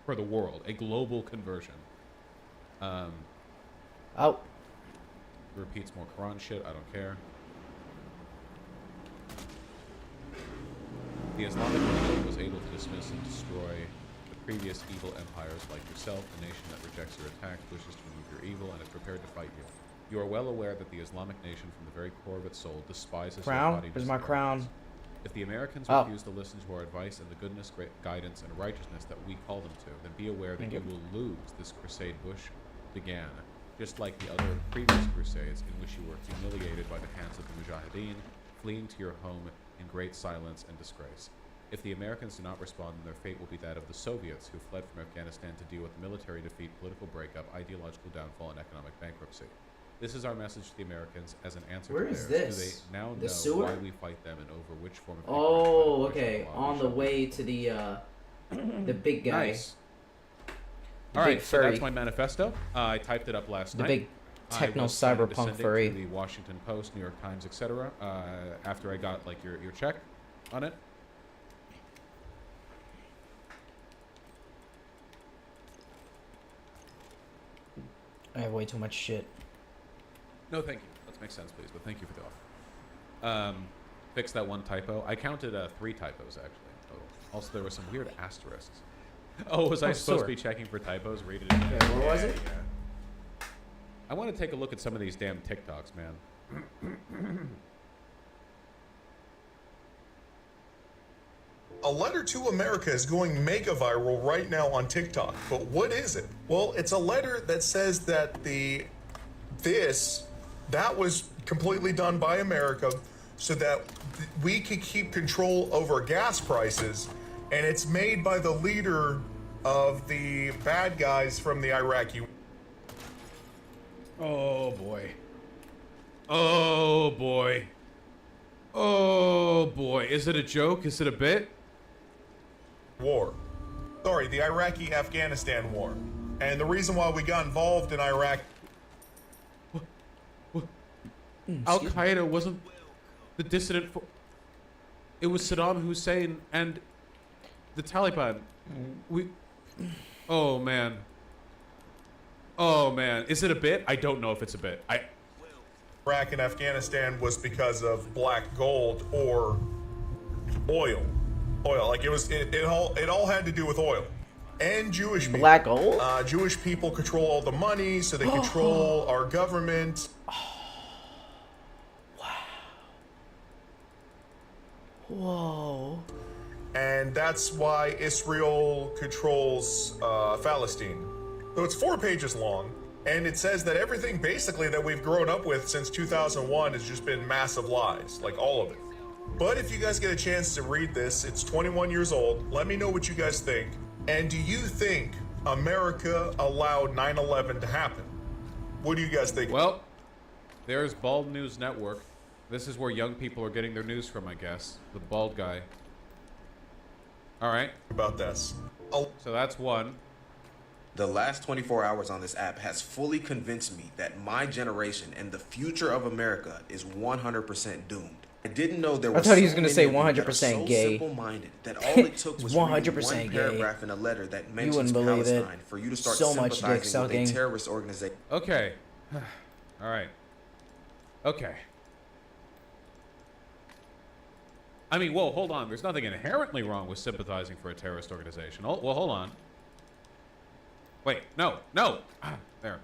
for the world, a global conversion. Repeats more Quran shit. I don't care. The Islamic nation was able to dismiss and destroy the previous evil empires like yourself, a nation that rejects your attacks, wishes to remove your evil, and is prepared to fight you. You are well aware that the Islamic nation, from the very core of its soul, despises your Crown? body. Where's my crown? If the Americans Oh. refuse to listen to our advice and the goodness, guidance, and righteousness that we call them to, then be aware that Thank you you. will lose this crusade Bush began, just like the other previous crusades in which you were humiliated by the hands of the Mujahideen, fleeing to your home in great silence and disgrace. If the Americans do not respond, then their fate will be that of the Soviets, who fled from Afghanistan to deal with military defeat, political breakup, ideological downfall, and economic bankruptcy. This is our message to the Americans as an answer Where to is theirs. this? Do they now The know sewer? why we fight them and over which form of Oh, victory we fight okay. and On the way to the big guy. Nice. The All big right, so that's furry. my manifesto. I typed it up last The night. big techno I was planning to cyberpunk send it furry. to the Washington Post, New York Times, etc. After I got like your check on it. I have way too much shit. No, thank you. Let's make sense, please. But thank you for the offer. Fix that one typo. I counted 3 typos actually. Total. Also, there were some weird asterisks. Oh, was I supposed to be checking for typos? Read it again. Yeah, where was it? Yeah. I want to take a look at some of these damn TikToks, man. A letter to America is going mega viral right now on TikTok. But what is it? Well, it's a letter that says that that was completely done by America so that we could keep control over gas prices, and it's made by the leader of the bad guys from the Iraqi. Oh boy. Oh boy. Oh boy. Is it a joke? Is it a bit? War. Sorry, the Iraqi-Afghanistan war. And the reason why we got involved in Iraq. Al Qaeda wasn't the dissident. It was Saddam Hussein and the Taliban. Oh man. Oh man. Is it a bit? I don't know if it's a bit. Iraq and Afghanistan was because of black gold or oil. Like it all had to do with oil. And Jewish people. Black gold? Jewish people control all the money, so they control our government. Whoa. And that's why Israel controls Palestine. So it's 4 pages long, and it says that everything basically that we've grown up with since 2001 has just been massive lies, like all of it. But if you guys get a chance to read this, it's 21 years old. Let me know what you guys think. And do you think America allowed 9/11 to happen? What do you guys think? Well, there's Bald News Network. This is where young people are getting their news from, I guess. The bald guy. All right. About this. So that's one. The last 24 hours on this app has fully convinced me that my generation and the future of America is 100% doomed. I didn't know there I were thought he was so gonna many say of you that are 100% so gay. simple-minded that all it took was reading 100% one gay. paragraph in a letter that You mentions wouldn't believe it. Palestine for you to start So much dick sympathizing with a sucking. terrorist organization. Okay. All right. Okay. I mean, whoa, hold on. There's nothing inherently wrong with sympathizing for a terrorist organization. Oh, well, hold on. Wait, no. There.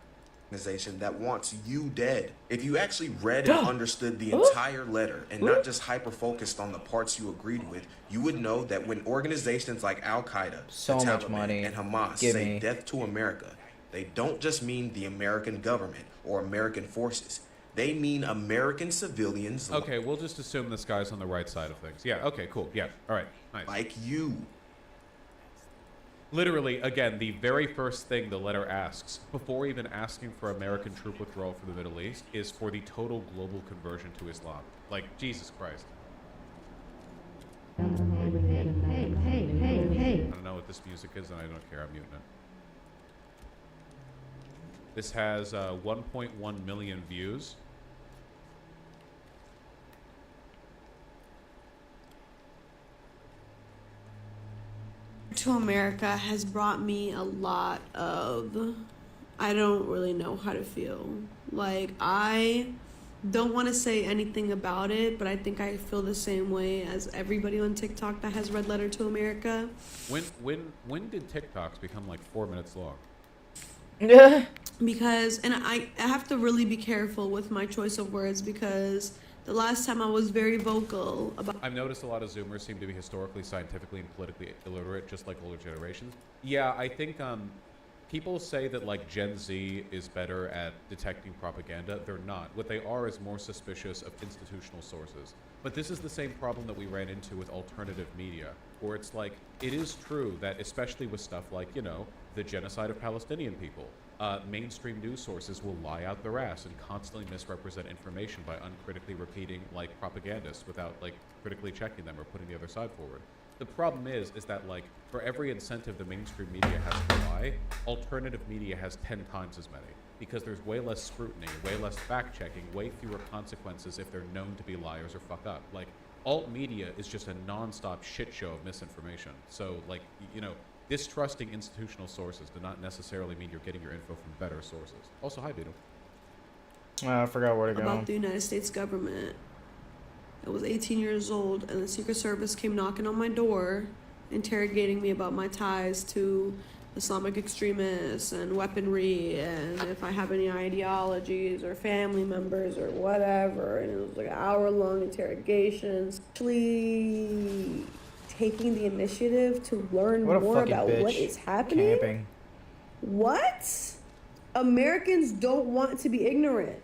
Organization that wants you dead. If you actually read and understood the entire letter and not just hyper-focused on the parts you agreed with, you would know that when organizations like Al-Qaeda, So the much Taliban, money. and Hamas Give say me. death to America, they don't just mean the American government or American forces. They mean American civilians Okay, we'll just assume this guy's on the right side of things. Yeah, okay, cool. Yeah, all right, nice. like you. Literally, again, the very first thing the letter asks, before even asking for American troop withdrawal from the Middle East, is for the total global conversion to Islam. Like, Jesus Christ. I don't know what this music is, and I don't care. I'm muting it. This has 1.1 million views. To America has brought me a lot of, I don't really know how to feel. Like, I don't want to say anything about it, but I think I feel the same way as everybody on TikTok that has read Letter to America. When did TikToks become like 4 minutes long? Because, and I have to really be careful with my choice of words, because the last time I was very vocal about... I've noticed a lot of Zoomers seem to be historically, scientifically, and politically illiterate, just like older generations. Yeah, I think, can people say that like Gen Z is better at detecting propaganda. They're not. What they are is more suspicious of institutional sources. But this is the same problem that we ran into with alternative media, where it's like, it is true that especially with stuff like, you know, the genocide of Palestinian people, mainstream news sources will lie out their ass and constantly misrepresent information by uncritically repeating like propagandists without like critically checking them or putting the other side forward. The problem is that like for every incentive the mainstream media has to lie, alternative media has 10 times as many, because there's way less scrutiny, way less fact checking, way fewer consequences if they're known to be liars or fuck up. Like alt media is just a non-stop shit show of misinformation. So like, you know, distrusting institutional sources does not necessarily mean you're getting your info from better sources. Also, hi, Beetle. I forgot where to go. About the United States government. I was 18 years old, and the Secret Service came knocking on my door, interrogating me about my ties to Islamic extremists and weaponry, and if I have any ideologies or family members or whatever. And it was like hour-long interrogations. Actually taking the initiative to learn What a more fucking about bitch. what is happening. Camping. What? Americans don't want to be ignorant.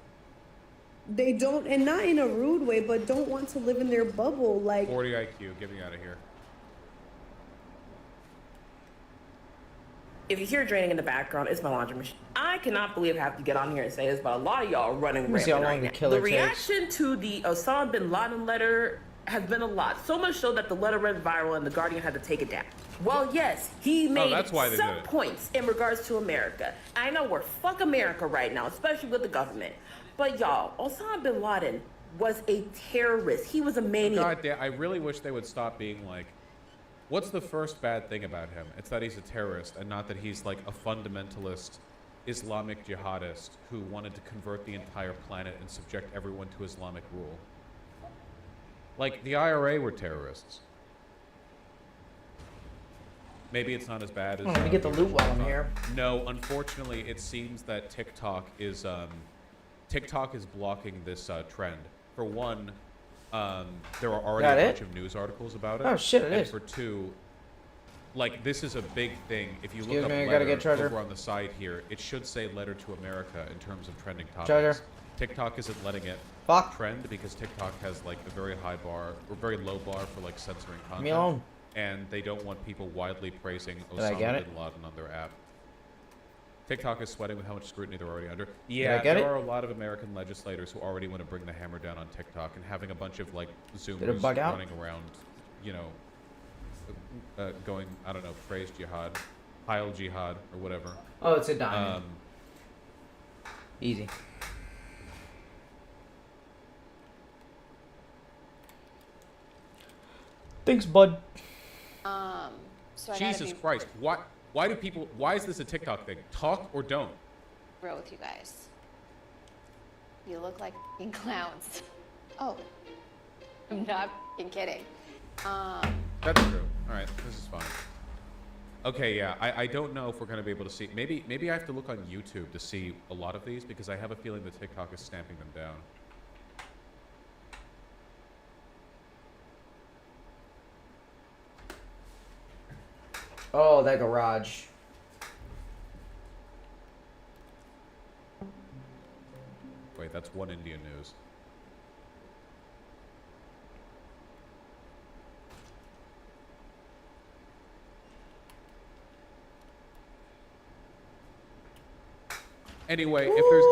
They don't, and not in a rude way, but don't want to live in their bubble. Like 40 IQ, get me out of here. If you hear draining in the background, it's my laundry machine. I cannot believe I have to get on here and say this, but a lot of y'all are running Let me see how rampant long right the now. killer The reaction to the Osama bin Laden letter has been a lot. So much so that the letter went viral and the Guardian had to take it down. Well, yes, he made that's why they some did it. points in regards to America. I know we're fuck America right now, especially with the government. But y'all, Osama bin Laden was a terrorist. He was a maniac. God damn, I really wish they would stop being like, what's the first bad thing about him? It's that he's a terrorist and not that he's like a fundamentalist Islamic jihadist who wanted to convert the entire planet and subject everyone to Islamic rule. Like, the IRA were terrorists. Maybe it's not as bad as... Let me get the loot while I'm here. No, unfortunately, it seems that TikTok is blocking this trend. For one, there are already a bunch of news articles about it. Oh, shit, it and is. For two, like, this is a big thing. If you Excuse look up me, I letter gotta get charger. over on the side here, it should say letter to America in terms of trending topics. Charger. TikTok isn't letting it trend because TikTok has like a very high bar or very low bar for like censoring content. Me alone. And they don't want people widely praising Did I Osama get it? bin Laden on their app. TikTok is sweating with how much scrutiny they're already under. I Yeah, get there it? are a lot of American legislators who already want to bring the hammer down on TikTok, and having a bunch of like Did it Zoomers bug out? running around, you know, going, I don't know, praise jihad, Heil jihad, or whatever. Oh, it's a diamond. Easy. Thanks, bud. So I gotta Jesus be Christ, why do people, why is this a TikTok thing? Talk or don't? real with you guys. You look like f***ing clowns. Oh, I'm not f***ing kidding. That's true. All right, this is fine. Okay, yeah, I don't know if we're gonna be able to see. Maybe I have to look on YouTube to see a lot of these because I have a feeling that TikTok is stamping them down. Oh, that garage. Wait, that's one Indian news. Anyway, if there's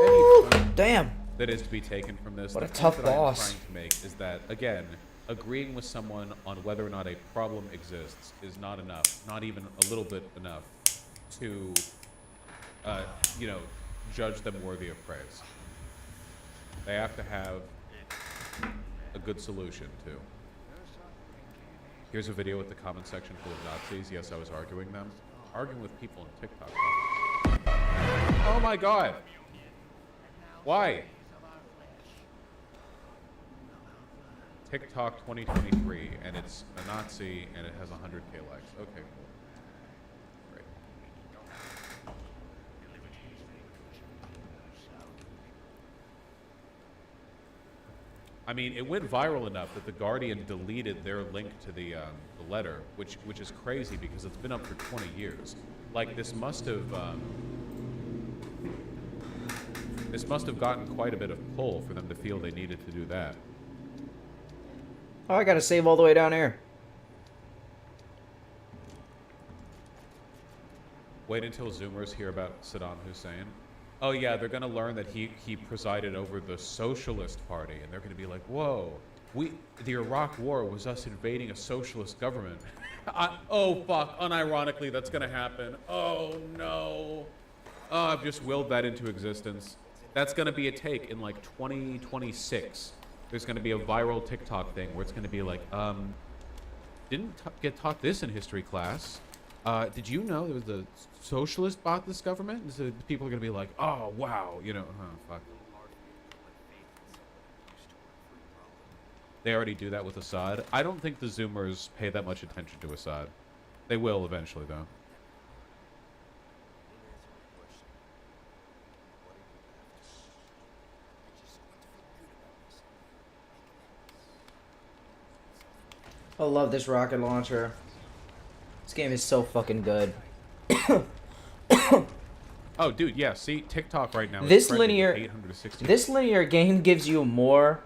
any damn that is to be taken from this, What the a point tough that I'm boss. trying to make is that again, agreeing with someone on whether or not a problem exists is not enough, not even a little bit enough to, you know, judge them worthy of praise. They have to have a good solution too. Here's a video with the comment section full of Nazis. Yes, I was arguing them. Arguing with people on TikTok. Oh my god! Why? TikTok 2023, and it's a Nazi, and it has 100K likes. Okay, cool. Great. I mean, it went viral enough that the Guardian deleted their link to the letter, which is crazy because it's been up for 20 years. Like this must have gotten quite a bit of pull for them to feel they needed to do that. Oh, I gotta save all the way down here. Wait until Zoomers hear about Saddam Hussein. Oh yeah, they're gonna learn that he presided over the Socialist Party, and they're gonna be like, "Whoa, the Iraq War was us invading a socialist government." Oh fuck! Unironically, that's gonna happen. Oh no! Oh, I've just willed that into existence. That's gonna be a take in like 2026. There's gonna be a viral TikTok thing where it's gonna be like, didn't get taught this in history class. Did you know there was the socialist bought this government? And so people are gonna be like, oh wow, you know, fuck. They already do that with Assad. I don't think the Zoomers pay that much attention to Assad. They will eventually, though. I love this rocket launcher. This game is so fucking good. Oh, dude, yeah. See, TikTok right now. This is trending linear, with 860. this linear game gives you more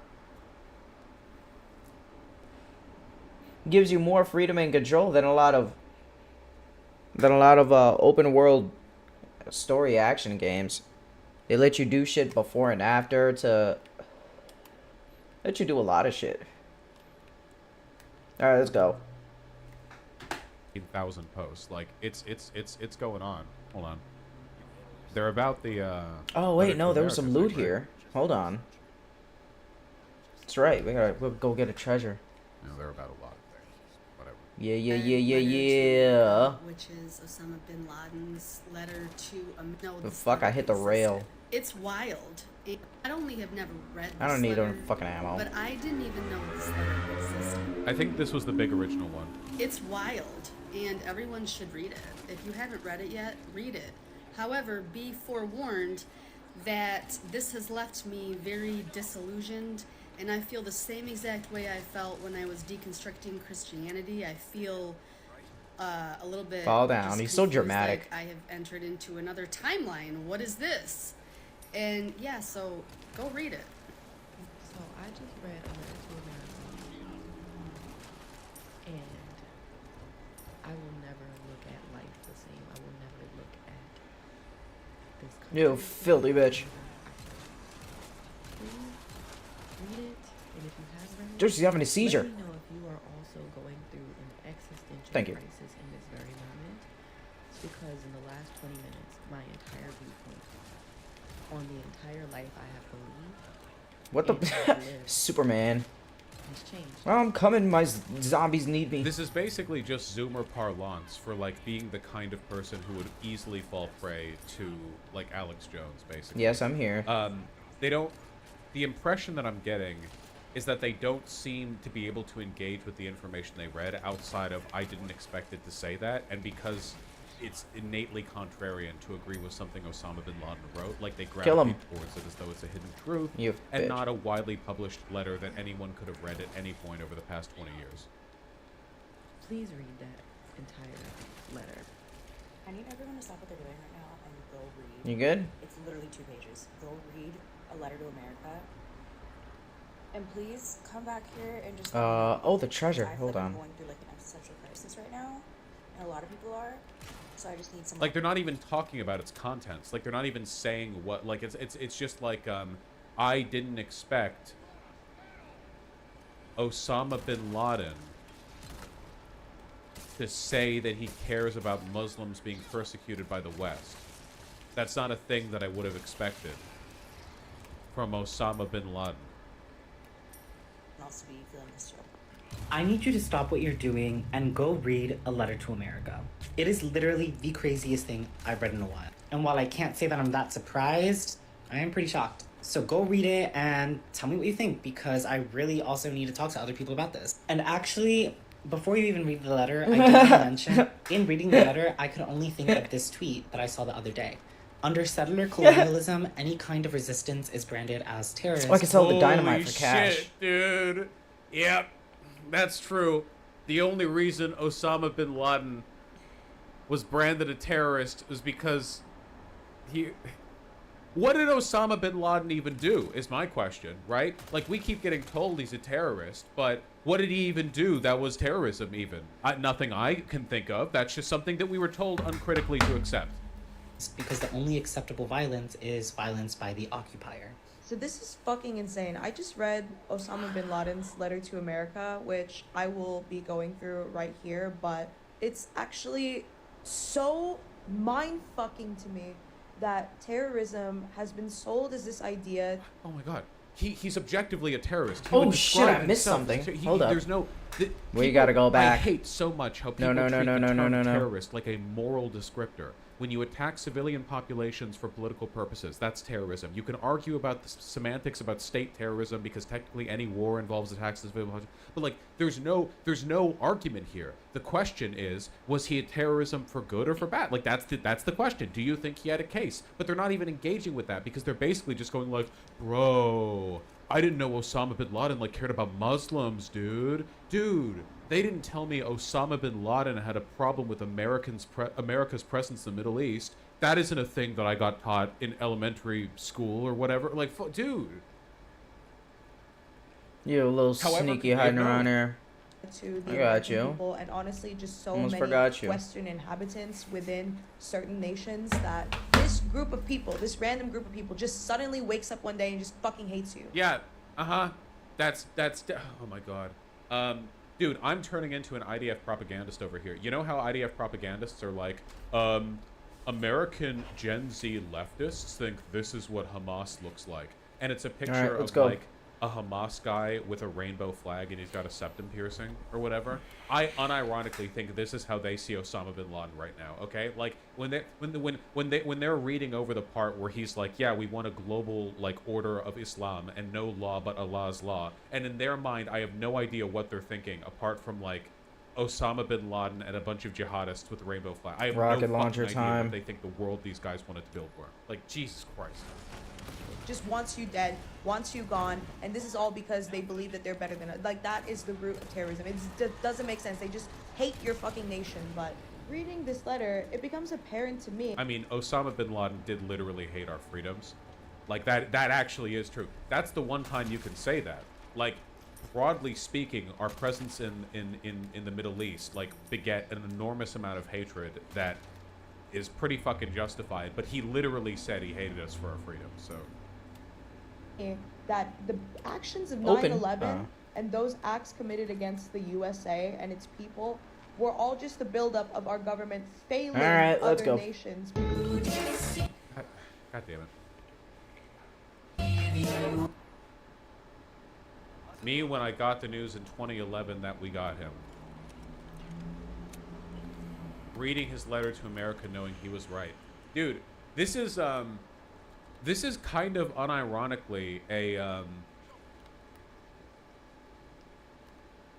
freedom and control than a lot of open world story action games. They let you do shit before and after to let you do a lot of shit. All right, let's go. 8,000 posts. Like it's going on. Hold on. They're about the. Oh wait, no, there was some loot America thing, right? here. Hold on. That's right. We'll go get a treasure. No, they're about a lot of things. Whatever. Yeah. Which is Osama bin Laden's letter to no. The fuck! I hit the rail. It's wild. I only have never read this I don't need letter, no fucking ammo. But I didn't even know this letter existed. I think this was the big original one. It's wild, and everyone should read it. If you haven't read it yet, read it. However, be forewarned that this has left me very disillusioned, and I feel the same exact way I felt when I was deconstructing Christianity. I feel a little bit Fall down. just He's so confused, dramatic. like I have entered into another timeline. What is this? And yeah, so go read it. So I just read A Letter to America, and I will never look at life the same. I will never look at this country. You filthy bitch. Please read it, and if you have read it, Dude, she's having a seizure. let me know if you are also going through an existential Thank you. crisis in this very moment. It's because in the last 20 minutes, my entire viewpoint on the entire life I have believed What the? and lived Superman. has changed. Well, I'm coming. My zombies need me. This is basically just Zoomer parlance for like being the kind of person who would easily fall prey to like Alex Jones, basically. Yes, I'm here. They don't. The impression that I'm getting is that they don't seem to be able to engage with the information they read outside of "I didn't expect it to say that," and because it's innately contrarian to agree with something Osama bin Laden wrote, like they Kill him. gravitate towards it as though it's a hidden truth You and bitch. not a widely published letter that anyone could have read at any point over the past 20 years. Please read that entire letter. I need everyone to stop what they're doing right now and go read. You good? It's literally 2 pages. Go read A Letter to America. And please come back here and just. Oh, the treasure. I feel Hold like on. I'm going through like an existential crisis right now, and a lot of people are. So I just need some. Like they're not even talking about its contents. Like they're not even saying what. Like it's just like I didn't expect Osama bin Laden to say that he cares about Muslims being persecuted by the West. That's not a thing that I would have expected from Osama bin Laden. else to be feeling this too. I need you to stop what you're doing and go read A Letter to America. It is literally the craziest thing I've read in a while. And while I can't say that I'm that surprised, I am pretty shocked. So go read it and tell me what you think, because I really also need to talk to other people about this. And actually, before you even read the letter, I do want to mention, in reading the letter, I could only think of this tweet that I saw the other day. Under settler colonialism, any kind of resistance is branded as terrorist. I can sell the dynamite Holy for cash. shit, dude. Yep, that's true. The only reason Osama bin Laden was branded a terrorist was because he... What did Osama bin Laden even do, is my question, right? Like, we keep getting told he's a terrorist, but what did he even do that was terrorism, even? Nothing I can think of. That's just something that we were told uncritically to accept. Because the only acceptable violence is violence by the occupier. So this is fucking insane. I just read Osama bin Laden's letter to America, which I will be going through right here, but it's actually so mind-fucking to me that terrorism has been sold as this idea. Oh my god. He's objectively a terrorist. Oh shit, I missed something. Hold up. There's no... We gotta go back. I hate so much how people treat the term terrorist like a moral descriptor. When you attack civilian populations for political purposes, that's terrorism. You can argue about the semantics about state terrorism because technically any war involves attacks on civilian populations. But like, there's no argument here. The question is, was he a terrorism for good or for bad? Like, that's the question. Do you think he had a case? But they're not even engaging with that because they're basically just going like, bro, I didn't know Osama bin Laden like cared about Muslims, dude. They didn't tell me Osama bin Laden had a problem with America's presence in the Middle East. That isn't a thing that I got taught in elementary school or whatever. Like, dude. You a little sneaky hiding around here. To the I got you. people, and honestly, just so Almost many forgot you. Western inhabitants within certain nations that this group of people, this random group of people, just suddenly wakes up one day and just fucking hates you. Yeah. That's. Oh my god. Dude, I'm turning into an IDF propagandist over here. You know how IDF propagandists are like, American Gen Z leftists think this is what Hamas looks like. And it's a picture of like a Hamas guy with a rainbow flag and he's got a septum piercing or whatever. I unironically think this is how they see Osama bin Laden right now, okay? Like when they're reading over the part where he's like, yeah, we want a global like order of Islam and no law but Allah's law. And in their mind, I have no idea what they're thinking apart from like Osama bin Laden and a bunch of jihadists with a rainbow flag. I have Rocket no launcher fucking idea time. what they think the world these guys wanted to build for. Like, Jesus Christ. Just wants you dead, wants you gone, and this is all because they believe that they're better than us. Like, that is the root of terrorism. It doesn't make sense. They just hate your fucking nation. But reading this letter, it becomes apparent to me. I mean, Osama bin Laden did literally hate our freedoms. Like, that actually is true. That's the one time you can say that. Like, broadly speaking, our presence in the Middle East, like, beget an enormous amount of hatred that is pretty fucking justified. But he literally said he hated us for our freedom, so... That the actions of Open. 9/11 and those acts committed against the USA and its people were all just the buildup of our government failing let's other go. nations. God damn it. Me, when I got the news in 2011 that we got him. Reading his letter to America knowing he was right. Dude, this is kind of unironically a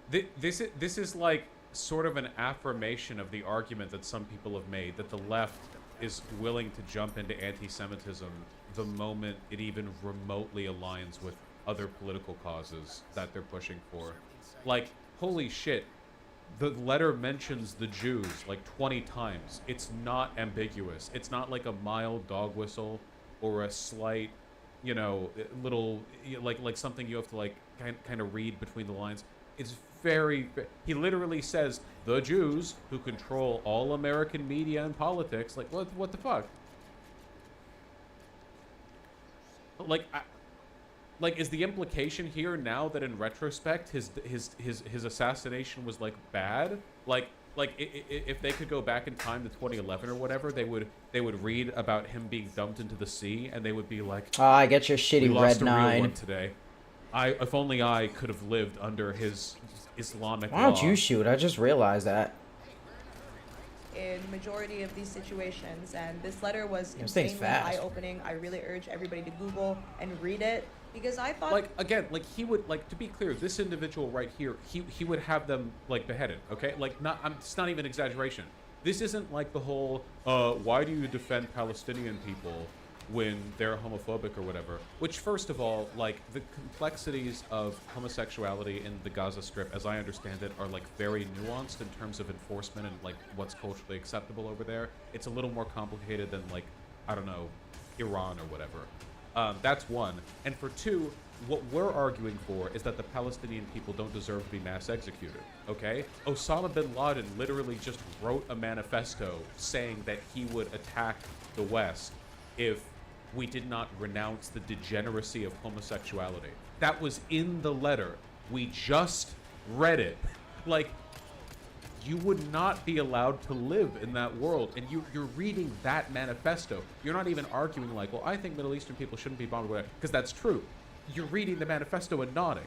this is like sort of an affirmation of the argument that some people have made that the left is willing to jump into anti-Semitism the moment it even remotely aligns with other political causes that they're pushing for. Like, holy shit, the letter mentions the Jews like 20 times. It's not ambiguous. It's not like a mild dog whistle or a slight, you know, little, like something you have to like kind of read between the lines. It's very, he literally says, the Jews who control all American media and politics. Like, what the fuck? Like, is the implication here now that in retrospect his assassination was like bad? Like if they could go back in time to 2011 or whatever, they would read about him being dumped into the sea and they would be like, I get your shitty we lost red a real 9 one today. If only I could have lived under his Islamic Why don't law. you shoot? I just realized that. In majority of these situations, and this letter was This thing's insanely fast. eye-opening. I really urge everybody to Google and read it because I thought, Like, again, like he would, like, to be clear, this individual right here, he would have them like beheaded, okay? Like, it's not even exaggeration. This isn't like the whole, why do you defend Palestinian people when they're homophobic or whatever? Which, first of all, like, the complexities of homosexuality in the Gaza Strip, as I understand it, are, like, very nuanced in terms of enforcement and, like, what's culturally acceptable over there. It's a little more complicated than, like, I don't know, Iran or whatever. That's one. And for two, what we're arguing for is that the Palestinian people don't deserve to be mass executed, okay? Osama bin Laden literally just wrote a manifesto saying that he would attack the West if we did not renounce the degeneracy of homosexuality. That was in the letter. We just read it. Like, you would not be allowed to live in that world. And you're reading that manifesto. You're not even arguing like, well, I think Middle Eastern people shouldn't be bombed, because that's true. You're reading the manifesto and nodding.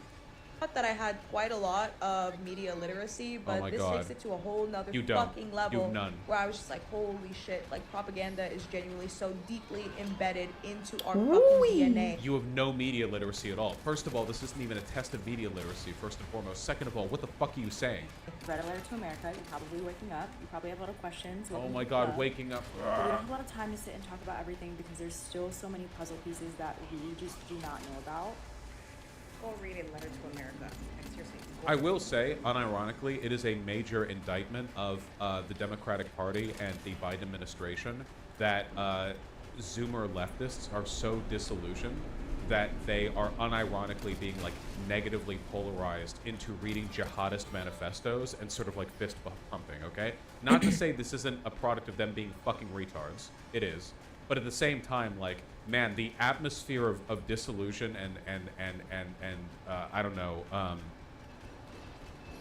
Thought that I had quite a lot of media literacy, but my this God. takes it to a whole nother You don't. fucking level. You've none. Where I was just like, holy shit, like propaganda is genuinely so deeply embedded into our Ooh-wee. fucking DNA. You have no media literacy at all. First of all, this isn't even a test of media literacy, first and foremost. Second of all, what the fuck are you saying? Read a letter to America. You're probably waking up. You probably have a lot of questions. Oh my God, waking up. But we don't have a lot of time to sit and talk about everything because there's still so many puzzle pieces that we just do not know about. Go read a letter to America. Like, seriously. I will say, unironically, it is a major indictment of the Democratic Party and the Biden administration that Zoomer leftists are so disillusioned that they are unironically being like negatively polarized into reading jihadist manifestos and sort of like fist pumping, okay? Not to say this isn't a product of them being fucking retards. It is. But at the same time, like, man, the atmosphere of disillusion and I don't know,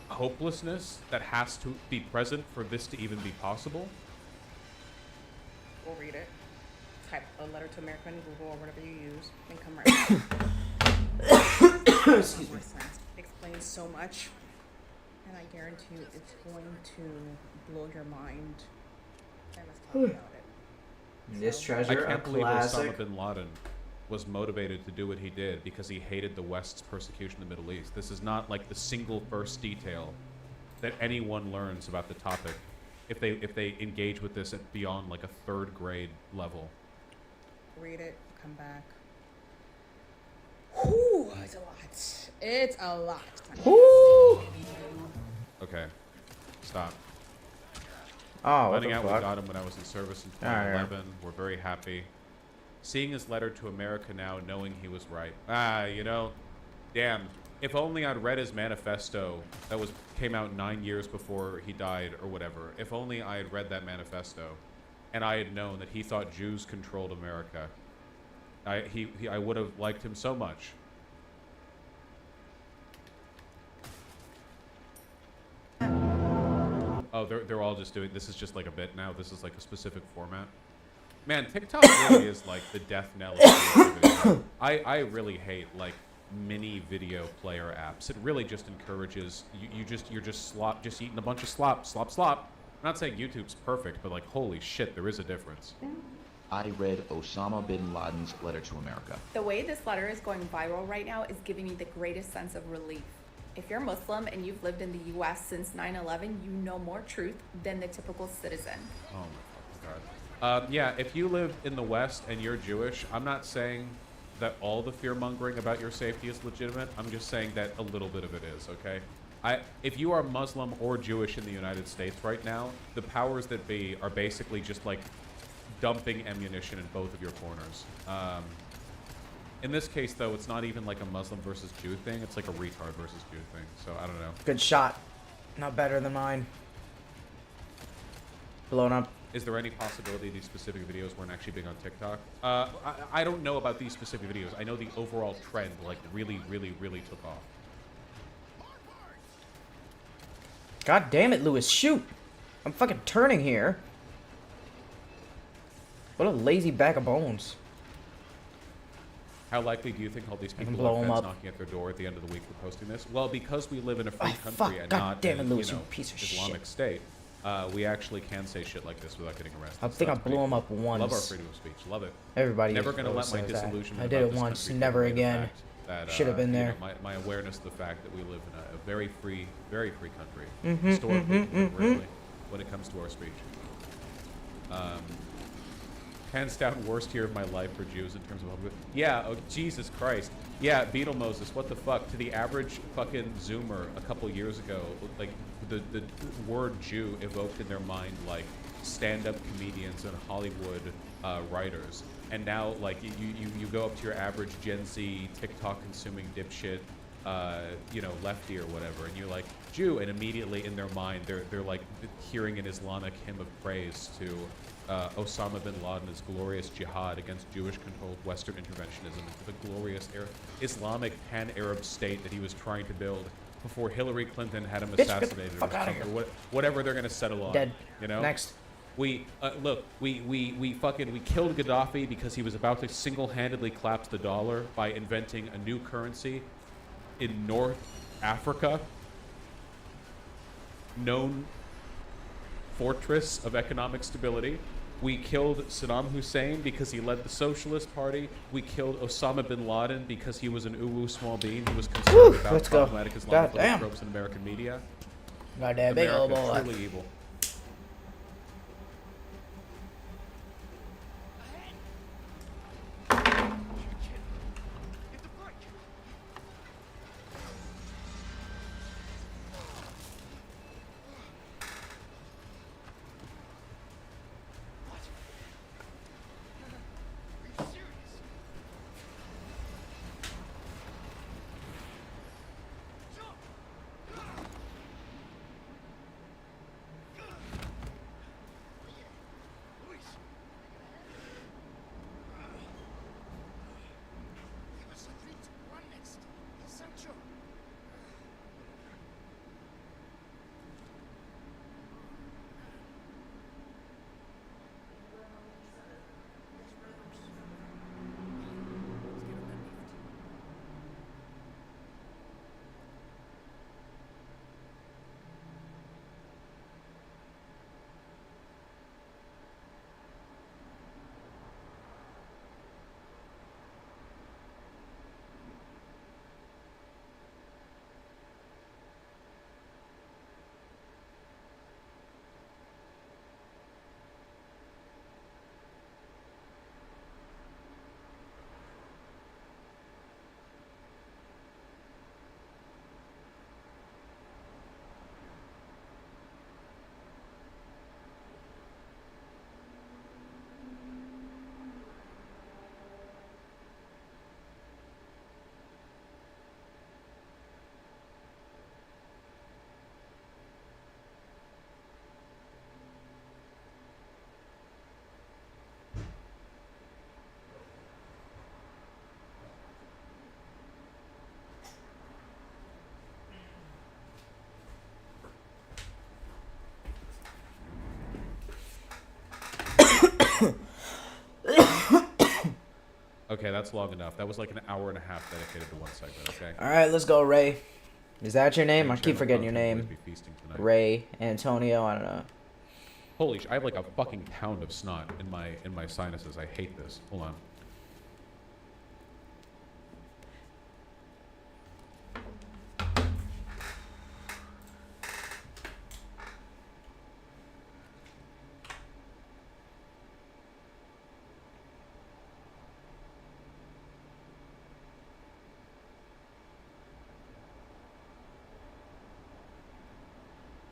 hopelessness that has to be present for this to even be possible. Go read it. Type a letter to America in Google or whatever you use, and come right back. Excuse me. It explains so much, and I guarantee you, it's going to blow your mind. I must talk about it. This treasure, I can't a believe classic. Osama bin Laden was motivated to do what he did because he hated the West's persecution in the Middle East. This is not like the single first detail that anyone learns about the topic if they engage with this at beyond like a third grade level. Read it, come back. Whew, it's a lot. It's a lot. Woo! Okay, stop. Oh, what Finding the out we fuck? got him when I was in service in Alright. 2011. We're very happy. Seeing his letter to America now, knowing he was right. You know, damn. If only I'd read his manifesto that came out 9 years before he died or whatever. If only I had read that manifesto and I had known that he thought Jews controlled America. I would have liked him so much. Oh, they're all just doing, this is just like a bit now. This is like a specific format. Man, TikTok really is like the death knell of video. I really hate like mini video player apps. It really just encourages you're just eating a bunch of slop. I'm not saying YouTube's perfect, but like holy shit, there is a difference. I read Osama bin Laden's letter to America. The way this letter is going viral right now is giving me the greatest sense of relief. If you're Muslim and you've lived in the US since 9/11, you know more truth than the typical citizen. Oh my fucking God. Yeah, if you live in the West and you're Jewish, I'm not saying that all the fear-mongering about your safety is legitimate. I'm just saying that a little bit of it is, okay? If you are Muslim or Jewish in the United States right now, the powers that be are basically just like dumping ammunition in both of your corners. In this case, though, it's not even like a Muslim versus Jew thing. It's like a retard versus Jew thing. So I don't know. Good shot. Not better than mine. Blown up. Is there any possibility these specific videos weren't actually big on TikTok? I don't know about these specific videos. I know the overall trend, like, really took off. God damn it, Lewis. Shoot. I'm fucking turning here. What a lazy bag of bones. How likely do you think all these can people blow are 'em feds up. knocking at their door at the end of the week for posting this? Well, because we live in a free Oh, country fuck. and God not damn it, in, Lewis, you know, you piece of Islamic shit. State, we actually can say shit like this without getting arrested. I think I blew him up once. Love our freedom of speech. Love it. Everybody Never gonna always let my says that. disillusionment I did about it this once, country never take away the again. fact that, Should have been you know, there. my awareness of the fact that we live in a very free country, Mhm, historically, mhm, mhm. really, when it comes to our speech. Hands down, worst year of my life for Jews in terms of yeah. Oh, Jesus Christ. Yeah, Beetle Moses. What the fuck? To the average fucking Zoomer a couple years ago, like the word Jew evoked in their mind like stand-up comedians and Hollywood writers. And now, like you go up to your average Gen Z TikTok consuming dipshit, you know, lefty or whatever, and you're like Jew, and immediately in their mind they're like hearing an Islamic hymn of praise to Osama bin Laden's glorious jihad against Jewish-controlled Western interventionism into the glorious Islamic pan-Arab state that he was trying to build before Hillary Clinton had him assassinated or whatever they're gonna settle on. Dead. You know. Next. We look. We killed Gaddafi because he was about to single-handedly collapse the dollar by inventing a new currency in North Africa, known fortress of economic stability. We killed Saddam Hussein because he led the Socialist Party. We killed Osama bin Laden because he was an uwu small bean. He was concerned about problematic Islamophobic tropes in American media. Goddamn big old America, boy. truly evil. Okay, that's long enough. That was like an hour and a half dedicated to one segment, okay? Alright, let's go, Ray. Is that your name? I Channel keep forgetting your content will name. always be feasting tonight. Ray, Antonio, I don't know. Holy sh! I have like a fucking pound of snot in my sinuses. I hate this. Hold on.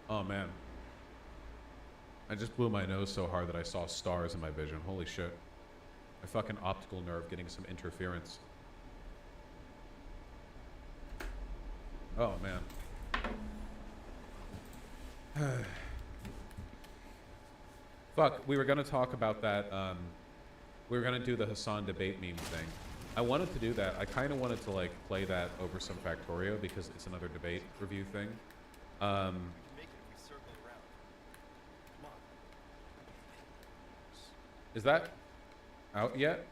Oh man. I just blew my nose so hard that I saw stars in my vision. Holy shit. My fucking optical nerve getting some interference. Oh man. Fuck, we were gonna talk about that, we were gonna do the Hassan debate meme thing. I wanted to do that. I kinda wanted to like play that over some Factorio because it's another debate review thing. Is that out yet?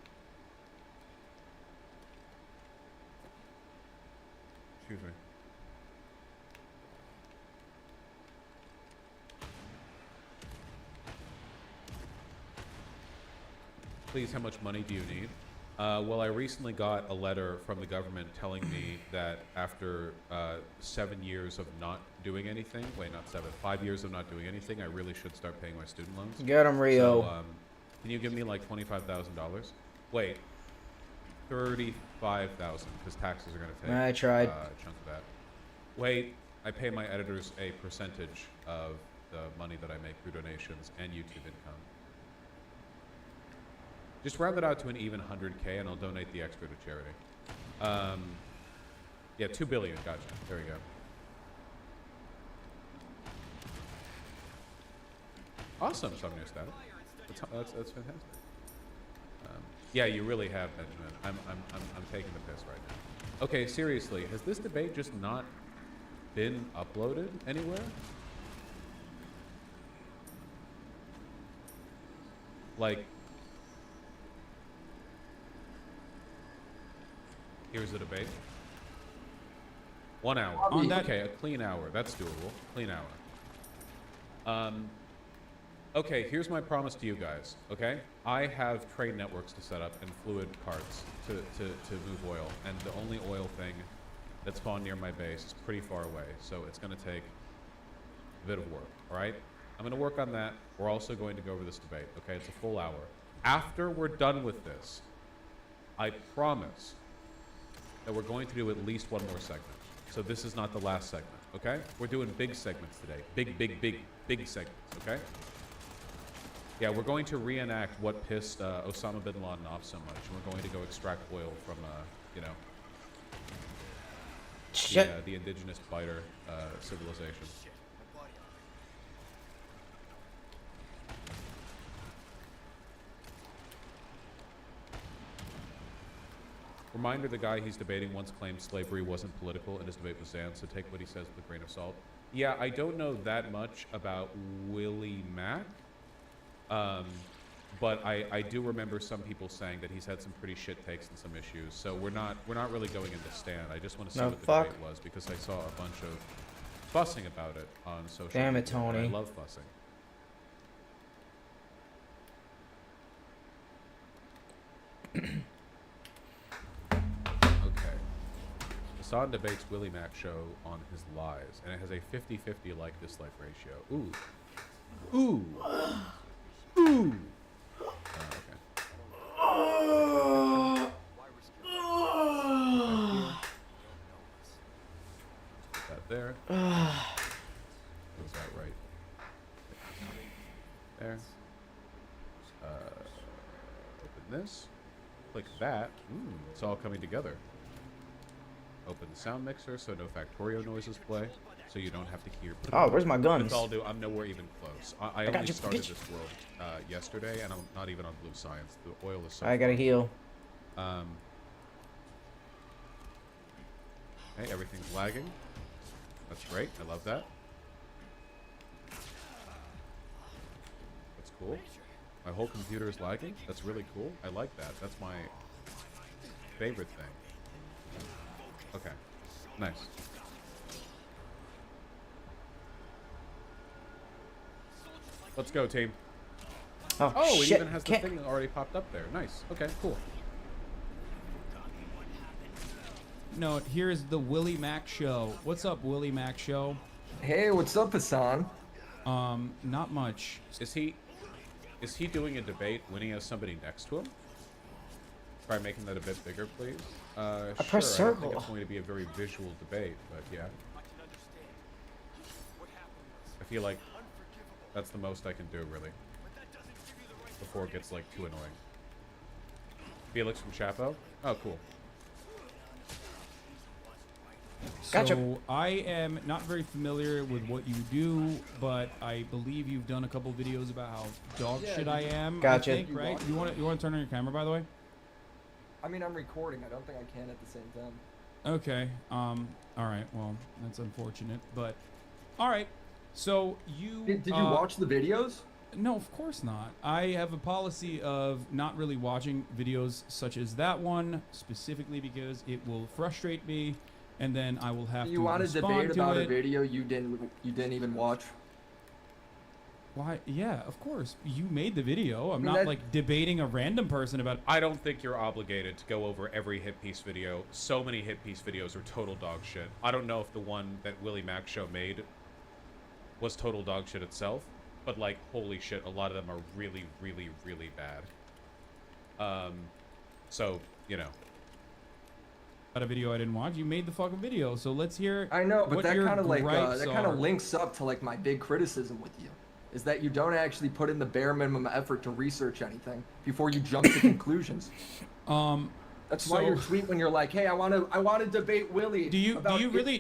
Excuse me. Please, how much money do you need? Well, I recently got a letter from the government telling me that after 7 years of not doing anything, wait, not 7, 5 years of not doing anything, I really should start paying my student loans. Get 'em, Rio. So, can you give me like $25,000? Wait, 35,000 because taxes are gonna take. I tried. A chunk of that. Wait, I pay my editors a percentage of the money that I make through donations and YouTube income. Just round it out to an even 100K, and I'll donate the extra to charity. Yeah, 2 billion. Gotcha. There we go. Awesome, Summoner Static. That's fantastic. Yeah, you really have, Benjamin. I'm taking the piss right now. Okay, seriously, has this debate just not been uploaded anywhere? Like, here's the debate. 1 hour. Okay, a clean hour. That's doable. Clean hour. Okay, here's my promise to you guys, okay? I have train networks to set up and fluid carts to move oil, and the only oil thing that's spawned near my base is pretty far away, so it's going to take a bit of work, all right? I'm going to work on that. We're also going to go over this debate, okay? It's a full hour. After we're done with this, I promise that we're going to do at least one more segment. So this is not the last segment, okay? We're doing big segments today. Big segments, okay? Yeah, we're going to reenact what pissed Osama bin Laden off so much. And we're going to go extract oil from, you know, the indigenous biter civilization. Reminder, the guy he's debating once claimed slavery wasn't political and his debate was Zan, so take what he says with a grain of salt. Yeah, I don't know that much about Willie Mack. But I do remember some people saying that he's had some pretty shit takes and some issues. So we're not really going into stand. I just want to see what the debate was because I saw a bunch of fussing about it on social media. Damn it, Tony. I love fussing. Okay. Hassan debates Willie Mack show on his lies, and it has a 50-50 like-dislike ratio. Ooh. Ooh. Ooh. Okay. Put that there. Was that right? There. Open this. Click that. It's all coming together. Open the sound mixer so no Factorio noises play. So you don't have to hear. Oh, where's my guns? With all due, I'm nowhere even close. I only started this world yesterday, and I'm not even on Blue Science. The oil is so. I gotta heal. Okay, everything's lagging. That's great. I love that. That's cool. My whole computer is lagging. That's really cool. I like that. That's my favorite thing. Okay. Nice. Let's go, team. Oh, it shit. even has the thing already popped up there. Nice. Okay, cool. No, here's the Willie Mack show. What's up, Willie Mack show? Hey, what's up, Hassan? Not much. Is he doing a debate when he has somebody next to him? Try making that a bit bigger, please. I sure, press I don't think circle. it's going to be a very visual debate, but yeah. I feel like that's the most I can do, really. Before it gets, like, too annoying. Felix from Chapo? Oh, cool. Gotcha. So I am not very familiar with what you do, but I believe you've done a couple videos about how dog shit I am. Gotcha. I think, right? You want to turn on your camera, by the way? I mean, I'm recording. I don't think I can at the same time. Okay. All right. Well, that's unfortunate, but all right. So you Did you watch the videos? No, of course not. I have a policy of not really watching videos such as that one specifically because it will frustrate me, and then I will have You to want to respond debate to about it. a video you didn't even watch? Why? Yeah, of course. You made the video. I'm mean, not that- like debating a random person about. I don't think you're obligated to go over every hit piece video. So many hit piece videos are total dog shit. I don't know if the one that Willie Mac Show made was total dog shit itself, but like, holy shit, a lot of them are really, really, really bad. So, you know. A video I didn't watch. You made the fucking video, so let's hear. I know, but what that your kind of like gripes that kind are. of links up to like my big criticism with you, is that you don't actually put in the bare minimum effort to research anything before you jump to conclusions. That's why your tweet when you're like, "Hey, I want to debate Willie." Do you really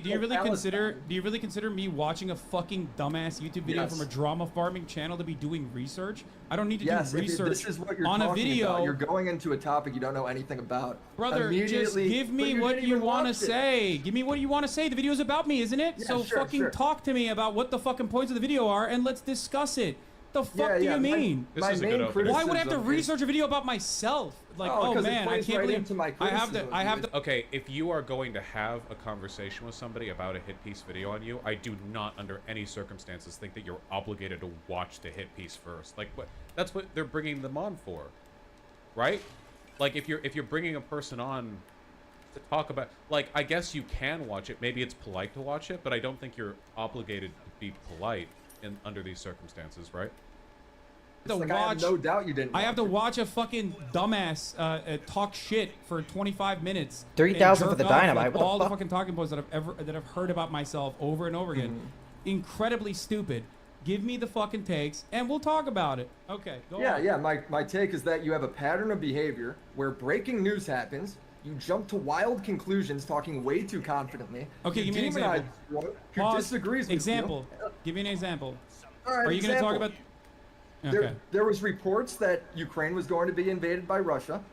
consider me watching a fucking dumbass YouTube video Yes. from a drama farming channel to be doing research? I don't need to Yes, do if research this is what you're on a talking video. about. You're going into a topic you don't know anything about. Brother, just Immediately- give but me you what didn't you even want to watch it. say. Give me what you want to say. The video's about me, isn't it? Yeah, so sure, fucking sure. talk to me about what the fucking points of the video are, and let's discuss it. The fuck Yeah, do yeah, you my- mean? my main Why would I have to criticism is- research a video about myself? Like, Oh, oh 'cause it man, I plays can't right believe into my I have to. criticism, I have to. Okay, if you are going to have a conversation with somebody about a hit piece video on you, I do not under any circumstances think that you're obligated to watch the hit piece first. Like, what? That's what they're bringing them on for, right? Like, if you're bringing a person on to talk about, like, I guess you can watch it. Maybe it's polite to watch it, but I don't think you're obligated to be polite under these circumstances, right? To Like, I have watch, no doubt you didn't I have to watch watch a fucking dumbass talk shit for 25 minutes. 3,000 and for the jerk off, Dynamite, like, what the all the fuck? fucking talking points that I've heard about myself over and over again. Incredibly stupid. Give me the fucking takes, and we'll talk about it. Okay, go on. Yeah. My take is that you have a pattern of behavior where breaking news happens. You jump to wild conclusions, talking way too confidently. Okay, you give me an demonize example. everyone who Pause. disagrees with Example. you. Give me an example. All right, Are you going to talk about? Okay. There was reports that Ukraine was going to be invaded by Russia.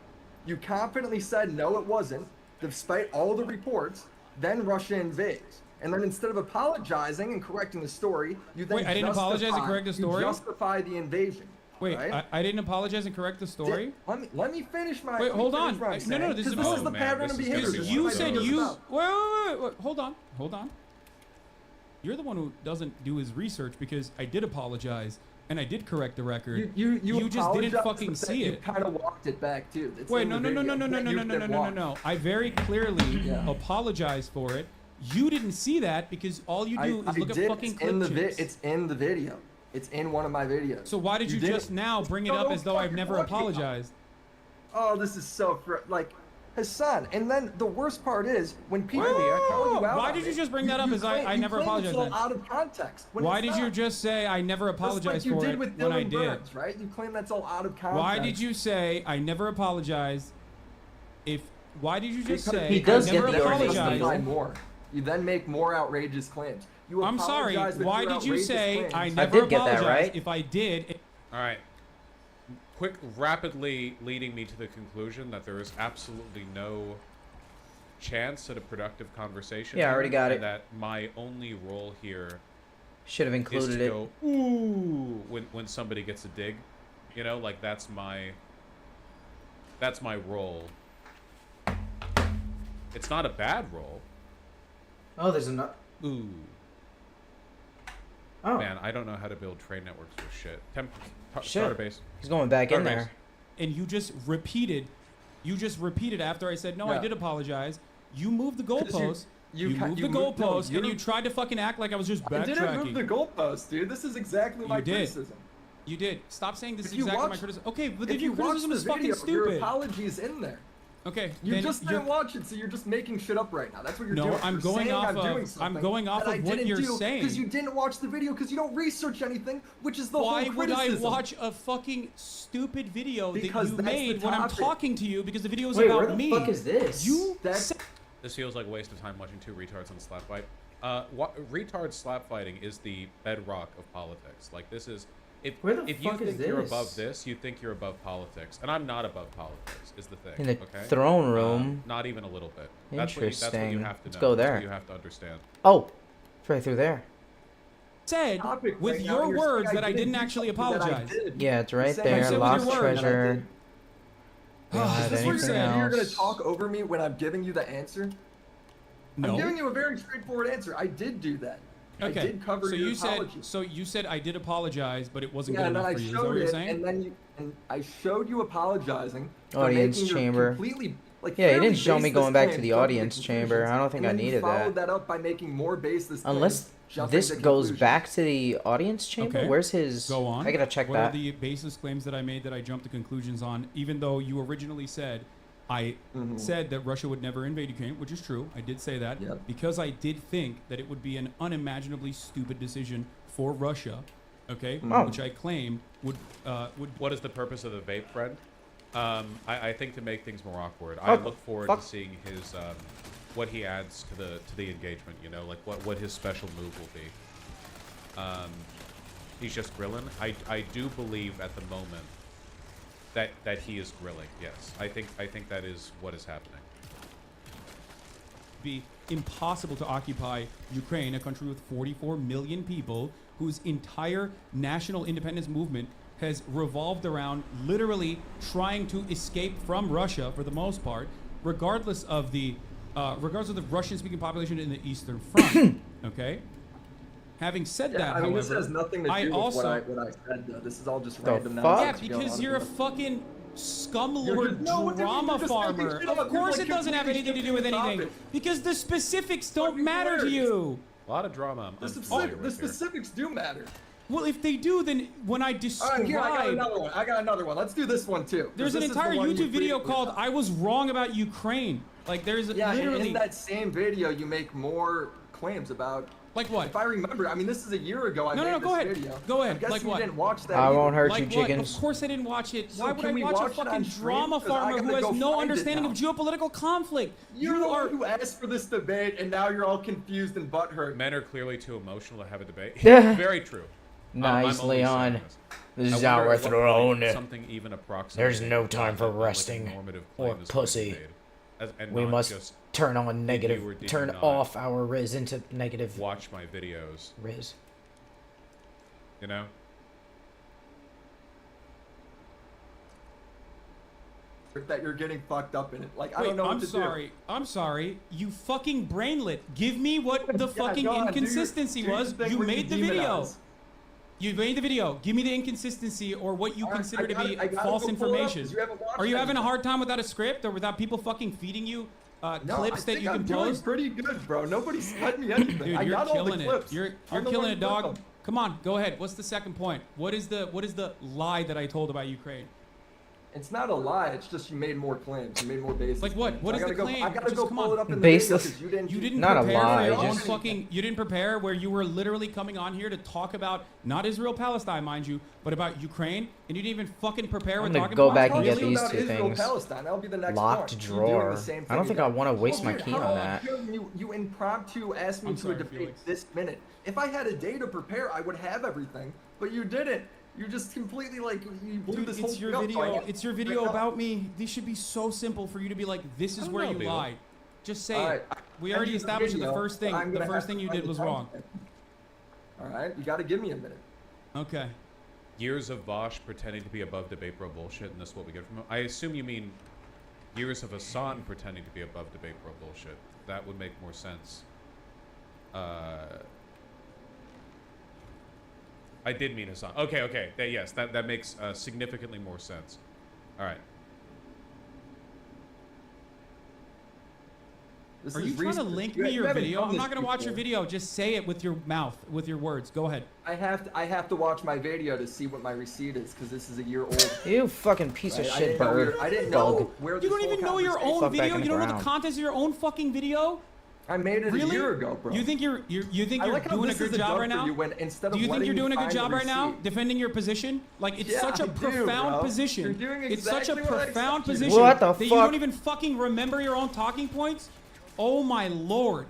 You confidently said no, it wasn't, despite all the reports. Then Russia invades, and then instead of apologizing and correcting the story, you then Wait, I didn't apologize and correct the story? You justify the invasion. Wait, right? I didn't apologize and correct the story. Let me finish my. Wait, let me hold finish on. what I'm No, saying, no, this is 'cause this is the pattern of behavior. Because This is you what said my video is you. about. Wait, hold on. You're the one who doesn't do his research because I did apologize and I did correct the record. You just didn't apologized, fucking but then see you it. kind of walked it back too. It's Wait, in no, the no, no, video no, no, that no, you no, no, did no, no, watch. no. I very clearly Yeah. apologized for it. You didn't see that because all you do is look at fucking it's in the clip It's in the video. It's in one of my videos. So why did you didn't- just now bring it No, up no as though I've fucking never watch it. apologized? Oh, this is so like Hassan. And then the worst part is when people call you out. Why on did you it, just bring that up as I you never claim apologized it's all then? out of context. when Why it's did you not. just say I never Just like apologized you for did it with when I Dylan did? Burns, right? You claim that's all out of context. Why did you say I never apologized? Why did you just Because say He does I get never the apologized? organization. more. You then make more outrageous claims. You I'm sorry. apologize with Why your did you outrageous say claims. I never did get that apologized? right. If I did, All right. Rapidly leading me to the conclusion that there is absolutely no chance at a productive conversation. Yeah, I already here, got and it. That my only role here Should have is included to it. go ooh when somebody gets a dig. You know, like that's my role. It's not a bad role. Oh, there's another. Ooh. Oh. Man, I don't know how to build trade networks for shit. Shit. Starter base. He's going back in Starter there. base. and you just repeated after I said no, I Yeah. did apologize. You moved the 'Cause goalpost. You you moved the moved- no, goalpost, and you're- you tried to fucking act like I was just I didn't move backtracking. the goalpost, dude. This is exactly my You did. criticism. You did. Stop saying this If is you exactly my watch- criticism. Okay, but If then you your watch criticism the is fucking video, your stupid. apology is in there. Okay, You then just you're- didn't watch it, so you're just making shit up right now. That's what you're No, doing. I'm You're going saying off I'm doing of- something I'm going off that of I what didn't you're do saying. Because you didn't watch the video, because you don't research anything, which is the Why whole would I criticism. watch a fucking stupid video Because that you that's the made when I'm topic. talking to you because the video is Wait, about where the me? fuck is this? You That's This feels like a waste of time watching two retards on a slap fight. Retard slap fighting is the bedrock of politics. Like this is, if Where the if you fuck is think you're this? above this, you think you're above politics, and I'm not above politics. Is the thing. In the okay? throne room. Not even a little bit. That's what you Interesting. have to Let's know. go That's there. what you have to understand. Oh, it's right through there. said topic with right now, your you're words saying that I didn't do actually something that I apologize. did. Yeah, it's You're right saying there. said with Lost your words. treasure. Oh, God, Is this what you're anything saying? You're gonna else? talk over me when I'm giving you the answer? No. I'm giving you a very straightforward answer. I did do that. Okay. I did cover so your you apology. said so you said I did apologize, but it wasn't Yeah, good and then enough I for you. Is that showed what you're it, saying? and I showed you apologizing for Audience making your chamber. completely like Yeah, you fairly didn't show me baseless going back to claims, the jumping to audience chamber. conclusions, I don't think and I then you needed followed that. that up by making more baseless Unless claims, jumping this to goes conclusions. back to the audience chamber. Okay. Where's his? Go on. I gotta check what that. are the baseless claims that I made that I jumped to conclusions on, even though you originally said I said that Russia would never invade Ukraine, which is true. I did say that because I did think that it would be an unimaginably stupid decision for Russia, okay, which I claimed would. What is the purpose of the vape, friend? I think to make things more awkward. Oh, I look forward to seeing his what he adds to the engagement. You know, like what his special move will be. He's just grilling. I do believe at the moment that he is grilling. Yes, I think that is what is happening. Be impossible to occupy Ukraine, a country with 44 million people, whose entire national independence movement has revolved around literally trying to escape from Russia for the most part, regardless of the Russian-speaking population in the Eastern Front. Okay. Having said that, I mean, however, this has nothing to I do with also what I said. Though. This is all just The random. fuck? yeah, because you're a fucking scumlord drama farmer. Of course, it doesn't have anything to do with anything. Because the specifics don't matter to you. A lot of drama. The specifics do matter. Well, if they do, then when I describe... All right, here, I got another one. Let's do this one, too. There's an entire YouTube video called I Was Wrong About Ukraine. Like, there's literally... in that same video, you make more claims about... Like what? If I remember, I mean, this is a year ago I made this go ahead. video. Go ahead. I'm guessing Like you what? didn't watch that I won't hurt like you, what? chickens. Of course I didn't watch it. So Why would can I we watch a watch it fucking on stream? drama 'Cause I farmer who gotta has go no find it understanding now. of geopolitical conflict? You're the one who asked for this debate, and now you're all confused and butthurt. Men are clearly too emotional to have a debate. Yeah. Very true. Nice, I'm only Leon. saying This I is our wonder at what throne. point something even approximately There's no time for like a resting normative or claim is going to be pussy. made. And We not must just, turn on did you or negative, did you turn not off our Riz into negative. Watch my videos. Riz. You know? That you're getting fucked up in it. Like, I Wait, don't know what I'm to sorry. do. I'm sorry. You fucking brainlet. Give me what the Yeah, fucking go on, do your- inconsistency do your was. thing You where made you the video. demonize. You made the video. Give me the inconsistency or what you consider to be I gotta false go pull it up, information. 'cause you haven't watched Are you it. having a hard time without a script or without people fucking feeding you No, clips I that think you I'm can doing post? pretty good, bro. Nobody's fed me anything. Dude, I you're got all the killing clips. it. You're I'm the killing one it, who put dog. them. Come on, go ahead. What's the second point? What is the lie that I told about Ukraine? It's not a lie. It's just you made more claims. You made more baseless. Like what? claims. What I is the gotta go, claim? I gotta Just go come pull on. it up in the Baseless. video 'cause you didn't. You didn't Not a prepare lie, for your own just- fucking. You didn't prepare where you were literally coming on here to talk about not Israel Palestine, mind you, but about Ukraine, and you didn't even fucking prepare I'm with gonna talking go about back and Really? get these about two Israel, things. Palestine. That'll be the next Locked one. You doing drawer. the same I don't thing think I again. want to waste my Dude, key how on that. You impromptu asked me I'm to sorry, a debate Felix. this minute. If I had a day to prepare, I would have everything. But you didn't. You just completely like you blew Dude, this it's whole your thing up, so I video. have It's your to video break up. about me. This should be so simple for you to be like, this is where you Beal. lied. Just say All it. right, We I already sent you established that the video, first but thing. I'm The gonna first have thing to you find did the was time wrong. stamp. All right, you got to give me a minute. Okay. Years of Vosh pretending to be above debate bro bullshit, and this is what we get from him. I assume you mean years of Hassan pretending to be above debate bro bullshit. That would make more sense. I did mean Hassan. Okay. Yes, that makes significantly more sense. All right. This Are is you trying to recent. link You me your haven't video? done I'm this not gonna watch your before. video. Just say it with your mouth, with your words. Go ahead. I have to watch my video to see what my receipt is because this is a year old. You fucking piece of Right, I shit didn't know bird. I didn't Bug. know where You this don't whole even know your conversation- own Fuck back video. in You the don't know ground. the contents of your own fucking video. I made it Really? a year ago, bro. You think you think I you're like how doing a this good is job done right for now? you when instead Do of you think you're letting me doing a good find job the right now, receipt. defending your position? Like it's Yeah, such a I do, profound bro. position. You're doing It's such a exactly what I profound expected. position What the that you fuck? don't even fucking remember your own talking points. Oh my lord!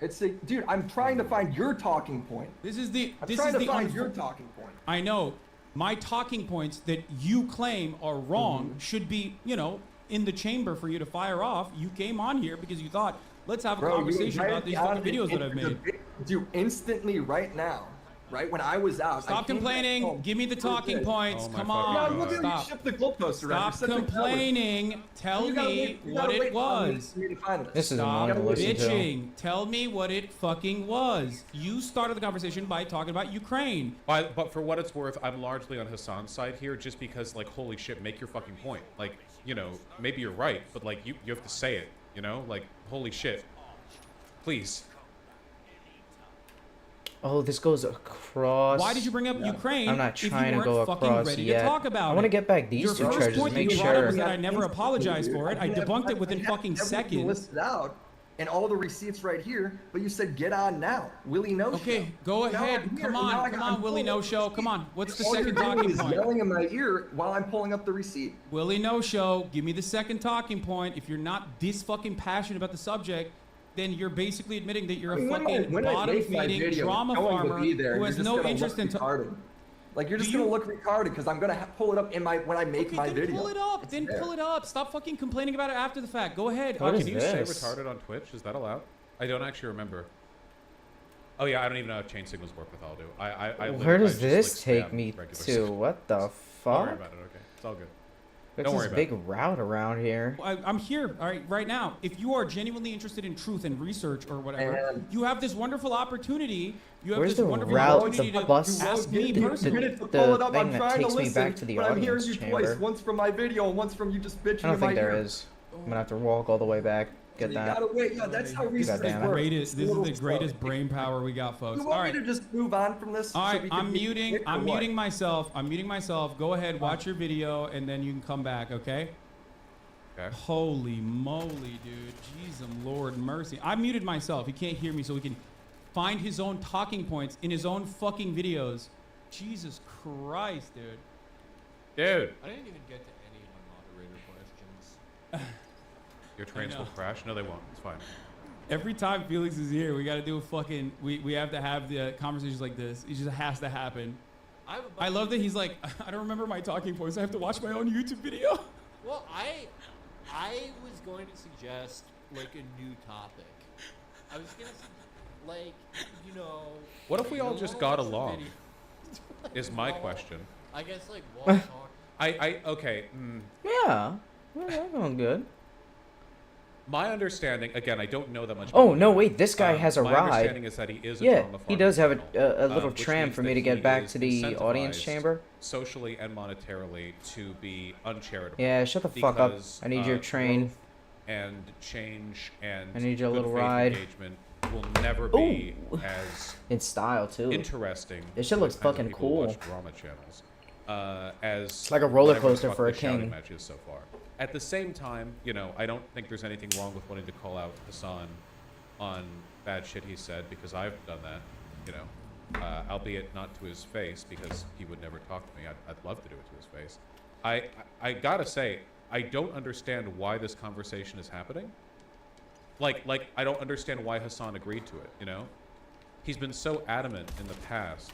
It's a dude. I'm trying to find your talking point. This is the I'm this trying is to the find your talking point. I know. My talking points that you claim are wrong Mm-hmm. should be, in the chamber for you to fire off. You came on here because you thought, let's have a Bro, conversation about these fucking videos that I've made. Do instantly right now, right? When I was out. Stop complaining. Give me the talking points. Come Yeah, on. look at how you Stop. shift the goalpost around. Stop complaining. Tell me what it was. This is Stop annoying to listen to. bitching. Tell me what it fucking was. You started the conversation by talking about Ukraine. But for what it's worth, I'm largely on Hassan's side here, just because, like, holy shit, make your fucking point. Like, you know, maybe you're right, but, like, you have to say it, you know? Like, holy shit. Please. Oh, this goes across. Why did you bring up Ukraine? I'm not if you trying to weren't go fucking across ready yet. to talk about I want to it? get back these Your two first treasures. point Make you brought up sure. was that I never apologized for it. I debunked it within fucking everything seconds. listed out and all the receipts right here, but you said get on now. Willie no show. Okay, go Now ahead. I'm here, Come and now on, I'm Willie pulling No up Show. the Come on. What's the All you're second doing talking is point? yelling in my ear while I'm pulling up the receipt. Willie No Show, give me the second talking point. If you're not this fucking passionate about the subject, then you're basically admitting that you're a fucking bottom-feeding drama farmer who has no interest in. Like you're just gonna look retarded because I'm gonna pull it up in my when I make my then video. pull it up. Then there. pull it up. Stop fucking complaining about it after the fact. Go ahead. Can you say retarded on Twitch? Is that allowed? I don't actually remember. Oh yeah, I don't even know if chain signals work with Aldo. Where does I just, this like, take spam me regular to? stuff. What the Don't worry fuck? about it. Okay, it's all good. There's Don't this worry about big it. route around here. I'm here, all right now. If you are genuinely interested in truth and research or whatever, you have this wonderful opportunity. You have Where's this the wonderful route opportunity to to bus? ask me The personally. thing that takes me back to the but I'm hearing audience you chamber. twice, once from my video and once from you just bitching I don't in my think there ear. is. I'm gonna have to walk all the way back. Get You that. gotta wait. Yeah, that's how research Goddamn it. works. This is the greatest brain power we got, folks. You All want right. me to just move on from this? All so right, we can I'm be muting. quick or I'm what? muting myself. I'm muting myself. Go ahead, watch your video, and then you can come back. Okay. Okay. Holy moly, dude! Jesus, Lord mercy. I muted myself. He can't hear me, so he can find his own talking points in his own fucking videos. Jesus Christ, dude. Dude. I didn't even get to any of my moderator questions. Your trains will crash. No, they won't. It's fine. Every time Felix is here, we got to do a fucking. We have to have the conversations like this. It just has to happen. I love that he's like, I don't remember my talking points. I have to watch my own YouTube video. Well, I was going to suggest like a new topic. I was gonna like, you know. What if we all no just one got watched the along? video. Is my Wall- question. I guess like wall talk. Okay. Yeah, we're going good. My understanding, again, I don't know that much. Oh about no! him. Wait, this guy has a my ride. understanding is that he is a Yeah, trauma he does have a farmer, little which tram means for me that to get he back is to the audience incentivized chamber. Socially and monetarily to be uncharitable. Yeah, shut the fuck up. because, I need your train. growth And change and I need your good little faith ride. engagement will never be Ooh. as In style too. interesting. This shit looks to the kinds of fucking people who cool. watch drama channels, as It's like a roller whatever the coaster fuck for a the shouting king. match is so far. At the same time, you know, I don't think there's anything wrong with wanting to call out Hassan on bad shit he said, because I've done that, you know, albeit not to his face, because he would never talk to me. I'd love to do it to his face. I gotta say, I don't understand why this conversation is happening. Like I don't understand why Hassan agreed to it, you know? He's been so adamant in the past.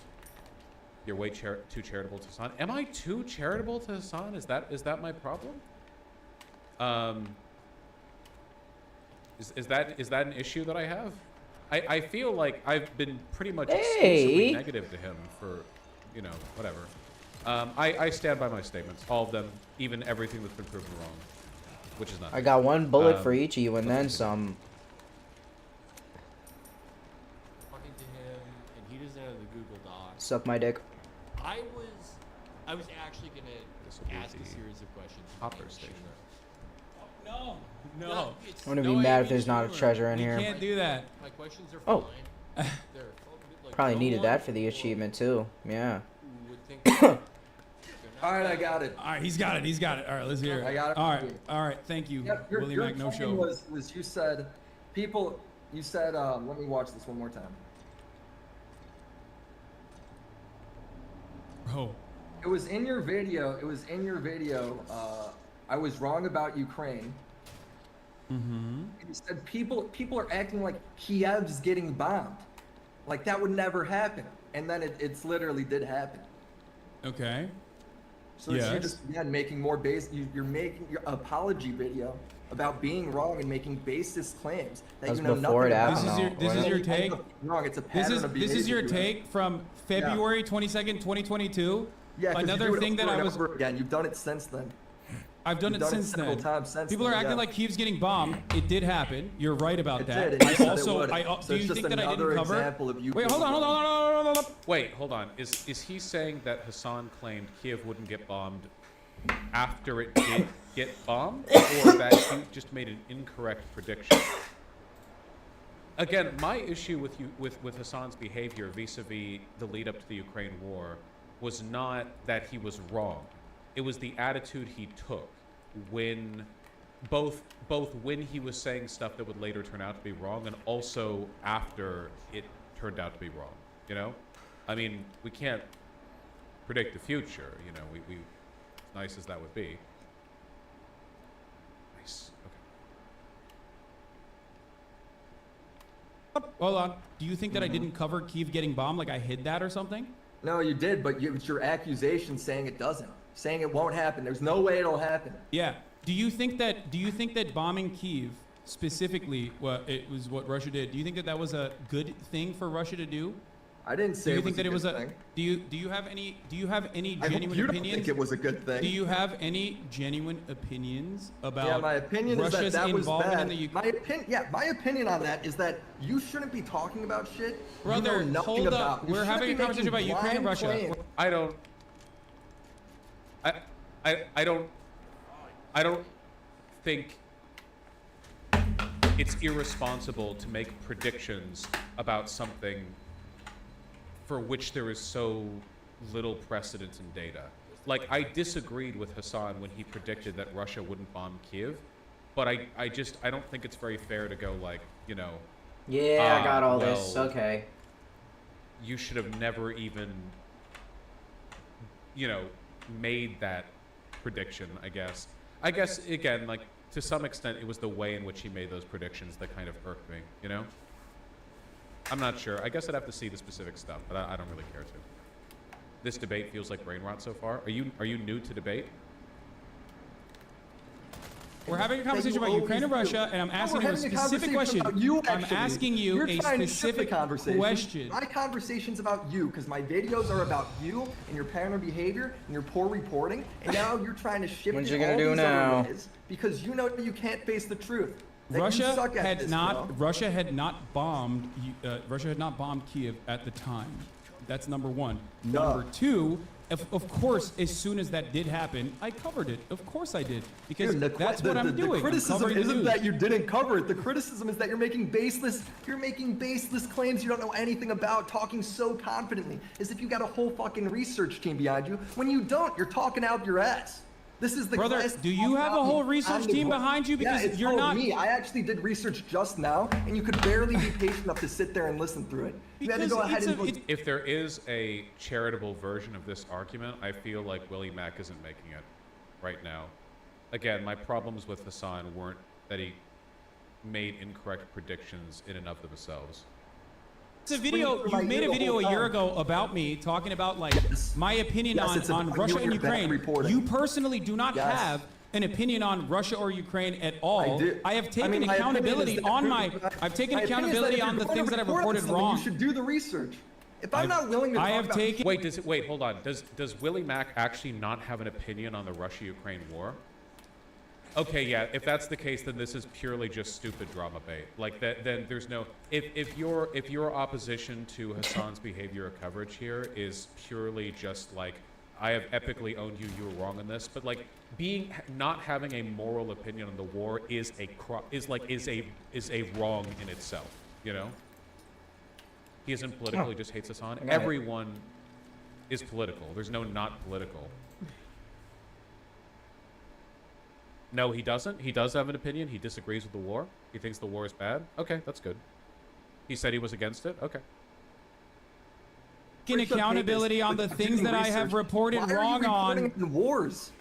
You're way too charitable to Hassan. Am I too charitable to Hassan? Is that my problem? Is that an issue that I have? I feel like I've been pretty much exclusively negative to him for, you know, whatever. I stand by my statements, all of them, even everything that's been proven wrong, which is not. I got one bullet for each of you and then some. Talking to him, and he doesn't have the Google Doc. Suck my dick. I was actually gonna ask a series of questions. Hopper station. No. I'm gonna be mad if there's not a treasure in You here. can't do that. My questions are Oh. fine. They're like, Probably no needed one that for the achievement too. Yeah. would think All right, I got it. All right, he's got it. All right, let's hear it. I got it. All right. Thank you, Yep, Willie your Mac No point Show. was you said people. You said let me watch this one more time. Oh. It was in your video. I was wrong about Ukraine. Mm-hmm. You said people are acting like Kiev's getting bombed, like that would never happen, and then it's literally did happen. Okay. So you're just again making more base. You're making your apology video, about being wrong and making baseless claims that That's you know before nothing it about. happened, This is your take. Wrong. It's a pattern of behavior. This is your you take from February 22nd, 2022. Yeah, 'cause Another you do it thing that over I and was. over again. You've done it since then. I've done You've it since several then. times since People then, are acting yeah. like Kiev's getting bombed. It did happen. You're right about It that. did, and you I said it also, wouldn't. I So do it's you just think that I another didn't cover? example of you Wait, hold on, hold on, hold on. Wait, hold on. Is he saying that Hassan claimed Kiev wouldn't get bombed after it did get bombed, or that he just made an incorrect prediction? Again, my issue with Hassan's behavior vis-a-vis the lead up to the Ukraine war was not that he was wrong. It was the attitude he took when both when he was saying stuff that would later turn out to be wrong, and also after it turned out to be wrong. You know, I mean, we can't predict the future. You know, we as nice as that would be. Nice. Okay. Hold on. Do you think that I didn't cover Kiev getting bombed? Like I hid that or something? No, you did, but it's your accusation saying it doesn't, saying it won't happen. There's no way it'll happen. Yeah. Do you think that bombing Kiev specifically, it was what Russia did? Do you think that was a good thing for Russia to do? I didn't say. Do you it think was that it was good a? thing. Do you have any I hope genuine you don't opinions? think it was a good thing. Do you have any genuine opinions about? Yeah, my opinion Russia's is that was involvement bad. in the Ukraine? My opinion on that is that you shouldn't be talking about shit Brother, you know nothing hold up. about. You We're shouldn't having be a conversation making about Ukraine and blind Russia. claims. I don't think it's irresponsible to make predictions about something for which there is so little precedence in data. Like, I disagreed with Hassan when he predicted that Russia wouldn't bomb Kiev, but I don't think it's very fair to go like, you know, Yeah, I got all well, this. Okay. you should have never even, you know, made that prediction, I guess. I guess, again, like, to some extent, it was the way in which he made those predictions that kind of irked me, you know? I'm not sure. I guess I'd have to see the specific stuff, but I don't really care to. This debate feels like brain rot so far. Are you new to debate? We're having a conversation about Ukraine and Russia, and I'm asking you a specific question. I'm asking you a specific question. My conversation's about you, because my videos are about you and your pattern of behavior and your poor reporting, and now you're trying to shift What it you gonna all do these now? other ways because you know you can't face the truth. That you Russia suck at had this, not. bro. Russia had not bombed. Russia had not bombed Kiev at the time. That's number one. Number two. Of course, as soon as that did happen, I covered it. Of course I did, because Dude, that's what I'm doing. The I'm criticism covering the isn't news. that you didn't cover it. The criticism is that you're making baseless claims you don't know anything about, talking so confidently, as if you got a whole fucking research team behind you. When you don't, you're talking out your ass. This is the Brother, class do you have a whole research team behind you? Yeah, Because it's you're all not. me. I actually did research just now, and you could barely be patient enough to sit there and listen through it. You had to go ahead and. If there is a charitable version of this argument, I feel like Willie Mack isn't making it right now. Again, my problems with Hassan weren't that he made incorrect predictions in and of themselves. It's a video. You made a video a year ago about me talking about like my opinion Yes, it's on about Russia you and and your bad Ukraine. reporting. You personally do not Yes. have an opinion on Russia or Ukraine at all. I do. I have taken I mean, my opinion accountability is that- on my. I've taken my opinion is that accountability if on the you're going things to that I've report on reported something, wrong. You should do the research. If I'm not willing to talk about Wait, hold on. Does Willie Mack actually not have an opinion on the Russia-Ukraine war? Okay, yeah. If that's the case, then this is purely just stupid drama bait. Like that, then there's no. If your opposition to Hassan's behavior or coverage here is purely just like, I have epically owned you. You were wrong on this, but like not having a moral opinion on the war is a wrong in itself. You know. He isn't political. He just hates Hassan. Everyone is political. There's no not political. No, he doesn't. He does have an opinion. He disagrees with the war. He thinks the war is bad. Okay, that's good. He said he was against it. Okay. Taking accountability on the things that I have reported wrong on. Wars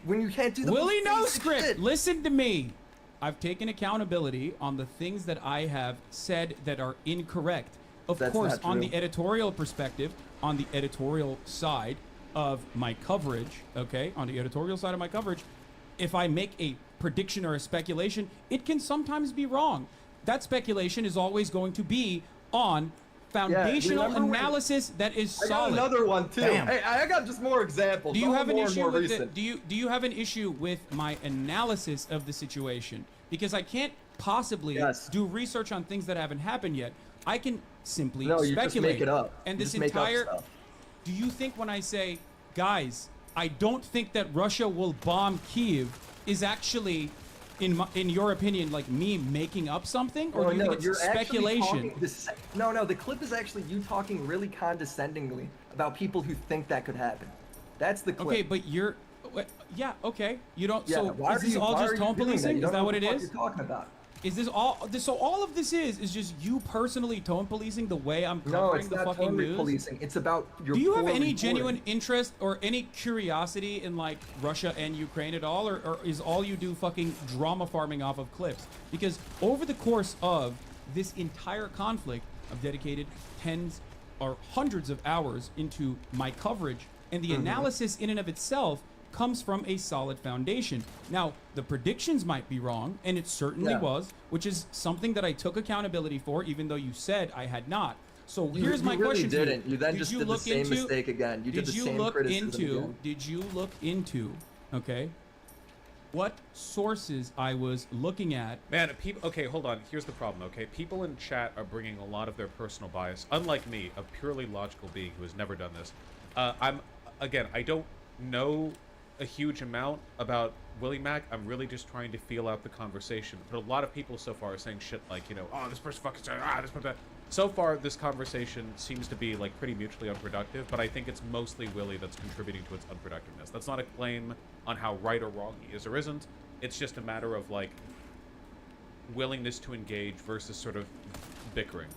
when you can't do the Willie No basic Script. shit. Listen to me. I've taken accountability on the things that I have said that are incorrect. Of That's course, not on true. the editorial perspective, on the editorial side of my coverage, okay, on the editorial side of my coverage, if I make a prediction or a speculation, it can sometimes be wrong. That speculation is always going to be on foundational analysis that is solid. I got another one too. Damn. Hey, I got just more examples. Do you have an issue with recent. do you have an issue with my analysis of the situation? Because I can't possibly do research on things that haven't happened yet. I can simply speculate. Just make it up. And You this just make up entire stuff. do you think when I say, guys, I don't think that Russia will bomb Kyiv is actually in your opinion, like me making up something, or do you think it's speculation? No, the clip is actually you talking really condescendingly about people who think that could happen. That's the clip. Okay, but you're, yeah, okay. You don't. Yeah, so why is are this you- all why just are you tone doing that? policing? You Is don't that know what what it the is? fuck you're talking about. Is this all? So all of this is just you personally tone policing the way I'm No, covering it's the not fucking tone news? policing. It's about your. Do you have poor any reporting. genuine interest or any curiosity in like Russia and Ukraine at all, or is all you do fucking drama farming off of clips? Because over the course of this entire conflict, I've dedicated tens or hundreds of hours into my coverage, and the analysis in and of itself comes from a solid foundation. Now, the predictions might be wrong, and it certainly was, which is something that I took accountability for, even though you said I had not. So here's my question to you. Didn't. You then just did the same mistake again. You did the same criticism again. Did you look into, okay, what sources I was looking at? Man, people. Okay, hold on. Here's the problem. Okay, people in chat are bringing a lot of their personal bias. Unlike me, a purely logical being who has never done this. I don't know a huge amount about Willie Mack. I'm really just trying to feel out the conversation. But a lot of people so far are saying shit like, you know, oh, this person fucking said, this person. So far, this conversation seems to be like pretty mutually unproductive, but I think it's mostly Willie that's contributing to its unproductiveness. That's not a claim on how right or wrong he is or isn't. It's just a matter of like willingness to engage versus sort of bickering.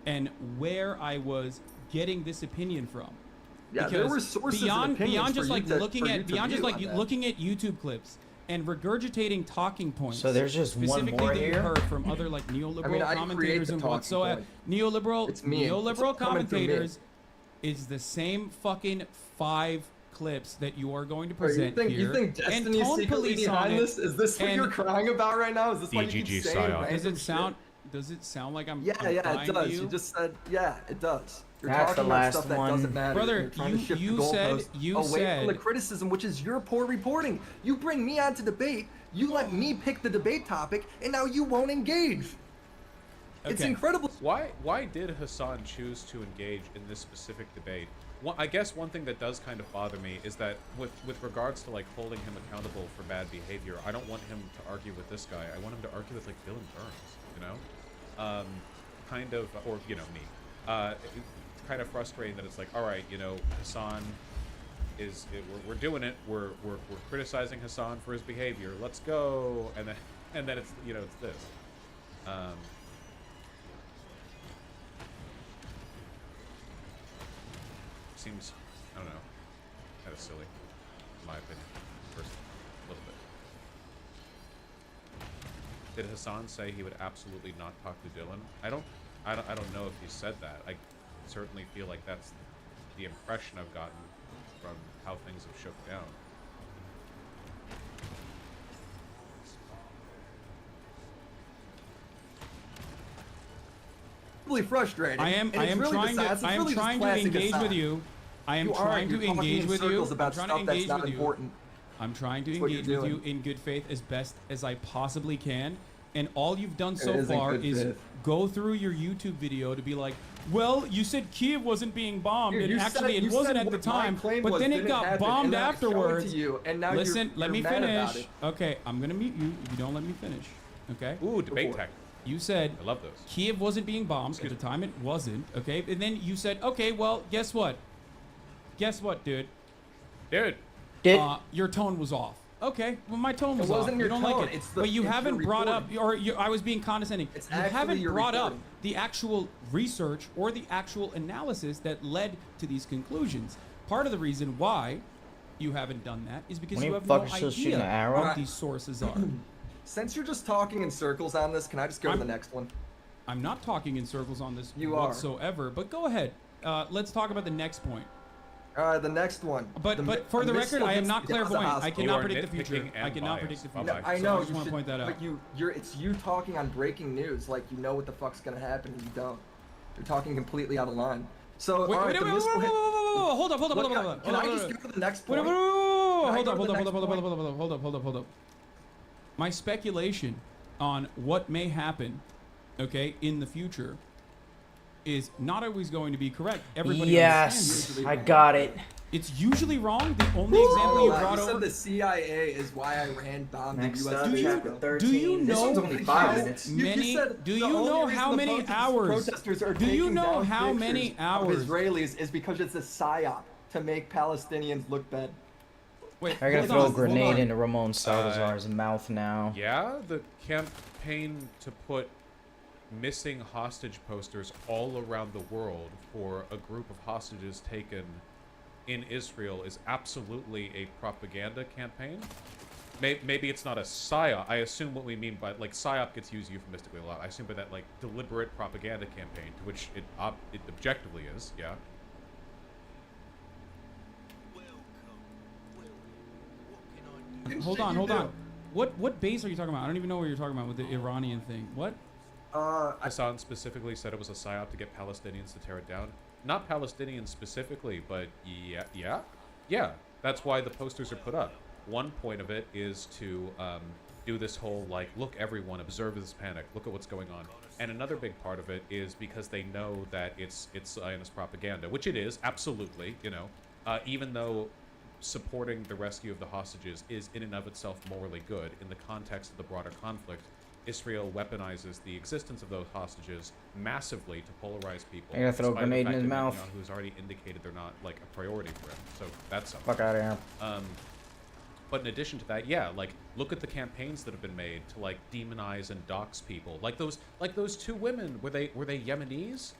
And where I was getting this opinion from. Yeah, there were sources and opinions beyond just for like you to- looking for you at to beyond just view like on that. looking at YouTube clips and regurgitating talking points. So there's just one specifically more that you here? heard from other like neoliberal I create commentators the and talking whatsoever. point. Neoliberal It's me. It's neoliberal coming from me. commentators is the same fucking 5 clips that you are going to Bro, present you here. think and Destiny is tone secretly police on behind it, this? Is this what and- you're crying about right now? Is this why you keep DGG saying psyop. random Does it sound like I'm Yeah, I'm yeah, crying it does. to you? You just said, yeah, it does. You're That's talking the about last stuff that one. doesn't matter. Brother, You're trying to shift you the said- goalposts you away said- from the criticism, which is your poor reporting. You bring me on to debate, you let me pick the debate topic, and now you won't engage. It's Okay. incredible. Why did Hassan choose to engage in this specific debate? Well, I guess one thing that does kind of bother me is that with regards to like holding him accountable for bad behavior, I don't want him to argue with this guy. I want him to argue with like Dylan Burns, you know, kind of, or you know me. It's kind of frustrating that it's like, all right, you know, Hassan we're doing it. We're criticizing Hassan for his behavior. Let's go, and then it's, you know, it's this. Seems, I don't know, kind of silly, in my opinion, personally, a little bit. Did Hassan say he would absolutely not talk to Dylan? I don't know if he said that. I certainly feel like that's the impression I've gotten from how things have shook down. Really frustrating. I am trying to engage with you. I am trying to engage with you. About I'm trying stuff to that's engage not with you. important. I'm trying to That's what engage you're with you doing. in good faith as best as I possibly can. And all you've done so is in far good is faith. go through your YouTube video to be like, well, you said Kyiv wasn't being bombed, Dude, and you actually said- it you wasn't said at the what my time, claim but was then it didn't got happen, bombed and then I showed it to afterwards. you, and now Listen, let you're me mad about finish. it. Okay, I'm gonna mute you if you don't let me finish. Okay? Ooh, debate tech. You said I love those. Kyiv wasn't being bombed. At the time, it wasn't. Okay? And then you said, okay, well, guess what? Guess what, dude? Dude. Your tone was off. Okay, well, my tone was It wasn't off. your You don't tone, like it. it's the- but you it's haven't your brought up, reporting. I was being condescending. It's You actually haven't your brought up reporting. the actual research or the actual analysis that led to these conclusions. Part of the reason why you haven't done that is because When you you have no fucking still shooting idea an arrow? what these sources are. Since you're just talking in circles on this, can I just go to the next one? I'm not talking in circles on this You are. whatsoever, but go ahead. Let's talk about the next point. The next one. But for the record, I am not clairvoyant. I You cannot are predict the future. nitpicking and I cannot biased. predict the future. Bye-bye. I know. So I just want to point that out. But it's you talking on breaking news, like you know what the fuck's gonna happen, and you don't. You're talking completely out of line. So, Wait, all right, wait, the wait, missile wait, hit. wait, wait, wait, hold up. Can I just go to the next point? Hold up. My speculation on what may happen, okay, in the future, is not always going to be correct. Everybody Yes, understands. I got it. It's usually wrong. The only example you brought You said over. the CIA is why Iran bombed Next the U.S. up, chapter 13. Do you This know one's only 5 minutes. many? Do you know how many hours? Protesters are Do you taking know down how many pictures hours? of Israelis is because it's a psyop to make Palestinians look bad. Wait, They're gonna hold throw a on, grenade hold on. into Ramon Salazar's mouth now. Yeah, the campaign to put missing hostage posters all around the world for a group of hostages taken in Israel is absolutely a propaganda campaign. Maybe it's not a psyop. I assume what we mean by, like, psyop gets used euphemistically a lot. I assume by that, like, deliberate propaganda campaign, to which it objectively is, yeah. Hold on. What base are you talking about? I don't even know what you're talking about with the Iranian thing. What? Hassan specifically said it was a psyop to get Palestinians to tear it down. Not Palestinians specifically, but yeah. That's why the posters are put up. One point of it is to do this whole, like, look everyone, observe this panic, look at what's going on. And another big part of it is because they know that it's Zionist propaganda, which it is, absolutely, you know. Even though supporting the rescue of the hostages is in and of itself morally good, in the context of the broader conflict, Israel weaponizes the existence of those hostages massively to polarize people. They're gonna throw a despite the grenade in fact his that mouth. Netanyahu has already indicated they're not, like, a priority for him. So that's something. Fuck out of here. But in addition to that, yeah, like, look at the campaigns that have been made to, like, demonize and dox people. Like those two women, were they Yemenis?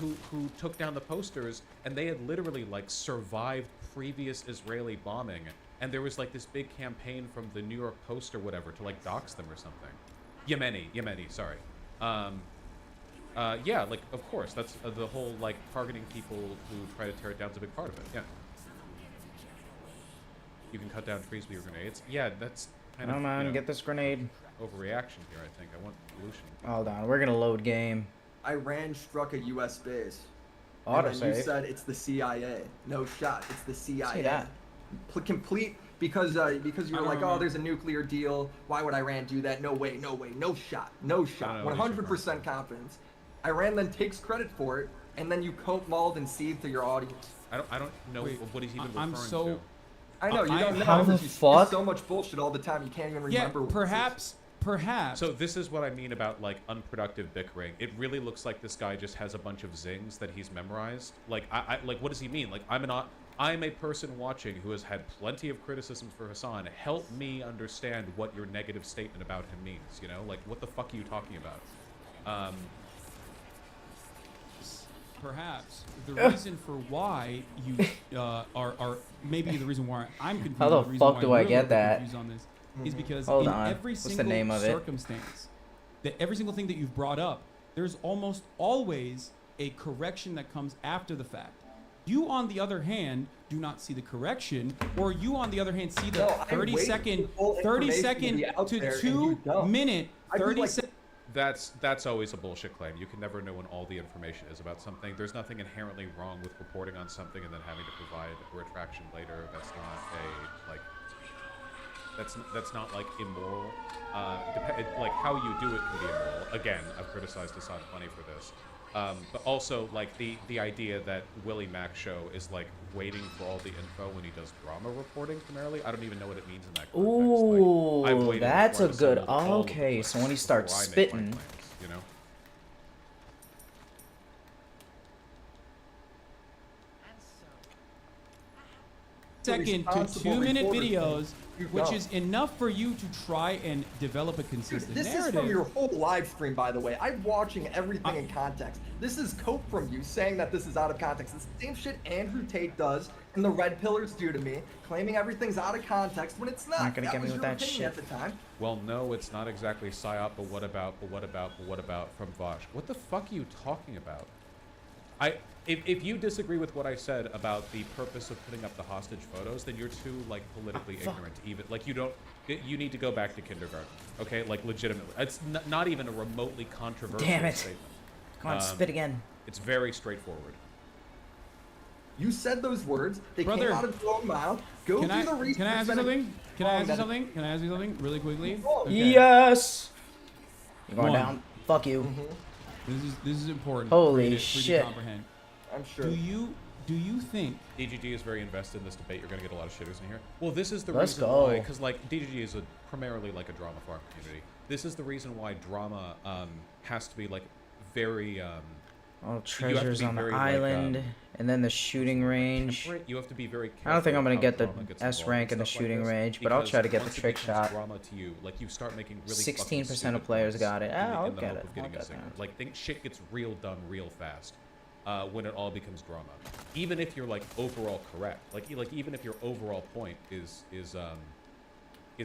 Who took down the posters, and they had literally, like, survived previous Israeli bombing, and there was, like, this big campaign from the New York Post or whatever to, like, dox them or something. Yemeni, sorry. Yeah, like, of course, that's the whole, like, targeting people who try to tear it down is a big part of it, yeah. You can cut down trees with your grenades. Yeah, that's kind of, Come on, get this grenade. Overreaction here, I think. I want pollution. Hold on, we're gonna load game. Iran struck a U.S. base. Autosave. And then you said it's the CIA. No shot. It's the CIA. Say that. Complete because you were like, oh, there's a nuclear deal. Why would Iran do that? No way. No shot. 100% confidence. Iran then takes credit for it, and then you coat, mauled, and seethe to your audience. I don't know what he's even referring to. I know you don't know. How the You fuck? so much bullshit all the time. You can't even remember. Yeah, perhaps. So this is what I mean about, like, unproductive bickering. It really looks like this guy just has a bunch of zings that he's memorized. Like, I like, what does he mean? Like, I'm a person watching who has had plenty of criticisms for Hassan. Help me understand what your negative statement about him means. You know, like, what the fuck are you talking about? Perhaps the reason for why you are maybe the reason why I'm confused. How the reason fuck why do you're I a get little bit that? confused on this is because Hold in on. every What's the single name of it? circumstance, that every single thing that you've brought up, there's almost always a correction that comes after the fact. You, on the other hand, do not see the correction, or you, on the other hand, see the 30 second to 2 minute 30 second. That's always a bullshit claim. You can never know when all the information is about something. There's nothing inherently wrong with reporting on something and then having to provide a retraction later. That's not a, like, that's not, like, immoral. Like, how you do it can be immoral. Again, I've criticized Hassan plenty for this. But also, like, the idea that Willie Mack show is, like, waiting for all the info when he does drama reporting primarily. I don't even know what it means in that context. Ooh, like, I've waited that's for a him to good. assemble all the Okay, so when he facts starts before I make my spitting. claims, you know? Second to 2 minute videos, which is enough for you to try and develop a consistent This narrative. is from your whole live stream, by the way. I'm watching everything in context. This is cope from you saying that this is out of context. It's the same shit Andrew Tate does and the Red Pillars do to me, claiming everything's out of context when it's not. Not gonna get me was with your that opinion shit. at the time. Well, no, it's not exactly PSYOP, but what about from Vosh? What the fuck are you talking about? If you disagree with what I said about the purpose of putting up the hostage photos, then you're too like politically ignorant to even like you need to go back to kindergarten. Okay, like legitimately, it's not even a remotely controversial Damn it. statement. Come on, spit again. It's very straightforward. You said those words. They Brother, came out of your own mouth. Go Can through I the research. can I ask you that- something? Can I ask you that- something? Can I ask you something really quickly? Yes. You're going One. down. Fuck you. This is important. Holy for you to shit. comprehend. I'm sure. Do you think DGG is very invested in this debate? You're going to get a lot of shitters in here. Well, this is the Let's reason go. why, because like DGG is primarily like a drama farm community. This is the reason why drama has to be like very. All you have to treasures be on the very, island, like, and then the shooting range. temperate. You have to be very careful. I don't think I'm gonna how get the drama gets S involved rank in the stuff like shooting this, range, but I'll because try to get the once it trick becomes shot. Drama to you, like you start making really 16% of fucking players stupid got it. points Ah, I'll in the get hope it. of getting I'll a get zinger. that. Like shit gets real done real fast when it all becomes drama. Even if you're like overall correct, like even if your overall point is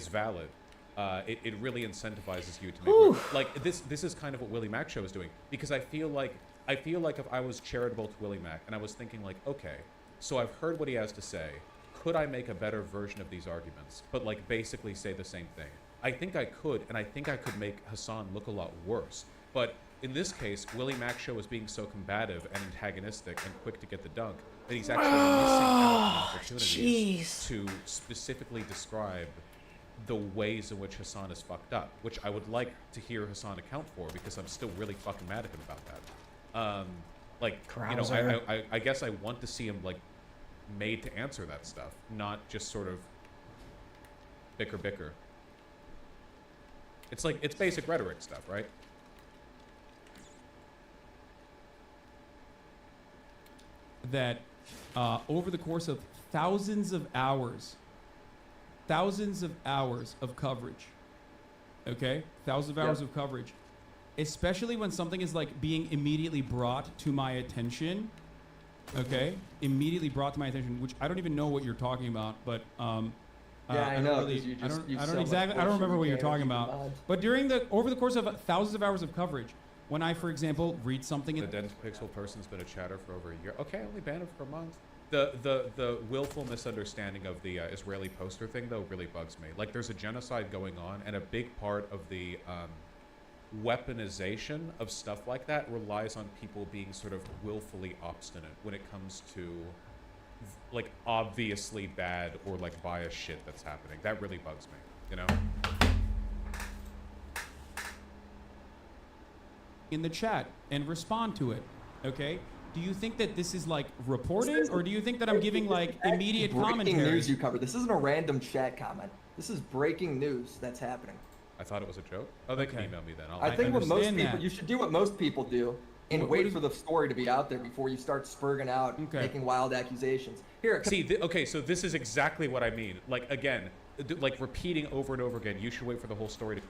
valid, it really incentivizes you to make like this is kind of what Willie Mack show is doing, because I feel like if I was charitable to Willie Mack and I was thinking like, okay, so I've heard what he has to say, could I make a better version of these arguments but like basically say the same thing? I think I could, and I think I could make Hassan look a lot worse. But in this case, Willie Mack show is being so combative and antagonistic and quick to get the dunk that he's actually missing out on opportunities to specifically describe the ways in which Hassan is fucked up, which I would like to hear Hassan account for, because I'm still really fucking mad at him about that. Krauser. I guess I want to see him like made to answer that stuff, not just sort of bicker. It's like, it's basic rhetoric stuff, right? that over the course of thousands of hours of coverage, okay, thousands of hours of coverage, especially when something is like being immediately brought to my attention, okay, immediately brought to my attention, which I don't even know what you're talking about, but Yeah, I don't know, really- 'cause you I just- don't, you I don't so much exactly, I don't remember what you're bullshit talking you about. can't But over the course of thousands of hours of coverage, when I, for example, read something The in dense pixel person's been a chatter for over a year. Okay, only banned him for a month. The willful misunderstanding of the Israeli poster thing though really bugs me. Like, there's a genocide going on, and a big part of the weaponization of stuff like that relies on people being sort of willfully obstinate when it comes to like obviously bad or like biased shit that's happening. That really bugs me, you know? in the chat and respond to it, okay? Do you think that this is like reporting, or do you think that I'm giving like immediate breaking commentary? news you covered. This isn't a random chat comment. This is breaking news that's happening. I thought it was a joke. Oh, they can email me then. I think what most understand people, that. you should do what most people do and What wait do for the story to be out there before you start spurging out, making wild accusations. Here, See, okay, so this is exactly what I mean. Like, again, like repeating over and over again, you should wait for the whole story to...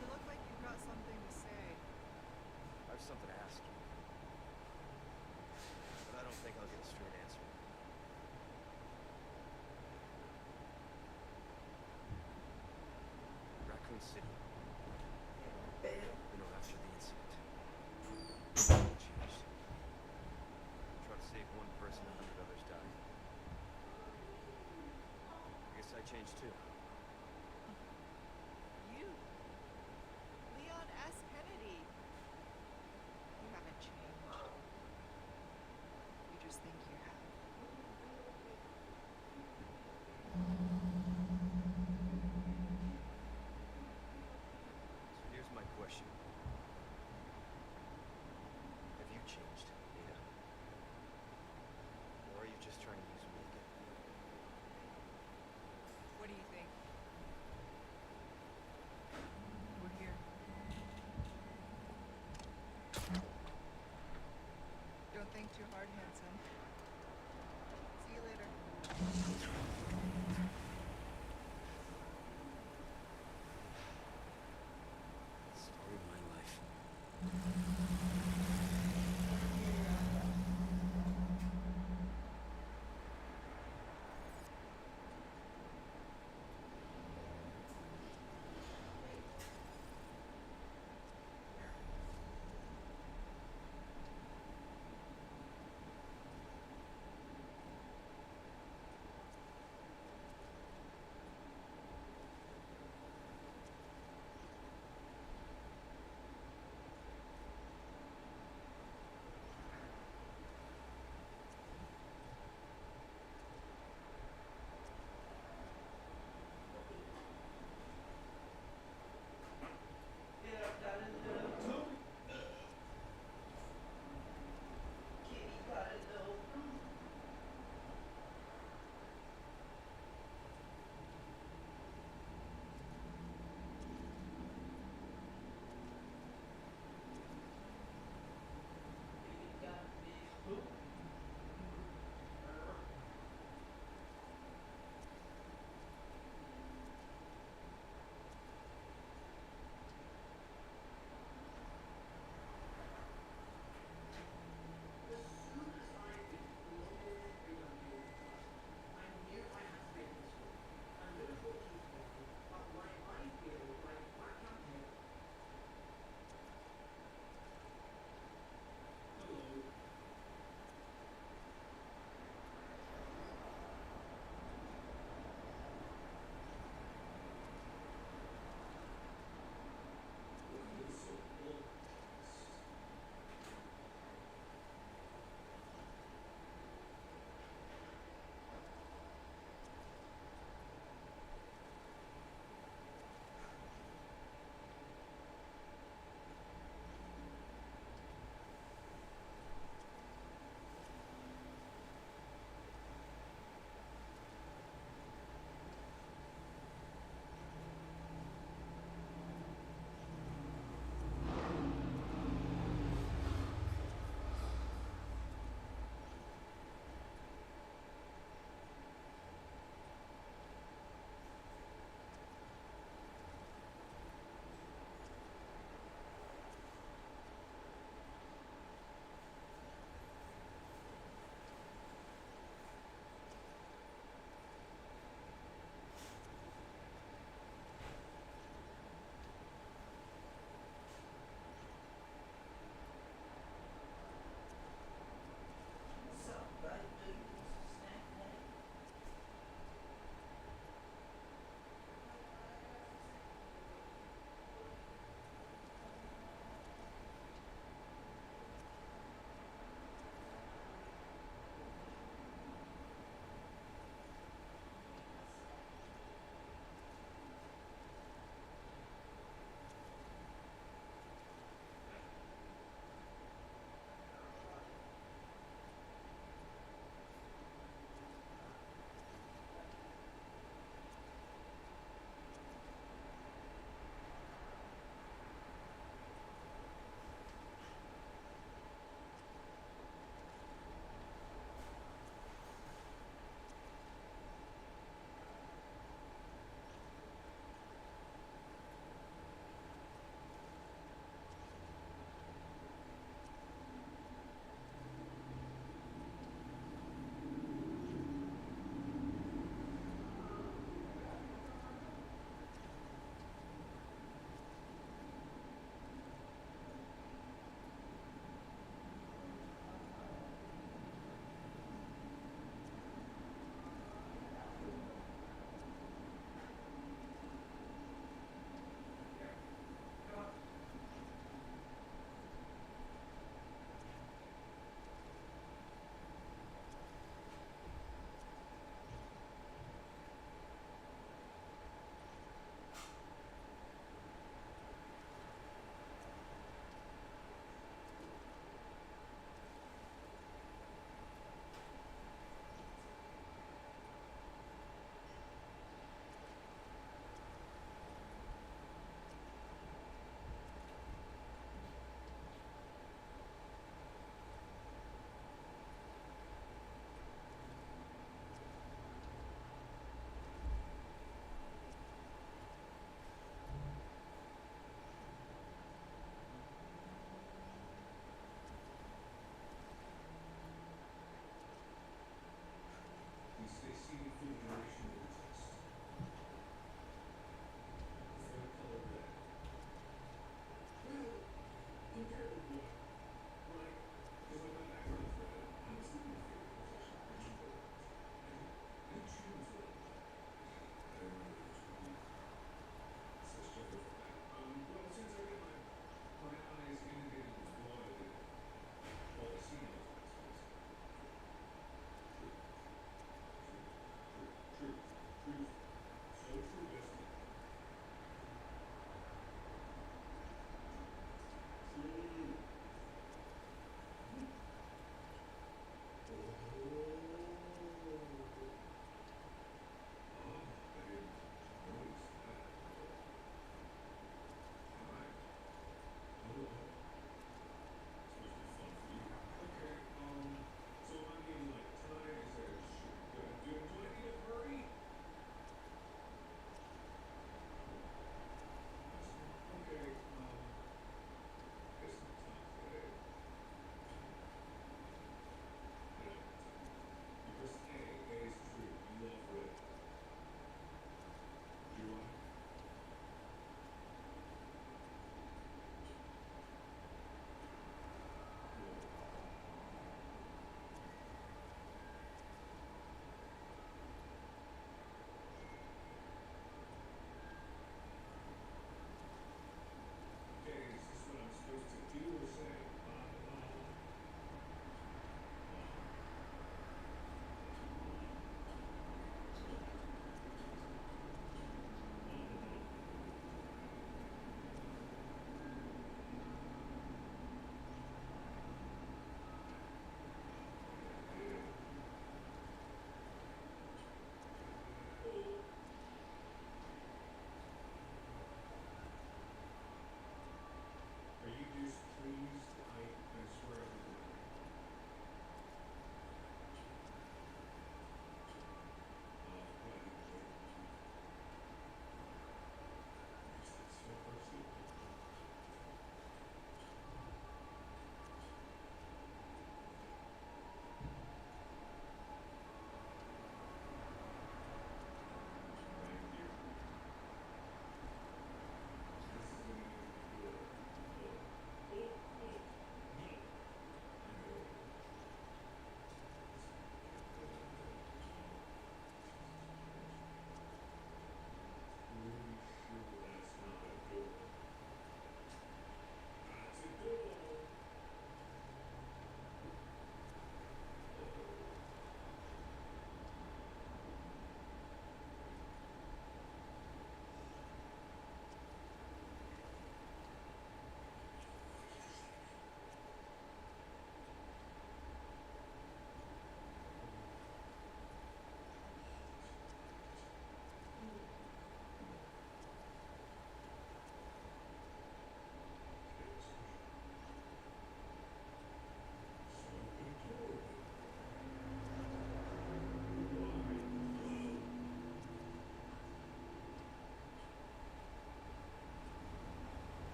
You look like you've got something to say. I have something to ask you. But I don't think I'll get a straight answer. Raccoon City. You know, after the incident. Changed. Try to save one person, 100 others died. I guess I changed too. You. Leon S. Kennedy. You haven't changed. You just think you have. So here's my question. Have you changed, Nina? Or are you just trying to use me again? What do you think? We're here. Don't think too hard, handsome. See you later.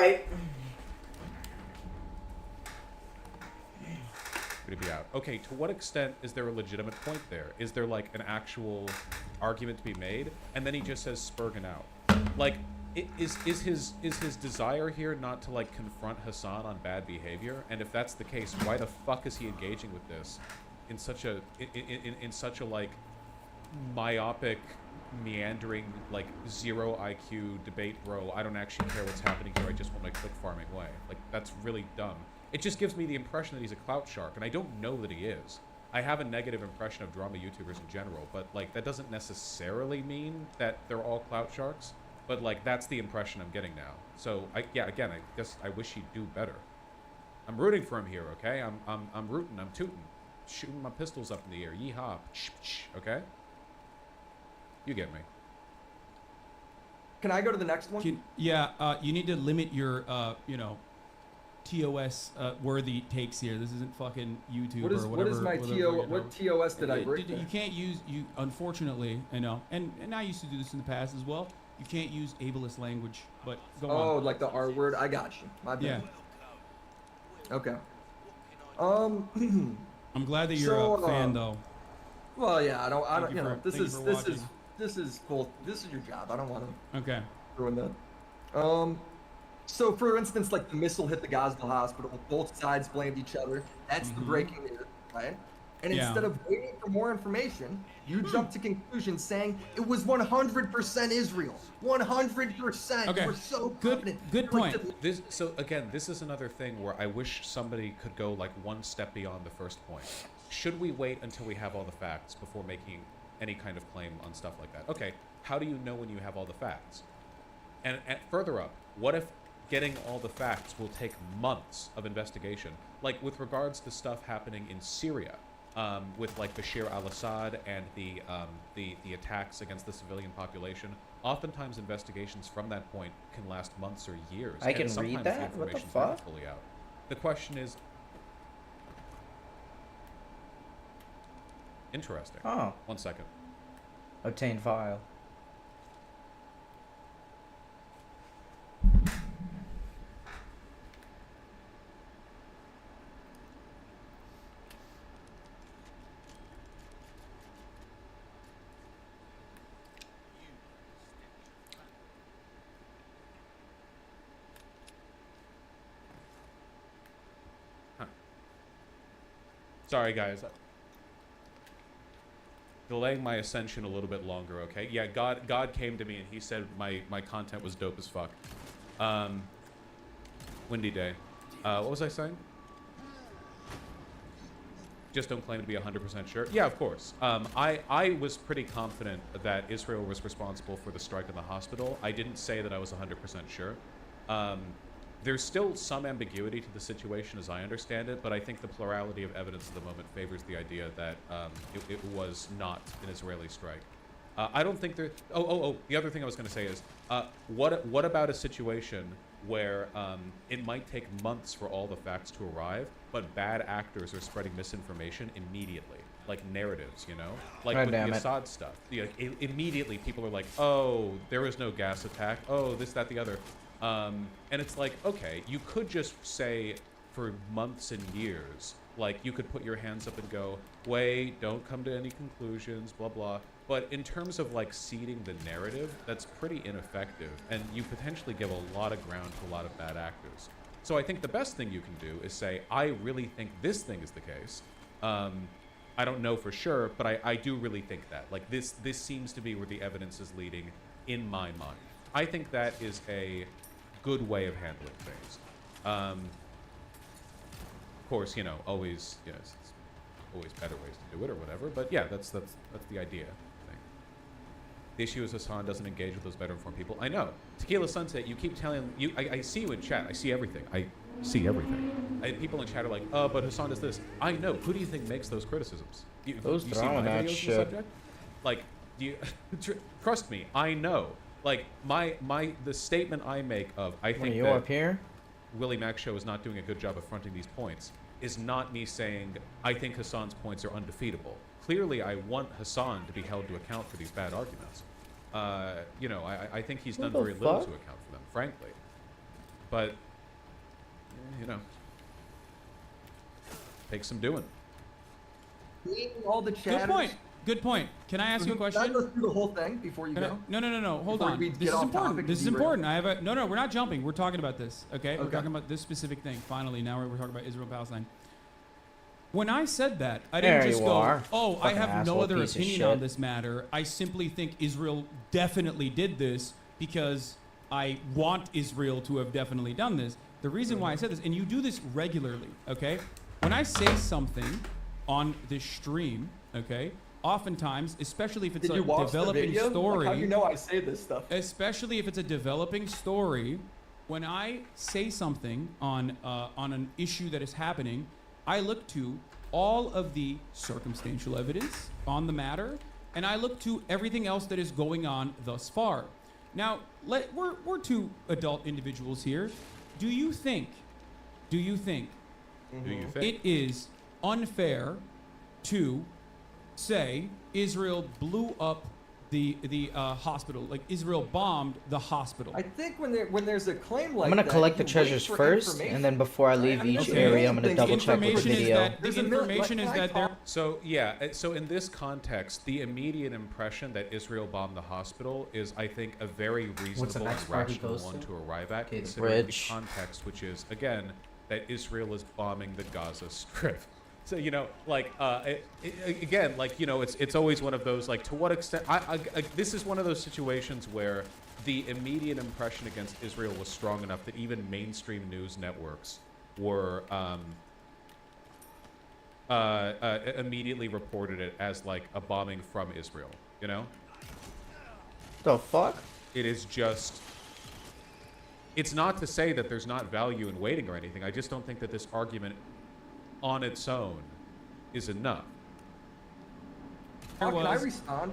right. Going to be out. Okay, to what extent is there a legitimate point there? Is there like an actual argument to be made? And then he just says Spurgeon out. Like, is his desire here not to like confront Hassan on bad behavior? And if that's the case, why the fuck is he engaging with this in such a in such a like myopic, meandering, like zero IQ debate, bro? I don't actually care what's happening here. I just want my click farming way. Like, that's really dumb. It just gives me the impression that he's a clout shark, and I don't know that he is. I have a negative impression of drama YouTubers in general, but like that doesn't necessarily mean that they're all clout sharks. But like that's the impression I'm getting now. So yeah, again, I guess I wish he'd do better. I'm rooting for him here, okay? I'm rooting, I'm tooting, shooting my pistols up in the air, yeehaw, okay? You get me. Can I go to the next one? You need to limit your, TOS worthy takes here. This isn't fucking YouTube or whatever. What is my what TOS did I break? You can't use unfortunately, I know, and I used to do this in the past as well. You can't use ableist language, but go on. Oh, like the R word. I got you. My bad. Yeah. Okay. I'm glad that you're a fan, though. Well, yeah. I don't. You know, this is your job. I don't want to ruin that. So, for instance, like the missile hit the Gaza hospital, both sides blamed each other. That's the breaking news, right? And instead of waiting for more information, you jump to conclusions saying it was 100% Israel. 100%. Okay. We're so good. confident. Good point. So again, this is another thing where I wish somebody could go like one step beyond the first point. Should we wait until we have all the facts before making any kind of claim on stuff like that? Okay. How do you know when you have all the facts? And further up, what if getting all the facts will take months of investigation? Like with regards to stuff happening in Syria, with like Bashir al-Assad and the attacks against the civilian population, oftentimes investigations from that point can last months or years. I can and sometimes read that? The What the information's not fuck? fully out. The question is interesting. Oh. 1 second. Obtain file. Sorry, guys. Delaying my ascension a little bit longer, okay? Yeah, God came to me and he said my content was dope as fuck. Windy day. What was I saying? Just don't claim to be 100% sure. Yeah, of course. I was pretty confident that Israel was responsible for the strike in the hospital. I didn't say that I was 100% sure. There's still some ambiguity to the situation as I understand it, but I think the plurality of evidence at the moment favors the idea that it was not an Israeli strike. I don't think there... the other thing I was going to say is, what about a situation where it might take months for all the facts to arrive, but bad actors are spreading misinformation immediately? Like narratives, you know? Like with the Assad stuff. Immediately people are like, oh, there was no gas attack. Oh, this, that, the other. And it's like, okay, you could just say for months and years, like you could put your hands up and go, wait, don't come to any conclusions, blah, blah. But in terms of like seeding the narrative, that's pretty ineffective. And you potentially give a lot of ground to a lot of bad actors. So I think the best thing you can do is say, I really think this thing is the case. I don't know for sure, but I do really think that. Like this seems to be where the evidence is leading in my mind. I think that is a good way of handling things. Of course, you know, always, you know, it's always better ways to do it or whatever. But yeah, that's the idea. I think. The issue is Hassan doesn't engage with those better informed people. I know. Tequila Sunset, you keep telling you. I see you in chat. I see everything. I see everything. People in chat are like, oh, but Hassan does this. I know. Who do you think makes those criticisms? Those you see my drama videos on the shit. subject? Like, do you trust me? I know. Like the statement I make of I think you that up here? Willie Mack Show is not doing a good job of fronting these points is not me saying I think Hassan's points are undefeatable. Clearly, I want Hassan to be held to account for these bad arguments. You know, I think he's done very little to account for them, frankly. but you know, takes some doing. All the chatters. Good point. Good point. Can I ask you a question? Let's do the whole thing before you go. No. Hold Before on. we This get is off important. topic This is and derail. important. No. We're not jumping. We're talking about this. Okay. We're Okay. talking about this specific thing. Finally, now we're talking about Israel Palestine. When I said that, I There didn't just you go, are. "Oh, I Fucking have no asshole other piece of opinion on shit. this matter." I simply think Israel definitely did this because I want Israel to have definitely done this. The reason why I said this, and you do this regularly, okay? When I say something on this stream, okay, oftentimes, especially if it's Did a you watch the developing video? story, Like, how do you know I say this stuff? especially if it's a developing story, when I say something on an issue that is happening, I look to all of the circumstantial evidence on the matter, and I look to everything else that is going on thus far. Now, we're two adult individuals here. Do you think it is unfair to say Israel blew up the hospital, like Israel bombed the hospital? I think when there's a claim like I'm gonna that, collect the you wait treasures for first, information. and then before I leave each Okay. area, I'm gonna The double check with the information is video. that the information is that there. So yeah, so in this context, the immediate impression that Israel bombed the hospital is, I think, a very reasonable and rational one to arrive at, Okay, the considering the bridge. context, which is again that Israel is bombing the Gaza Strip. So again, it's always one of those, like, to what extent? This is one of those situations where the immediate impression against Israel was strong enough that even mainstream news networks were immediately reported it as like a bombing from Israel. You know? The fuck? It is just. It's not to say that there's not value in waiting or anything. I just don't think that this argument on its own is enough. Can I respond?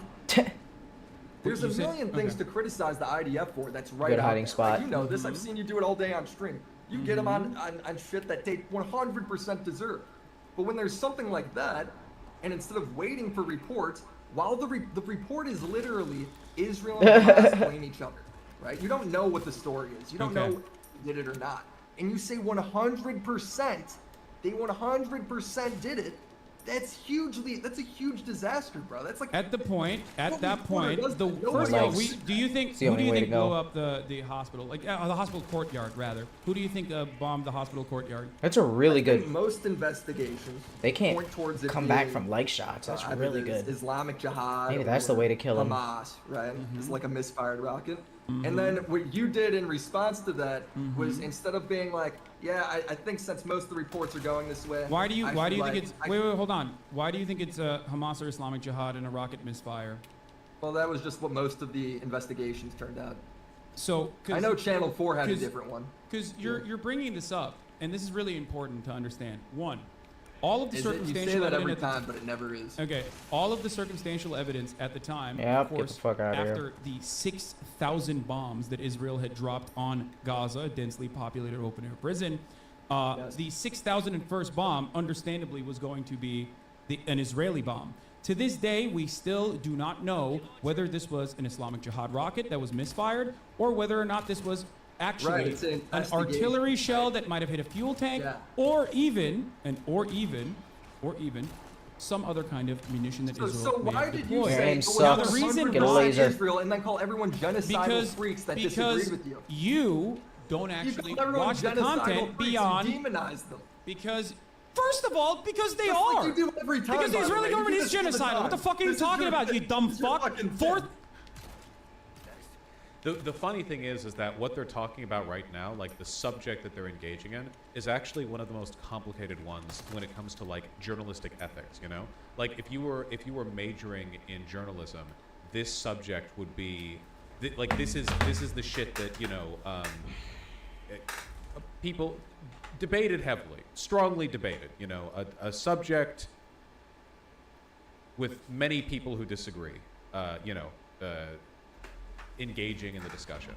There's a You said- million things okay. to criticize the IDF for. That's right. Good out hiding there. spot. Like, you know this. I've seen you do it all day on stream. You get them on shit that they 100% deserve. But when there's something like that, and instead of waiting for reports, while the report is literally Israel and Hamas playing each other, right? You don't know what the story is. You don't know if they did it or not. And you say 100%, they 100% did it. That's a huge disaster, bro. That's like At that point, does the that? first of all, Nobody do you think It's the who only do you way to think blew go. up the hospital, like the hospital courtyard rather? Who do you think bombed the hospital courtyard? That's a really I think good. most investigations They can't point towards it come back being, from leg shots. That's either really this good. Islamic Jihad. Maybe that's the or way to kill 'em. Hamas, right? It's like a misfired rocket. Mm-hmm. And then what you did in response to that was, instead of being like, yeah, I think since most of the reports are going this way. Why do you I should, think like, it's wait, hold on? Why do you think it's Hamas or Islamic Jihad and a rocket misfire? Well, that was just what most of the investigations turned out. So I know Channel 4 had a 'cause- different one. Because you're bringing this up, and this is really important to understand. One, all of the Is it? You circumstantial say that evidence every at the time, but it never is. Okay, all of the circumstantial evidence at the time, Yep, of get the course, fuck outta here. after the 6,000 bombs that Israel had dropped on Gaza, a densely populated open-air prison, the 6,001st bomb, understandably, was going to be an Israeli bomb. To this day, we still do not know whether this was an Islamic Jihad rocket that was misfired, or whether or not this was actually Right, it's an an investigation. artillery shell that might have hit a fuel tank, Yeah. or even some other kind of munition that Israel So may why have did you deployed. say aim now sucks. the reason Get a why laser. Israel and then call everyone genocidal freaks that disagreed with you? You don't You actually call everyone watch the genocidal content freaks, beyond. you demonize them. Because, first of all, because they That's are. what you do every time, because the by the Israeli way. You government do is this all the genocidal. What the time. fuck are you This is talking your about, you thing. dumb This is your fuck? fucking Fourth. thing. The funny thing is that what they're talking about right now, like the subject that they're engaging in, is actually one of the most complicated ones when it comes to like journalistic ethics. You know, like if you were majoring in journalism, this subject would be like this is the shit that people debated heavily, strongly debated. You know, a subject with many people who disagree. Engaging in the discussion.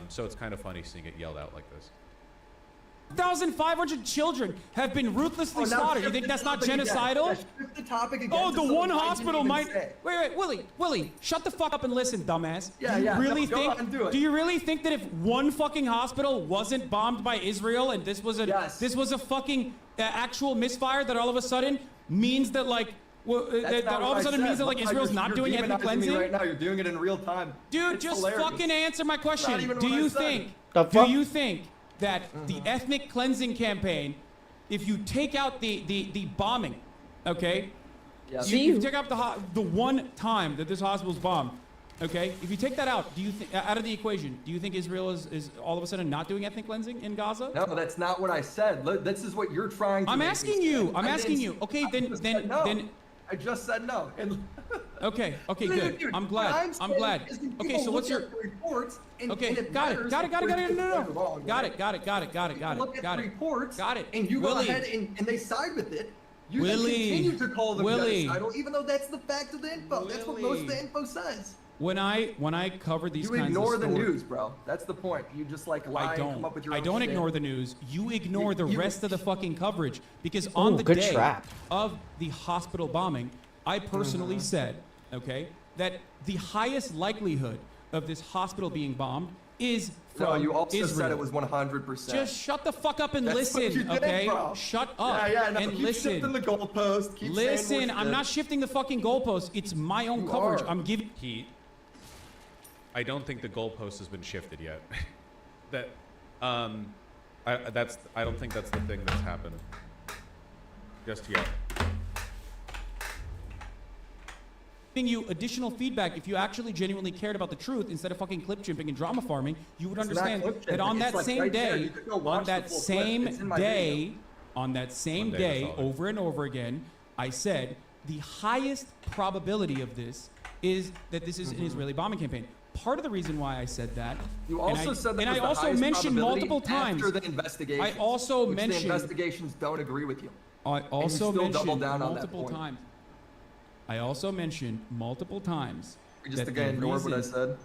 So it's kind of funny seeing it yelled out like this. 1,500 children have been ruthlessly slaughtered. You think that's not genocidal? The topic again Oh, to the something one I didn't hospital even might. say. Wait, Willie, shut the fuck up and listen, dumbass. Yeah, do you yeah, really no, go think? on, do it. Do you really think that if one fucking hospital wasn't bombed by Israel and this was a fucking actual misfire, that all of a sudden means that like. Well, that all of a sudden means that like Israel's not doing ethnic cleansing? Right now, you're doing it in real time. Dude, It's just hilarious. fucking answer my question. even Do what I you said. think? The Do fuck? you think that the ethnic cleansing campaign, if you take out the bombing, okay? Yeah. You take out the one time that this hospital's bombed, okay? If you take that out, do you out of the equation, do you think Israel is all of a sudden not doing ethnic cleansing in Gaza? No, that's not what I said. Look, this is what you're trying to I'm make me asking say. you. I'm I asking didn't- you. Okay, I just said no. then. I just said no. And Okay, good. Dude, I'm what glad. I'm saying glad. is that Okay, people so what's look your at the reports and, Okay, and it got matters it. Got it. if Got it. we're No, no, right or no. wrong, Got right? it. Got it. Got it. Got it. Got People it. look at Got the it. reports Got it. and you go Willie. ahead and they side with it. You then Willie. continue to call them Willie. genocidal, even though that's the fact of the info. That's what most of the info says. When I cover these You kinds ignore of the stories, news, bro. That's the point. You just like lie and come up with your I own don't shit. ignore the news. You ignore the rest of the fucking coverage because on Ooh, the good day trap. of the hospital bombing, I personally Mm-hmm. said, okay, that the highest likelihood of this hospital being bombed is from No, you also Israel. said it was 100%. Just shut the fuck up and That's what listen, you did, okay? bro. Shut up Yeah, no, and keep listen. shifting the goalpost. Keep saying Listen, more I'm shit. not shifting the fucking goalpost. It's my own You coverage. are. I'm giving. Heat. I don't think the goalpost has been shifted yet. that, I don't think that's the thing that's happened. Just yet. Giving you additional feedback. If you actually genuinely cared about the truth instead of fucking clip chimping and drama farming, you would It's not understand clip that on chimping. It's that like same right there. day, You could go on watch that the full clip. same It's in my day, video. on that same One day, day, that's all. over and over again, I said the highest probability of this is that this is an Israeli bombing campaign. Part of the reason why I said that, You and also I, said that and was I the also highest mentioned probability multiple times. after the investigation. I also which mentioned. the investigations don't agree with you. I also still double mentioned down on that multiple point. times. I also mentioned multiple times. You just that again the ignored what I reason- said.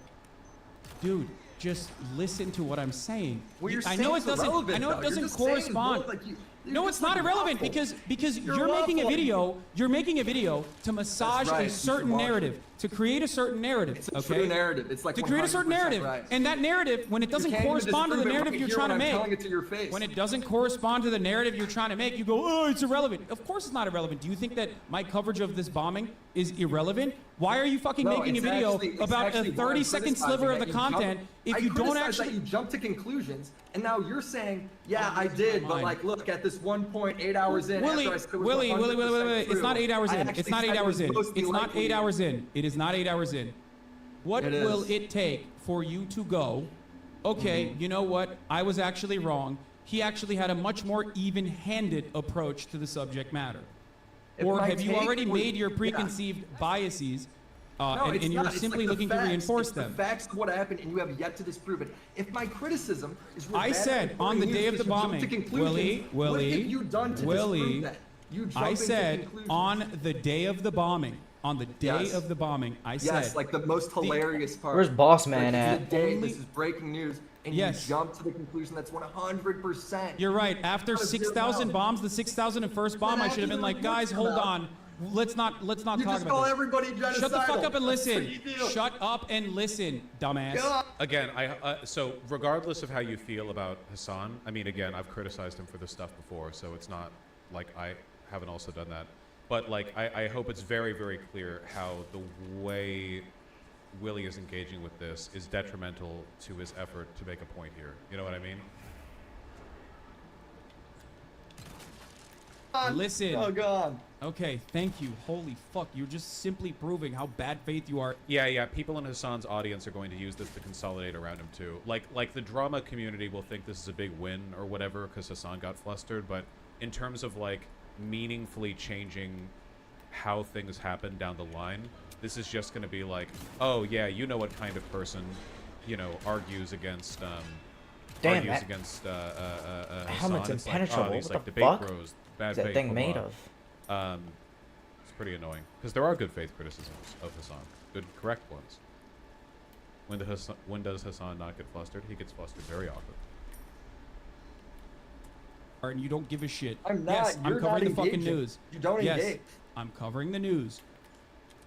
Dude, just listen to what I'm saying. Well, you're I saying know it it's doesn't. irrelevant, I know though. it You're doesn't just saying correspond. both, like you're No, just it's not like irrelevant waffle. because You're you're making a waffling. video. You're making a video to massage right, a you should certain watch it. narrative, to create a certain narrative. It's a okay? true narrative. It's like to create a certain 100% narrative, right. and that narrative, when it doesn't can't even correspond to the disprove it narrative right you're here trying to when I'm make, telling it to your face. when it doesn't correspond to the narrative you're trying to make, you go, oh, it's irrelevant. Of course it's not irrelevant. Do you think that my coverage of this bombing is irrelevant? Why are you fucking No, making a it's video actually- it's about a actually why I'm 30-second criticizing sliver of that the you jump- content if I you don't criticize actually? that you jump to conclusions, and now you're saying, yeah, I losing did, my but mind. like, look at this 1.8 hours in. Willie, after I said it was Willie, 100% it's not true, 8 hours I in. actually It's not said 8 it hours was in. supposed to be It's not likely. 8 hours in. It is not 8 hours in. What It will is. it take for you to go, okay, you know what? I was actually wrong. He actually had a much more even-handed approach to the subject matter. If Or my have you take already was- made your yeah. preconceived biases No, and it's you're not. It's simply like the looking to facts. reinforce It's them? The facts of what happened, and you have yet to disprove it. If my criticism is I rebutted said by on the news day of the because you jump bombing, to conclusions, what have you done to Willie, disprove that? You jump I into said conclusions. on the day of the bombing, on the day Yes. of the bombing, I said. Yes, like the most hilarious part. Where's Boss Man like, at? The day, Only- this is breaking news, and Yes. you jump to the conclusion that's 100%. You're right. After How does it 6,000 know? bombs, the 6,001st bomb, I should have been like, guys, hold on. Let's not You talk just about call this. everybody genocidal. Shut the fuck up and That's what listen. you do. Shut up and listen, dumbass. God. Again, so regardless of how you feel about Hassan, I mean, again, I've criticized him for this stuff before, so it's not like I haven't also done that. But like, I hope it's very, very clear how the way Willie is engaging with this is detrimental to his effort to make a point here. You know what I mean? Listen. Oh God. Okay, thank you. Holy fuck, you're just simply proving how bad faith you are. Yeah. People in Hassan's audience are going to use this to consolidate around him too. Like the drama community will think this is a big win or whatever because Hassan got flustered. But in terms of like meaningfully changing how things happen down the line, this is just going to be like, oh yeah, you know what kind of person, you know, argues against Damn, argues that against helmet's Hassan. It's impenetrable. Like, these What like the debate fuck? bros, bad What's that faith, thing blah, made blah. of? It's pretty annoying because there are good faith criticisms of Hassan, good correct ones. When does Hassan not get flustered? He gets flustered very often. and you don't give a shit. I'm not. Yes, You're I'm covering not the fucking engaging. news. You don't yes, engage. I'm covering the news.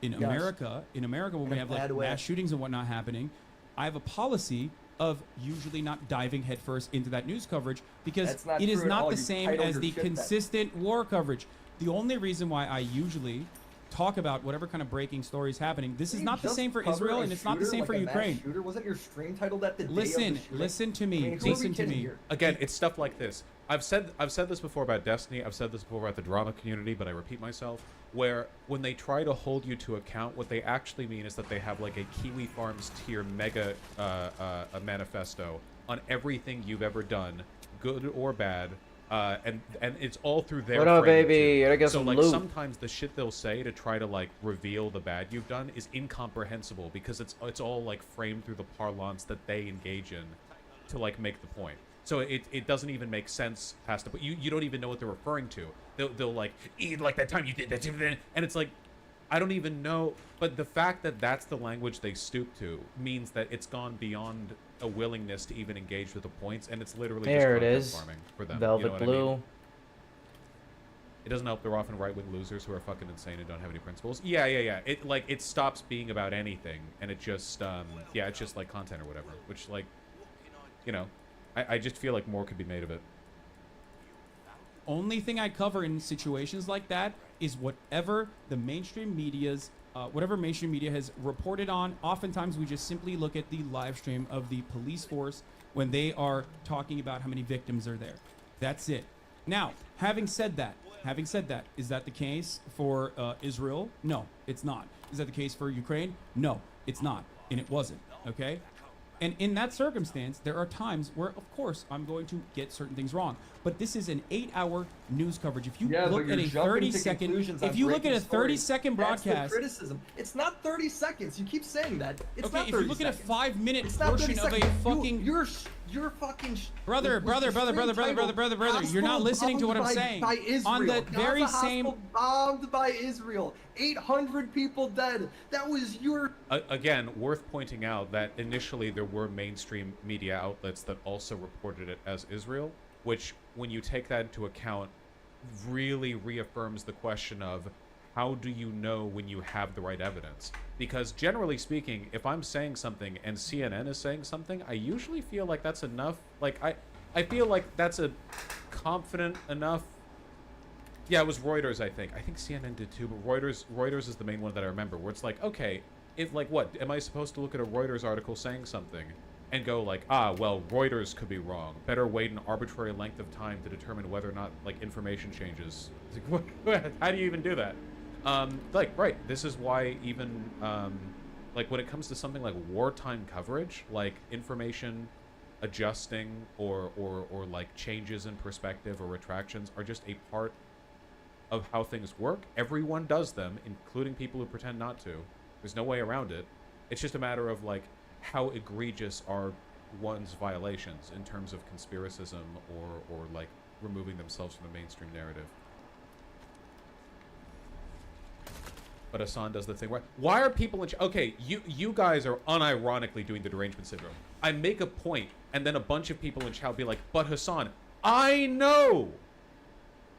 In Yes. America, when we have like bad way. mass shootings and whatnot happening, I have a policy of usually not diving headfirst into that news coverage because That's not it is true at not all. the You same titled as your the shit that. consistent war coverage. The only reason why I usually talk about whatever kind of breaking story is happening, this is You not the just same for cover Israel a and it's not the shooter same like for a mass Ukraine. Shooter? Wasn't your stream titled that the day of Listen, the shooting? listen to me. I mean, who are we Listen to kidding me. here? Again, it's stuff like this. I've said this before about Destiny. I've said this before about the drama community, but I repeat myself. Where when they try to hold you to account, what they actually mean is that they have like a Kiwi Farms tier mega a manifesto on everything you've ever done, good or bad, and it's all through their. What up, framing, baby? too. I got so some like loot. sometimes the shit they'll say to try to like reveal the bad you've done is incomprehensible because it's all like framed through the parlance that they engage in to like make the point. So it doesn't even make sense past the point. You don't even know what they're referring to. They'll like like that time you did that, and it's like I don't even know. But the fact that that's the language they stoop to means that it's gone beyond a willingness to even engage with the points, and it's literally There it just is. content farming for them. Velvet you know what blue. I mean? It doesn't help they're often right-wing losers who are fucking insane and don't have any principles. Yeah. It stops being about anything, and it just it's just like content or whatever. Which like, you know, I just feel like more could be made of it. Only thing I cover in situations like that is whatever the mainstream media's whatever mainstream media has reported on. Oftentimes we just simply look at the live stream of the police force when they are talking about how many victims are there. That's it. Now, having said that, is that the case for Israel? No, it's not. Is that the case for Ukraine? No, it's not. And it wasn't. Okay? And in that circumstance, there are times where, of course, I'm going to get certain things wrong. But this is an 8-hour news coverage. If you look at a 30-second, if you look at a 30-second broadcast, that's the criticism. It's not 30 seconds. You keep saying that. It's okay, not 30 if you look seconds. at a 5-minute It's not 30 portion of a seconds. fucking You're fucking brother, you're not listening to what I'm saying. By Israel. On the very Gaza same hospital bombed by Israel. 800 people dead. That was your. Again, worth pointing out that initially there were mainstream media outlets that also reported it as Israel, which, when you take that into account, really reaffirms the question of how do you know when you have the right evidence? Because generally speaking, if I'm saying something and CNN is saying something, I usually feel like that's enough. Like I feel like that's a confident enough. Yeah, it was Reuters, I think. I think CNN did too, but Reuters is the main one that I remember, where it's like, okay, if like what? Am I supposed to look at a Reuters article saying something and go like, well, Reuters could be wrong. Better wait an arbitrary length of time to determine whether or not like information changes. It's like, what? How do you even do that? Right, this is why even like when it comes to something like wartime coverage, like information adjusting or like changes in perspective or retractions are just a part of how things work. Everyone does them, including people who pretend not to. There's no way around it. It's just a matter of like how egregious are one's violations in terms of conspiracism or like removing themselves from the mainstream narrative. But Hassan does the thing where, why are people in okay, you guys are unironically doing the derangement syndrome. I make a point, and then a bunch of people in chat will be like, but Hassan, I know.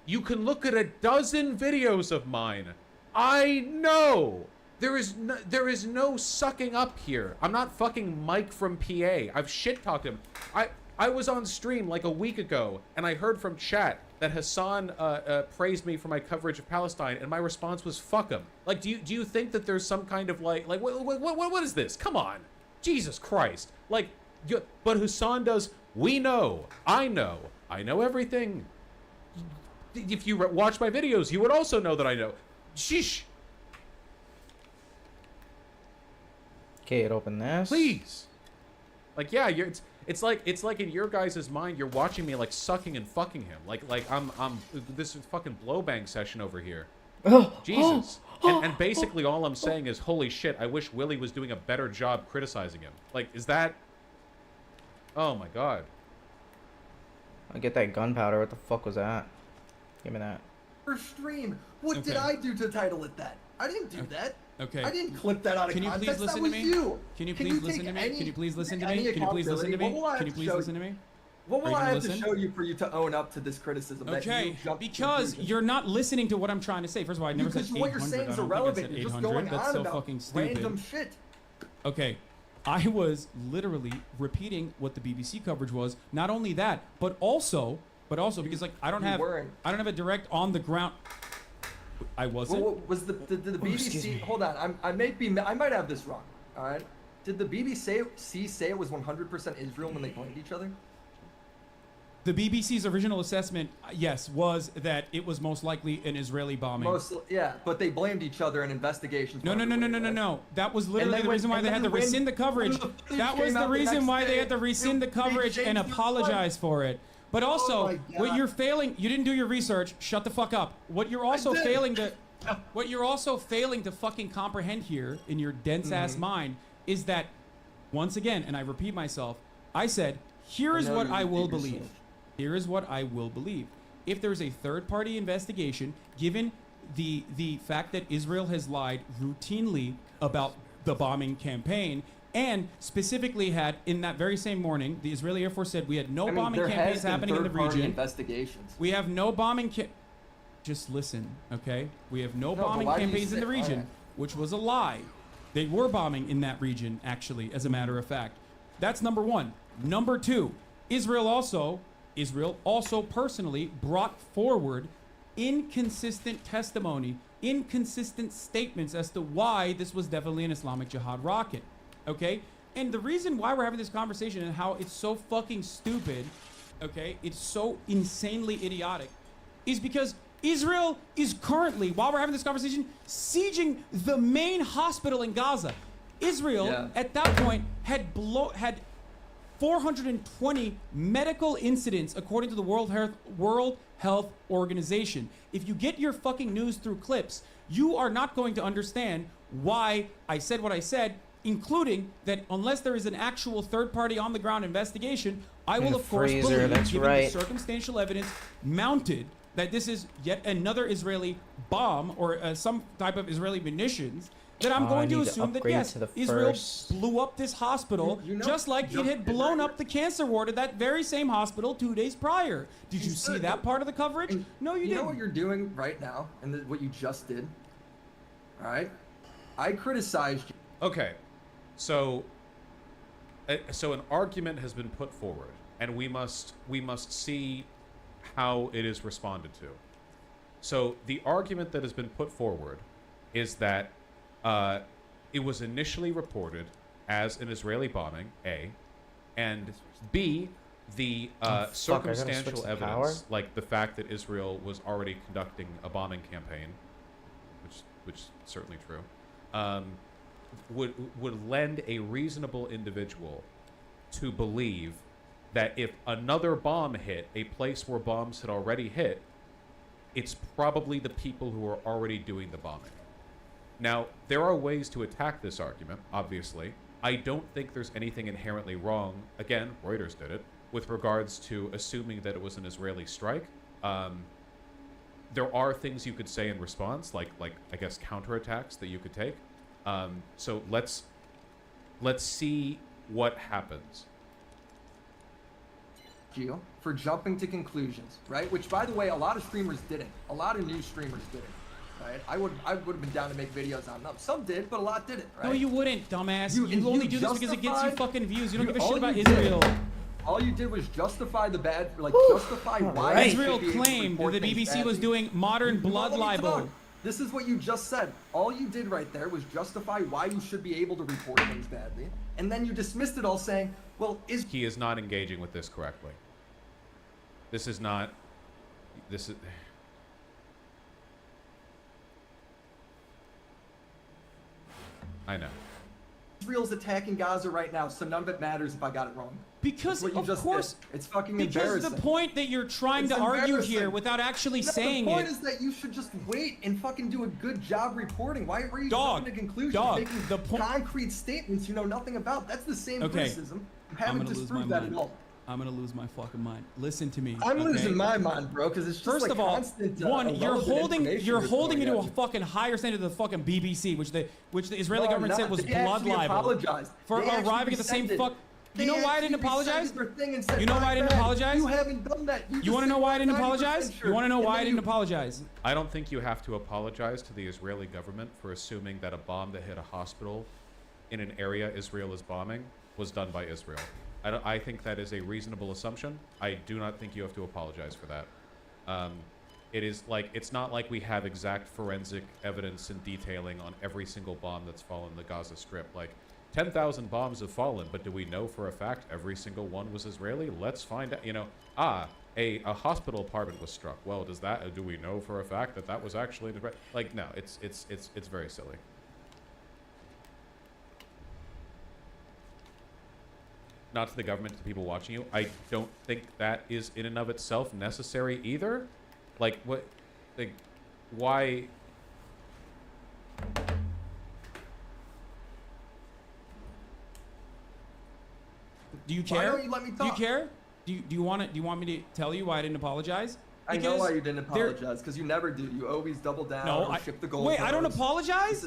You can look at a dozen videos of mine. I know. There is no sucking up here. I'm not fucking Mike from PA. I've shit-talked him. I was on stream like a week ago, and I heard from chat that Hassan praised me for my coverage of Palestine, and my response was fuck him. Like, do you think that there's some kind of like what is this? Come on, Jesus Christ! Like, but Hassan does. We know. I know everything. If you watch my videos, you would also know that I know. Sheesh. Okay, open this. Please. Like, yeah, it's like in your guys' mind, you're watching me like sucking and fucking him. Like I'm this is fucking blowbang session over here. Jesus. And basically all I'm saying is, holy shit, I wish Willie was doing a better job criticizing him. Like, is that? Oh my god. I get that gunpowder. What the fuck was that? Give me that. First stream. What did I do to title it that? I didn't do that. Okay. I didn't clip that out of Can you context. please listen that to was me? You. Can you please listen to me? Can you please listen to me? Can you please listen to me? Can you please listen to me? What Are will you I gonna have listen? to show you for you to own up to this criticism? that Okay, you jumped to because conclusions? you're not listening to what I'm trying to say. First of all, I never Because said 800. what you're saying is I don't think I irrelevant. said You're just 800. going That's on so about fucking stupid. random shit. Okay, I was literally repeating what the BBC coverage was. Not only that, but also because like I don't have a direct on the ground. I wasn't. Well, was did the BBC? Hold on, I might have this wrong. All right, did the BBC say it was 100% Israel when they blamed each other? The BBC's original assessment, yes, was that it was most likely an Israeli bombing. Yeah, but they blamed each other in investigations. No. That was literally the reason why they had to rescind the coverage. That was the reason why they had to rescind the coverage and apologize for it. But also, what you're failing, you didn't do your research. Shut the fuck up. What you're also failing to fucking comprehend here in your dense ass mind is that, once again, and I repeat myself, I said, here is what I will believe. Here is what I will believe. If there's a third-party investigation, given the fact that Israel has lied routinely about the bombing campaign, and specifically had, in that very same morning, the Israeli Air Force said we had no bombing campaigns happening in the region. Investigations. We have no bombing just listen, okay? We have no bombing campaigns in the region, which was a lie. They were bombing in that region, actually, as a matter of fact. That's number one. Number two, Israel also personally brought forward inconsistent testimony, inconsistent statements as to why this was definitely an Islamic Jihad rocket, okay? And the reason why we're having this conversation and how it's so fucking stupid, okay, it's so insanely idiotic, is because Israel is currently, while we're having this conversation, sieging the main hospital in Gaza. Israel, at that point, had 420 medical incidents according to the World Health Organization. If you get your fucking news through clips, you are not going to understand why I said what I said, including that unless there is an actual third-party on-the-ground investigation, I will of course believe, given the circumstantial evidence mounted, that this is yet another Israeli bomb or some type of Israeli munitions, that I'm going to assume that yes, Israel blew up this hospital just like it had blown up the cancer ward at that very same hospital 2 days prior. Did you see that part of the coverage? No, you didn't. You know what you're doing right now, and what you just did. All right, I criticized you. Okay, so an argument has been put forward, and we must see how it is responded to. So the argument that has been put forward is that it was initially reported as an Israeli bombing, A, and B, the circumstantial evidence, like the fact that Israel was already conducting a bombing campaign, which is certainly true, would lend a reasonable individual to believe that if another bomb hit a place where bombs had already hit, it's probably the people who are already doing the bombing. Now, there are ways to attack this argument, obviously. I don't think there's anything inherently wrong, again, Reuters did it, with regards to assuming that it was an Israeli strike. There are things you could say in response, like I guess counterattacks that you could take. So let's see what happens. You for jumping to conclusions, right? Which, by the way, a lot of streamers didn't. A lot of new streamers didn't. Right? I would have been down to make videos on them. Some did, but a lot didn't, right? No, you wouldn't, dumbass. You only do this because it gets you fucking views. You don't give a shit about Israel. Israel. All you did was justify the bad, justify why Israel claimed that the BBC was doing modern blood libel. This is what you just said. All you did right there was justify why you should be able to report things badly, and then you dismissed it all, saying, "Well, he is not engaging with this correctly. This is not. This is." I know. Israel's attacking Gaza right now, so none of it matters if I got it wrong. Because of course, it's fucking embarrassing. Because the point that you're trying to argue here without actually saying it. The point is that you should just wait and fucking do a good job reporting. Why are you jumping to conclusions, making concrete statements you know nothing about? That's the same criticism. You haven't disproved that at all. I'm gonna lose my fucking mind. Listen to me. I'm losing my mind, bro, because it's just first of all, constant, you're holding it to a fucking higher standard than the fucking BBC, which the Israeli government said was blood libel for arriving at the same fuck. You know why I didn't apologize? You know why I didn't apologize? You haven't done that. You want to know why I didn't apologize? You want to know why I didn't apologize? I don't think you have to apologize to the Israeli government for assuming that a bomb that hit a hospital in an area Israel is bombing was done by Israel. I think that is a reasonable assumption. I do not think you have to apologize for that. It is like, it's not like we have exact forensic evidence and detailing on every single bomb that's fallen in the Gaza Strip. Like, 10,000 bombs have fallen, but do we know for a fact every single one was Israeli? Let's find out, you know, a hospital apartment was struck. Well, do we know for a fact that that was actually, like, no, it's very silly. Not to the government, to the people watching you. I don't think that is in and of itself necessary either. Like, what, like, why? Do you care? Why don't you let me talk? Do you care? Do you want me to tell you why I didn't apologize? I know why you didn't apologize, because you never do. You always double down or ship the gold. Wait, I don't apologize?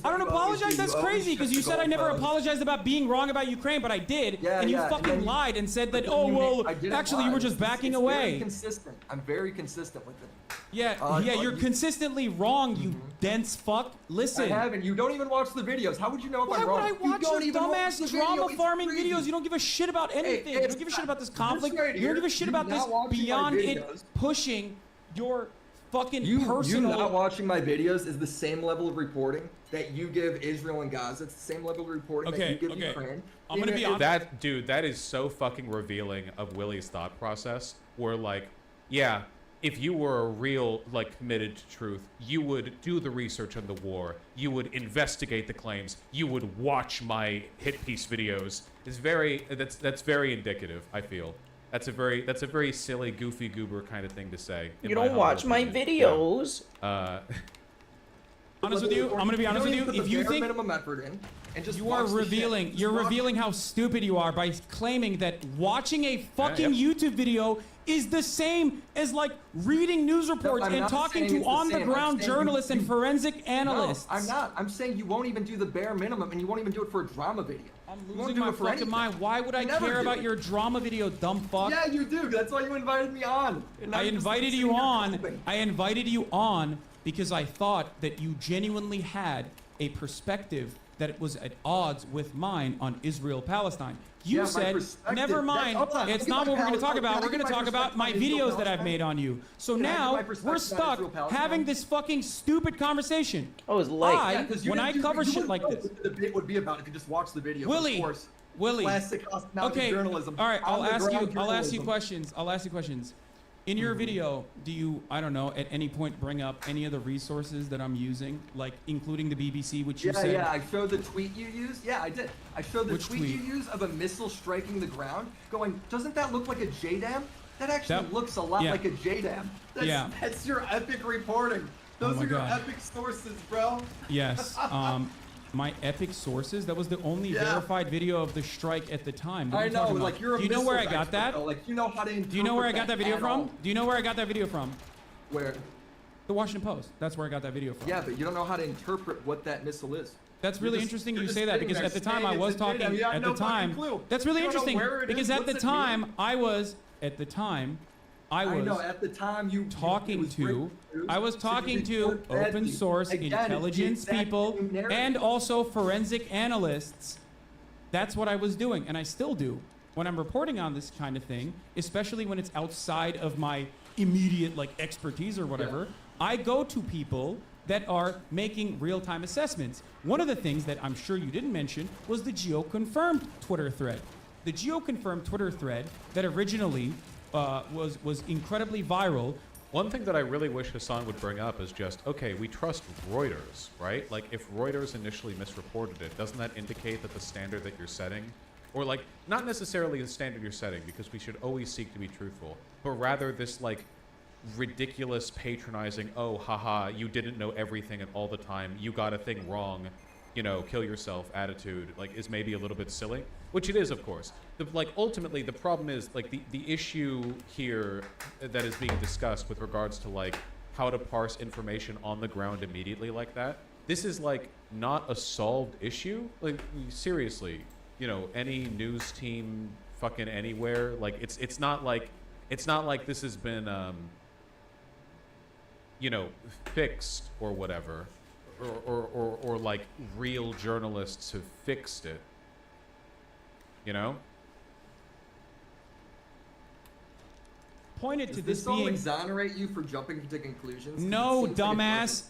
I don't apologize? That's crazy, because you said I never apologized about being wrong about Ukraine, but I did, and you fucking lied and said that, oh, well, actually, you were just backing away. Very consistent. I'm very consistent with it. Yeah, you're consistently wrong, you dense fuck. Listen. I haven't. You don't even watch the videos. How would you know if I'm wrong? Why would I watch your dumbass drama farming videos? You don't give a shit about anything. You don't give a shit about this conflict. You don't give a shit about this beyond it pushing your fucking personal... You not watching my videos is the same level of reporting that you give Israel and Gaza. It's the same level of reporting that you give Ukraine. I'm gonna be honest. That is so fucking revealing of Willie's thought process, where, like, yeah, if you were a real, like, committed to truth, you would do the research on the war, you would investigate the claims, you would watch my hit piece videos. That's very indicative, I feel. That's a very silly, goofy goober kind of thing to say. You don't watch my videos. Yeah. Honest with you, I'm gonna be honest with you. If you think minimum effort in, and just you are revealing, you're revealing how stupid you are by claiming that watching a fucking YouTube video is the same as, like, reading news reports and talking to on-the-ground journalists and forensic analysts. No, I'm not. I'm saying you won't even do the bare minimum, and you won't even do it for a drama video. I'm losing my fucking mind. Why would I care about your drama video, dumb fuck? Yeah, you do. That's why you invited me on. I invited you on. I invited you on because I thought that you genuinely had a perspective that was at odds with mine on Israel-Palestine. You said, never mind, it's not what we're going to talk about. We're going to talk about my videos that I've made on you. So now, we're stuck having this fucking stupid conversation. Oh, it's late. When I cover shit like this. The bit would be about if you just watch the video. Willie, of course. Willie. Classic hospitality journalism. All right, I'll ask you questions. In your video, do you, I don't know, at any point bring up any of the resources that I'm using, like including the BBC, which you said? Yeah, I showed the tweet you used. Yeah, I did. I showed the tweet you used of a missile striking the ground, going, doesn't that look like a JDAM? That actually looks a lot like a JDAM. That's your epic reporting. Those are your epic sources, bro. Yes. My epic sources? That was the only verified video of the strike at the time. I know, like, you're a Do you know where I got that? Like, you know how to interpret. Do you know where I got that video from? Do you know where I got that video from? Where? The Washington Post. That's where I got that video from. Yeah, but you don't know how to interpret what that missile is. That's really interesting you say that, because at the time I was talking, at the time, that's really interesting, because at the time I was talking to open source intelligence people and also forensic analysts. That's what I was doing, and I still do when I'm reporting on this kind of thing, especially when it's outside of my immediate, like, expertise or whatever. I go to people that are making real-time assessments. One of the things that I'm sure you didn't mention was the geo-confirmed Twitter thread. The geo-confirmed Twitter thread that originally was incredibly viral. One thing that I really wish Hassan would bring up is just, okay, we trust Reuters, right? Like, if Reuters initially misreported it, doesn't that indicate that the standard that you're setting, or, like, not necessarily the standard you're setting, because we should always seek to be truthful, but rather this, like, ridiculous patronizing, oh, haha, you didn't know everything and all the time, you got a thing wrong, you know, kill yourself attitude, like, is maybe a little bit silly, which it is, of course. Like, ultimately, the problem is, like, the issue here that is being discussed with regards to, like, how to parse information on the ground immediately like that, this is, like, not a solved issue. Like, seriously, you know, any news team fucking anywhere. Like it's not like this has been you know, fixed or whatever, or like real journalists have fixed it. You know? Pointed Does to this this all being exonerate you for jumping to conclusions? 'Cause it no, seems like it's dumbass.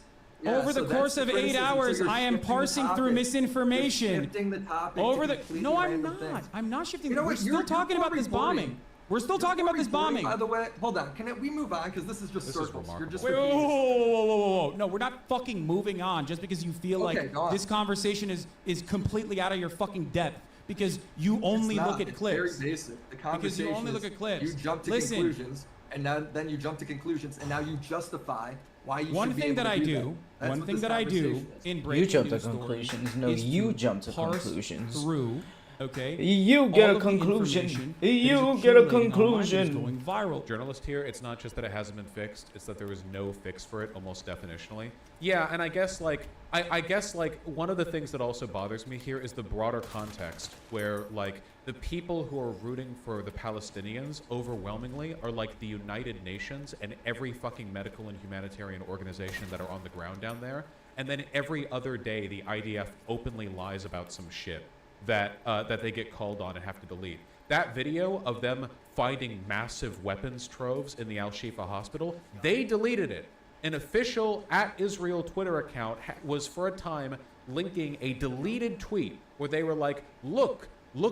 Yeah, Over the so course that's of the 8 criticism. So hours, you're I am shifting the parsing through topic. misinformation. You're shifting the topic Over to the completely no, I'm random not. things. I'm not shifting. You know We're what? still talking about this bombing. We're still talking about this bombing. By the way, hold on. Can we move on? Because this is just circles. You're just Wait, whoa, repeating whoa, yourself. whoa, whoa, whoa, whoa! No, we're not fucking moving on just because you feel Okay, like go on. this conversation is completely out of your fucking depth because you only It's look not. at It's clips. very basic. The Because conversation you only is look at clips. You jump to Listen. conclusions, and then you jump to conclusions, and now you justify why you One should be thing able that to I do do, that. That's one what thing this that I do conversation is. in You breaking jump to news stories conclusions. No, is you to jump to parse conclusions. through, okay? You get all a of the conclusion. information that is You get a accumulating online that is conclusion. going viral. Journalist here, it's not just that it hasn't been fixed, it's that there is no fix for it, almost definitionally. Yeah, and I guess like I guess like one of the things that also bothers me here is the broader context where like the people who are rooting for the Palestinians overwhelmingly are like the United Nations and every fucking medical and humanitarian organization that are on the ground down there. And then every other day the IDF openly lies about some shit that that they get called on and have to delete. That video of them finding massive weapons troves in the Al-Shifa hospital, they deleted it. An official @Israel Twitter account was for a time linking a deleted tweet where they were like, look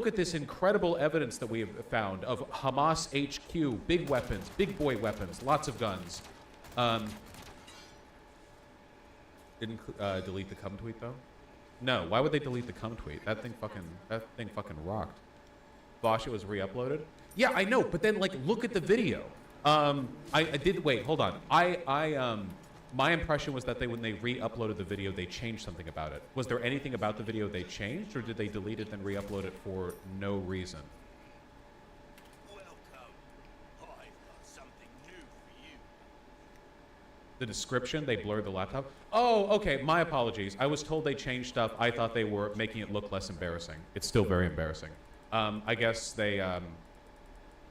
at this incredible evidence that we have found of Hamas HQ, big weapons, big boy weapons, lots of guns. Didn't delete the cum tweet though? No, why would they delete the cum tweet? That thing fucking rocked. Bosh, it was re-uploaded. Yeah, I know, but then like look at the video. I did wait, hold on. My impression was that when they re-uploaded the video, they changed something about it. Was there anything about the video they changed, or did they delete it and re-upload it for no reason? The description, they blurred the laptop. Oh, okay, my apologies. I was told they changed stuff. I thought they were making it look less embarrassing. It's still very embarrassing. I guess they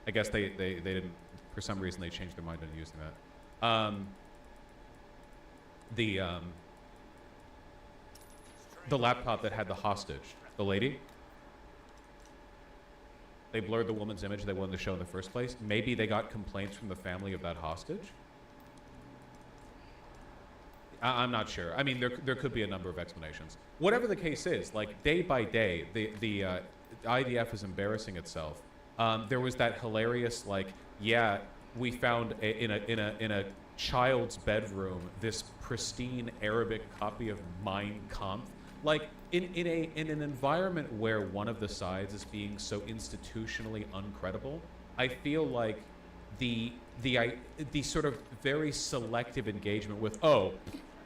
didn't, for some reason they changed their mind on using that. The laptop that had the hostage, the lady, they blurred the woman's image they wanted to show in the first place. Maybe they got complaints from the family of that hostage. I'm not sure. I mean, there could be a number of explanations. Whatever the case is, like day by day, the IDF is embarrassing itself. There was that hilarious, like, yeah, we found in a child's bedroom this pristine Arabic copy of Mein Kampf. Like in an environment where one of the sides is being so institutionally uncredible, I feel like the sort of very selective engagement with, oh,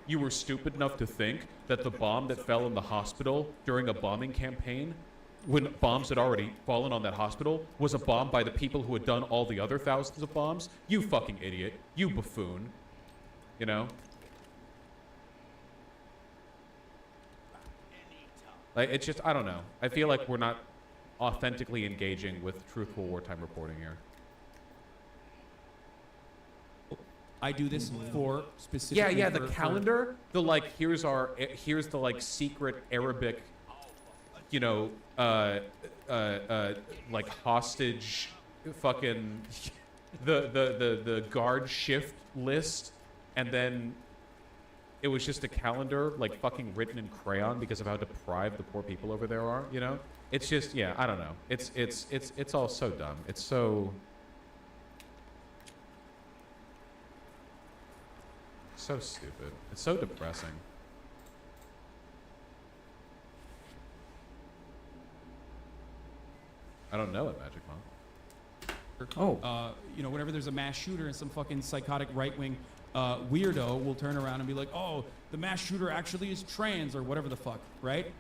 you were stupid enough to think that the bomb that fell in the hospital during a bombing campaign, when bombs had already fallen on that hospital, was a bomb by the people who had done all the other thousands of bombs? You fucking idiot. You buffoon. You know? Like, it's just, I don't know. I feel like we're not authentically engaging with truthful wartime reporting here. I do this for specifically. Yeah, the calendar. The like, here's the like secret Arabic, you know, like hostage, fucking, the guard shift list, and then it was just a calendar like fucking written in crayon because of how deprived the poor people over there are. You know, it's just, yeah, I don't know. It's all so dumb. It's so. So stupid. It's so depressing. I don't know it, Magic Mom. Oh. You know, whenever there's a mass shooter and some fucking psychotic right-wing weirdo will turn around and be like, oh, the mass shooter actually is trans or whatever the fuck, right?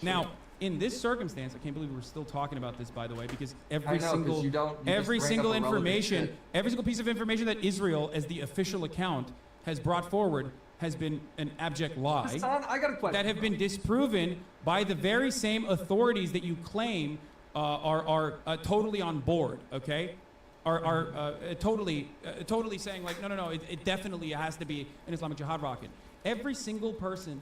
Now, in this circumstance, I can't believe we're still talking about this, by the way, because every single information, every single piece of information that Israel, as the official account, has brought forward has been an abject lie. Hassan, I got a question. That have been disproven by the very same authorities that you claim are totally on board. Okay, are totally saying like no, it definitely has to be an Islamic Jihad rocket. Every single person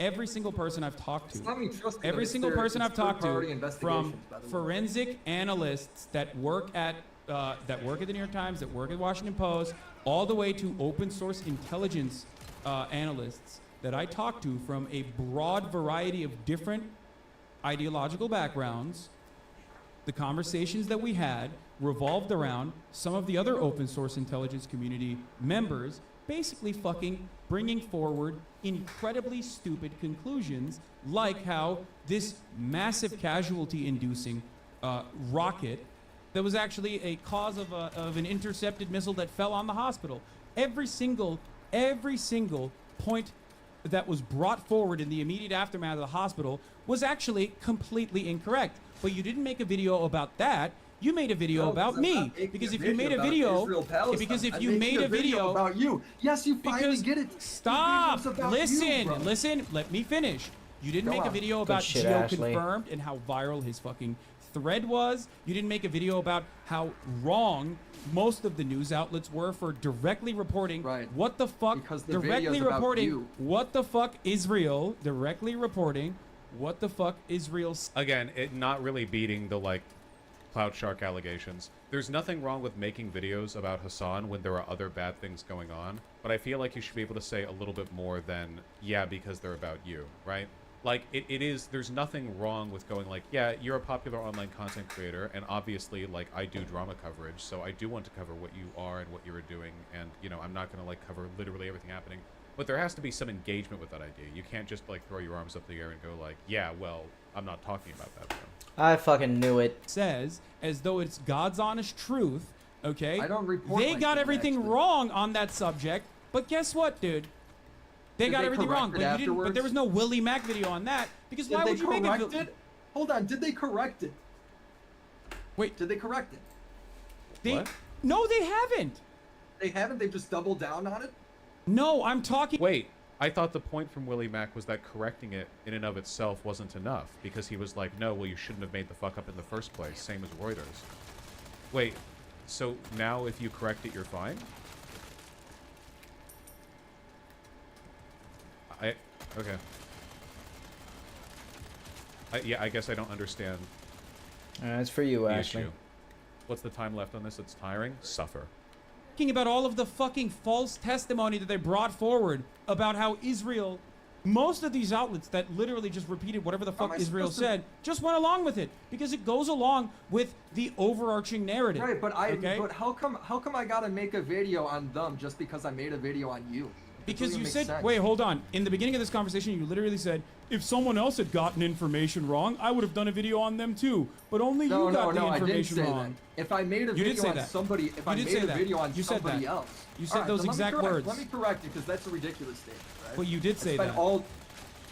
I've talked to, every single person I've talked to, from forensic analysts that work at the New York Times, that work at Washington Post, all the way to open source intelligence analysts that I talked to from a broad variety of different ideological backgrounds, the conversations that we had revolved around some of the other open source intelligence community members basically fucking bringing forward incredibly stupid conclusions, like how this massive casualty-inducing rocket that was actually a cause of an intercepted missile that fell on the hospital. Every single point that was brought forward in the immediate aftermath of the hospital was actually completely incorrect. But you didn't make a video about that. You made a video about me, because if you made a video, about you, yes, you finally get it. Stop. Listen. Let me finish. You didn't make a video about Geo Confirmed and how viral his fucking thread was. You didn't make a video about how wrong most of the news outlets were for directly reporting what the fuck, directly reporting what the fuck Israel, Again, it not really beating the like Cloud Shark allegations. There's nothing wrong with making videos about Hassan when there are other bad things going on, but I feel like you should be able to say a little bit more than, yeah, because they're about you, right? Like, there's nothing wrong with going like, yeah, you're a popular online content creator, and obviously, like, I do drama coverage, so I do want to cover what you are and what you are doing, and, you know, I'm not going to, like, cover literally everything happening, but there has to be some engagement with that idea. You can't just, like, throw your arms up in the air and go like, yeah, well, I'm not talking about that, though. I fucking knew it. Says as though it's God's honest truth, okay? I don't report They like got that, everything actually. wrong on that subject, but guess what, dude? They got everything wrong, but you didn't. But there was no Willie Mac video on that, because why would you make it? Hold on, did they correct it? Wait, did they correct it? What? No, they haven't. They haven't. They've just doubled down on it. No, I'm talking. Wait, I thought the point from Willie Mac was that correcting it in and of itself wasn't enough, because he was like, no, well, you shouldn't have made the fuck up in the first place, same as Reuters. Wait, so now if you correct it, you're fine? Okay. Yeah, I guess I don't understand. It's for you, Ashley. What's the time left on this? It's tiring? Suffer. Talking about all of the fucking false testimony that they brought forward about how Israel, most of these outlets that literally just repeated whatever the fuck Israel said, just went along with it because it goes along with the overarching narrative. Right, but but how come I gotta make a video on them just because I made a video on you? Because you said, wait, hold on. In the beginning of this conversation, you literally said, if someone else had gotten information wrong, I would have done a video on them too. But only you got the information wrong. That. If I made a video on somebody, if I made a video on somebody else. You said those exact words. Let me correct you, because that's a ridiculous statement, right? Well, you did say that.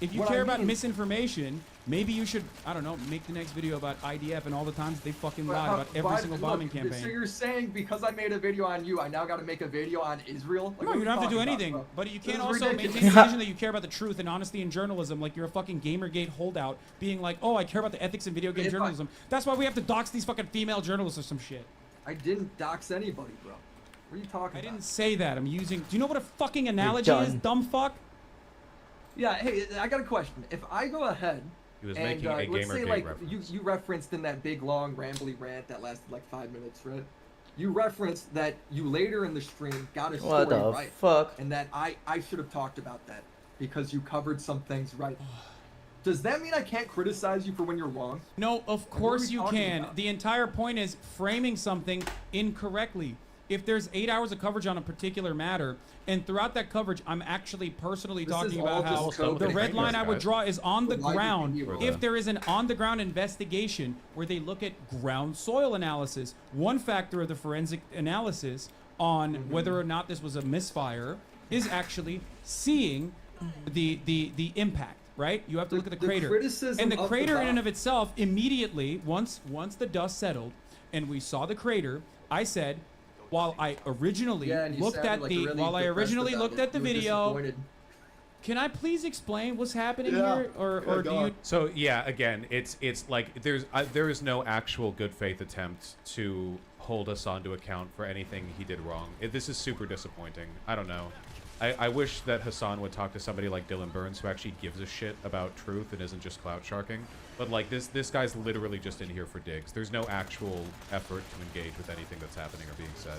If you care about misinformation, maybe you should, I don't know, make the next video about IDF and all the times they fucking lied about every single bombing campaign. So you're saying because I made a video on you, I now got to make a video on Israel? Like, no, you don't have to do anything. But you can't also maintain the position that you care about the truth and honesty in journalism, like you're a fucking Gamergate holdout, being like, oh, I care about the ethics in video game journalism. That's why we have to dox these fucking female journalists or some shit. I didn't dox anybody, bro. What are you talking about? I didn't say that. I'm using. Do you know what a fucking analogy is, dumb fuck? Yeah, hey, I got a question. If I go ahead and let's say like you referenced in that big long rambly rant that lasted like 5 minutes, right? You referenced that you later in the stream got a story right. Fuck? And that I should have talked about that because you covered some things right. Does that mean I can't criticize you for when you're wrong? No, of course you can. The entire point is framing something incorrectly. If there's 8 hours of coverage on a particular matter, and throughout that coverage, I'm actually personally talking about how the red line I would draw is on the ground. If there is an on-the-ground investigation where they look at ground soil analysis, one factor of the forensic analysis on whether or not this was a misfire is actually seeing the impact. Right? You have to look at the crater. And the crater in and of itself, immediately, once the dust settled and we saw the crater, I said, while I originally looked at the video, Can I please explain what's happening here, or do you? So yeah, again, it's like there is no actual good faith attempt to hold Hassan to account for anything he did wrong. This is super disappointing. I don't know. I wish that Hassan would talk to somebody like Dylan Burns who actually gives a shit about truth and isn't just clout sharking. But like this guy's literally just in here for digs. There's no actual effort to engage with anything that's happening or being said.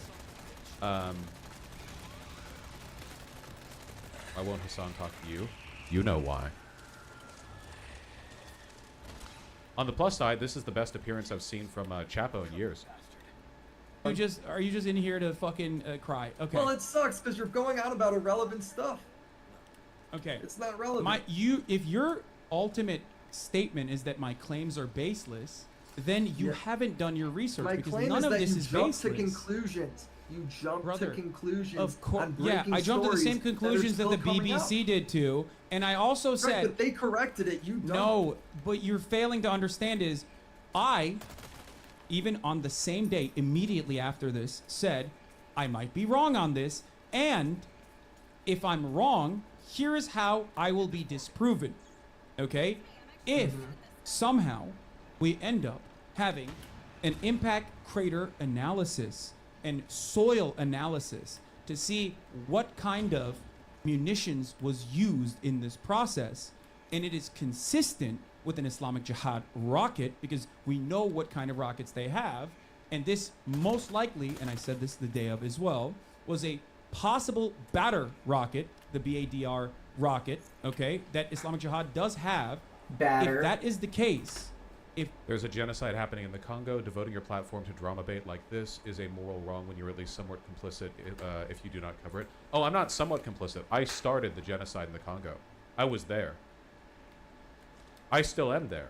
Why won't Hassan talk to you? You know why. On the plus side, this is the best appearance I've seen from Chapo in years. Are you just in here to fucking cry? Okay. Well, it sucks because you're going on about irrelevant stuff. Okay. It's not relevant. If your ultimate statement is that my claims are baseless, then you haven't done your research, My because claim none is of that this you is jump baseless. to conclusions. You jump Brother, to conclusions. Of course, on yeah. breaking I jumped to the same stories that are conclusions that the still coming out. BBC did too, and I also Right, said. but they corrected it. You don't. No, but you're failing to understand is, I, even on the same day, immediately after this, said, I might be wrong on this, and if I'm wrong, here is how I will be disproven. Okay? If somehow we end up having an impact crater analysis and soil analysis to see what kind of munitions was used in this process, and it is consistent with an Islamic Jihad rocket, because we know what kind of rockets they have, and this most likely, and I said this the day of as well, was a possible batter rocket, the BADR rocket, okay, that Islamic Jihad does have. Batter. If that is the case, if there's a genocide happening in the Congo, devoting your platform to drama bait like this is a moral wrong when you're at least somewhat complicit if you do not cover it. Oh, I'm not somewhat complicit. I started the genocide in the Congo. I was there. I still am there.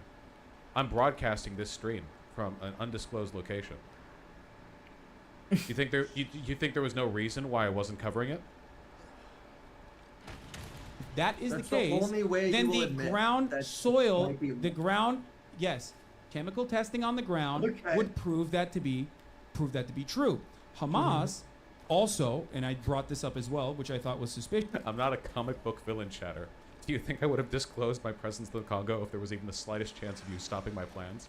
I'm broadcasting this stream from an undisclosed location. You think there was no reason why I wasn't covering it? that is That's the case, only way then you will the admit ground that soil, might be the ground, yes, chemical testing on the ground would prove that to be true. Hamas also, and I brought this up as well, which I thought was suspicious. I'm not a comic book villain, chatter. Do you think I would have disclosed my presence in the Congo if there was even the slightest chance of you stopping my plans?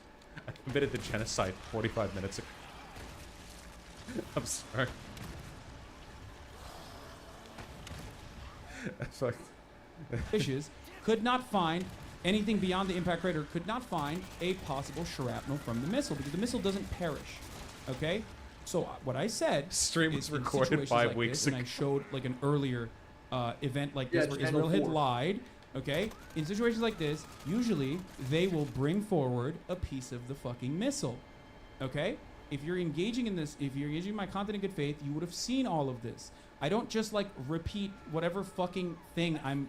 I committed the genocide 45 minutes ago. I'm sorry. It's like Fishes could not find anything beyond the impact crater, could not find a possible shrapnel from the missile, because the missile doesn't perish. Okay? So what I said Stream was is in recorded situations 5 like weeks this, and I ago. showed like an earlier event like this Yeah, where Channel Israel had 4. lied. Okay? In situations like this, usually they will bring forward a piece of the fucking missile. Okay? If you're engaging in this, if you're engaging in my content in good faith, you would have seen all of this. I don't just like repeat whatever fucking thing I'm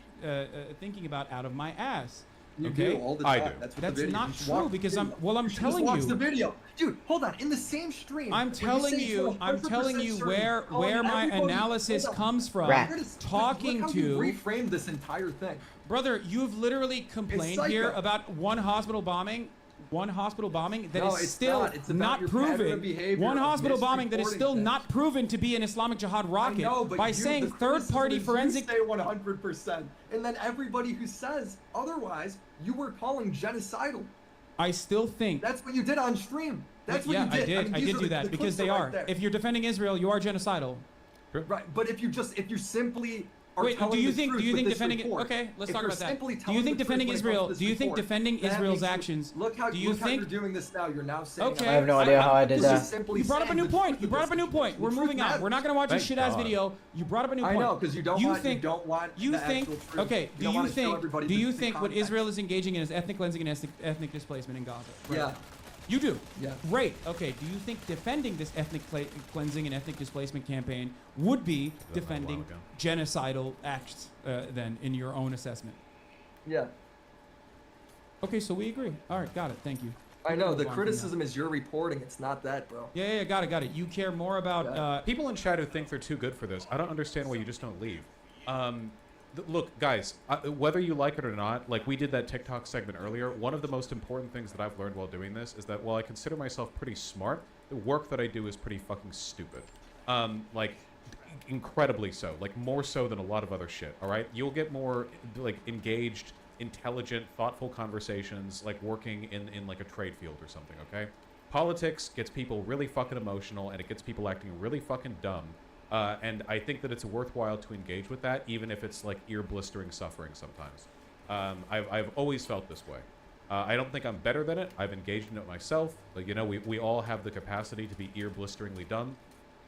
thinking about out of my ass. You Okay? do all the time. That's what That's the video. not You should true, watch the because video. I'm You should telling just watch you. the video, dude. Hold on. In the same stream, I'm when telling say you, so I'm telling 100% you certain, where calling my everybody- analysis hold on. comes from. Look how Talking you to reframed this entire thing. brother, you've literally complained psycho. here about one hospital bombing that No, is it's still not. It's about your pattern of proven. behavior One of hospital bombing that is misreporting still things. not proven to be an Islamic Jihad rocket know, but by you, saying the criticism third-party is forensic. You say 100%, and then everybody who says otherwise, you were calling genocidal. I still think That's what you did on stream. That's what yeah, you did. I did. mean, I these did are do the that because clips they right are. there. If you're defending Israel, you are genocidal. Right, but if you simply are Wait, telling do you the think truth with this defending it? report, Okay, let's if talk you're about that. simply Do you telling think the truth defending when it comes Israel? to this Do you think report, defending that Israel's makes you- actions? Look how do you think you're doing this now. You're now saying. Okay. I have no idea how I did This that. is simply You brought up a saying new the point. truth You of brought this up a new point. situation. We're The moving truth on. We're not gonna watch this Thank shit ass God. video. You brought up a new I point. know, 'cause you don't want the actual truth. Okay. You Do don't you wanna show think? everybody Do the- you the think what context. Israel is engaging in is ethnic cleansing and ethnic displacement in Gaza? Right. Yeah. You do? Yeah. Great. Okay. Do you think defending this ethnic cleansing and ethnic displacement campaign would be defending genocidal acts then, in your own assessment? Yeah. Okay, so we agree. All right, got it. Thank you. I know Move the on from criticism is your reporting. It's not that, bro. Yeah, got it. You care more about people in chat who think they're too good for this. I don't understand why you just don't leave. Look, guys, whether you like it or not, like we did that TikTok segment earlier, one of the most important things that I've learned while doing this is that while I consider myself pretty smart, the work that I do is pretty fucking stupid. Like, incredibly so, like more so than a lot of other shit. All right, you'll get more like engaged, intelligent, thoughtful conversations, like working in like a trade field or something. Okay, politics gets people really fucking emotional, and it gets people acting really fucking dumb. And I think that it's worthwhile to engage with that, even if it's like ear-blistering suffering sometimes. I've always felt this way. I don't think I'm better than it. I've engaged in it myself. But, you know, we all have the capacity to be ear-blisteringly dumb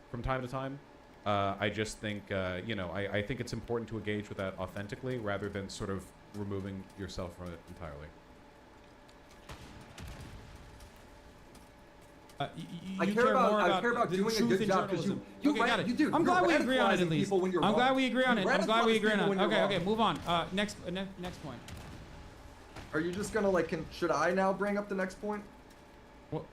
from time to time. I just think, you know, I think it's important to engage with that authentically rather than sort of removing yourself from it entirely. I care about doing a good job because you got it. You do. I'm You're glad we agree on it at radicalizing least. people when you're I'm wrong. glad we agree on it. You I'm glad we radicalize agree on people it. when you're Okay, wrong. move on. Next point. Are you just gonna like? Should I now bring up the next point? Well,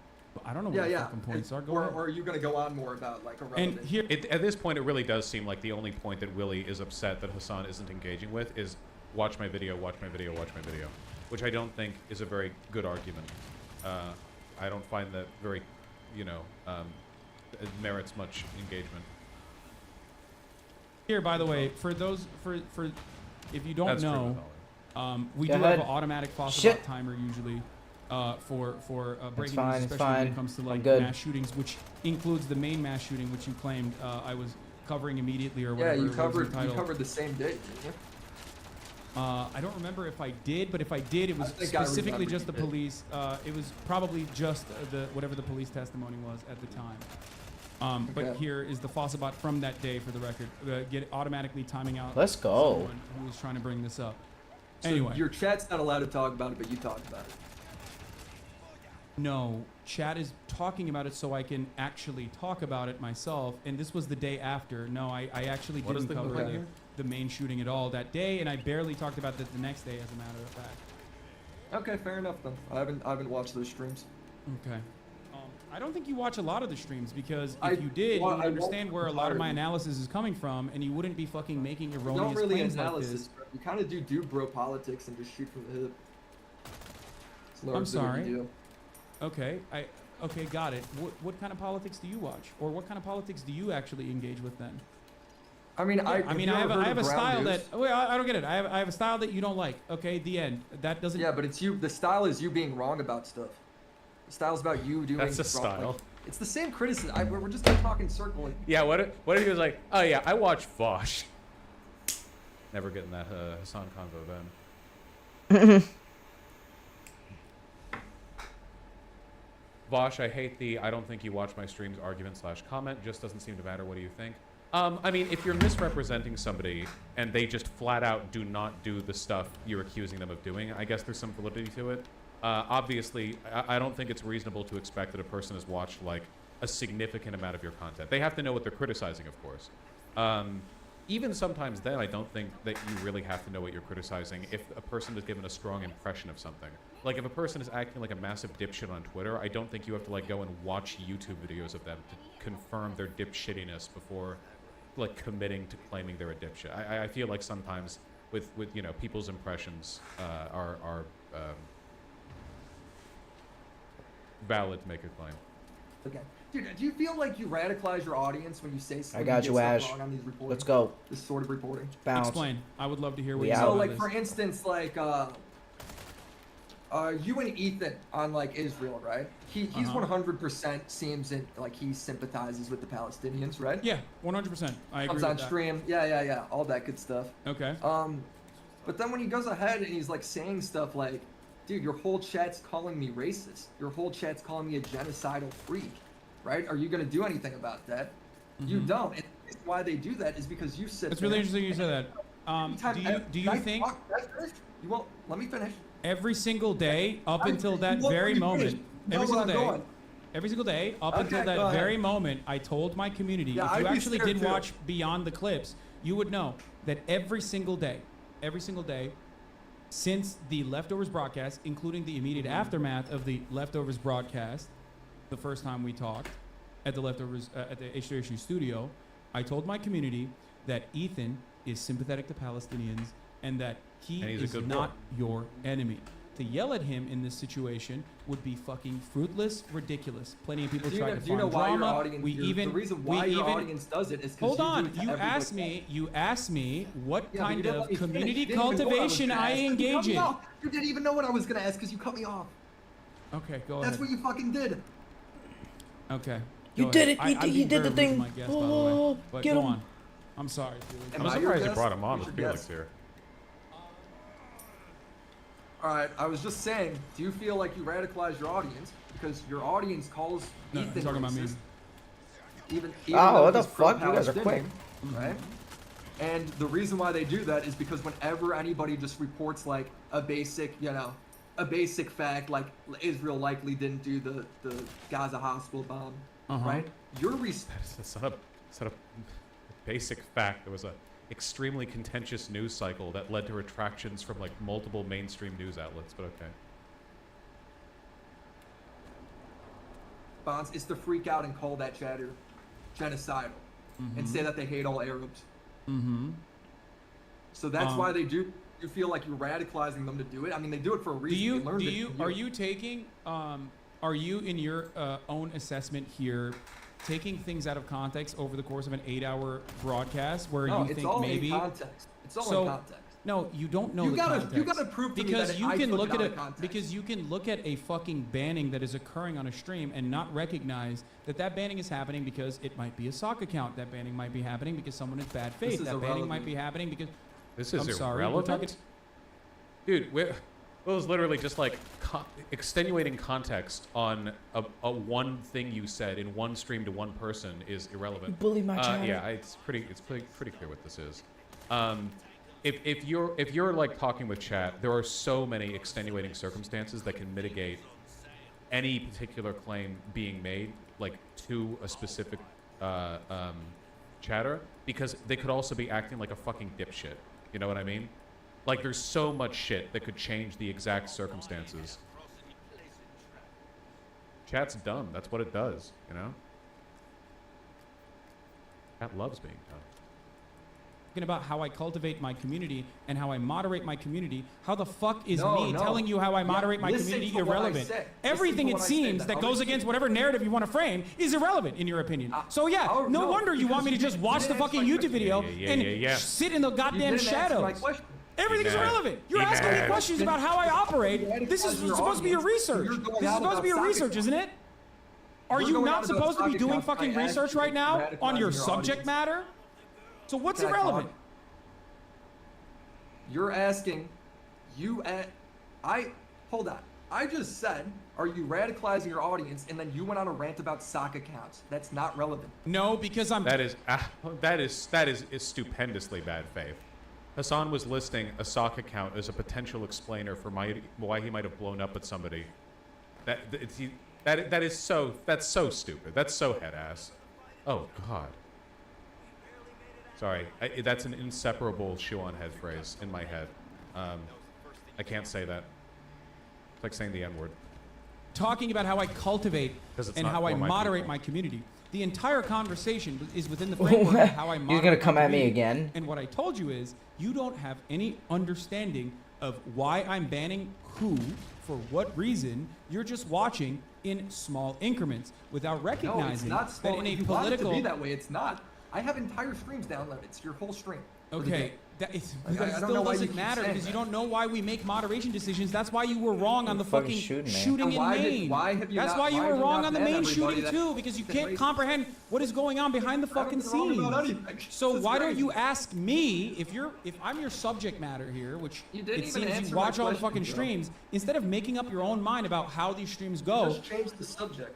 I don't know what the fucking points are. Go ahead. Or are you gonna go on more about like irrelevant? And here, at this point, it really does seem like the only point that Willie is upset that Hassan isn't engaging with is watch my video, watch my video, watch my video, which I don't think is a very good argument. I don't find that very, you know, it merits much engagement. Here, by the way, for those for if you don't That's know, we Go do ahead. have an automatic Fossabot Shit. timer usually for breaking fine, news, it's especially fine. when it comes to I'm like good. mass shootings, which includes the main mass shooting, which you claimed I was covering immediately or whatever. Yeah, you it was covered entitled. the same date, didn't you? I don't remember if I did, but if I did, it was I think I specifically remember just the you did. police. It was probably just the whatever the police testimony was at the time. But Okay. here is the Fossabot from that day for the record. Get automatically timing out. Let's go. someone who was trying to bring this up. So Anyway, your chat's not allowed to talk about it, but you talked about it. no, chat is talking about it so I can actually talk about it myself. And this was the day after. No, I actually What is didn't the cover complaint here? the main shooting at all that day, and I barely talked about it the next day, as a matter of fact. Okay, fair enough then. I haven't watched those streams. Okay. I don't think you watch a lot of the streams because if I- you did, well, you would I understand won't where a lot of my entirely. analysis is coming from, and you wouldn't be fucking making You erroneous don't really claims analysis, like bro. You kind of do bro politics and just shoot from the hip. It's this. I'm largely what sorry. you do. Okay, okay, got it. What kind of politics do you watch, or what kind of politics do you actually engage with then? I mean, I have a style news? that. Wait, I don't get it. I have a style that you don't like. Okay, the end. That doesn't. Yeah, but it's you. The style is you being wrong about stuff. The style's about you doing. That's a wrong- style. like, it's the same criticism. We're just talking circling. Yeah, what if he was like, oh yeah, I watch Vosh. Never getting that Hassan convo then. Vosh, I hate the I don't think you watch my streams argument / comment. Just doesn't seem to matter. What do you think? I mean, if you're misrepresenting somebody and they just flat out do not do the stuff you're accusing them of doing, I guess there's some validity to it. Obviously, I don't think it's reasonable to expect that a person has watched like a significant amount of your content. They have to know what they're criticizing, of course. Even sometimes then, I don't think that you really have to know what you're criticizing if a person is given a strong impression of something. Like if a person is acting like a massive dipshit on Twitter, I don't think you have to like go and watch YouTube videos of them to confirm their dipshittiness before like committing to claiming they're a dipshit. I feel like sometimes with you know people's impressions are valid to make a claim. Okay. Dude, do you feel like you radicalize your audience when you say something? I got you, Ash. Wrong on these reporting? Let's go. This sort of reporting. Bounce. Explain. I would love to hear what We you out. say So, about like this. for instance, like you and Ethan on like Israel, right? He's 100% seems like he sympathizes with the Palestinians, right? Yeah, 100%. I agree Comes with on that. stream, yeah, all that good stuff. Okay. But then when he goes ahead and he's like saying stuff like, dude, your whole chat's calling me racist. Your whole chat's calling me a genocidal freak, right? Are you gonna do anything about that? You don't. And the reason why they do that is because you sit. It's really interesting you said that. Do you think you won't let me finish? every single day up until that won't very let me moment, finish. every No, single I'm day, going. every single day up Okay, until go that ahead. very moment, I told my community, Yeah, if I'd you be actually scared did too. watch beyond the clips, you would know that every single day, since the Leftovers broadcast, including the immediate aftermath of the Leftovers broadcast, the first time we talked at the Leftovers at the H2HU studio, I told my community that Ethan is sympathetic to Palestinians and that he And he's a is good not boy. your enemy. to yell at him in this situation would be fucking fruitless, ridiculous. Plenty of people Do you try know, to do you know find why drama. your audience? The reason why your audience does it is because Hold on. You asked me. You asked me what Yeah, but you kind didn't of let me finish. community You didn't even know what cultivation gonna I ask. You cut engage me in. off. You didn't even know what I was gonna ask because you cut me off. Okay, go That's ahead. what you fucking did. Okay. You go did ahead. it. I'm He being did the very rude to thing. my guest, by the way. Oh, But get go him. on. I'm sorry, Felix. I'm surprised you brought him on with Felix here. All right, I was just saying, do you feel like you radicalize your audience because your audience calls No, Ethan he's talking about me. racist? Even Oh, though what the he's fuck? You guys are pro-Palestinian, quick. right? And the reason why they do that is because whenever anybody just reports like a basic, a basic fact, like Israel likely didn't do the Gaza hospital bomb, right? It's not a basic fact. There was a extremely contentious news cycle that led to retractions from like multiple mainstream news outlets, but okay. Bonds is to freak out and call that chatter genocidal and say that they hate all Arabs. So that's why they do. You feel like you're radicalizing them to do it. I mean, they do it for a reason. Are you taking are you in your own assessment here taking things out of context over the course of an 8-hour broadcast where No, you it's think all maybe in context. It's all so, in context. No, you don't know You the gotta- context. you gotta prove to me because that you I can took look it at out it of context. because you can look at a fucking banning that is occurring on a stream and not recognize that that banning is happening because it might be a sock account. That banning might be happening because someone is bad faith. is That banning might irrelevant. be happening because This is I'm sorry, we're irrelevant. talking- Dude, it was literally just like extenuating context on a one thing you said in one stream to one person is irrelevant. You bully my child. Yeah, it's pretty clear what this is. If you're like talking with chat, there are so many extenuating circumstances that can mitigate any particular claim being made, like to a specific chatter, because they could also be acting like a fucking dipshit. You know what I mean? Like there's so much shit that could change the exact circumstances. Chat's dumb. That's what it does, you know? Chat loves being dumb. Talking about how I cultivate my community and how I moderate my community. How the fuck is No, me no. telling you how I moderate my listen community to what I irrelevant? say. Everything Listen it to what I say, seems then. that I'll goes listen. against whatever narrative you want to frame is irrelevant in your opinion. So yeah, no wonder you want me to just watch the fucking YouTube video and sit in the goddamn didn't answer my shadows. question. Everything is He irrelevant. You're He asking me mad. questions about how I operate. This is Your supposed to be your audience, research. you're going This is on supposed to be your about research, soccer isn't it? Are You're you going not on about supposed to be soccer doing counts by fucking research asking right now radicalizing on your your subject audience. matter? So what's Can I irrelevant? talk? You're asking, hold on. I just said, are you radicalizing your audience? And then you went on a rant about sock accounts. That's not relevant. No, because I'm. That is stupendously bad faith. Hassan was listing a sock account as a potential explainer for why he might have blown up at somebody. That's so stupid. That's so head ass. Oh God. Sorry, that's an inseparable shoe on head phrase in my head. I can't say that. It's like saying the N word. Talking about how I cultivate 'Cause it's and not how I for my moderate people. my community. The entire conversation is within the framework of how I moderate. You're gonna come my at me community. again. And what I told you is, you don't have any understanding of why I'm banning who, for what reason. You're just watching in small increments without No, it's recognizing not small. that in a If you want it to political. be that way, it's not. I have entire streams downloaded. It's your whole stream. for the Okay, day. that is, Like, that I don't still know why you doesn't keep matter saying because you that. don't know why we make moderation decisions. That's why you were wrong on the Fucking fucking shooting, man. shooting And in why Maine. have you That's not- why you why were have you wrong not on the banned Maine everybody shooting that- too because you that can't raised- comprehend what is going on behind the fucking been wrong about scenes. anything. So This is why don't crazy. you ask me if I'm your subject matter here, which You didn't it even seems answer you my watch all the question, fucking Joe. streams instead of making up your own mind about how these streams go. Just change the subject.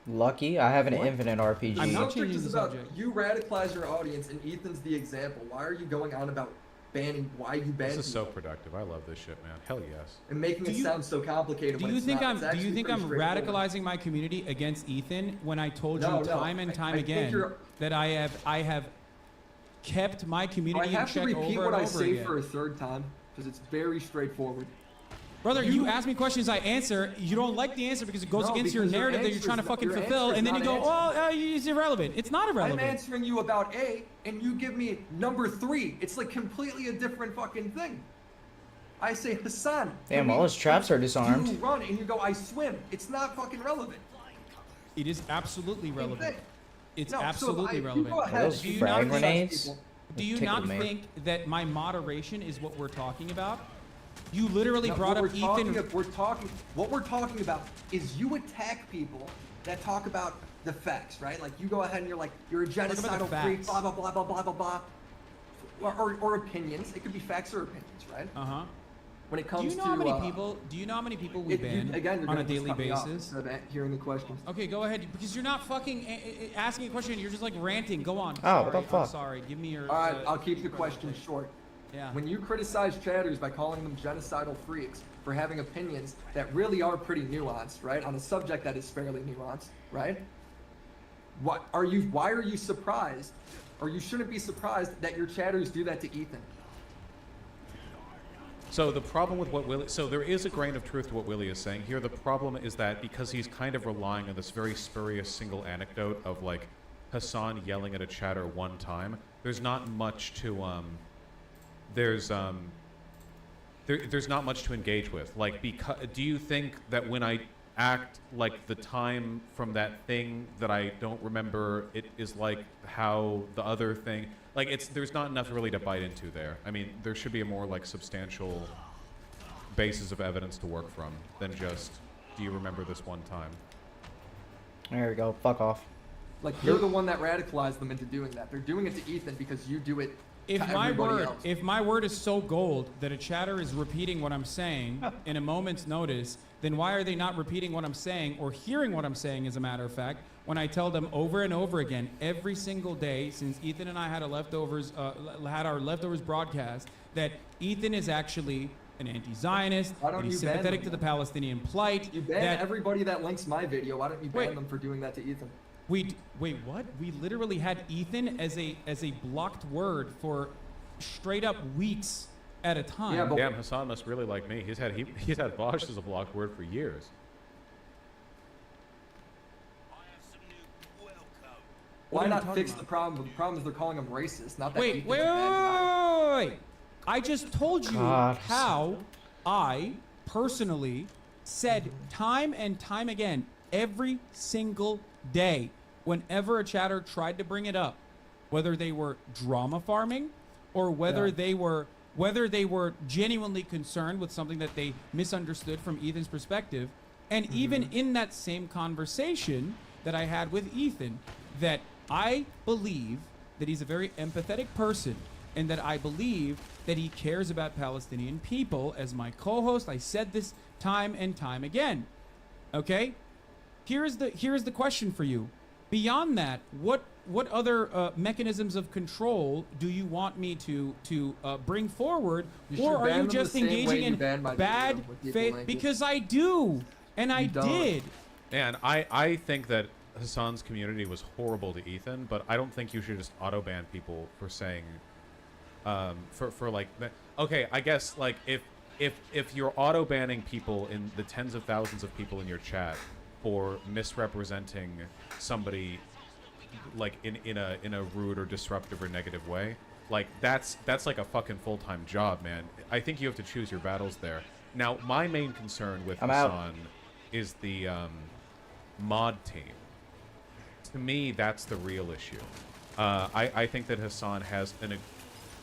Lucky, I have an What? infinite RPG. I'm The not subject changing is the about subject. you radicalize your audience, and Ethan's the example. Why are you going on about banning? Why you ban This is so people productive. I love this shit, man. Hell yes. and making it sound so complicated? Do when you it's think not. I'm? It's Do you actually think pretty I'm straightforward. radicalizing my community against Ethan when I told No, you no, time and time I think again you're- that I have kept my Do I community in have to check repeat over what and I over say again? for a third time? Because it's very straightforward. Brother, you ask me questions, I answer. You don't like the answer because it goes No, against your because your narrative that you're answer trying to is- fucking your fulfill, answer is and then you not go, an "Oh, it's irrelevant." It's not irrelevant. I'm answering you about A, and you give me number 3. It's like completely a different fucking thing. I say, Hassan. Damn, all his traps are disarmed. You run and you go, I swim. It's not fucking relevant. It is absolutely relevant. It's No, so absolutely you relevant. go ahead. Those Do you frag not think, grenades? do you Tickled not me. think that my moderation is what we're talking about? You literally No, brought what up we're talking Ethan. ab- What we're talking about is you attack people that talk about the facts, right? Like you go ahead and you're like, you're a Talk about the genocidal freak, facts. blah blah blah blah blah blah blah. Or opinions. It could be facts or opinions, right? Uh-huh. When it Do comes you know to how many people? Do you know how many people we ban again, you're on gonna a just daily cut me off basis? instead of hearing the questions. Okay, go ahead because you're not fucking asking a question. You're just like ranting. Go on. Oh, what the I'm fuck? sorry. Give me your. All right, I'll keep the question short. Yeah. When you criticize chatters by calling them genocidal freaks for having opinions that really are pretty nuanced, right, on a subject that is fairly nuanced, right? Why are you surprised, or you shouldn't be surprised that your chatters do that to Ethan? So the problem with what Willie, so there is a grain of truth to what Willie is saying here. The problem is that because he's kind of relying on this very spurious single anecdote of like Hassan yelling at a chatter one time, there's not much to there's not much to engage with. Like, because do you think that when I act like the time from that thing that I don't remember, it is like how the other thing, like there's not enough really to bite into there. I mean, there should be a more like substantial basis of evidence to work from than just, do you remember this one time? There we go. Fuck off. Like you're the one that radicalized them into doing that. They're doing it to Ethan because you do it If to my everybody word, else. if my word is so gold that a chatter is repeating what I'm saying in a moment's notice, then why are they not repeating what I'm saying or hearing what I'm saying? As a matter of fact, when I tell them over and over again every single day since Ethan and I had our leftovers broadcast, that Ethan is actually an anti-Zionist, Why don't that he's you ban sympathetic them? to the Palestinian plight. You ban that everybody that links my video. Why don't you ban Wait. them for doing that to Ethan? wait, what? We literally had Ethan as a blocked word for straight up weeks at a time. Yeah, but Damn, Hassan must really like me. He's had Bosch as a blocked word for years. why are you not talking fix about? the problem? The problem is they're calling him racist, not that Wait, Ethan's wait, a bad guy. wait. I just told you God. how I personally said time and time again, every single day, whenever a chatter tried to bring it up, whether they were drama farming or whether Yeah. they were genuinely concerned with something that they misunderstood from Ethan's perspective, and even in that same conversation that I had with Ethan, that I believe that he's a very empathetic person and that I believe that he cares about Palestinian people. As my co-host, I said this time and time again. Okay? Here's the question for you. Beyond that, what other mechanisms of control do you want me to bring forward, You should or are ban you them the just same way engaging you in banned my bad video with the faith? blanket. Because I do, and I don't. did. And I think that Hassan's community was horrible to Ethan, but I don't think you should just auto ban people for saying, for like, okay, I guess like if you're auto banning people in the tens of thousands of people in your chat for misrepresenting somebody like in a rude or disruptive or negative way, like that's like a fucking full-time job, man. I think you have to choose your battles there. Now, my main concern with I'm out. Hassan is the mod team. To me, that's the real issue. I think that Hassan has an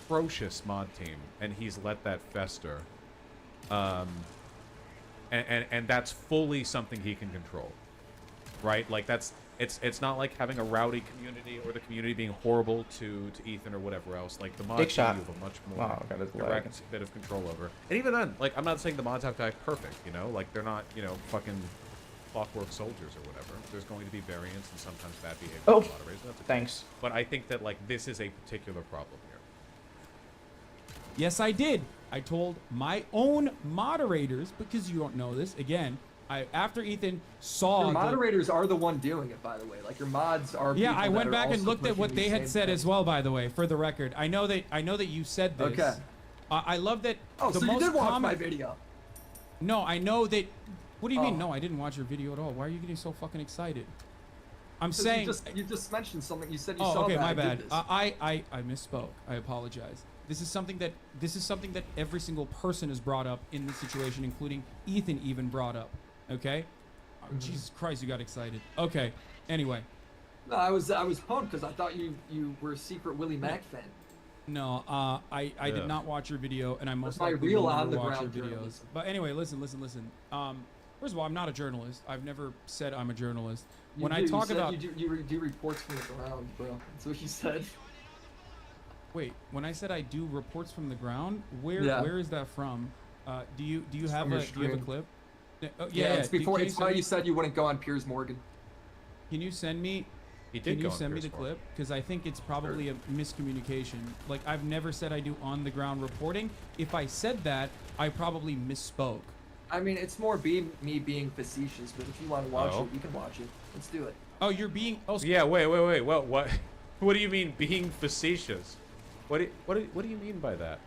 atrocious mod team, and he's let that fester. And that's fully something he can control, right? Like it's not like having a rowdy community or the community being horrible to Ethan or whatever else. Like the mod Big team shot. you have a much more Wow, got his leg. direct bit of control over. And even then, like I'm not saying the mods have to act perfect, you know, like they're not, you know, fucking clockwork soldiers or whatever. There's going to be variance and sometimes bad behavior. Oh, from moderators, and that's okay. thanks. But I think that like this is a particular problem here. Yes, I did. I told my own moderators, because you don't know this, again, after Ethan saw Your the- moderators are the one doing it, by the way. Like your mods are. Yeah, people I that went are back and also looked at pushing what these they had same said things. as well, by the way, for the record. I know that you said this. Okay. I love that Oh, the so you most did watch common my video? No, I know that. What do you mean? Oh. No, I didn't watch your video at all. Why are you getting so fucking excited? I'm 'Cause saying. you just mentioned something. You said you Oh, saw okay, that my I did bad. this. I misspoke. I apologize. This is something that every single person has brought up in this situation, including Ethan even brought up. Okay? Oh, Jesus Christ, you got excited. Okay. Anyway. No, I was pumped because I thought you were a secret Willie Mack fan. No, I did not watch your video, and I most my likely real will never watch your on-the-ground videos. journalism. But anyway, listen. First of all, I'm not a journalist. I've never said I'm a journalist. When I talk about you do reports from the ground, bro. That's what you said. Wait, when I said I do reports from the ground, where Yeah. is that from? Do you It's have from your a stream. clip? Oh, Yeah, it's before. Can you It's send why me- you said you wouldn't go on Piers Morgan. Can you send me? He did Can go you on send me Piers the Morgan. clip? Because I think it's probably a miscommunication. Like, I've never said I do on the ground reporting. If I said that, I probably misspoke. I mean, it's more me being facetious, but if you want to watch Oh. it, you can watch it. Let's do it. Oh, you're being. Oh, Yeah, wait. What? What do you mean being facetious? What do you mean by that?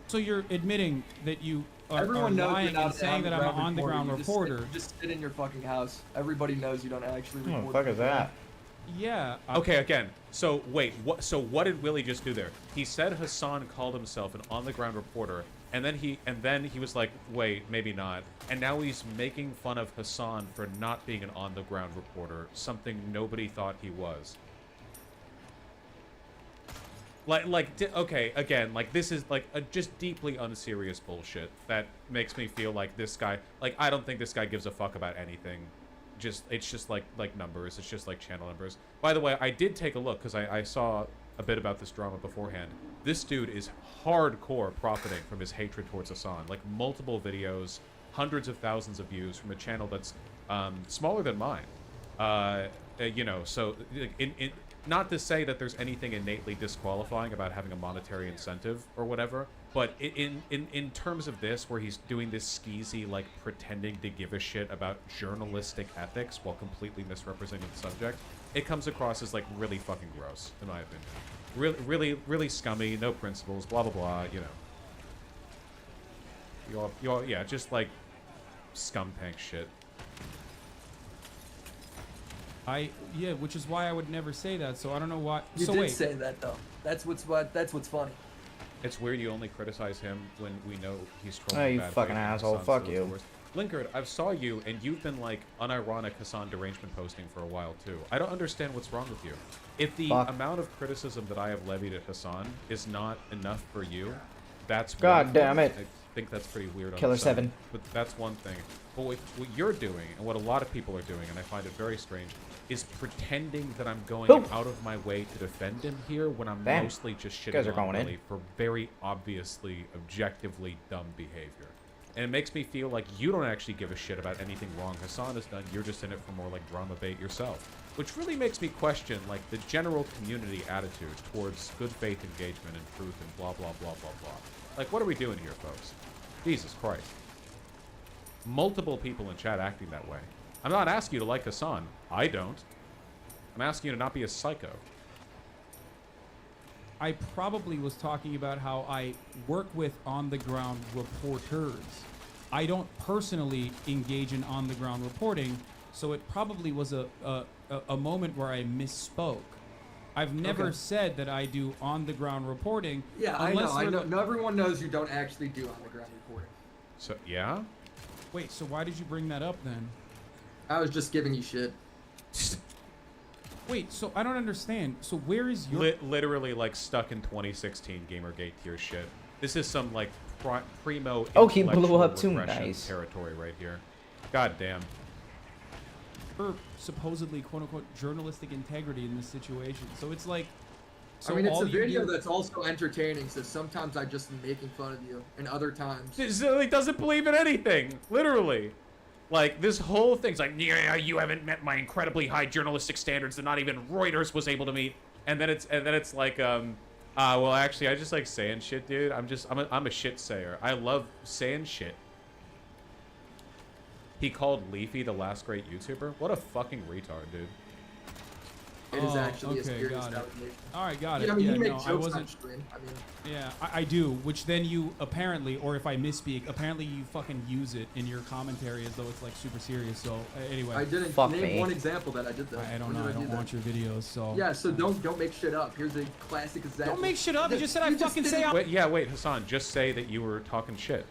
So you're admitting that you are Everyone knows lying you're not and saying that I'm an on-the-ground reporter. You just sit in your fucking house. Everybody knows you don't actually What the report. fuck is that? Yeah. Okay, again. So wait, what? So what did Willie just do there? He said Hassan called himself an on-the-ground reporter, and then he was like, wait, maybe not. And now he's making fun of Hassan for not being an on-the-ground reporter, something nobody thought he was. Okay, again, like this is like a just deeply unserious bullshit that makes me feel like this guy, like I don't think this guy gives a fuck about anything. It's just like numbers. It's just like channel numbers. By the way, I did take a look because I saw a bit about this drama beforehand. This dude is hardcore profiting from his hatred towards Hassan. Like multiple videos, hundreds of thousands of views from a channel that's smaller than mine. You know, so not to say that there's anything innately disqualifying about having a monetary incentive or whatever, but in terms of this, where he's doing this skeezy, like, pretending to give a shit about journalistic ethics while completely misrepresenting the subject, it comes across as, like, really fucking gross, in my opinion. Really scummy, no principles, blah, blah, blah, you know. Yeah, just, like, scumpank shit. Yeah, which is why I would never say that. So I don't know why. You so did wait. say that though. That's what's funny. It's weird you only criticize him when we know he's Oh, trolling. you bad fucking faith and asshole. Hassan's Fuck still you. the worst. Linkard, I've saw you and you've been like unironic Hassan derangement posting for a while too. I don't understand what's wrong with you. If the Fuck. amount of criticism that I have levied at Hassan is not enough for you, that's God one damn thing. it. I think that's pretty weird. Killer on its own, 7. But that's one thing. But what you're doing and what a lot of people are doing, and I find it very strange, is pretending that I'm going Boom. out of my way to defend him here when I'm Damn. mostly just You guys shitting are on going in. Willie for very obviously, objectively dumb behavior. And it makes me feel like you don't actually give a shit about anything wrong Hassan has done. You're just in it for more like drama bait yourself. Which really makes me question like the general community attitude towards good faith engagement and truth and blah, blah, blah, blah, blah. Like, what are we doing here, folks? Jesus Christ. Multiple people in chat acting that way. I'm not asking you to like Hassan. I don't. I'm asking you to not be a psycho. I probably was talking about how I work with on-the-ground reporters. I don't personally engage in on-the-ground reporting, so it probably was a moment where I misspoke. I've never Okay. said that I do on-the-ground reporting. Yeah, I unless know. I we're- know. No, everyone knows you don't actually do on the ground reporting. So, yeah? Wait, so why did you bring that up then? I was just giving you shit. Wait, so I don't understand. So where is your... Literally, like, stuck in 2016 Gamergate tier shit. This is some, like, primo Oh, he blew intellectual up too, regression nice. territory right here. God damn. For supposedly quote-unquote journalistic integrity in this situation. So it's like... So I mean, it's all a you video do- that's also entertaining, so sometimes I just am making fun of you, and other times... He doesn't believe in anything, literally. Like, this whole thing's like, yeah, you haven't met my incredibly high journalistic standards that not even Reuters was able to meet. And then it's like, well, actually, I just like saying shit, dude. I'm a shit sayer. I love saying shit. He called Leafy the last great YouTuber? What a fucking retard, dude. It is Oh, actually a okay, serious got it. allegation. All right, got it. Yeah, I mean, yeah, you make no, jokes I on wasn't. stream. I mean, Yeah, I do. Which then you apparently, or if I misspeak, apparently you fucking use it in your commentary as though it's like super serious. So anyway, I didn't Fuck name me. one example that I did that. I don't When know. did I don't do that? watch your videos, so Yeah, so don't make shit up. Here's a classic example. Don't make shit up. You just said I fucking say. Wait, Hassan, just say that you were talking shit.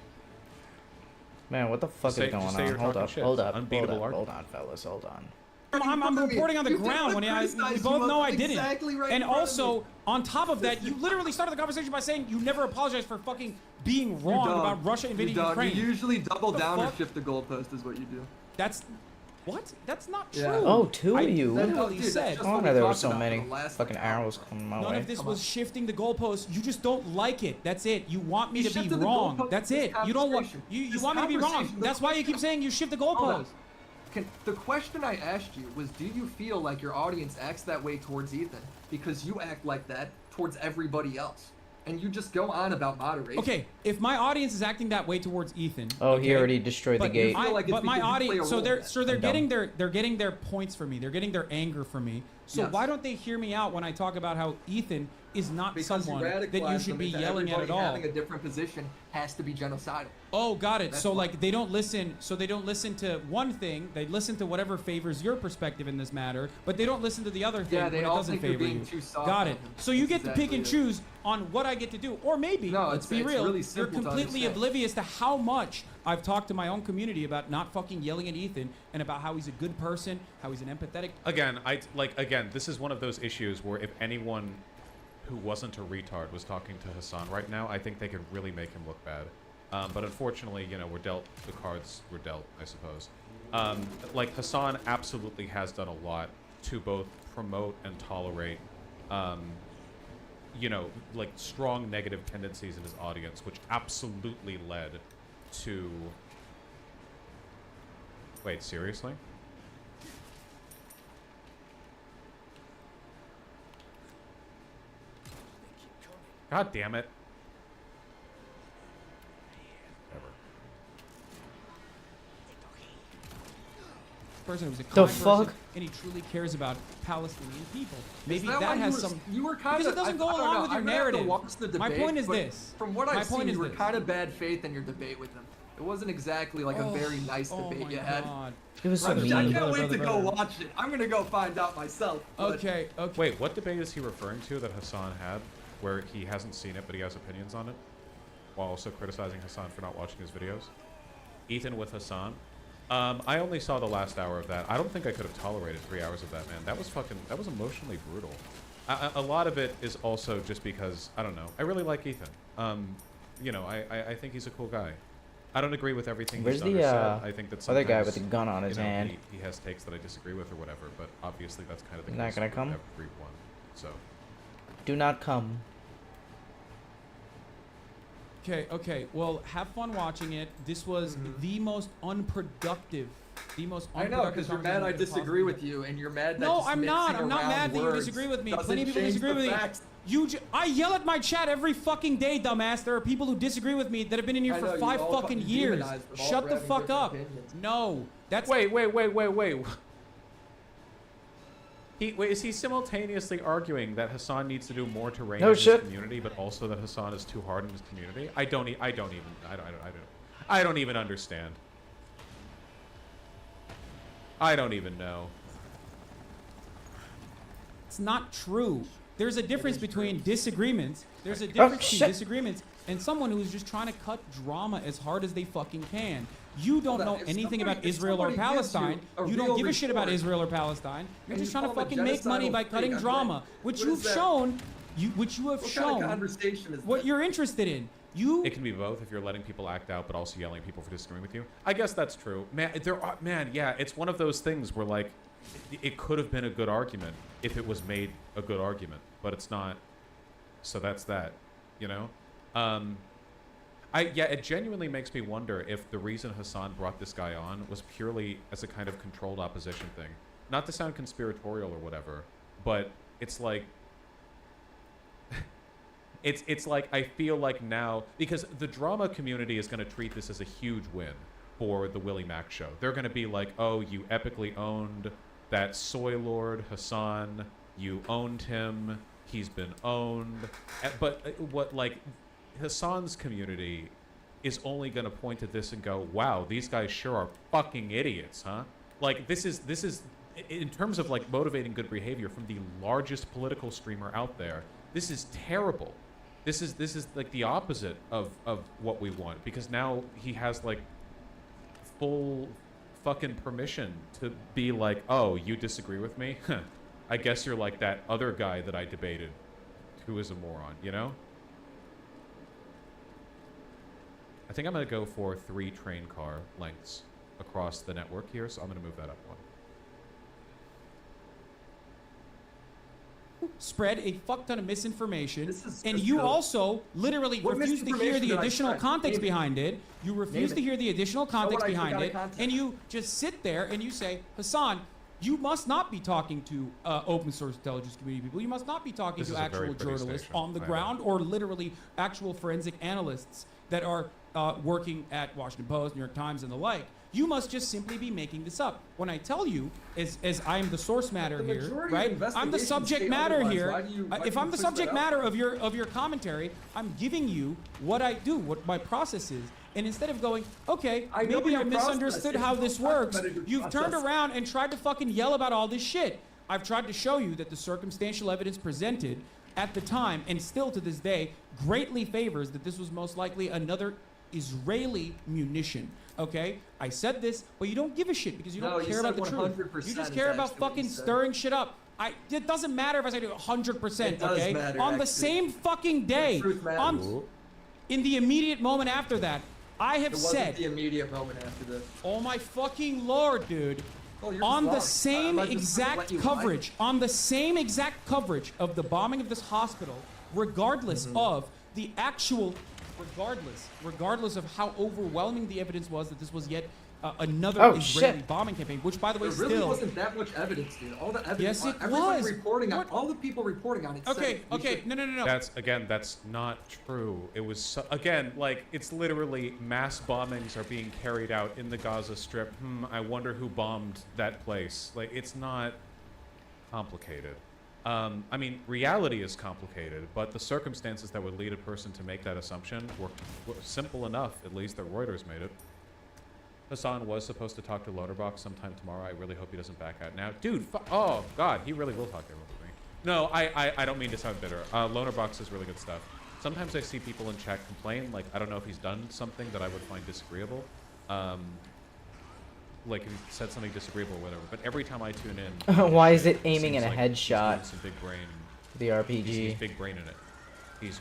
Man, what the fuck Say- is going just say on? you're Hold talking up, shit. hold up, Unbeatable hold argument. on, fellas, hold on. I'm reporting on the You ground when didn't we criticize both you know I didn't. exactly right And in front of also, me. on top of that, you literally started the conversation by saying you never apologized for fucking being wrong You don't. about Russia invading you don't. Ukraine. You usually double What the down or fuck? shift the goalpost is what you do. That's what? That's not true. Yeah. Oh, two I of you. literally Dude, that's said. just Oh, what no, we there were talked so about for many the last, fucking like, arrows coming my None way. of this Come was on. shifting the goalposts. You just don't like it. That's it. You want me You to be shifted the wrong. goalpost That's this it. You don't want conversation. you This want me to be wrong. conversation, the That's why you keep saying you shift the Hold on. goalposts. The question I asked you was, do you feel like your audience acts that way towards Ethan? Because you act like that towards everybody else. And you just go on about moderation. Okay, if my audience is acting that way towards Ethan, Oh, okay, he already destroyed the but gate. feel like it's but my because you play a audience, so role they're in that. so they're I'm getting dumb. they're getting their points from me. They're getting their anger from me. So Yes. why don't they hear me out when I talk about how Ethan is not Because someone that you radicalize should them be into yelling at everybody all? having a different position has to be genocidal. Oh, got it. That's So why. like they don't listen. So they don't listen to one thing. They listen to whatever favors your perspective in this matter, but they don't listen to the other thing Yeah, they when it all doesn't think you're favor being you. too soft Got on it. them. So you That's get to pick and exactly it. choose on what I get to do, or maybe No, let's be it's real. really You're simple to completely understand. oblivious to how much I've talked to my own community about not fucking yelling at Ethan and about how he's a good person, how he's an empathetic. Again, this is one of those issues where if anyone who wasn't a retard was talking to Hassan right now, I think they could really make him look bad. But unfortunately, you know, the cards were dealt, I suppose. Like, Hassan absolutely has done a lot to both promote and tolerate, you know, like, strong negative tendencies in his audience, which absolutely led to... Wait, seriously? God damn it. Person who's a The kind person, fuck? and he truly cares about Palestinian people. Is Maybe that that why has you were, some. You were kind because of. it doesn't go I don't along know, with your I'm gonna have to narrative. watch the My debate, point is but this. From what My I've point seen, is you were this. kind of bad faith in your debate with them. It wasn't exactly like a very nice oh debate my you had. God. It was so I mean. can't wait to go brother. watch it. I'm gonna go find out myself. but- Okay. Okay. Wait, what debate is he referring to that Hassan had, where he hasn't seen it but he has opinions on it, while also criticizing Hassan for not watching his videos? Ethan with Hassan. I only saw the last hour of that. I don't think I could have tolerated 3 hours of that, man. That was emotionally brutal. A lot of it is also just because, I don't know, I really like Ethan. You know, I think he's a cool guy. I don't agree with everything Where's he's done the, or said. I think that other guy sometimes, with the gun on his you know, hand? He has takes that I disagree with or whatever, but obviously that's kind of the Not case gonna with come? everyone. So, Do not come. Okay. Well, have fun watching it. This was the most unproductive. I know, because you're mad I disagree with you, and you're mad that No, just I'm not. mixing I'm not around mad that you words disagree with me. doesn't Plenty of people change disagree the with me. facts. I yell at my chat every fucking day, dumbass. There are people who disagree with me that have been in here I for know, you 5 all fucking fucking years. demonize them all Shut for the having fuck different up. opinions. No, that's wait. Is he simultaneously arguing that Hassan needs to do more to rein No in his shit. community, but also that Hassan is too hard in his community? I don't even understand. I don't even know. It's not true. There's a difference between disagreements. There's a difference between shit. disagreements and someone who's just trying to cut drama as hard as they fucking can. You don't know If anything somebody- about if Israel or somebody gives Palestine. you a You don't real give a shit about report Israel or Palestine. You're and just you trying to call it fucking make money genocidal by cutting thing, I'm drama, like, which what you've is that? shown. Which you have What shown. kind of conversation is what that? you're interested in. You. It can be both if you're letting people act out, but also yelling at people for disagreeing with you. I guess that's true, man. Yeah, it's one of those things where like, it could have been a good argument if it was made a good argument, but it's not. So that's that, you know. It genuinely makes me wonder if the reason Hassan brought this guy on was purely as a kind of controlled opposition thing. Not to sound conspiratorial or whatever, but it's like. It's like I feel like now, because the drama community is going to treat this as a huge win for the Willie Mack show. They're going to be like, oh, you epically owned that soy lord Hassan, You owned him. He's been owned. But what, like, Hassan's community is only going to point at this and go, wow, these guys sure are fucking idiots, huh? Like, this is in terms of, like, motivating good behavior from the largest political streamer out there, this is terrible. This is like the opposite of what we want, because now he has, like, full fucking permission to be like, oh, you disagree with me? I guess you're like that other guy that I debated who is a moron, you know? I think I'm going to go for 3 train car lengths across the network here, so I'm going to move that up one. Spread a fuck ton of misinformation, and you also literally refuse to hear the additional context behind it. You refuse to hear the additional context behind it, and you just sit there and you say, Hassan, you must not be talking to open source intelligence community people. You must not be talking to actual journalists on the ground, or literally actual forensic analysts that are working at Washington Post, New York Times, and the like. You must just simply be making this up. When I tell you, as I am the source matter here, right? I'm the subject matter here. If I'm the subject matter of your commentary, I'm giving you what I do, what my process is. And instead of going, okay, maybe I misunderstood how this works, you've turned around and tried to fucking yell about all this shit. I've tried to show you that the circumstantial evidence presented at the time, and still to this day, greatly favors that this was most likely another Israeli munition. Okay, I said this, but you don't give a shit because you don't care about the truth. You just care about fucking stirring shit up. It doesn't matter if I say 100%. Okay, matter, on the same fucking day, in the immediate moment after that, I have said. The immediate moment after this. Oh my fucking lord, dude! On the same exact coverage, of the bombing of this hospital, regardless of the actual. Regardless of how overwhelming the evidence was that this was yet another Israeli bombing campaign, which, by the way, there really wasn't that much evidence, dude. All the evidence, yes, it everybody was. Reporting on, all the people reporting on it. Okay, no. That's not true. It was again, like, it's literally mass bombings are being carried out in the Gaza Strip. I wonder who bombed that place. Like, it's not complicated. I mean, reality is complicated, but the circumstances that would lead a person to make that assumption were simple enough, at least, that Reuters made it. Hassan was supposed to talk to Loaderbox sometime tomorrow. I really hope he doesn't back out now. Dude, oh, God, he really will talk to everyone with me. No, I don't mean to sound bitter. Loaderbox is really good stuff. Sometimes I see people in chat complain, like, I don't know if he's done something that I would find disagreeable. Like, he said something disagreeable or whatever, but every time I tune in... Why is it aiming in a headshot? Some big brain. The RPG. He's big brain in it. He's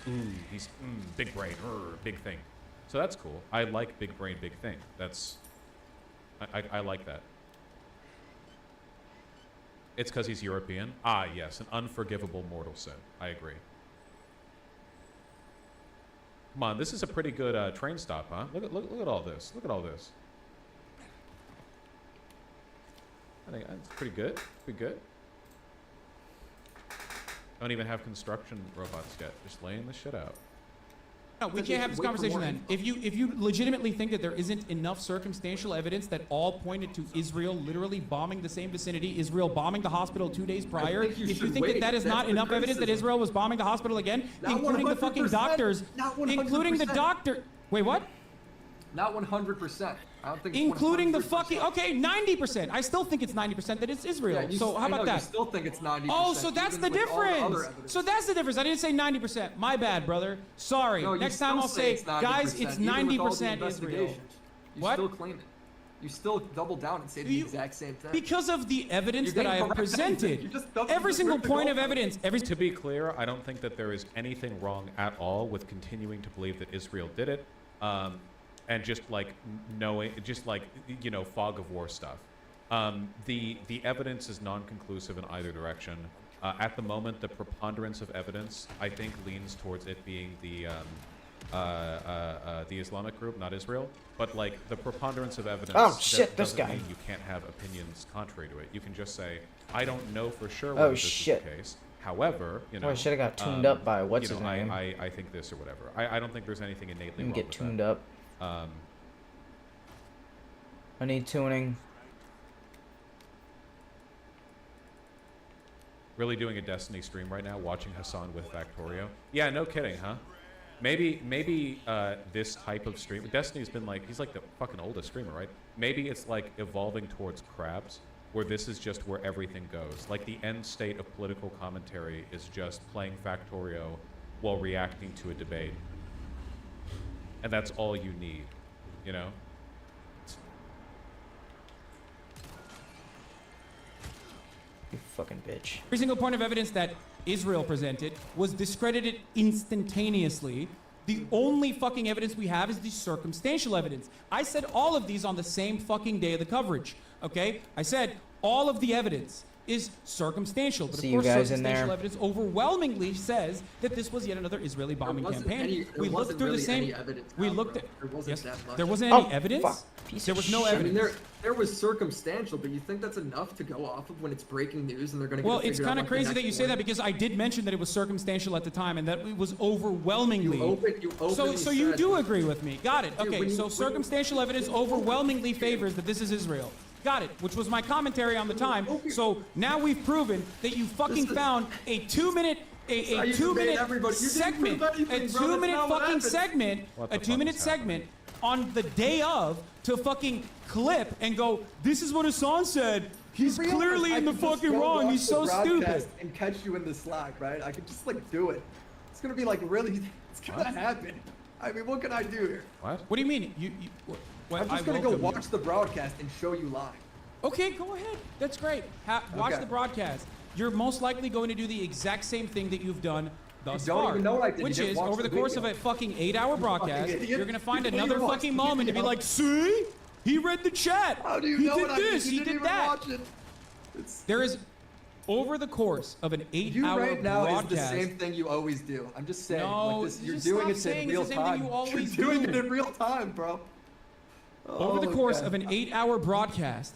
big brain, big thing. So that's cool. I like big brain, big thing. That's... I like that. It's because he's European? Ah, yes, an unforgivable mortal sin. I agree. Come on, this is a pretty good train stop, huh? Look at all this. Look at all this. I think that's pretty good. Pretty good. Don't even have construction robots yet. Just laying the shit out. No, we can't have this conversation then. If you legitimately think that there isn't enough circumstantial evidence that all pointed to Israel literally bombing the same vicinity, Israel bombing the hospital 2 days prior, if you think that that is not enough evidence that Israel was bombing the hospital again, including the fucking doctors, including the doctor. Wait, what? Not 100%. I don't think it's including 100%. The fucking 90%. I still think it's 90% that it's Israel. Yeah, so how about that? You still think it's 90%. Oh, so that's the difference. So that's the difference. I didn't say 90%. My bad, brother. Sorry. No, Next time I'll say, guys, it's 90% Israel. You still claim it. You still double down and say the exact same thing. Because of the evidence that I have presented. Every single point of evidence. To be clear, I don't think that there is anything wrong at all with continuing to believe that Israel did it. And just like knowing, just like, you know, fog of war stuff. The evidence is non-conclusive in either direction. At the moment, the preponderance of evidence, I think, leans towards it being the Islamic group, not Israel. But like the preponderance of evidence doesn't mean you can't have opinions contrary to it. You can just say, I don't know for sure whether this is the case. However, you know, I should have got tuned up by what's his name. I think this or whatever. I don't think there's anything innately wrong with that. Get tuned up. I need tuning. Really doing a Destiny stream right now, watching Hassan with Factorio. Yeah, no kidding, huh? Maybe this type of stream. Destiny's been like, he's like the fucking oldest streamer, right? Maybe it's like evolving towards Crabs, where this is just where everything goes. Like the end state of political commentary is just playing Factorio while reacting to a debate. And that's all you need, you know? You fucking bitch. Every single point of evidence that Israel presented was discredited instantaneously. The only fucking evidence we have is the circumstantial evidence. I said all of these on the same fucking day of the coverage, okay? I said all of the evidence is circumstantial, but See of you course guys in circumstantial there. evidence overwhelmingly says that this was yet another Israeli bombing campaign. We looked through the same. We looked at. Yes, there wasn't any evidence. There was no evidence. I mean, there was circumstantial, but you think that's enough to go off of when it's breaking news and they're going to? Well, it's kind of crazy that you say that because I did mention that it was circumstantial at the time and that it was overwhelmingly. So you do agree with me. Got it. Okay, so circumstantial evidence overwhelmingly favors that this is Israel. Got it, which was my commentary on the time. So now we've proven that you fucking found a 2 minute a 2 minute segment, a 2 minute fucking segment, a 2 minute segment on the day of to fucking clip and go, this is what Hassan said. He's clearly in the fucking wrong. He's so stupid. And catch you in the slack, right? I could just like do it. It's gonna be like really. It's gonna happen. I mean, what can I do here? What? What do you mean? I'm just gonna go watch the broadcast and show you live. Okay, go ahead. That's great. Watch the broadcast. You're most likely going to do the exact same thing that you've done thus You don't far, even know I did. You which didn't is watch over the the course video. of a fucking 8-hour broadcast, idiot. you're gonna find You didn't another even watch fucking the moment to be video. like, see, he read the chat. How do you he know did what this. I did? He You didn't did even that. watch it. There is, over the course of an 8-hour You right now broadcast. is the same thing you always do. I'm just saying. No, like this, you're just doing stop it saying in it's real the same thing time. you always You're doing do. it in real time, bro. Over the Oh, course God. of an 8-hour broadcast,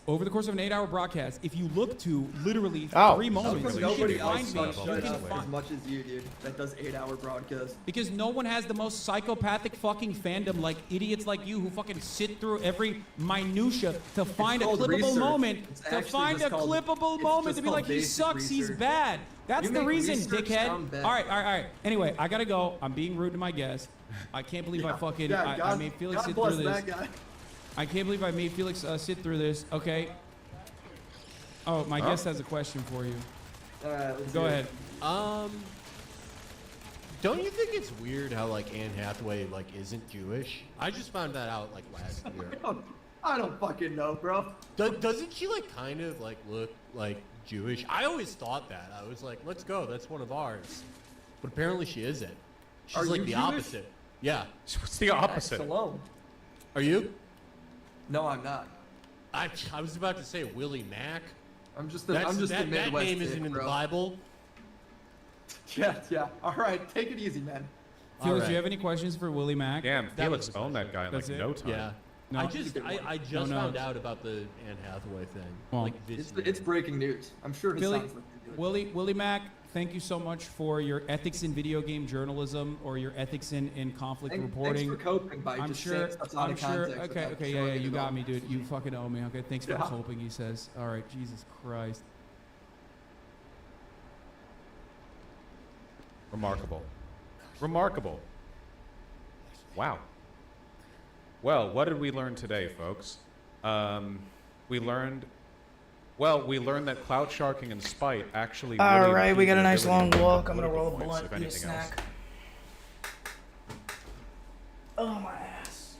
if you look to literally 3 moments, you Nobody can else find me. shut You can up find as much as you, dude. That does 8-hour broadcasts. Because no one has the most psychopathic fucking fandom like idiots like you who fucking sit through every minutia to find a called clippable research. moment. It's To actually find a just called- clippable it's moment just to be called like, he basic sucks, he's research. bad. That's You the make reason, research dickhead. sound bad. All right. Anyway, I gotta go. I'm being rude to my guest. I can't believe I made Felix God sit bless through this. that guy. I can't believe I made Felix sit through this. Okay. Oh, my guest has a question for you. Go ahead. Don't you think it's weird how like Anne Hathaway like isn't Jewish? I just found that out like last year. I don't fucking know, bro. Doesn't she like kind of like look like Jewish? I always thought that. I was like, let's go, that's one of ours. But apparently she isn't. She's Are like you the Jewish? opposite. Yeah. What's the opposite? Shalom. Are you? No, I'm not. I was about to say Willie Mack. I'm just that Midwest name kid, isn't in the bro. Bible. Yeah. All right, take it easy, man. Felix, do you have any questions for Willie Mack? Damn, Felix owned that guy in like That's it? no time. Yeah. No. I just found out about the Anne Hathaway thing. Well, like this It's breaking news. I'm sure it Billy, sounds like they do it. Willie Mack, thank you so much for your ethics in video game journalism or your ethics in conflict reporting. Thanks for coping by I'm just sure. saying stuff out I'm of sure. context Okay. without Yeah. showing it You at got all. me, dude. You fucking owe me. Okay. Thanks for Yeah. coping. He says. All right. Jesus Christ. Remarkable. Wow. Well, what did we learn today, folks? We learned that clout sharking and spite actually. All really right, we got a impede nice the long ability to walk. make I'm gonna roll a political points, blunt, if eat a anything else. snack. Oh my ass.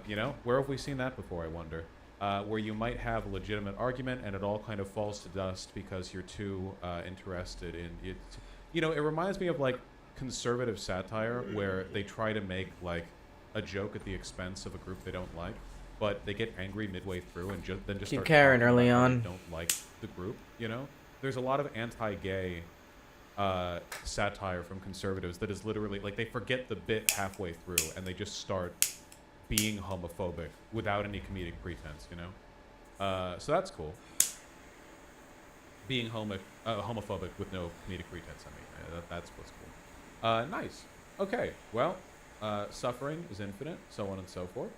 You know, where have we seen that before, I wonder? Where you might have a legitimate argument and it all kind of falls to dust because you're too interested in it. You know, it reminds me of like conservative satire where they try to make like a joke at the expense of a group they don't like, but they get angry midway through and then just Keep start carrying talking early about how on. they don't like the group. You know, there's a lot of anti-gay satire from conservatives that is literally like they forget the bit halfway through and they just start being homophobic without any comedic pretense, you know? So that's cool. Being homophobic with no comedic pretense, I mean. That's what's cool. Nice. Okay, well, suffering is infinite, so on and so forth.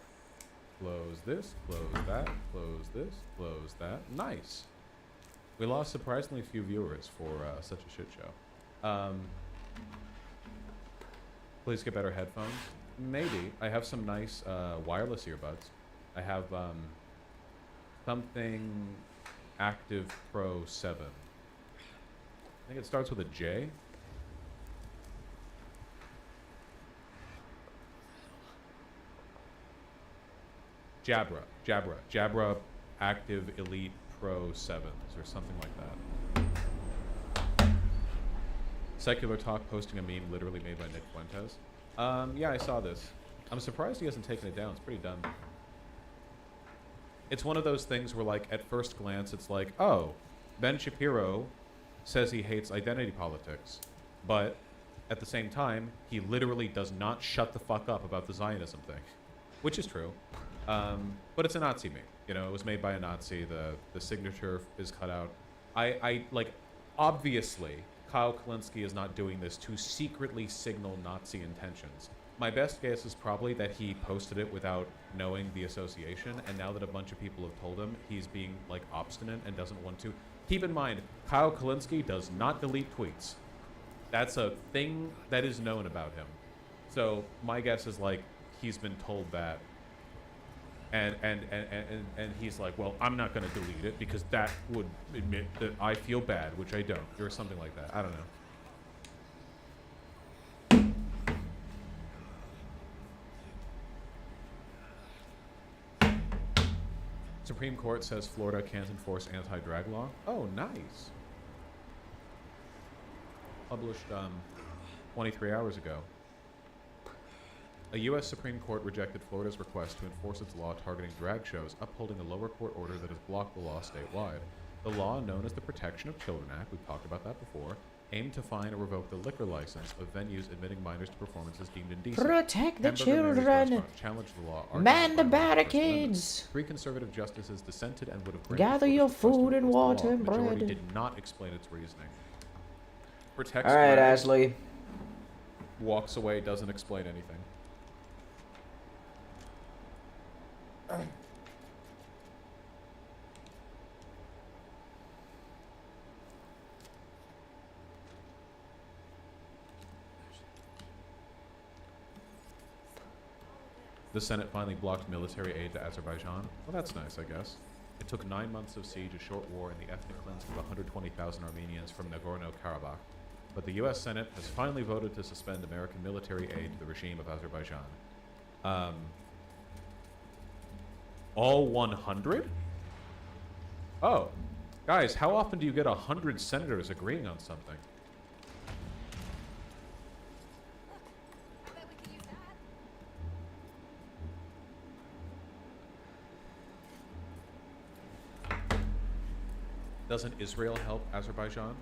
Close this, close that, close this, close that. Nice. We lost surprisingly few viewers for such a shit show. Please get better headphones. Maybe. I have some nice wireless earbuds. I have something Active Pro 7. I think it starts with a J. Jabra Active Elite Pro 7s or something like that. Secular Talk posting a meme literally made by Nick Fuentes. Yeah, I saw this. I'm surprised he hasn't taken it down. It's pretty dumb. It's one of those things where, like, at first glance, it's like, oh, Ben Shapiro says he hates identity politics. But at the same time, he literally does not shut the fuck up about the Zionism thing. Which is true. But it's a Nazi meme. You know, it was made by a Nazi. The signature is cut out. Like, obviously, Kyle Kalinske is not doing this to secretly signal Nazi intentions. My best guess is probably that he posted it without knowing the association, and now that a bunch of people have told him, he's being, like, obstinate and doesn't want to. Keep in mind, Kyle Kalinske does not delete tweets. That's a thing that is known about him. So my guess is, like, he's been told that, and he's like, well, I'm not going to delete it because that would admit that I feel bad, which I don't, or something like that. I don't know. Supreme Court says Florida can't enforce anti-drag law. Oh, nice. Published 23 hours ago. A U.S. Supreme Court rejected Florida's request to enforce its law targeting drag shows, upholding a lower court order that has blocked the law statewide. The law, known as the Protection of Children Act, we've talked about that before, aimed to fine or revoke the liquor license of venues admitting minors to performances deemed indecent. Protect the Hamburger Mary's children. restaurant challenged the law, arguing Man the it violated First Amendment. barricades. 3 conservative justices dissented and would have granted Gather Florida's your request to food and enforce the water law. and The majority bread. did not explain its reasoning. Protects All right, drag, Ashley. walks away, doesn't explain anything. The Senate finally blocked military aid to Azerbaijan. Well, that's nice, I guess. It took 9 months of siege, a short war, and the ethnic cleansing of 120,000 Armenians from Nagorno-Karabakh. But the U.S. Senate has finally voted to suspend American military aid to the regime of Azerbaijan. All 100? Oh. Guys, how often do you get 100 senators agreeing on something? Doesn't Israel help Azerbaijan?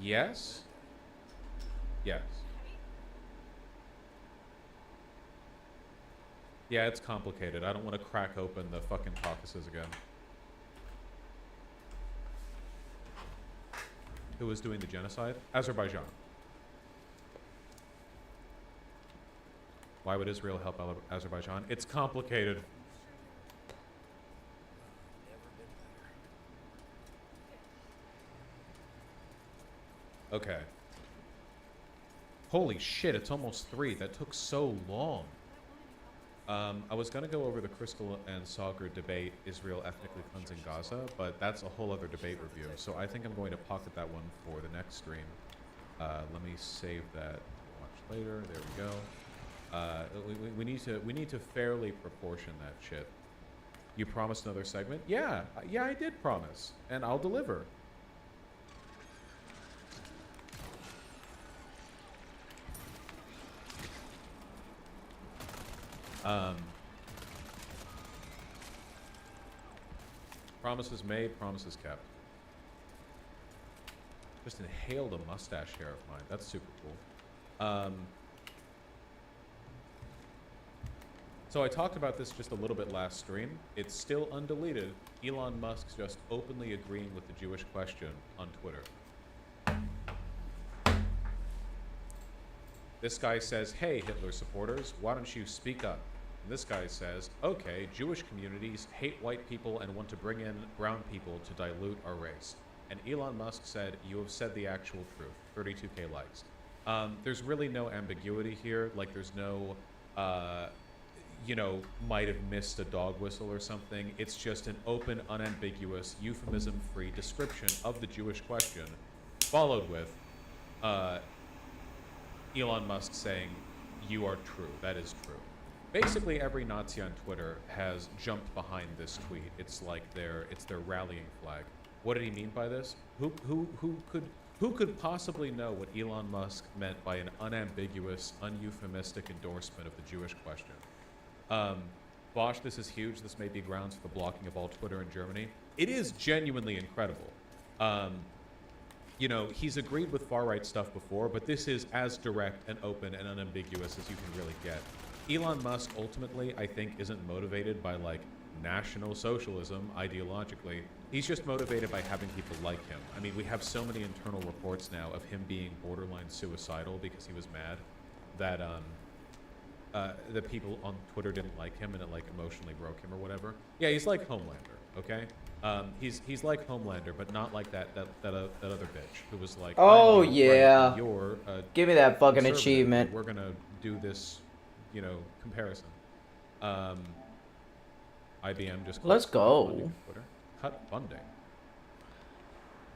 Yes. Yes. Yeah, it's complicated. I don't want to crack open the fucking Caucasus again. Who was doing the genocide? Azerbaijan. Why would Israel help Azerbaijan? It's complicated. Okay. Holy shit, it's almost 3. That took so long. I was going to go over the Crystal and Sauger debate, Israel ethnically cleansing Gaza, but that's a whole other debate review. So I think I'm going to pocket that one for the next stream. Let me save that. Watch later. There we go. We need to fairly proportion that shit. You promised another segment? Yeah, I did promise, and I'll deliver. Promises made, promises kept. Just inhaled a mustache hair of mine. That's super cool. So I talked about this just a little bit last stream. It's still undeleted. Elon Musk's just openly agreeing with the Jewish question on Twitter. This guy says, hey, Hitler supporters, why don't you speak up? And this guy says, okay, Jewish communities hate white people and want to bring in brown people to dilute our race. And Elon Musk said, you have said the actual truth. 32K likes. There's really no ambiguity here. Like, there's no, might have missed a dog whistle or something. It's just an open, unambiguous, euphemism-free description of the Jewish question, followed with Elon Musk saying, you are true. That is true. Basically, every Nazi on Twitter has jumped behind this tweet. It's like it's their rallying flag. What did he mean by this? Who could possibly know what Elon Musk meant by an unambiguous, uneuphemistic endorsement of the Jewish question? Bosch, this is huge. This may be grounds for the blocking of all Twitter in Germany. It is genuinely incredible. He's agreed with far-right stuff before, but this is as direct and open and unambiguous as you can really get. Elon Musk ultimately, I think, isn't motivated by National Socialism ideologically. He's just motivated by having people like him. I mean, we have so many internal reports now of him being borderline suicidal because he was mad that the people on Twitter didn't like him and it emotionally broke him or whatever. Yeah, he's like Homelander, okay? He's like Homelander, but not like that other bitch who was like, oh yeah, give me that fucking achievement. We're gonna do this, comparison. IBM just let's go. Cut funding.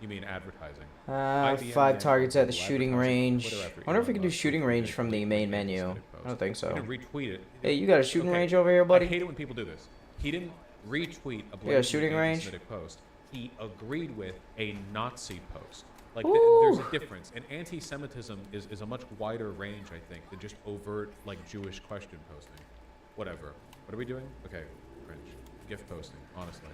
You mean advertising? 5 targets at the shooting range. I wonder if we can do shooting range from the main menu. I don't think so. He didn't retweet it. Hey, you got a shooting range over here, buddy? I hate it when people do this. He didn't retweet a blatantly shooting range post. He agreed with a Nazi post. There's a difference. And anti-Semitism is a much wider range, I think, than just overt Jewish question posting. Whatever. What are we doing? Okay, cringe. GIF posting, honestly.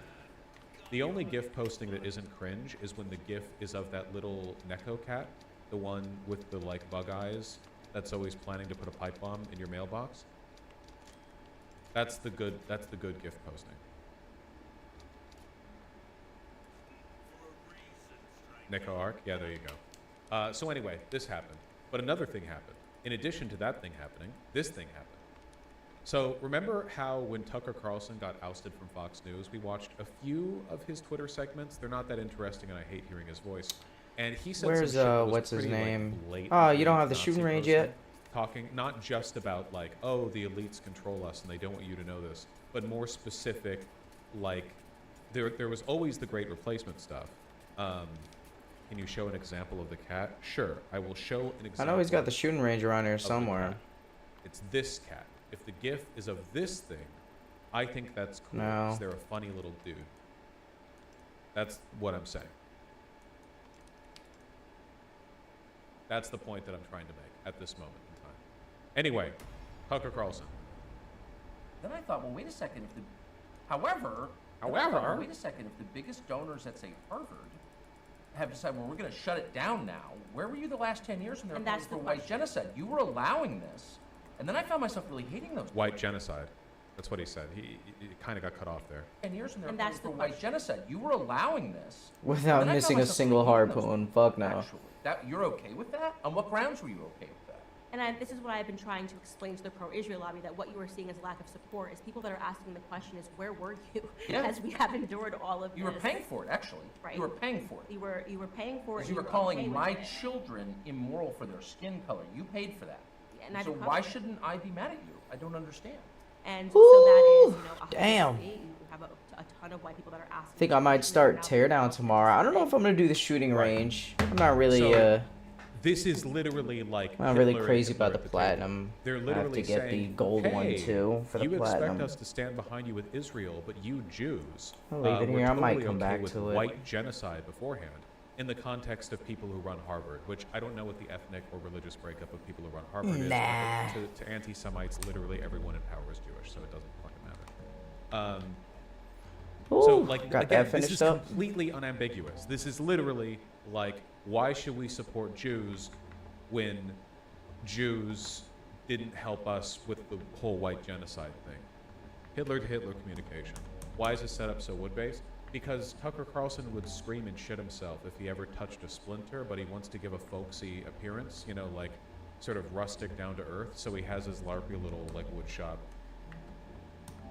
The only GIF posting that isn't cringe is when the GIF is of that little Neko cat, the one with the bug eyes that's always planning to put a pipe bomb in your mailbox. That's the good GIF posting. Neko arc? Yeah, there you go. So anyway, this happened. But another thing happened. In addition to that thing happening, this thing happened. So remember how when Tucker Carlson got ousted from Fox News, we watched a few of his Twitter segments. They're not that interesting, and I hate hearing his voice. And he said, "Where's some shit that was what's his pretty, name? Blatant Oh, you don't have the Nazi shooting range posting, yet." Talking not just about oh, the elites control us and they don't want you to know this, but more specific, there was always the Great Replacement stuff. Can you show an example of the cat? Sure, I will show an example. I know he's got the shooting range around here somewhere. It's this cat. If the GIF is of this thing, I think that's cool. No. Because they're a funny little dude. That's what I'm saying. That's the point that I'm trying to make at this moment in time. Anyway, Tucker Carlson. Then I thought, well, wait a second. However, wait a second. If the biggest donors at, say, Harvard have decided, well, we're going to shut it down now, where were you the last 10 years when they were calling for white genocide? You were allowing this. And then I found myself really hating those. White genocide. That's what he said. He kind of got cut off there. 10 years when they were calling for white genocide. You were allowing this. Without missing a single harpoon. Fuck no. Actually, you're okay with that? On what grounds were you okay with that? And this is what I've been trying to explain to the pro-Israel lobby, that what you are seeing as lack of support is people that are asking the question is, where were you as we have endured all of this? You were paying for it, actually. Right. You were paying for it. You were paying for it. You were calling my children immoral for their skin color. You paid for that. And so why shouldn't I be mad at you? I don't understand. And so that is, damn. You have a ton of white people that are asking. I think I might start teardown tomorrow. I don't know if I'm gonna do the shooting range. I'm not really this is literally like. I'm really Hitler and crazy Hitler about the at platinum. They're I have literally to get saying, the gold one "Hey, too for the you platinum. expect us to stand behind you with Israel, but you Jews I'll leave it were here. I might totally come okay back with to it. white genocide beforehand." In the context of people who run Harvard, which I don't know what the ethnic or religious breakup of people who run Harvard is. Nah. But to anti-Semites, literally everyone in power is Jewish, so it doesn't fucking matter. So, Ooh, like, got again, that this finished is up. completely unambiguous. This is literally like, why should we support Jews when Jews didn't help us with the whole white genocide thing? Hitler to Hitler communication. Why is this setup so wood-based? Because Tucker Carlson would scream and shit himself if he ever touched a splinter, but he wants to give a folksy appearance, you know, like sort of rustic, down to earth. So he has his larpy little like wood shop.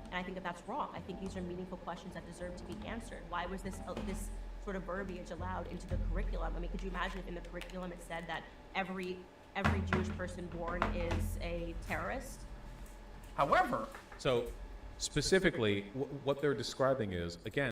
And I think that that's wrong. I think these are meaningful questions that deserve to be answered. Why was this this sort of verbiage allowed into the curriculum? I mean, could you imagine if in the curriculum it said that every Jewish person born is a terrorist? However, so specifically, what they're describing is, again,